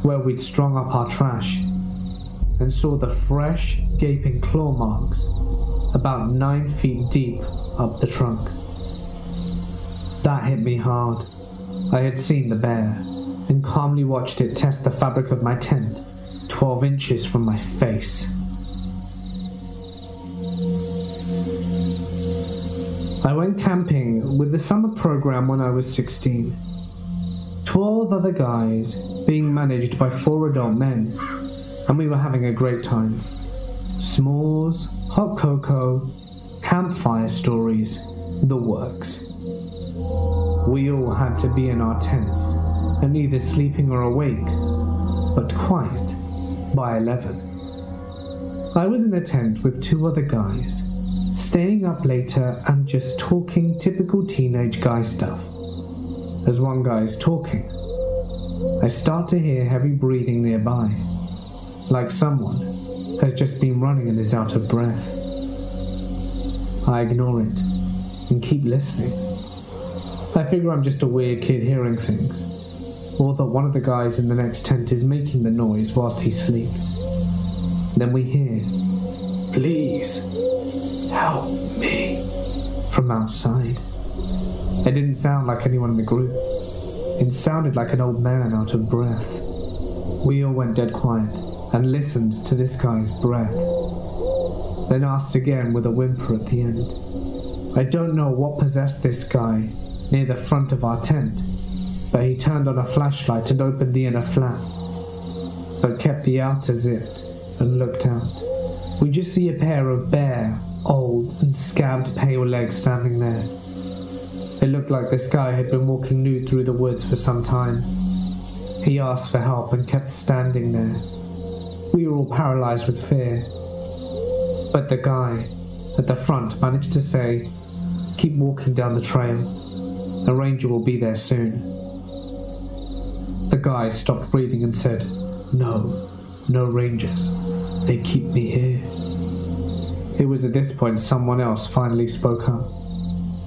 where we'd strung up our trash and saw the fresh, gaping claw marks about 9 feet deep up the trunk. That hit me hard. I had seen the bear and calmly watched it test the fabric of my tent 12 inches from my face. I went camping with the summer program when I was 16. 12 other guys being managed by 4 adult men, and we were having a great time. S'mores, hot cocoa, campfire stories, the works. We all had to be in our tents and either sleeping or awake, but quiet, by 11. I was in a tent with 2 other guys, staying up later and just talking typical teenage guy stuff. As one guy is talking, I start to hear heavy breathing nearby, like someone has just been running and is out of breath. I ignore it and keep listening. I figure I'm just a weird kid hearing things, or that one of the guys in the next tent is making the noise whilst he sleeps. Then we hear, "Please, help me," from outside. It didn't sound like anyone in the group. It sounded like an old man out of breath. We all went dead quiet and listened to this guy's breath, then asked again with a whimper at the end. I don't know what possessed this guy near the front of our tent, but he turned on a flashlight and opened the inner flap, but kept the outer zipped and looked out. We just see a pair of bare, old and scabbed pale legs standing there. It looked like this guy had been walking nude through the woods for some time. He asked for help and kept standing there. We were all paralyzed with fear, but the guy at the front managed to say, "Keep walking down the trail. A ranger will be there soon." The guy stopped breathing and said, "No rangers. They keep me here." It was at this point someone else finally spoke up.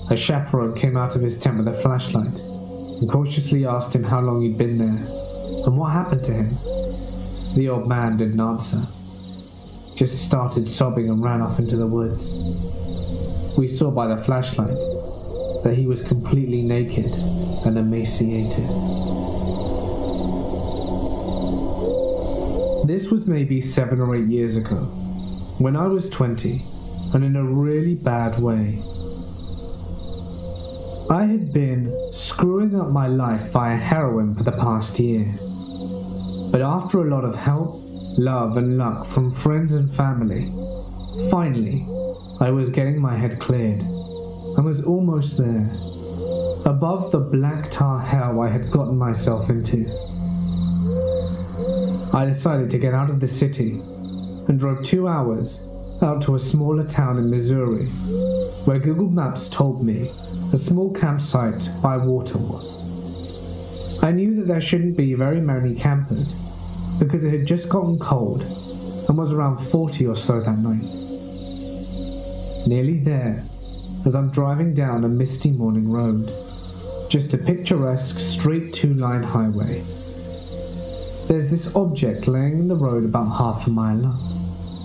A chaperone came out of his tent with a flashlight and cautiously asked him how long he'd been there and what happened to him. The old man didn't answer, just started sobbing and ran off into the woods. We saw by the flashlight that he was completely naked and emaciated. This was maybe 7 or 8 years ago, when I was 20, and in a really bad way. I had been screwing up my life via heroin for the past year. But after a lot of help, love and luck from friends and family, finally, I was getting my head cleared. I was almost there, above the black tar hell I had gotten myself into. I decided to get out of the city and drove 2 hours out to a smaller town in Missouri, where Google Maps told me a small campsite by water was. I knew that there shouldn't be very many campers because it had just gotten cold and was around 40 or so that night. Nearly there, as I'm driving down a misty morning road, just a picturesque straight 2-line highway. There's this object laying in the road about half a mile up.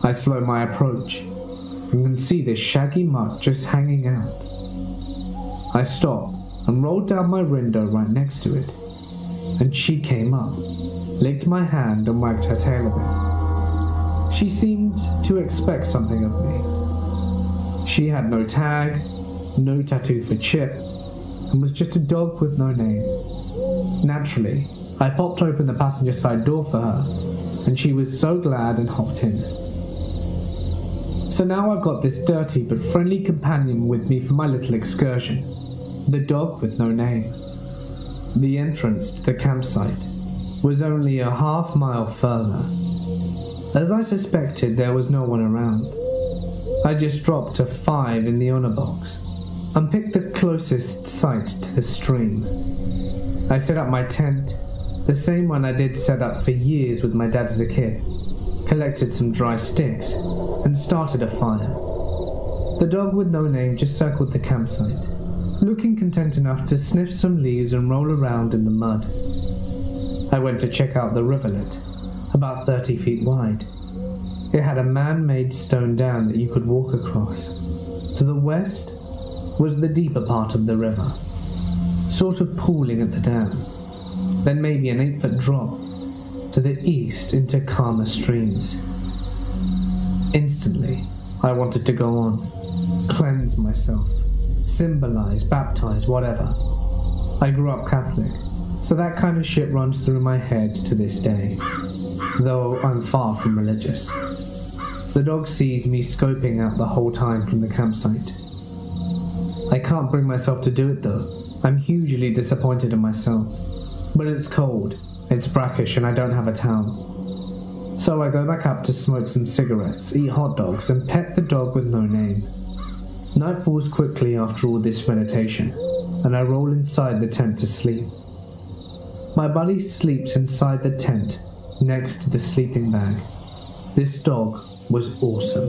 I slow my approach and can see this shaggy mutt just hanging out. I stop and rolled down my window right next to it, and she came up, licked my hand and wagged her tail a bit. She seemed to expect something of me. She had no tag, no tattoo for Chip, and was just a dog with no name. Naturally, I popped open the passenger side door for her, and she was so glad and hopped in. So now I've got this dirty but friendly companion with me for my little excursion, the dog with no name. The entrance to the campsite was only a half-mile further. As I suspected, there was no one around. I just dropped a 5 in the honor box and picked the closest site to the stream. I set up my tent, the same one I did set up for years with my dad as a kid, collected some dry sticks, and started a fire. The dog with no name just circled the campsite, looking content enough to sniff some leaves and roll around in the mud. I went to check out the rivulet, about 30 feet wide. It had a man-made stone dam that you could walk across. To the west was the deeper part of the river, sort of pooling at the dam, then maybe an 8-foot drop to the east into calmer streams. Instantly, I wanted to go on, cleanse myself, symbolize, baptize, whatever. I grew up Catholic, so that kind of shit runs through my head to this day, though I'm far from religious. The dog sees me scoping out the whole time from the campsite. I can't bring myself to do it though. I'm hugely disappointed in myself. But it's cold, it's brackish, and I don't have a towel. So I go back up to smoke some cigarettes, eat hot dogs, and pet the dog with no name. Night falls quickly after all this meditation, and I roll inside the tent to sleep. My buddy sleeps inside the tent, next to the sleeping bag. This dog was awesome.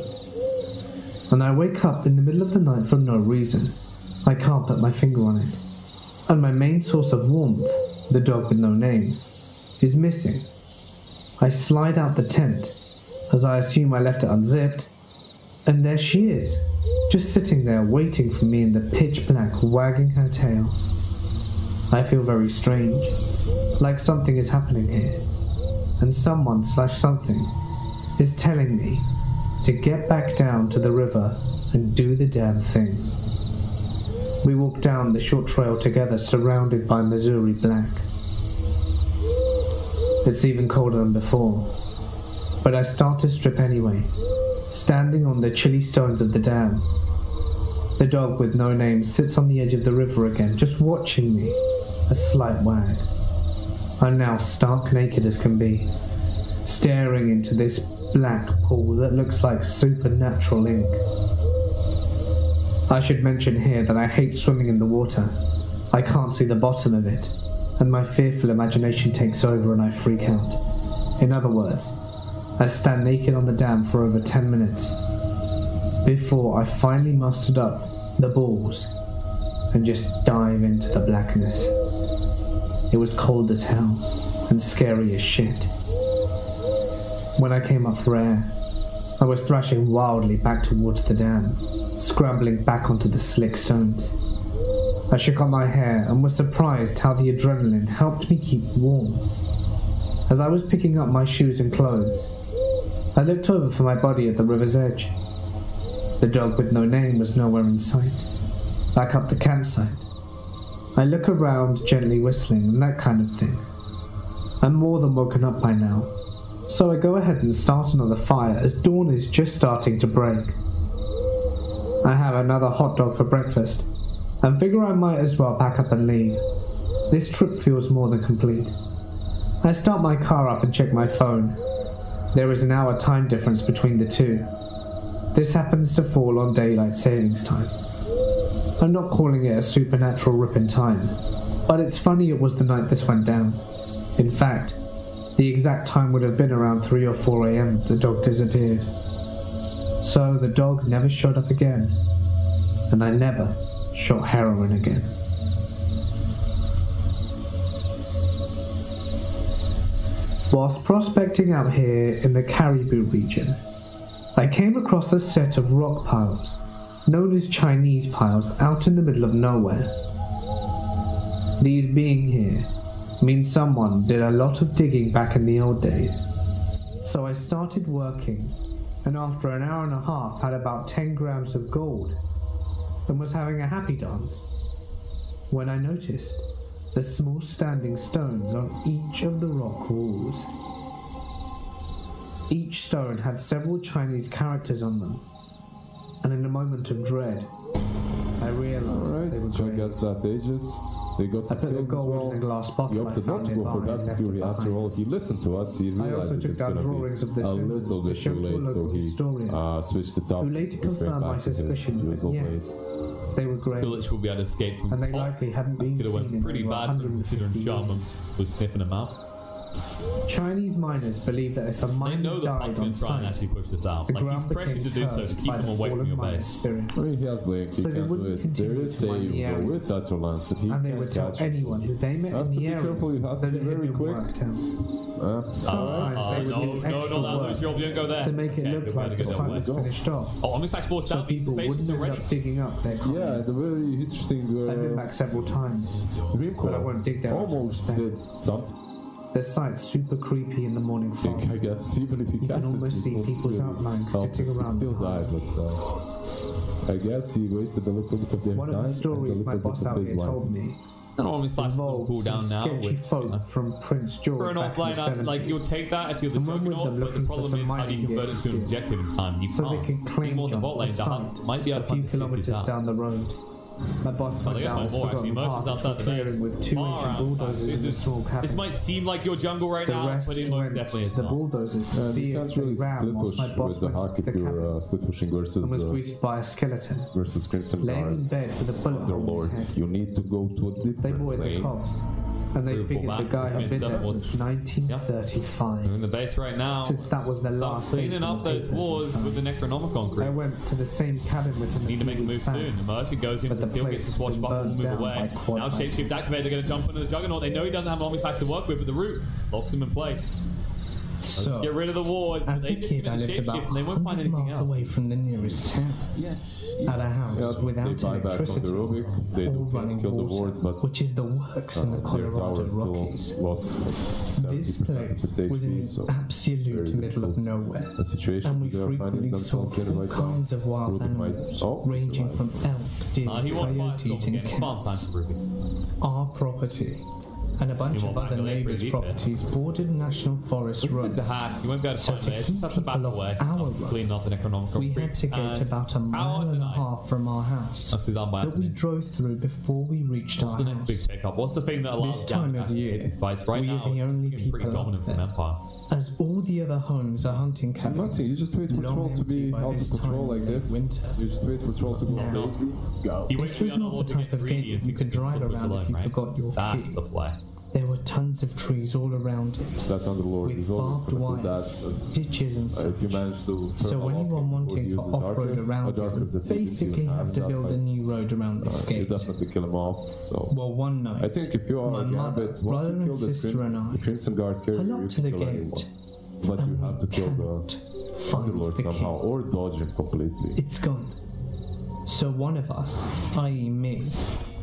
And I wake up in the middle of the night for no reason. I can't put my finger on it. And my main source of warmth, the dog with no name, is missing. I slide out the tent, as I assume I left it unzipped, and there she is, just sitting there waiting for me in the pitch black, wagging her tail. I feel very strange, like something is happening here, and someone/something is telling me to get back down to the river and do the damn thing. We walk down the short trail together, surrounded by Missouri black. It's even colder than before, but I start to strip anyway, standing on the chilly stones of the dam. The dog with no name sits on the edge of the river again, just watching me, a slight wag. I'm now stark naked as can be, staring into this black pool that looks like supernatural ink. I should mention here that I hate swimming in the water. I can't see the bottom of it, and my fearful imagination takes over and I freak out. In other words, I stand naked on the dam for over 10 minutes. before I finally mustered up the balls and just dive into the blackness. It was cold as hell and scary as shit. When I came up for air, I was thrashing wildly back towards the dam, scrambling back onto the slick stones. I shook out my hair and was surprised how the adrenaline helped me keep warm. As I was picking up my shoes and clothes, I looked over for my body at the river's edge. The dog with no name was nowhere in sight. Back up the campsite, I look around, gently whistling and that kind of thing. I'm more than woken up by now, so I go ahead and start another fire as dawn is just starting to break. I have another hot dog for breakfast, and figure I might as well pack up and leave. This trip feels more than complete. I start my car up and check my phone. There is an hour time difference between the two. This happens to fall on daylight savings time. I'm not calling it a supernatural rip in time, but it's funny it was the night this went down. In fact, the exact time would have been around 3 or 4 a.m. the dog disappeared. So the dog never showed up again, and I never shot heroin again. Whilst prospecting out here in the Caribou region, I came across a set of rock piles, known as Chinese piles, out in the middle of nowhere. These being here means someone did a lot of digging back in the old days. So I started working, and after an hour and a half had about 10 grams of gold, and was having a happy dance, when I noticed the small standing stones on each of the rock walls. Each stone had several Chinese characters on them, and in a moment of dread, I realized that they were Alright, I guess that ages. They got I some put the pills as gold well. in a glass bottle He I opted not found to go nearby for and that left it theory. After behind. all, he listened to us. He I realized also that took it's down going to drawings of be the a symbols little to bit show too to a late, so local he historian, switched it up. who later Just went confirmed my back to his suspicions that usual yes, place. they were graves, Phillips will be able to escape from and they the pot. likely hadn't been Could have seen went in pretty over bad considering 150 Sharman years. was sniffing them out. Chinese miners believe that if a They miner know that died Puck's on going to try and site, actually push this out. the Like, he's ground pressured to became do so to cursed keep by them the away from fallen your miner's base. spirit. I mean, he has Blake. He So they can't wouldn't do it. There continue is to mine the save area. with Atrolance that he And they can would tell catch. anyone who they met Have in to the be area careful, you have that to it be had very been quick. worked out. Sometimes they would no, do extra no, work you don't go there. to make it Okay, look we're like gonna the go site away. was finished off, Oh, I'm just forced so out. These people wouldn't patients end already. up digging up their Yeah, commons. the very interesting I've been back several times, Dreamcore but I won't dig there out of almost respect. did something, The site's super creepy in the morning fog. I guess, even if he You can cast it, almost it see won't people's really outlines help. sitting He around still the died, hive. but I guess he wasted a little bit of their One time of the and a stories my little boss bit of out his here life. told me I don't want to cool involved some down now sketchy with folk from Prince for George an back in the offline, like 70s. you'll take that if you're the And when with juggernaut, them but the looking for problem some is how do mining you gear convert to it to an steal, objective in time? You so can't. they can claim More than jump bot a lane, the site hunt might be a able to few find the kilometers cities out. down the road. My boss Well, went they got down one this more actually. forgotten Merchants path outside for the clearing base. with two Far ancient out. bulldozers in a small cabin. This might seem like your jungle right The now, rest but it most went definitely to is the not. bulldozers to And see you if can't they really ran split whilst my push boss with the went hack to the if you're cabin split pushing versus and was greeted by a skeleton Crimson laying Guard. in bed with a bullet hole in Lord, his head. you need to go to a They different brought in the plane. cops, and they Beautiful figured the map. guy had been there Seven since We're 1935. in the base right now. Since that was the Start last cleaning date on up the those papers and wars with the signed. Necronomicon I group. went to the same cabin with him Need to a make a few move weeks back. soon. The merchant goes in, But the still gets place the has swatch been buckle and burned move down away. by quad Now Shapeshift bikers. activated, they're going to jump into the Juggernaut. They know he doesn't have an Omni Slash to work with, but the root locks him in place. So, Get rid of the wards. as They a just kid, get I a lived about shapeshift and they won't find 100 anything miles else. away from the nearest town. At a house Yeah, without they buy back on the electricity Rubik. They or do running kill the water, wards, but which is the works in the their Colorado tower still Rockies. lost like This 70% of place its was in HP, the so absolute very middle of difficult. nowhere, a situation and we they are finding frequently saw themselves in all right now. kinds of wild Rubik might animals, ranging from elk, deer, He won't fire coyotes, Storm and again. It's farm time cats. for Ruby. Our property and a bunch He of won't other mangle it neighbors' pretty deep there. properties bordered National Forest With roads. the hack, you won't be able to So find to it. keep Just have to back people off away. our road, Clean up the Necronomicon We had creeps. to get about a mile and a tonight? half from our house That's done by that we Anthony. drove through before we reached What's our the next big house. pickup? What's the thing that allows This time Gavin of to year, take his fights? Right we now, are the only it's looking pretty people dominant out from there. Empire. As all the other homes are hunting cabins, Nothing, you just wait for long troll to empty be by out this of control time like in this. winter. You just wait for troll to go Now, crazy. Go. He waits This for was the not the underlord to type get of greedy gate and that you could keep the drive flippers around if alone, you right? forgot your That's key. the play. There were tons of trees all around it, That Underlord with is always barbed going to do wire, that. ditches and If you such. manage to So anyone wanting for off-road around Darker it would that you didn't basically even have to that build a fight, new road around this you gate. definitely kill him off. So Well, one night, I think if you are my a mother, Gambit, brother once you and kill the, sister and I the Crimson Guard carrier, pull you up to the can kill gate, anyone. But you and have we to kill cannot the find Underlord the somehow, king. or dodge him completely. It's gone. So one of us, i.e. me,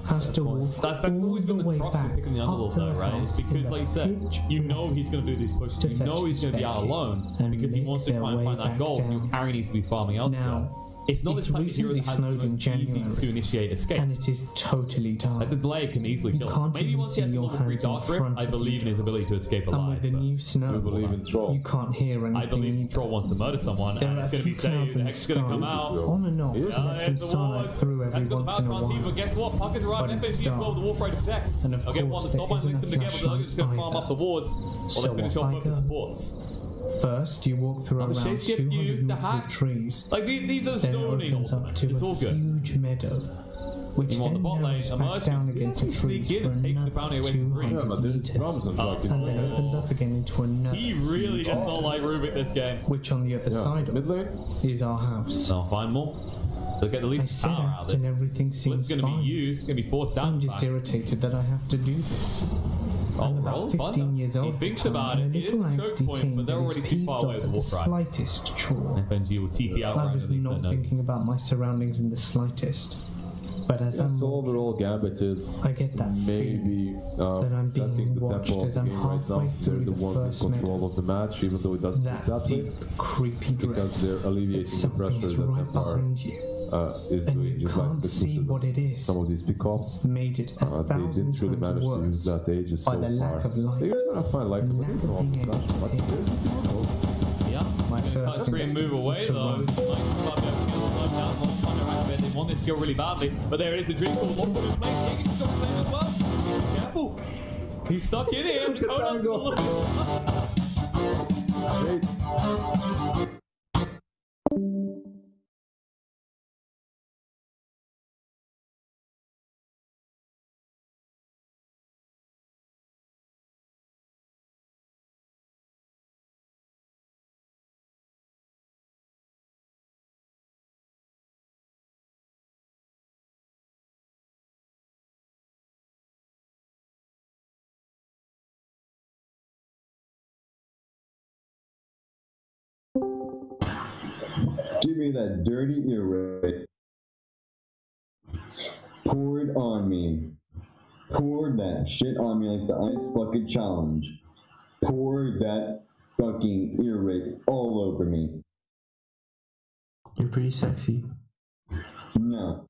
has to walk That's all always been the the way crux back of picking the up Underlord to though, the right? It's house in because, the like you said, pitch you know he's going to do these pushes. to You know fetch he's going to be Spec out alone and because he make wants to their try and way find that back goal, and down. your carry needs to be farming elsewhere. Now, It's not it's this type of hero recently that has the snowed in most easy January, to initiate escape. and it is totally dark. Like the blade can easily You kill him. can't Maybe even once he has see a your level 3 hands in dark grip, front I of believe in you. his ability to escape And alive. with the but new snow, You believe in Troll. you can't hear anything I believe either. Troll wants to murder someone, There and are it's a going to be few clouds saved. in The the Hex is going to come sky, out. on and off, Yeah, to let some There's the starlight ward. through every Hex got the once in a Valkyrie team, while. but guess what? Puck has arrived. But F it's is used well dark. with the Warp Rider protect. And of They'll get one course, of the top there lines, links them isn't a together, but they're just going to flashlight farm up the wards, or So they're finish off off I both the go. supports. First, you walk through Now the around shapeshift 200 used the meters hack. of trees. Like these are Then it zoning opens up ultimates. to It's all a good. huge meadow, which You want the then bot lane, narrows back immersion. down You against the can sneak trees in for and take the another bounty away from green. 200 Yeah, but there's meters, Robinson like and then in opens up again into another, He really does not like Rubik this game. which on the other side mid of lane. is our house. So find more. They'll get the I least set power out out of and this. everything Flip's seems going to be fine. used. It's going to be forced down. I'm just irritated that I have to do this. I'm about 15 years old He at the thinks time, about and it. a It is little a choke angsty point, teen but they're that is already too peeved far off away at with the Warp Ride. slightest chore. FNG will TP out I right was underneath not their noses. thinking about my surroundings in the slightest. But as Yeah, I'm so walking, overall, Gambit is I get that feeling maybe that I'm setting being the watched tempo of as the I'm game right now. halfway They're through the the ones in first control medal. of the match, even though it doesn't look That that way, deep, creepy dread. because they're That alleviating the something pressure is that right Empire behind you. is And doing. you Just like can't the see pushes what it is. some of these pickoffs. Made it a They thousand didn't really times manage to use worse that Aegis by so the far. lack of light They're trying to find like and but lack there's of no being discussion. able But to there's no Yeah. My first Cut free and instinct move away was to though. run. Like, Club have killed them down, one time they're activated. They want this skill really badly, but there it is. The dream call. Locked in place. Jaeger's got to play as well. Careful. He's stuck in here. Look at Konos that angle. looking. Great. Give me that dirty ear rape. Pour it on me. Pour that shit on me like the ice bucket challenge. Pour that fucking ear rape all over me. You're pretty sexy. No.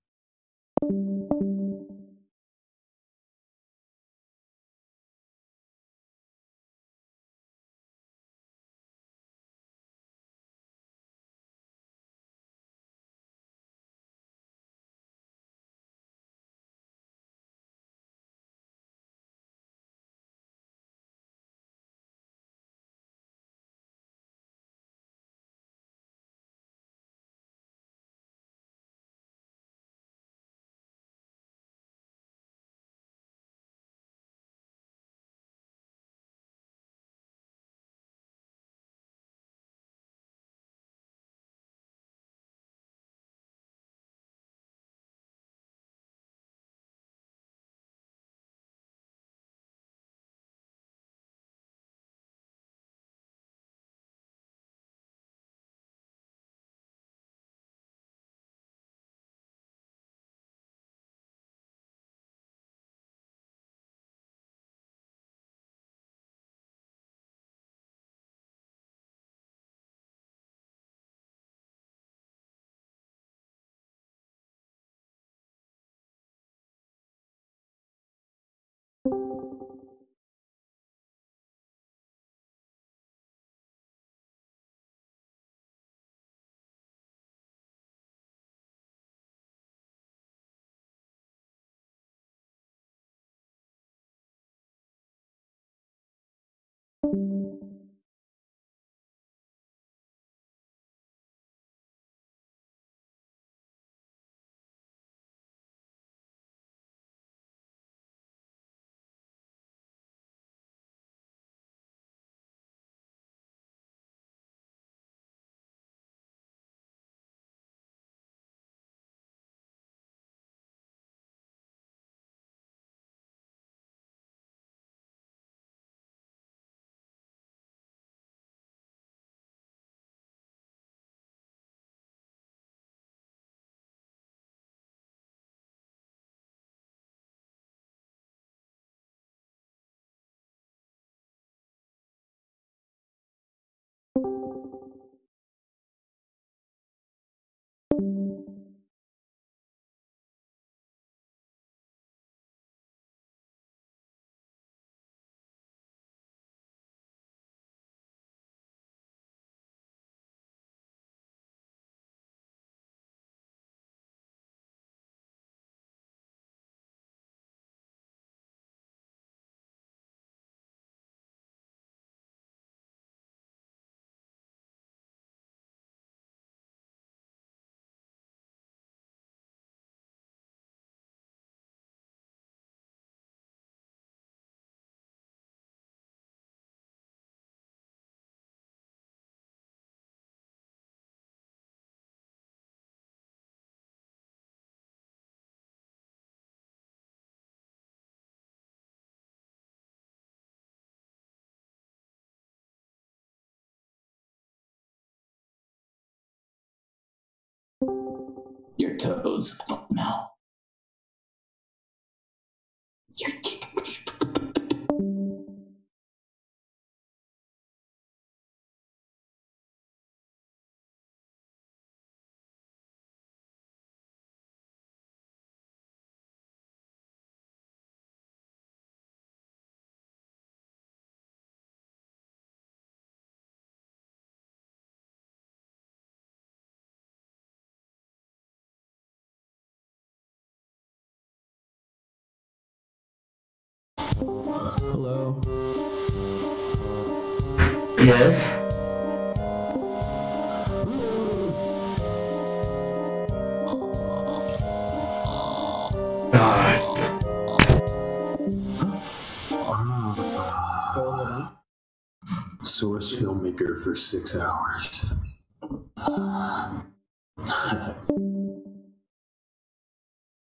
your toes. No. Hello. Yes. Source filmmaker for 6 hours.